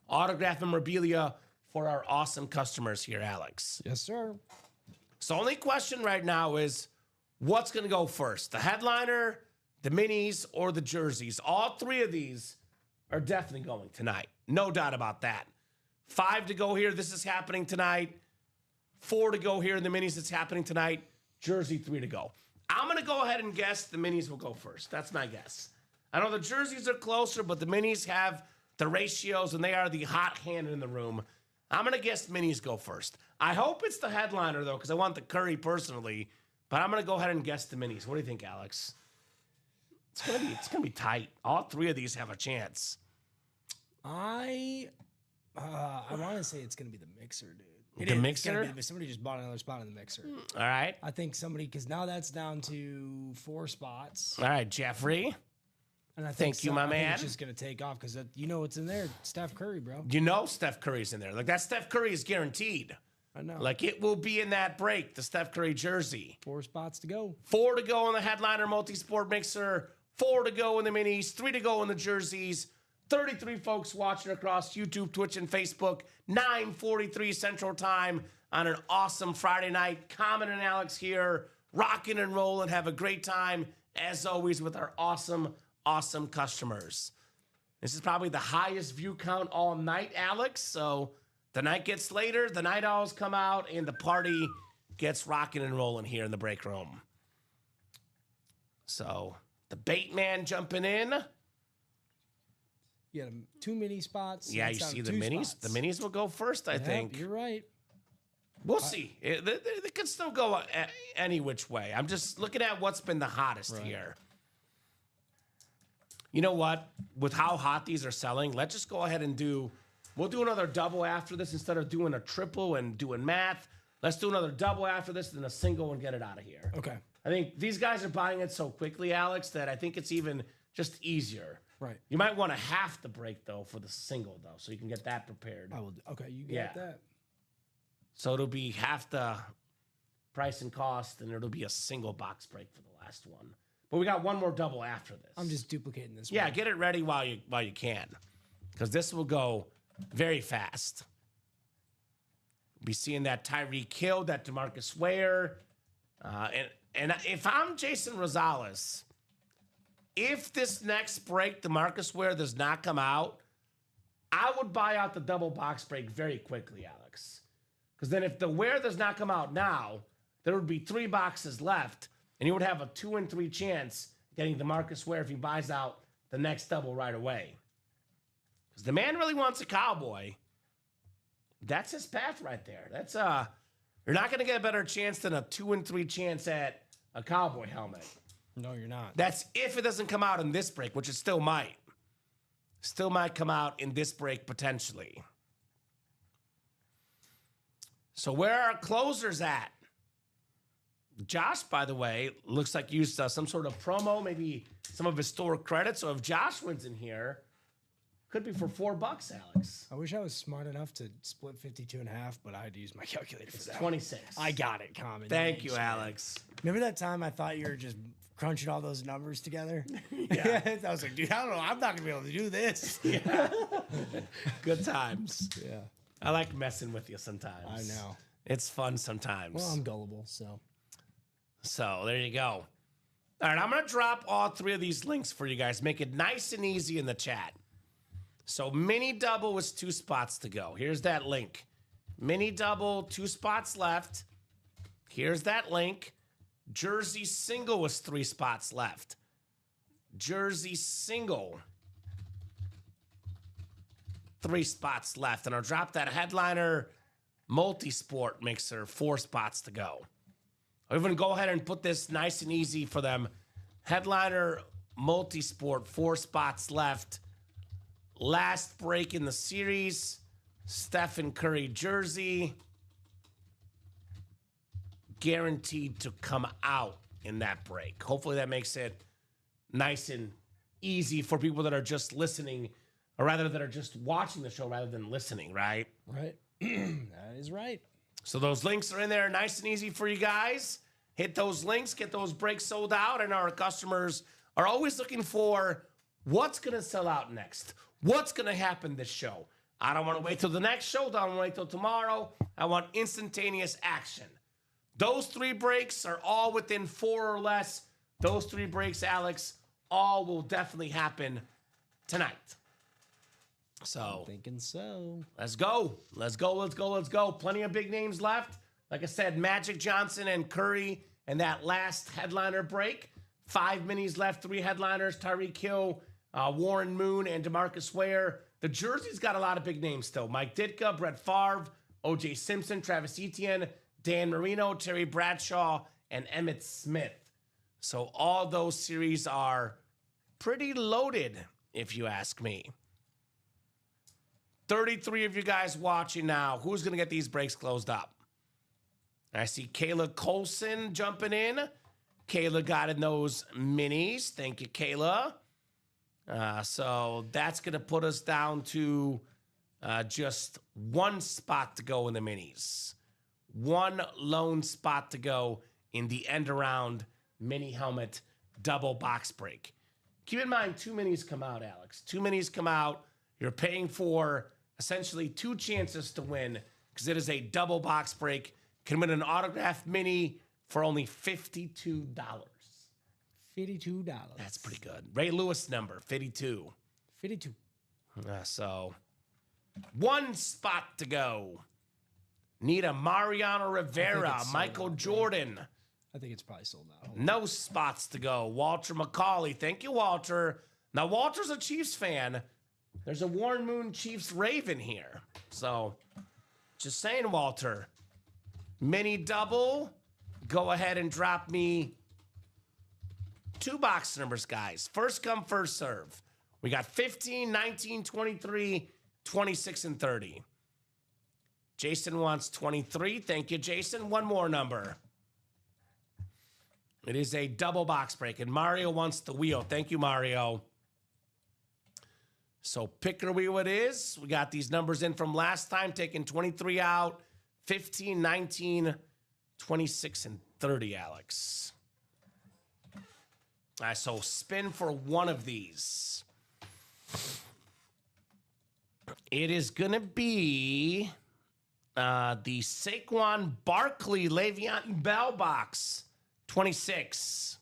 autograph memorabilia for our awesome customers here, Alex. Yes, sir. So only question right now is, what's going to go first? The headliner, the minis, or the jerseys? All 3 of these are definitely going tonight. No doubt about that. 5 to go here. This is happening tonight. 4 to go here in the minis. It's happening tonight. Jersey 3 to go. I'm going to go ahead and guess the minis will go first. That's my guess. I know the jerseys are closer, but the minis have the ratios, and they are the hot hand in the room. I'm going to guess minis go first. I hope it's the headliner, though, because I want the Curry personally. But I'm going to go ahead and guess the minis. What do you think, Alex? It's gonna be tight. All 3 of these have a chance. I want to say it's going to be the mixer, dude. The mixer? Somebody just bought another spot in the mixer. All right. I think somebody, because now that's down to 4 spots. All right, Jeffrey. And I Thank you, my man. It's just going to take off because you know what's in there. Steph Curry, bro. You know Steph Curry's in there. Like, that Steph Curry is guaranteed. I know. Like, it will be in that break, the Steph Curry jersey. 4 spots to go. 4 to go in the headliner multi-sport mixer. 4 to go in the minis. 3 to go in the jerseys. 33 folks watching across YouTube, Twitch, and Facebook. 9:43 Central Time on an awesome Friday night. Kamen and Alex here, rocking and rolling. Have a great time as always, with our awesome, awesome customers. This is probably the highest view count all night, Alex. So the night gets later, the night owls come out, and the party gets rocking and rolling here in the break room. So the bait man jumping in. You got 2 mini spots. Yeah, That's you down see to the 2 minis? spots. The minis will go first, I think. You're right. We'll see. They could still go any which way. I'm just looking at what's been the hottest here. You know what? With how hot these are selling, let's just go ahead and we'll do another double after this instead of doing a triple and doing math. Let's do another double after this, then a single and get it out of here. Okay. I think these guys are buying it so quickly, Alex, that I think it's even just easier. Right. You might want to half the break, though, for the single, though, so you can get that prepared. I will. Okay, you got that. So it'll be half the price and cost, and it'll be a single box break for the last one. But we got one more double after this. I'm just duplicating this. Yeah, one. get it ready while you can, because this will go very fast. Be seeing that Tyreek Hill, that DeMarcus Ware, and if I'm Jason Rosales, if this next break DeMarcus Ware does not come out, I would buy out the double box break very quickly, Alex. Because then if the Ware does not come out now, there would be 3 boxes left, and you would have a 2 in 3 chance getting DeMarcus Ware if he buys out the next double right away. Because the man really wants a Cowboy. That's his path right there. That's you're not going to get a better chance than a 2 in 3 chance at a Cowboy helmet. No, you're not. That's if it doesn't come out in this break, which it still might. Still might come out in this break potentially. So where are our closers at? Josh, by the way, looks like used some sort of promo, maybe some of his store credits. So if Josh wins in here, could be for $4, Alex. I wish I was smart enough to split 52 and a half, but I had to use my calculator for that. 26. I got it, Kamen. Thank you, Alex. Remember that time I thought you were just crunching all those numbers together? Yeah. I was like, dude, I don't know. I'm not going to be able to do this. Yeah. Good times. Yeah. I like messing with you sometimes. I know. It's fun sometimes. Well, I'm gullible, so. So there you go. All right, I'm going to drop all 3 of these links for you guys. Make it nice and easy in the chat. So mini double was 2 spots to go. Here's that link. Mini double, 2 spots left. Here's that link. Jersey single was 3 spots left. Jersey single, 3 spots left. And I'll drop that headliner multi-sport mixer, 4 spots to go. I'll even go ahead and put this nice and easy for them. Headliner multi-sport, 4 spots left. Last break in the series, Stephen Curry jersey. Guaranteed to come out in that break. Hopefully that makes it nice and easy for people that are just listening, or rather that are just watching the show rather than listening, right? Right. That is right. So those links are in there nice and easy for you guys. Hit those links, get those breaks sold out, and our customers are always looking for what's going to sell out next. What's going to happen this show? I don't want to wait till the next show. I don't want to wait till tomorrow. I want instantaneous action. Those 3 breaks are all within 4 or less. Those 3 breaks, Alex, all will definitely happen tonight. So, I'm thinking so. let's go. Let's go. Let's go. Let's go. Plenty of big names left. Like I said, Magic Johnson and Curry and that last headliner break. 5 minis left, 3 headliners, Tyreek Hill, Warren Moon, and DeMarcus Ware. The jersey's got a lot of big names still. Mike Ditka, Brett Favre, O.J. Simpson, Travis Etienne, Dan Marino, Terry Bradshaw, and Emmitt Smith. So all those series are pretty loaded, if you ask me. 33 of you guys watching now. Who's going to get these breaks closed up? I see Kayla Colson jumping in. Kayla got in those minis. Thank you, Kayla. So that's going to put us down to just 1 spot to go in the minis. 1 lone spot to go in the end-around mini helmet double box break. Keep in mind, 2 minis come out, Alex. 2 minis come out. You're paying for essentially 2 chances to win because it is a double box break. Can win an autographed mini for only $52. $52. That's pretty good. Ray Lewis number, 52. 52. So, one spot to go. Need a Mariano Rivera, it's sold Michael out, Jordan. I think it's probably sold out. No spots to go. Walter McCauley. Thank you, Walter. Now, Walter's a Chiefs fan. There's a Warren Moon Chiefs Raven here. So, just saying, Walter. Mini double. Go ahead and drop me 2 box numbers, guys. First come, first serve. We got 15, 19, 23, 26, and 30. Jason wants 23. Thank you, Jason. One more number. It is a double box break, and Mario wants the wheel. Thank you, Mario. So picker wheel it is. We got these numbers in from last time, taking 23 out, 15, 19, 26, and 30, Alex. All right, so spin for one of these. It is going to be the Saquon Barkley Le'Veon Bell box, 26.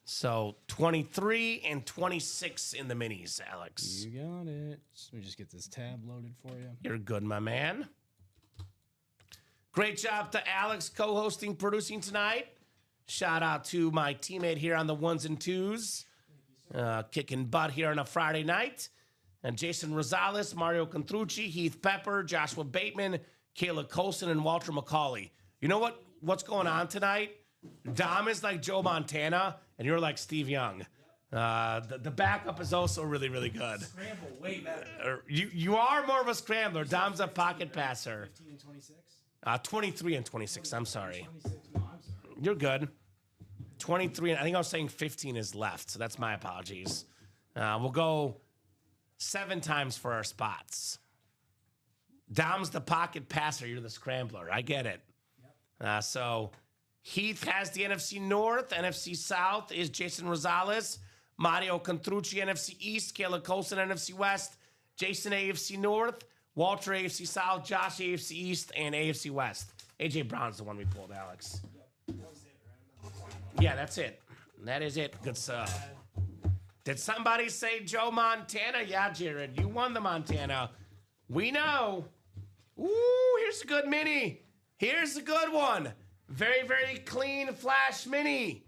So 23 and 26 in the minis, Alex. You got it. Let me just get this tab loaded for you. You're good, my man. Great job to Alex co-hosting, producing tonight. Shout out to my teammate here on the ones and twos. Kicking butt here on a Friday night. And Jason Rosales, Mario Contrucci, Heath Pepper, Joshua Bateman, Kayla Colson, and Walter McCauley. You know what's going on tonight? Dom is like Joe Montana, and you're like Steve Young. The backup is also really, really good. Scramble, way better. You are more of a scrambler. Dom's a pocket passer. 15 and 26? 23 and 26, I'm sorry. 26, no, I'm sorry. You're good. 23, I think I was saying 15 is left, so that's my apologies. We'll go 7 times for our spots. Dom's the pocket passer. You're the scrambler. I get it. Yep. So Heath has the NFC North. NFC South is Jason Rosales. Mario Contrucci, NFC East. Kayla Colson, NFC West. Jason, AFC North. Walter, AFC South. Josh, AFC East. And AFC West. AJ Brown's the one we pulled, Alex. That was it, right? Yeah, that's it. That is it. Good stuff. Did somebody say Joe Montana? Yeah, Jared, you won the Montana. We know. Ooh, here's a good mini. Here's a good one. Very, very clean flash mini.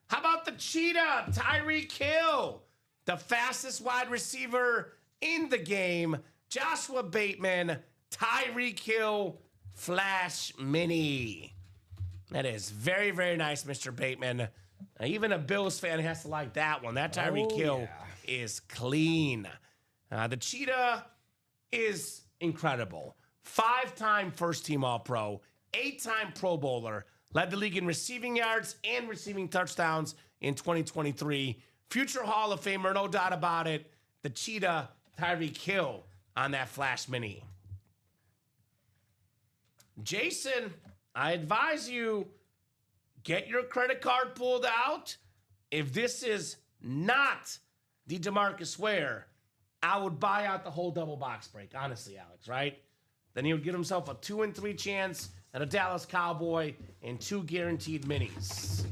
How about the cheetah, Tyreek Hill? The fastest wide receiver in the game. Joshua Bateman, Tyreek Hill, flash mini. That is very, very nice, Mr. Bateman. Even a Bills fan has to like that one. That Tyreek Hill is clean. The cheetah is incredible. 5-time first-team All-Pro, 8-time Pro Bowler, led the league in receiving yards and receiving touchdowns in 2023. Future Hall of Famer, no doubt about it. The cheetah, Tyreek Hill, on that flash mini. Jason, I advise you, get your credit card pulled out. If this is not the DeMarcus Ware, I would buy out the whole double box break, honestly, Alex, right? Then he would get himself a 2 and 3 chance at a Dallas Cowboy and 2 guaranteed minis.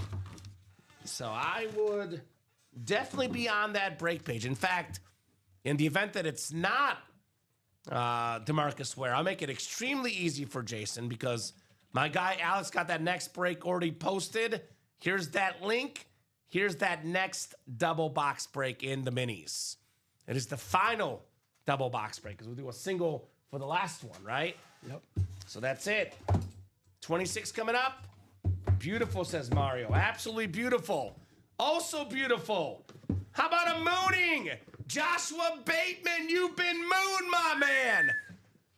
So I would definitely be on that break page. In fact, in the event that it's not DeMarcus Ware, I'll make it extremely easy for Jason because my guy Alex got that next break already posted. Here's that link. Here's that next double box break in the minis. It is the final double box break because we'll do a single for the last one, right? Yep. So that's it. 26 coming up. Beautiful, says Mario. Absolutely beautiful. Also beautiful. How about a mooning? Joshua Bateman, you've been mooned, my man.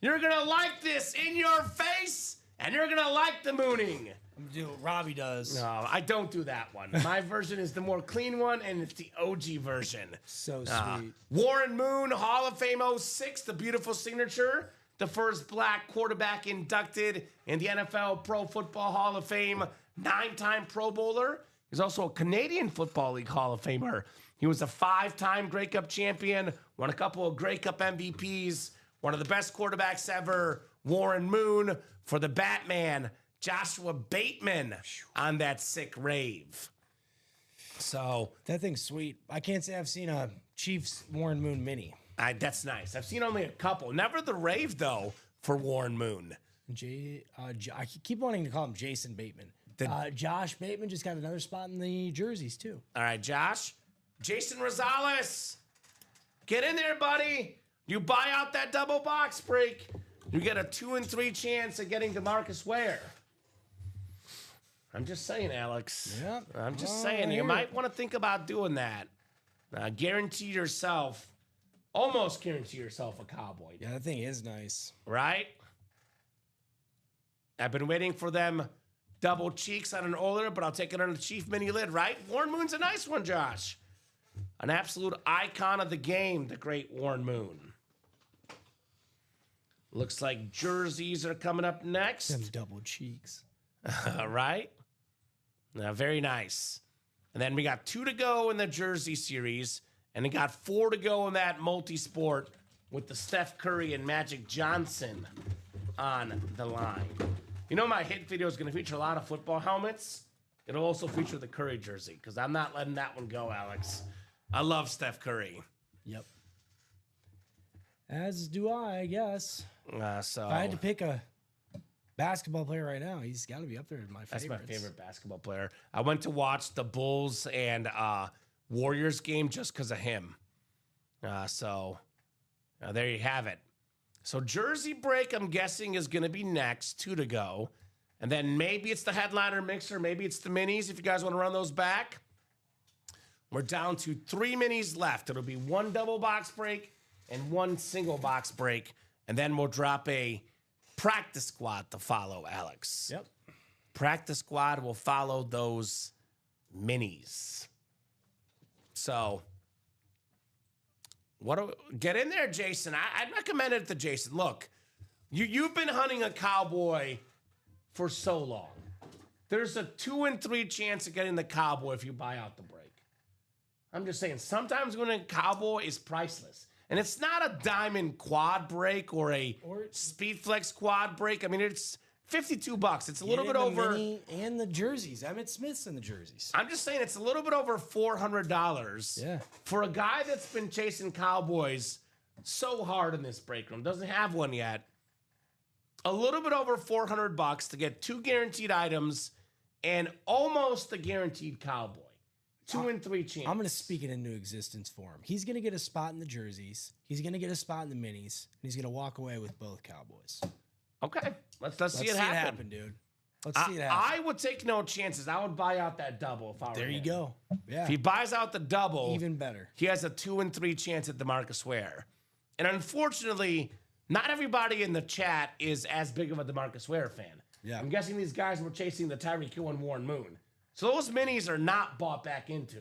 You're going to like this in your face, and you're going to like the mooning. Do what Robbie does. No, I don't do that one. My version is the more clean one, and it's the OG version. So sweet. Warren Moon, Hall of Fame 06, the beautiful signature. The first black quarterback inducted in the NFL Pro Football Hall of Fame. 9-time Pro Bowler. He's also a Canadian Football League Hall of Famer. He was a 5-time Grey Cup champion, won a couple of Grey Cup MVPs, one of the best quarterbacks ever. Warren Moon for the Batman. Joshua Bateman on that sick rave. So That thing's sweet. I can't say I've seen a Chiefs Warren Moon mini. that's nice. I've seen only a couple. Never the rave, though, for Warren Moon. I keep wanting to call him Jason Bateman. Josh Bateman just got another spot in the jerseys, too. All right, Josh. Jason Rosales. Get in there, buddy. You buy out that double box break. You get a 2 and 3 chance of getting DeMarcus Ware. I'm just saying, Alex. Yeah. I'm just saying. You might want to think about doing that. Guarantee yourself, almost guarantee yourself a Cowboy. Yeah, that thing is nice. Right? I've been waiting for them double cheeks on an Oiler, but I'll take it on the Chief mini lid, right? Warren Moon's a nice one, Josh. An absolute icon of the game, the great Warren Moon. Looks like jerseys are coming up next. Them double cheeks. All right. Very nice. And then we got 2 to go in the jersey series, and we got 4 to go in that multi-sport with the Steph Curry and Magic Johnson on the line. You know, my hit video is going to feature a lot of football helmets. It'll also feature the Curry jersey because I'm not letting that one go, Alex. I love Steph Curry. Yep. As do I guess. So If I had to pick a basketball player right now, he's got to be up there in my favorites. that's my favorite basketball player. I went to watch the Bulls and Warriors game just because of him. So there you have it. So jersey break, I'm guessing, is going to be next. 2 to go. And then maybe it's the headliner mixer. Maybe it's the minis if you guys want to run those back. We're down to 3 minis left. It'll be 1 double box break and 1 single box break. And then we'll drop a practice squad to follow, Alex. Yep. Practice squad will follow those minis. So, get in there, Jason. I'd recommend it to Jason. Look, you've been hunting a Cowboy for so long. There's a 2 and 3 chance of getting the Cowboy if you buy out the break. I'm just saying, sometimes winning a Cowboy is priceless. And it's not a diamond quad break or a speed flex quad break. I mean, it's $52. It's a little bit over. Mini and the jerseys. Emmett Smith's in the jerseys. I'm just saying it's a little bit over $400. Yeah. For a guy that's been chasing Cowboys so hard in this break room, doesn't have one yet. A little bit over $400 to get 2 guaranteed items and almost a guaranteed Cowboy. 2 and 3 chance. I'm going to speak it into existence for him. He's going to get a spot in the jerseys. He's going to get a spot in the minis. And he's going to walk away with both Cowboys. Okay. Let's see it happen. Dude. Let's see it happen. I would take no chances. I would buy out that double if I were There you him. go. Yeah. If he buys out the double, Even better. he has a 2 and 3 chance at DeMarcus Ware. And unfortunately, not everybody in the chat is as big of a DeMarcus Ware fan. Yeah. I'm guessing these guys were chasing the Tyreek Hill and Warren Moon. So those minis are not bought back into.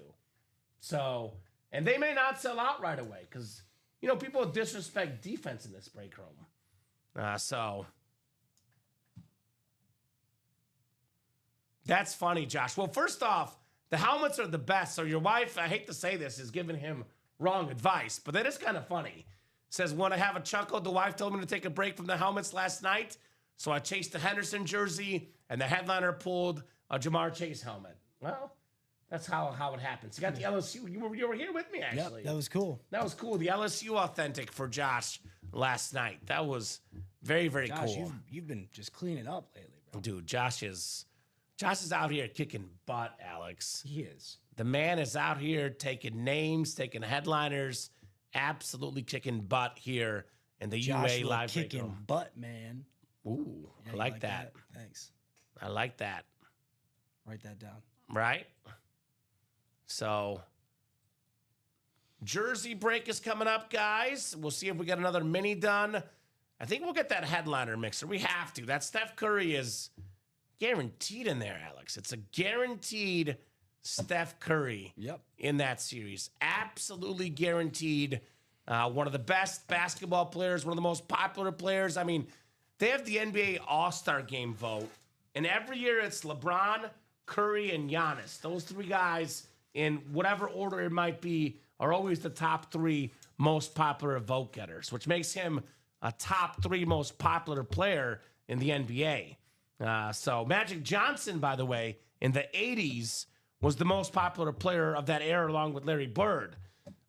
So, and they may not sell out right away because, you know, people disrespect defense in this break room. So that's funny, Josh. Well, first off, the helmets are the best. So your wife, I hate to say this, is giving him wrong advice, but that is kind of funny. Says, want to have a chuckle? The wife told me to take a break from the helmets last night. So I chased the Henderson jersey and the headliner pulled a Jamar Chase helmet. Well, that's how it happens. You got the LSU. You were here with me, actually. Yep, that was cool. That was cool. The LSU authentic for Josh last night. That was very, very Josh, cool. you've been just cleaning up lately, bro. Dude, Josh is out here kicking butt, Alex. He is. The man is out here taking names, taking headliners, absolutely kicking butt here in the Josh UA live break kicking room. butt, man. Ooh, Yeah, I you like that. Thanks. I like that. Write that down. Right? So, jersey break is coming up, guys. We'll see if we get another mini done. I think we'll get that headliner mixer. We have to. That Steph Curry is guaranteed in there, Alex. It's a guaranteed Steph Curry in that series. Absolutely guaranteed. One of the best basketball players, one of the most popular players. I mean, they have the NBA All-Star Game vote, and every year it's LeBron, Curry, and Giannis. Those 3 guys, in whatever order it might be, are always the top 3 most popular vote getters, which makes him a top 3 most popular player in the NBA. So Magic Johnson, by the way, in the 80s was the most popular player of that era along with Larry Bird.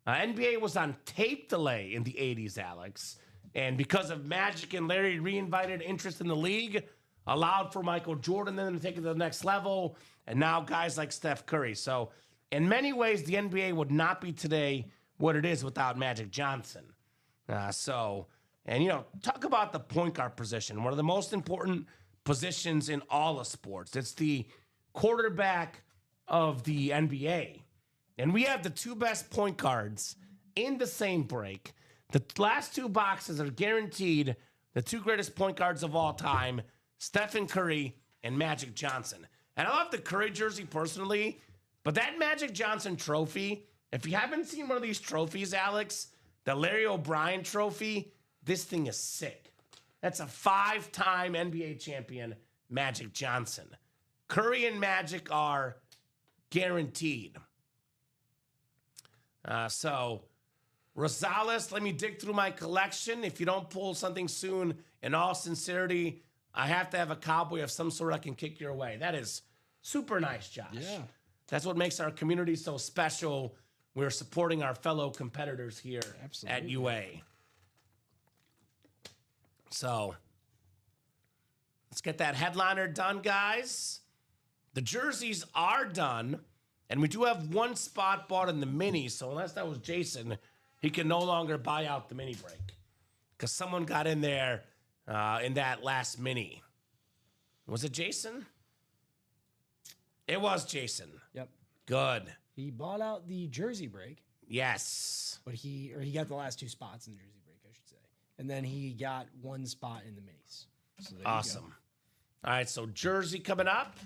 NBA was on tape delay in the 80s, Alex. And because of Magic and Larry reinvited interest in the league, allowed for Michael Jordan then to take it to the next level, and now guys like Steph Curry. So in many ways, the NBA would not be today what it is without Magic Johnson. Talk about the point guard position, one of the most important positions in all of sports. It's the quarterback of the NBA. And we have the two best point guards in the same break. The last two boxes are guaranteed the two greatest point guards of all time, Stephen Curry and Magic Johnson. And I love the Curry jersey personally, but that Magic Johnson trophy, if you haven't seen one of these trophies, Alex, the Larry O'Brien trophy, this thing is sick. That's a 5-time NBA champion, Magic Johnson. Curry and Magic are guaranteed. Rosales, let me dig through my collection. If you don't pull something soon, in all sincerity, I have to have a cowboy of some sort I can kick your way. That is super nice, Josh. Yeah. That's what makes our community so special. We're supporting our fellow competitors here at UA. So let's get that headliner done, guys. The jerseys are done, and we do have one spot bought in the mini, so unless that was Jason, he can no longer buy out the mini break because someone got in there in that last mini. Was it Jason? It was Jason. Yep. Good. He bought out the jersey break. Yes. But he got the last two spots in the jersey break, I should say. And then he got one spot in the minis. So awesome. All right, so jersey coming up.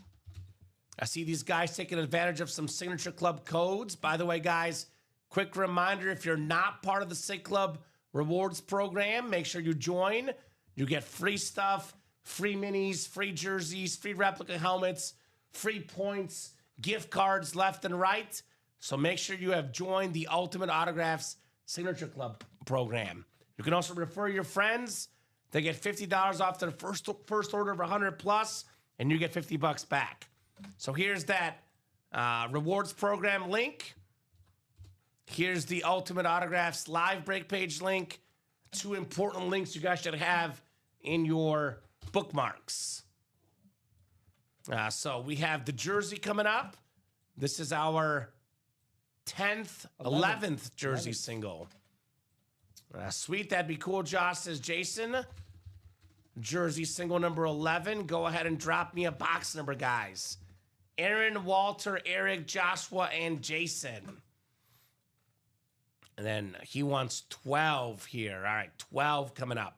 I see these guys taking advantage of some Signature Club codes. By the way, guys, quick reminder, if you're not part of the Sig Club rewards program, make sure you join. You get free stuff, free minis, free jerseys, free replica helmets, free points, gift cards left and right. So make sure you have joined the Ultimate Autographs Signature Club program. You can also refer your friends. They get $50 off their first order of 100 plus, and you get $50 back. So here's that rewards program link. Here's the Ultimate Autographs live break page link. Two important links you guys should have in your bookmarks. So we have the jersey coming up. This is our 11th jersey single. Sweet, that'd be cool, Josh, says Jason. Jersey single number 11. Go ahead and drop me a box number, guys. Aaron, Walter, Eric, Joshua, and Jason. And then he wants 12 here. All right, 12 coming up.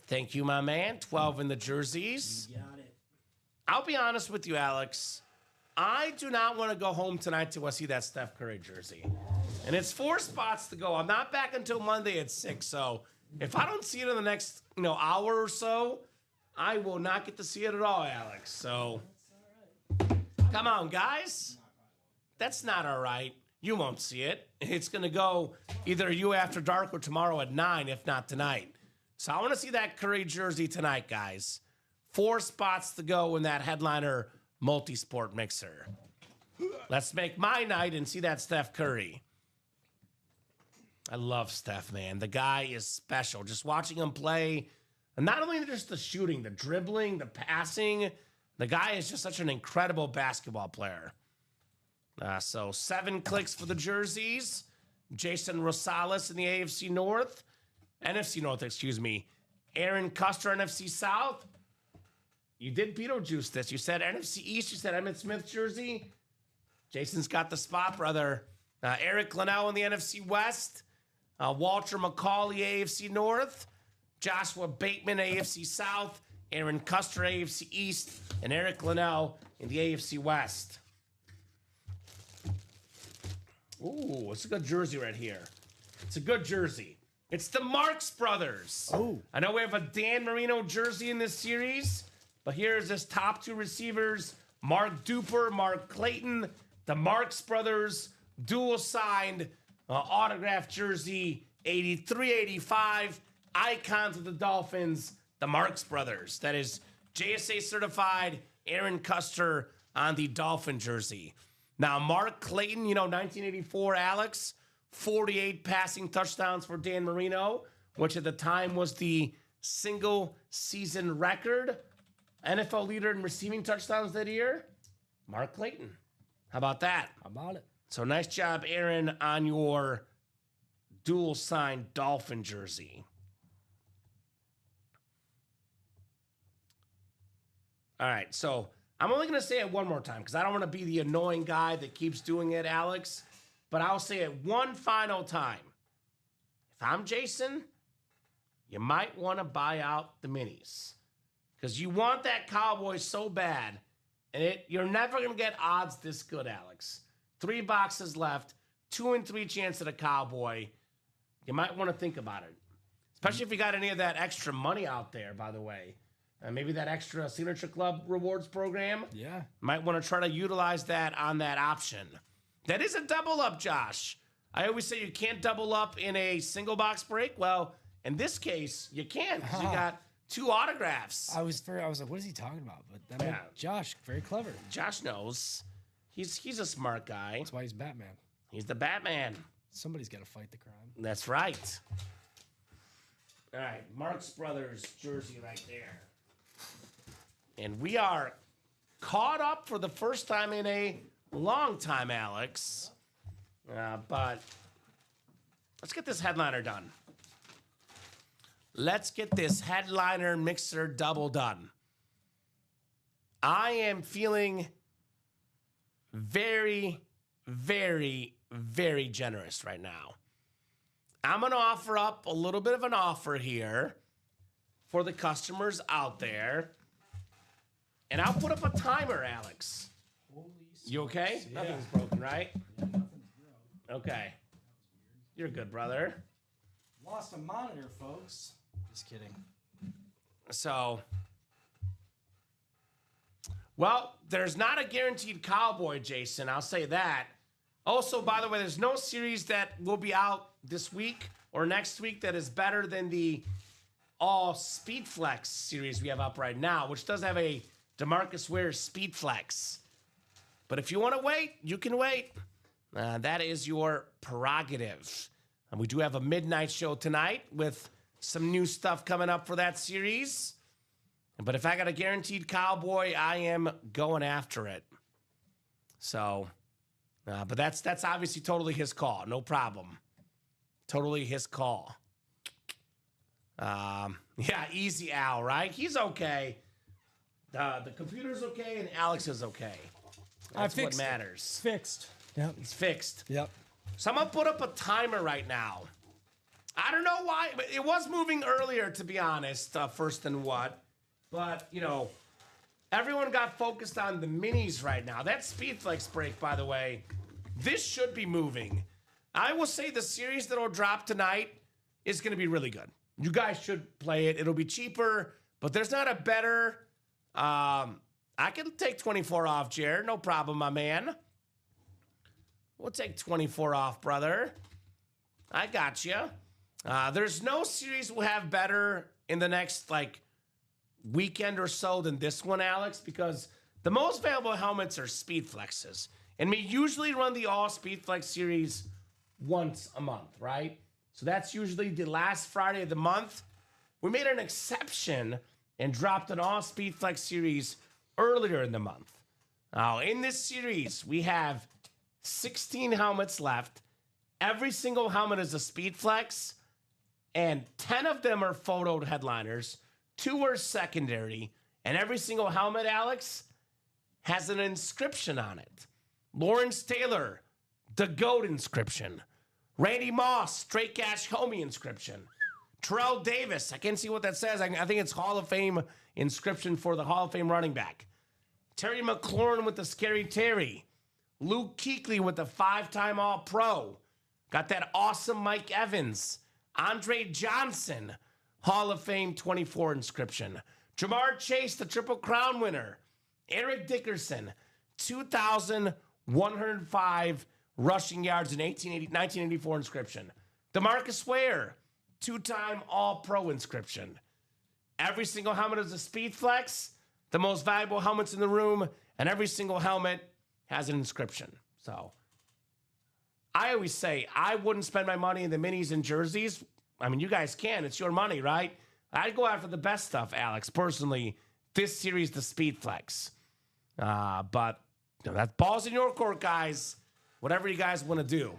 Thank you, my man. 12 in the jerseys. You got it. I'll be honest with you, Alex. I do not want to go home tonight to see that Steph Curry jersey. And it's 4 spots to go. I'm not back until Monday at 6. So if I don't see it in the next hour or so, I will not get to see it at all, Alex. So come on, guys. That's not all right. You won't see it. It's going to go either you after dark or tomorrow at 9, if not tonight. So I want to see that Curry jersey tonight, guys. 4 spots to go in that headliner multi-sport mixer. Let's make my night and see that Steph Curry. I love Steph, man. The guy is special. Just watching him play, and not only just the shooting, the dribbling, the passing, the guy is just such an incredible basketball player. So 7 clicks for the jerseys. Jason Rosales in the NFC North, excuse me. Aaron Custer, NFC South. You did Beetlejuice this. You said NFC East. You said Emmitt Smith jersey. Jason's got the spot, brother. Eric Linnell in the NFC West. Walter McCauley, AFC North. Joshua Bateman, AFC South. Aaron Custer, AFC East. And Eric Linnell in the AFC West. Ooh, it's a good jersey right here. It's a good jersey. It's the Marks Brothers. Oh. I know we have a Dan Marino jersey in this series, but here's his top 2 receivers, Mark Duper, Mark Clayton, the Marks Brothers, dual-signed autographed jersey, 83-85, icons of the Dolphins, the Marks Brothers. That is JSA certified, Aaron Custer, on the Dolphin jersey. Now, Mark Clayton, 1984, Alex, 48 passing touchdowns for Dan Marino, which at the time was the single season record. NFL leader in receiving touchdowns that year, Mark Clayton. How about that? How about it? So nice job, Aaron, on your dual signed Dolphin jersey. All right, so I'm only going to say it one more time because I don't want to be the annoying guy that keeps doing it, Alex. But I'll say it one final time. If I'm Jason, you might want to buy out the minis because you want that Cowboy so bad, and you're never going to get odds this good, Alex. 3 boxes left, 2 and 3 chance at a Cowboy. You might want to think about it, especially if you got any of that extra money out there, by the way. Maybe that extra Signature Club rewards program. Yeah. Might want to try to utilize that on that option. That is a double up, Josh. I always say you can't double up in a single box break. Well, in this case, you can because you got 2 autographs. I was like, what is he talking about? But that made Josh very clever. Josh knows. He's a smart guy. That's why he's Batman. He's the Batman. Somebody's got to fight the crime. That's right. All right, Marx Brothers jersey right there. And we are caught up for the first time in a long time, Alex. But let's get this headliner done. Let's get this headliner mixer double done. I am feeling very, very, very generous right now. I'm going to offer up a little bit of an offer here for the customers out there. And I'll put up a timer, Alex. You okay? Yeah. Nothing's broken, right? Yeah, nothing's broke. Okay. You're good, brother. Lost a monitor, folks. Just kidding. So, well, there's not a guaranteed Cowboy, Jason. I'll say that. Also, by the way, there's no series that will be out this week or next week that is better than the all Speed Flex series we have up right now, which does have a DeMarcus Ware Speed Flex. But if you want to wait, you can wait. That is your prerogative. And we do have a midnight show tonight with some new stuff coming up for that series. But if I got a guaranteed Cowboy, I am going after it. So, but that's obviously totally his call. No problem. Totally his call. Yeah, easy Al, right? He's okay. The computer's okay and Alex is okay. That's what matters. Fixed. Yep. It's fixed. Yep. So I'm going to put up a timer right now. I don't know why, but it was moving earlier, to be honest, first and what. But, everyone got focused on the minis right now. That Speedflex break, by the way, this should be moving. I will say the series that will drop tonight is going to be really good. You guys should play it. It'll be cheaper, but there's not a better... I can take 24 off, Jared. No problem, my man. We'll take 24 off, brother. I got you. There's no series we'll have better in the next, weekend or so than this one, Alex, because the most valuable helmets are Speed Flexes. And we usually run the All Speed Flex series once a month, right? So that's usually the last Friday of the month. We made an exception and dropped an All Speed Flex series earlier in the month. Now, in this series, we have 16 helmets left. Every single helmet is a Speed Flex, and 10 of them are photoed headliners. 2 are secondary, and every single helmet, Alex, has an inscription on it. Lawrence Taylor, the GOAT inscription. Randy Moss, Straight Cash Homie inscription. Terrell Davis, I can't see what that says. I think it's Hall of Fame inscription for the Hall of Fame running back. Terry McLaurin with the Scary Terry. Luke Kuechly with the 5-time All-Pro. Got that awesome Mike Evans. Andre Johnson, Hall of Fame 24 inscription. Jamar Chase, the Triple Crown winner. Eric Dickerson, 2,105 rushing yards in 1984 inscription. DeMarcus Ware, 2-time All-Pro inscription. Every single helmet is a Speed Flex. The most valuable helmets in the room. And every single helmet has an inscription. So I always say I wouldn't spend my money in the minis and jerseys. I mean, you guys can. It's your money, right? I'd go after the best stuff, Alex. Personally, this series, the Speed Flex. But that ball's in your court, guys. Whatever you guys want to do.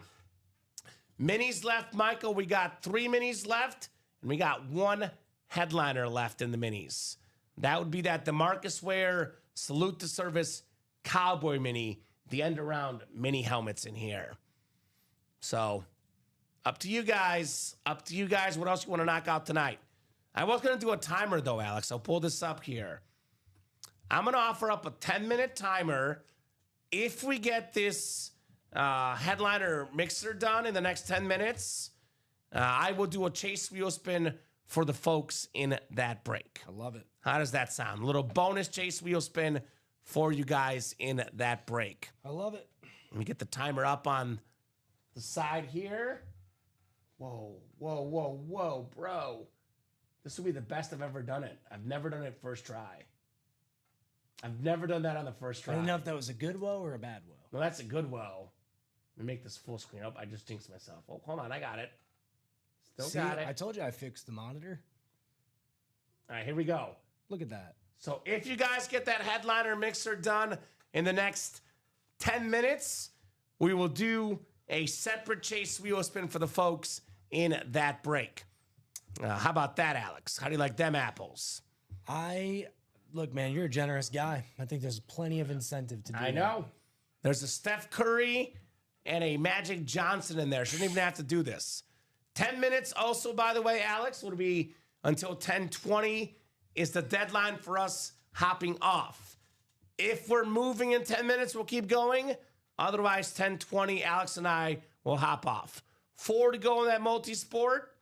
Minis left, Michael. We got 3 minis left, and we got 1 headliner left in the minis. That would be that DeMarcus Ware Salute to Service Cowboy Mini, the end-around mini helmets in here. So, up to you guys. Up to you guys. What else you want to knock out tonight? I was going to do a timer, though, Alex. I'll pull this up here. I'm going to offer up a 10-minute timer. If we get this headliner mixer done in the next 10 minutes, I will do a chase wheel spin for the folks in that break. I love it. How does that sound? A little bonus chase wheel spin for you guys in that break. I love it. Let me get the timer up on the side here. Whoa, whoa, whoa, whoa, bro. This will be the best I've ever done it. I've never done it first try. I've never done that on the first try. I don't know if that was a good woe or a bad woe. No, that's a good woe. Let me make this full screen up. I just jinxed myself. Oh, hold on. I got it. Still got it. I told you I fixed the monitor. All right, here we go. Look at that. So if you guys get that headliner mixer done in the next 10 minutes, we will do a separate chase wheel spin for the folks in that break. How about that, Alex? How do you like them apples? Look, man, you're a generous guy. I think there's plenty of incentive to do I that. know. There's a Steph Curry and a Magic Johnson in there. Shouldn't even have to do this. 10 minutes also, by the way, Alex, will be until 10:20 is the deadline for us hopping off. If we're moving in 10 minutes, we'll keep going. Otherwise, 10:20, Alex and I will hop off. 4 to go in that multi-sport,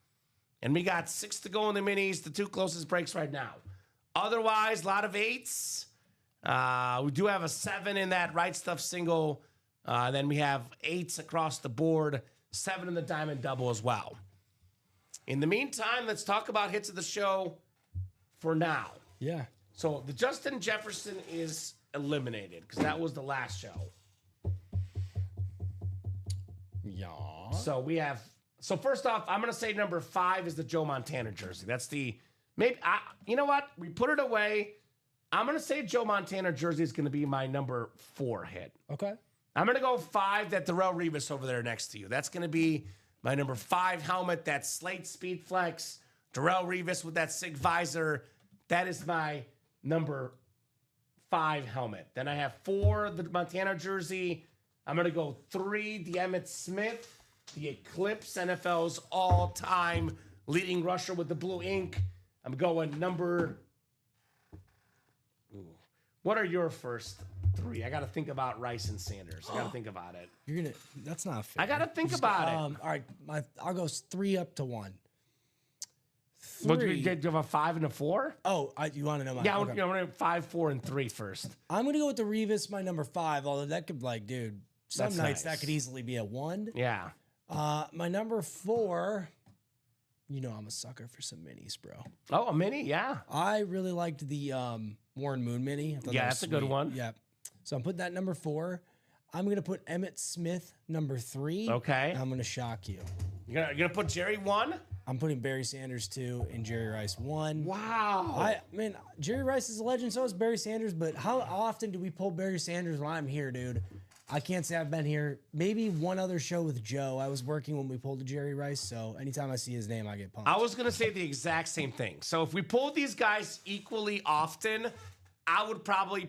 and we got 6 to go in the minis, the 2 closest breaks right now. Otherwise, a lot of 8s. We do have a 7 in that Right Stuff single. Then we have 8s across the board, 7 in the Diamond Double as well. In the meantime, let's talk about hits of the show for now. Yeah. So the Justin Jefferson is eliminated because that was the last show. Yeah. So we have. So first off, I'm gonna say number 5 is the Joe Montana jersey. That's the you know what? We put it away. I'm gonna say Joe Montana jersey is gonna be my number 4 hit. Okay. I'm gonna go 5. That Darrelle Revis over there next to you. That's gonna be my number 5 helmet. That Slate Speed Flex. Darrelle Revis with that SIG visor. That is my number 5 helmet. Then I have 4, the Montana jersey. I'm going to go 3, the Emmitt Smith, the Eclipse, NFL's all-time leading rusher with the blue ink. I'm going number... Ooh. What are your first 3? I got to think about Rice and Sanders. I got to think about it. That's not fair. I got to think about it. All right. I'll go 3 up to 1. What, do you have a 5 and a 4? Oh, you want to know my... Yeah, okay. I'm going to 5, 4, and 3 first. I'm going to go with the Revis, my number 5, although that could, dude, some That's nights nice. that could easily be a 1. Yeah. My number 4, you know I'm a sucker for some minis, bro. Oh, a mini? Yeah. I really liked the Warren Moon mini. I thought Yeah, that was that's a good sweet. one. Yeah. So I'm putting that number 4. I'm going to put Emmitt Smith number 3. Okay. I'm going to shock you. You're gonna put Jerry 1? I'm putting Barry Sanders 2 and Jerry Rice 1. Wow. Jerry Rice is a legend, so is Barry Sanders, but how often do we pull Barry Sanders when I'm here, dude? I can't say I've been here. Maybe one other show with Joe. I was working when we pulled a Jerry Rice, so anytime I see his name, I get pumped. I was gonna say the exact same thing. So if we pulled these guys equally often, I would probably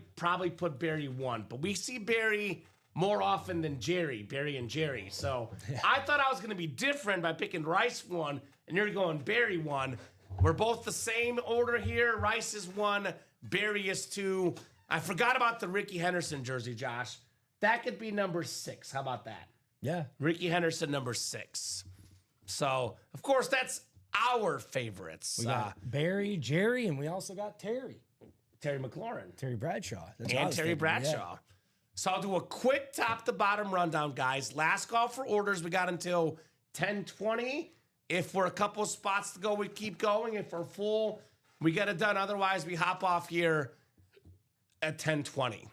put Barry 1. But we see Barry more often than Barry and Jerry. So I thought I was gonna be different by picking Rice 1, and you're going Barry 1. We're both the same order here. Rice is 1, Barry is 2. I forgot about the Ricky Henderson jersey, Josh. That could be number 6. How about that? Yeah. Ricky Henderson, number 6. So, of course, that's our favorites. We got Barry, Jerry, and we also got Terry. Terry McLaurin. Terry Bradshaw. That's what I And was Terry thinking, Bradshaw. yeah. So I'll do a quick top-to-bottom rundown, guys. Last call for orders. We got until 10:20. If we're a couple spots to go, we keep going. If we're full, we get it done. Otherwise, we hop off here at 10:20.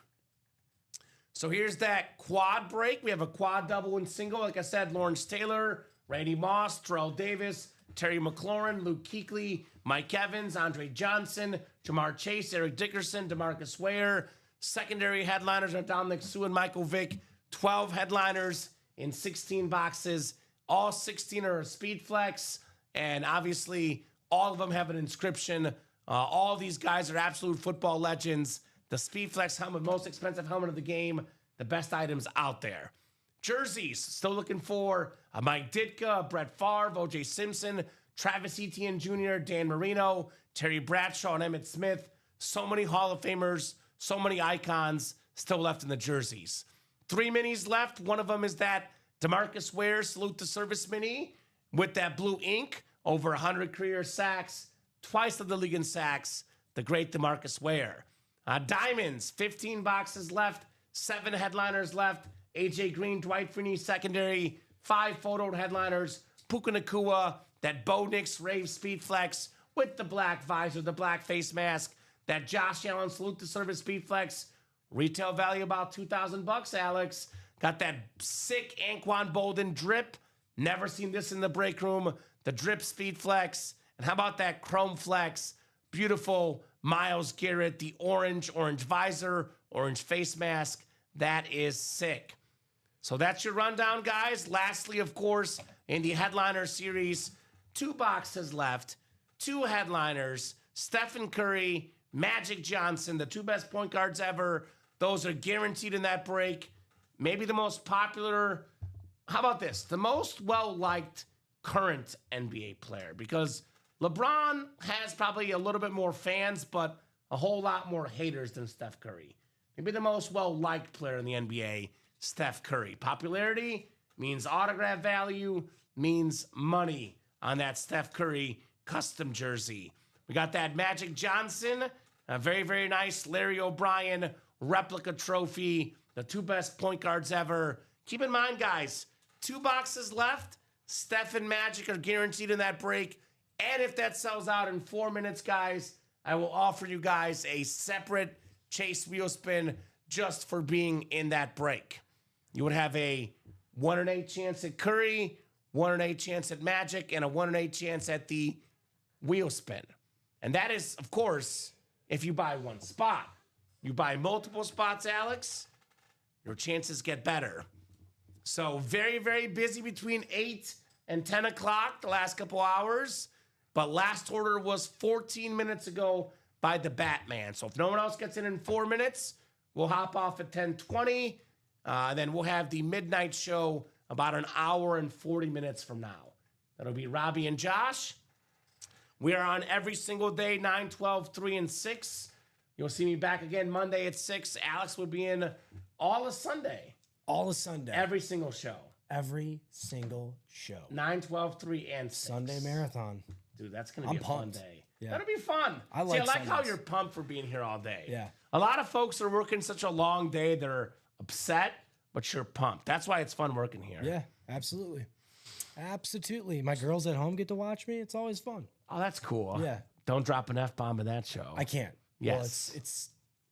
So here's that quad break. We have a quad, double, and single. Like I said, Lawrence Taylor, Randy Moss, Terrell Davis, Terry McLaurin, Luke Kuechly, Mike Evans, Andre Johnson, Jamar Chase, Eric Dickerson, DeMarcus Ware. Secondary headliners are Dominic Sue and Michael Vick. 12 headliners in 16 boxes. All 16 are a speed flex, and obviously all of them have an inscription. All these guys are absolute football legends. The speed flex helmet, most expensive helmet of the game, the best items out there. Jerseys, still looking for Mike Ditka, Brett Favre, O.J. Simpson, Travis Etienne Jr., Dan Marino, Terry Bradshaw, and Emmitt Smith. So many Hall of Famers, so many icons still left in the jerseys. 3 minis left. One of them is that DeMarcus Ware Salute the Service mini with that blue ink, over 100 career sacks, twice of the league in sacks, the great DeMarcus Ware. Diamonds, 15 boxes left, 7 headliners left. AJ Green, Dwight Freeney, secondary, 5 photo headliners. Puka Nacua, that Bo Nix Rave Speed Flex with the black visor, the black face mask. That Josh Allen Salute the Service Speed Flex, retail value about $2,000, Alex. Got that sick Anquan Bolden drip. Never seen this in the break room. The drip Speed Flex. And how about that Chrome Flex? Beautiful Myles Garrett, the orange visor, orange face mask. That is sick. So that's your rundown, guys. Lastly, of course, in the headliner series, 2 boxes left, 2 headliners, Stephen Curry, Magic Johnson, the 2 best point guards ever. Those are guaranteed in that break. Maybe the most popular, how about this? The most well-liked current NBA player, because LeBron has probably a little bit more fans, but a whole lot more haters than Steph Curry. Maybe the most well-liked player in the NBA, Steph Curry. Popularity means autograph value, means money on that Steph Curry custom jersey. We got that Magic Johnson, a very, very nice Larry O'Brien replica trophy, the 2 best point guards ever. Keep in mind, guys, 2 boxes left. Steph and Magic are guaranteed in that break. And if that sells out in 4 minutes, guys, I will offer you guys a separate Chase wheel spin just for being in that break. You would have a 1 in 8 chance at Curry, 1 in 8 chance at Magic, and a 1 in 8 chance at the wheel spin. And that is, of course, if you buy 1 spot. You buy multiple spots, Alex, your chances get better. So very, very busy between 8 and 10 o'clock the last couple hours. But last order was 14 minutes ago by the Batman. So if no one else gets in 4 minutes, we'll hop off at 10:20. Then we'll have the midnight show about an hour and 40 minutes from now. That'll be Robbie and Josh. We are on every single day, 9, 12, 3, and 6. You'll see me back again Monday at 6. Alex will be in all of Sunday. All of Sunday. Every single show. Every single show. 9, 12, 3, and 6. Sunday marathon. Dude, that's going to be a pumped. fun day. Yeah. That'll be fun. I like how Sundays. you're pumped for being here all day. Yeah. A lot of folks are working such a long day, they're upset, but you're pumped. That's why it's fun working here. Yeah, absolutely. Absolutely. My girls at home get to watch me. It's always fun. Oh, that's cool. Yeah. Don't drop an F-bomb in that show. I can't. Yes. Well, it's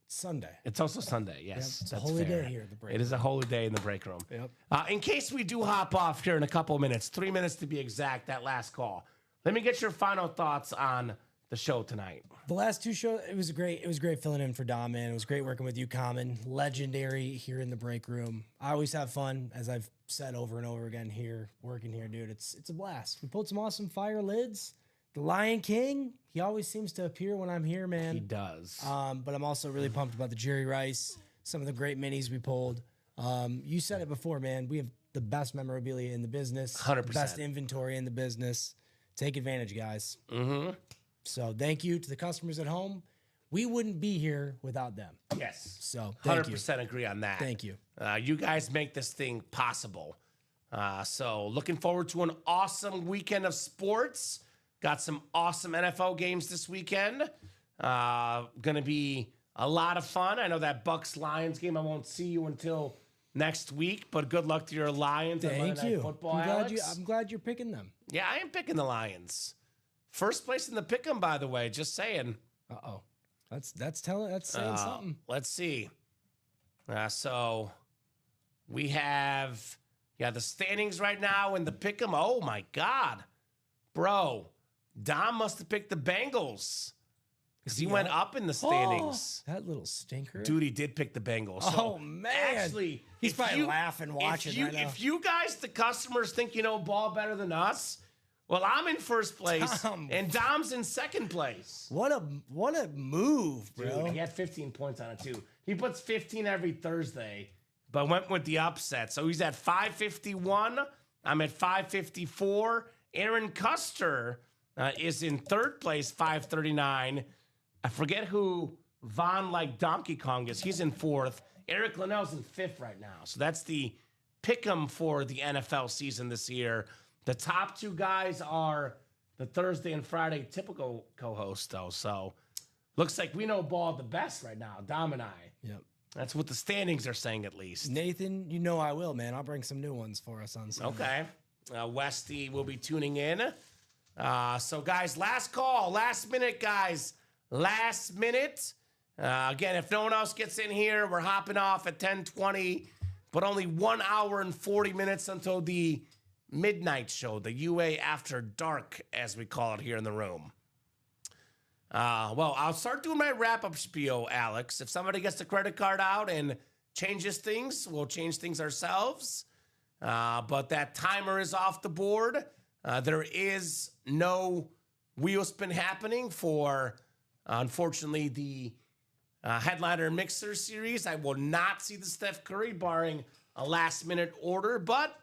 Sunday. It's also Sunday, yes. Yep, it's a that's holy fair. day here at the break It is a holy day in the break room. Yep. In case we do hop off here in a couple of minutes, 3 minutes to be exact, that last call. Let me get your final thoughts on the show tonight. The last 2 shows, it was great filling in for Dom, man. It was great working with you, Kamen. Legendary here in the break room. I always have fun, as I've said over and over again here, working here, dude. It's a blast. We pulled some awesome fire lids. The Lion King, he always seems to appear when I'm here, man. He does. But I'm also really pumped about the Jerry Rice, some of the great minis we pulled. You said it before, man. We have the best memorabilia in the business. 100%. The best inventory in the business. Take advantage, guys. Mm-hmm. So thank you to the customers at home. We wouldn't be here without them. Yes. So thank 100% agree on that. Thank you. You guys make this thing possible. So looking forward to an awesome weekend of sports. Got some awesome NFL games this weekend. Going to be a lot of fun. I know that Bucks-Lions game, I won't see you until next week, but good luck to your Lions. Thank Monday you. Night Football, I'm glad you're picking them. Yeah, I am picking the Lions. First place in the pick'em, by the way. Just saying. Uh-oh. That's saying something. Let's see. So we have, the standings right now in the pick'em. Oh, my God. Bro, Dom must have picked the Bengals because he went up in the standings. Oh, that little stinker. Dude, he did pick the Bengals. So oh, man. Actually, he's probably laughing watching right now. If you guys, the customers, think you know ball better than us, well, I'm in first place, and Dom's in second place. What a move, bro. Dude, he had 15 points on it, too. He puts 15 every Thursday, but went with the upset. So he's at 551. I'm at 554. Aaron Custer is in third place, 539. I forget who Von like Donkey Kong is. He's in fourth. Eric Linnell's in fifth right now. So that's the pick'em for the NFL season this year. The top two guys are the Thursday and Friday typical co-hosts, though. So looks like we know ball the best right now, Dom and I. Yep. That's what the standings are saying, at least. Nathan, you know I will, man. I'll bring some new ones for us on Sunday. Okay. Westy will be tuning in. So, guys, last call. Last minute, guys. Last minute. Again, if no one else gets in here, we're hopping off at 10:20, but only 1 hour and 40 minutes until the midnight show, the UA After Dark, as we call it here in the room. Well, I'll start doing my wrap-up spiel, Alex. If somebody gets the credit card out and changes things, we'll change things ourselves. But that timer is off the board. There is no wheel spin happening for, unfortunately, the Headliner Mixer series. I will not see the Steph Curry, barring a last-minute order, but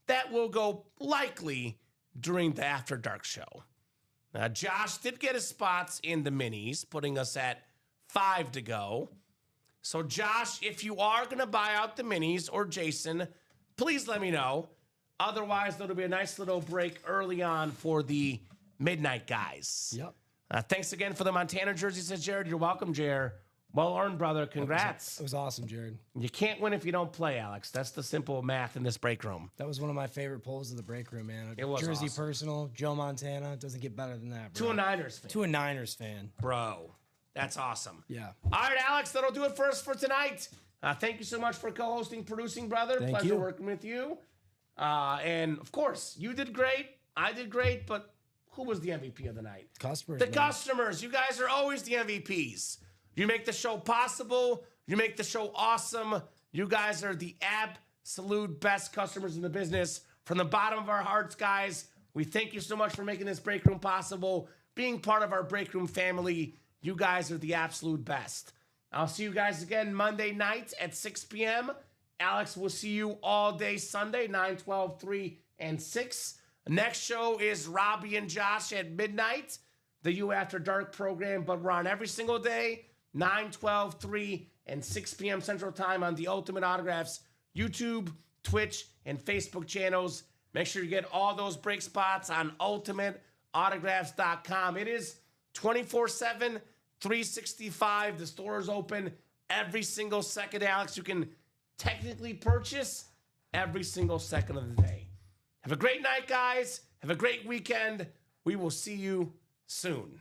that will go likely during the After Dark show. Josh did get his spots in the minis, putting us at 5 to go. So, Josh, if you are going to buy out the minis, or Jason, please let me know. Otherwise, there'll be a nice little break early on for the midnight guys. Yep. Thanks again for the Montana jersey, says Jared. You're welcome, Jared. Well earned, brother. Congrats. It was awesome, Jared. You can't win if you don't play, Alex. That's the simple math in this break room. That was one of my favorite polls of the break room, man. It was Jersey awesome. Personal, Joe Montana. It doesn't get better than that, bro. To a Niners fan. To a Niners fan. Bro, that's awesome. Yeah. All right, Alex, that'll do it for us for tonight. Thank you so much for co-hosting, producing, brother. Thank Pleasure you. working with you. And, of course, you did great. I did great, but who was the MVP of the night? Customers. The man. customers. You guys are always the MVPs. You make the show possible. You make the show awesome. You guys are the absolute best customers in the business. From the bottom of our hearts, guys, we thank you so much for making this break room possible. Being part of our break room family, you guys are the absolute best. I'll see you guys again Monday night at 6 p.m. Alex will see you all day Sunday, 9, 12, 3, and 6. Next show is Robbie and Josh at midnight, the You After Dark program, but we're on every single day, 9, 12, 3, and 6 p.m. Central Time on the Ultimate Autographs YouTube, Twitch, and Facebook channels. Make sure you get all those break spots on ultimateautographs.com. It is 24/7, 365. The store is open every single second, Alex. You can technically purchase every single second of the day. Have a great night, guys. Have a great weekend. We will see you soon.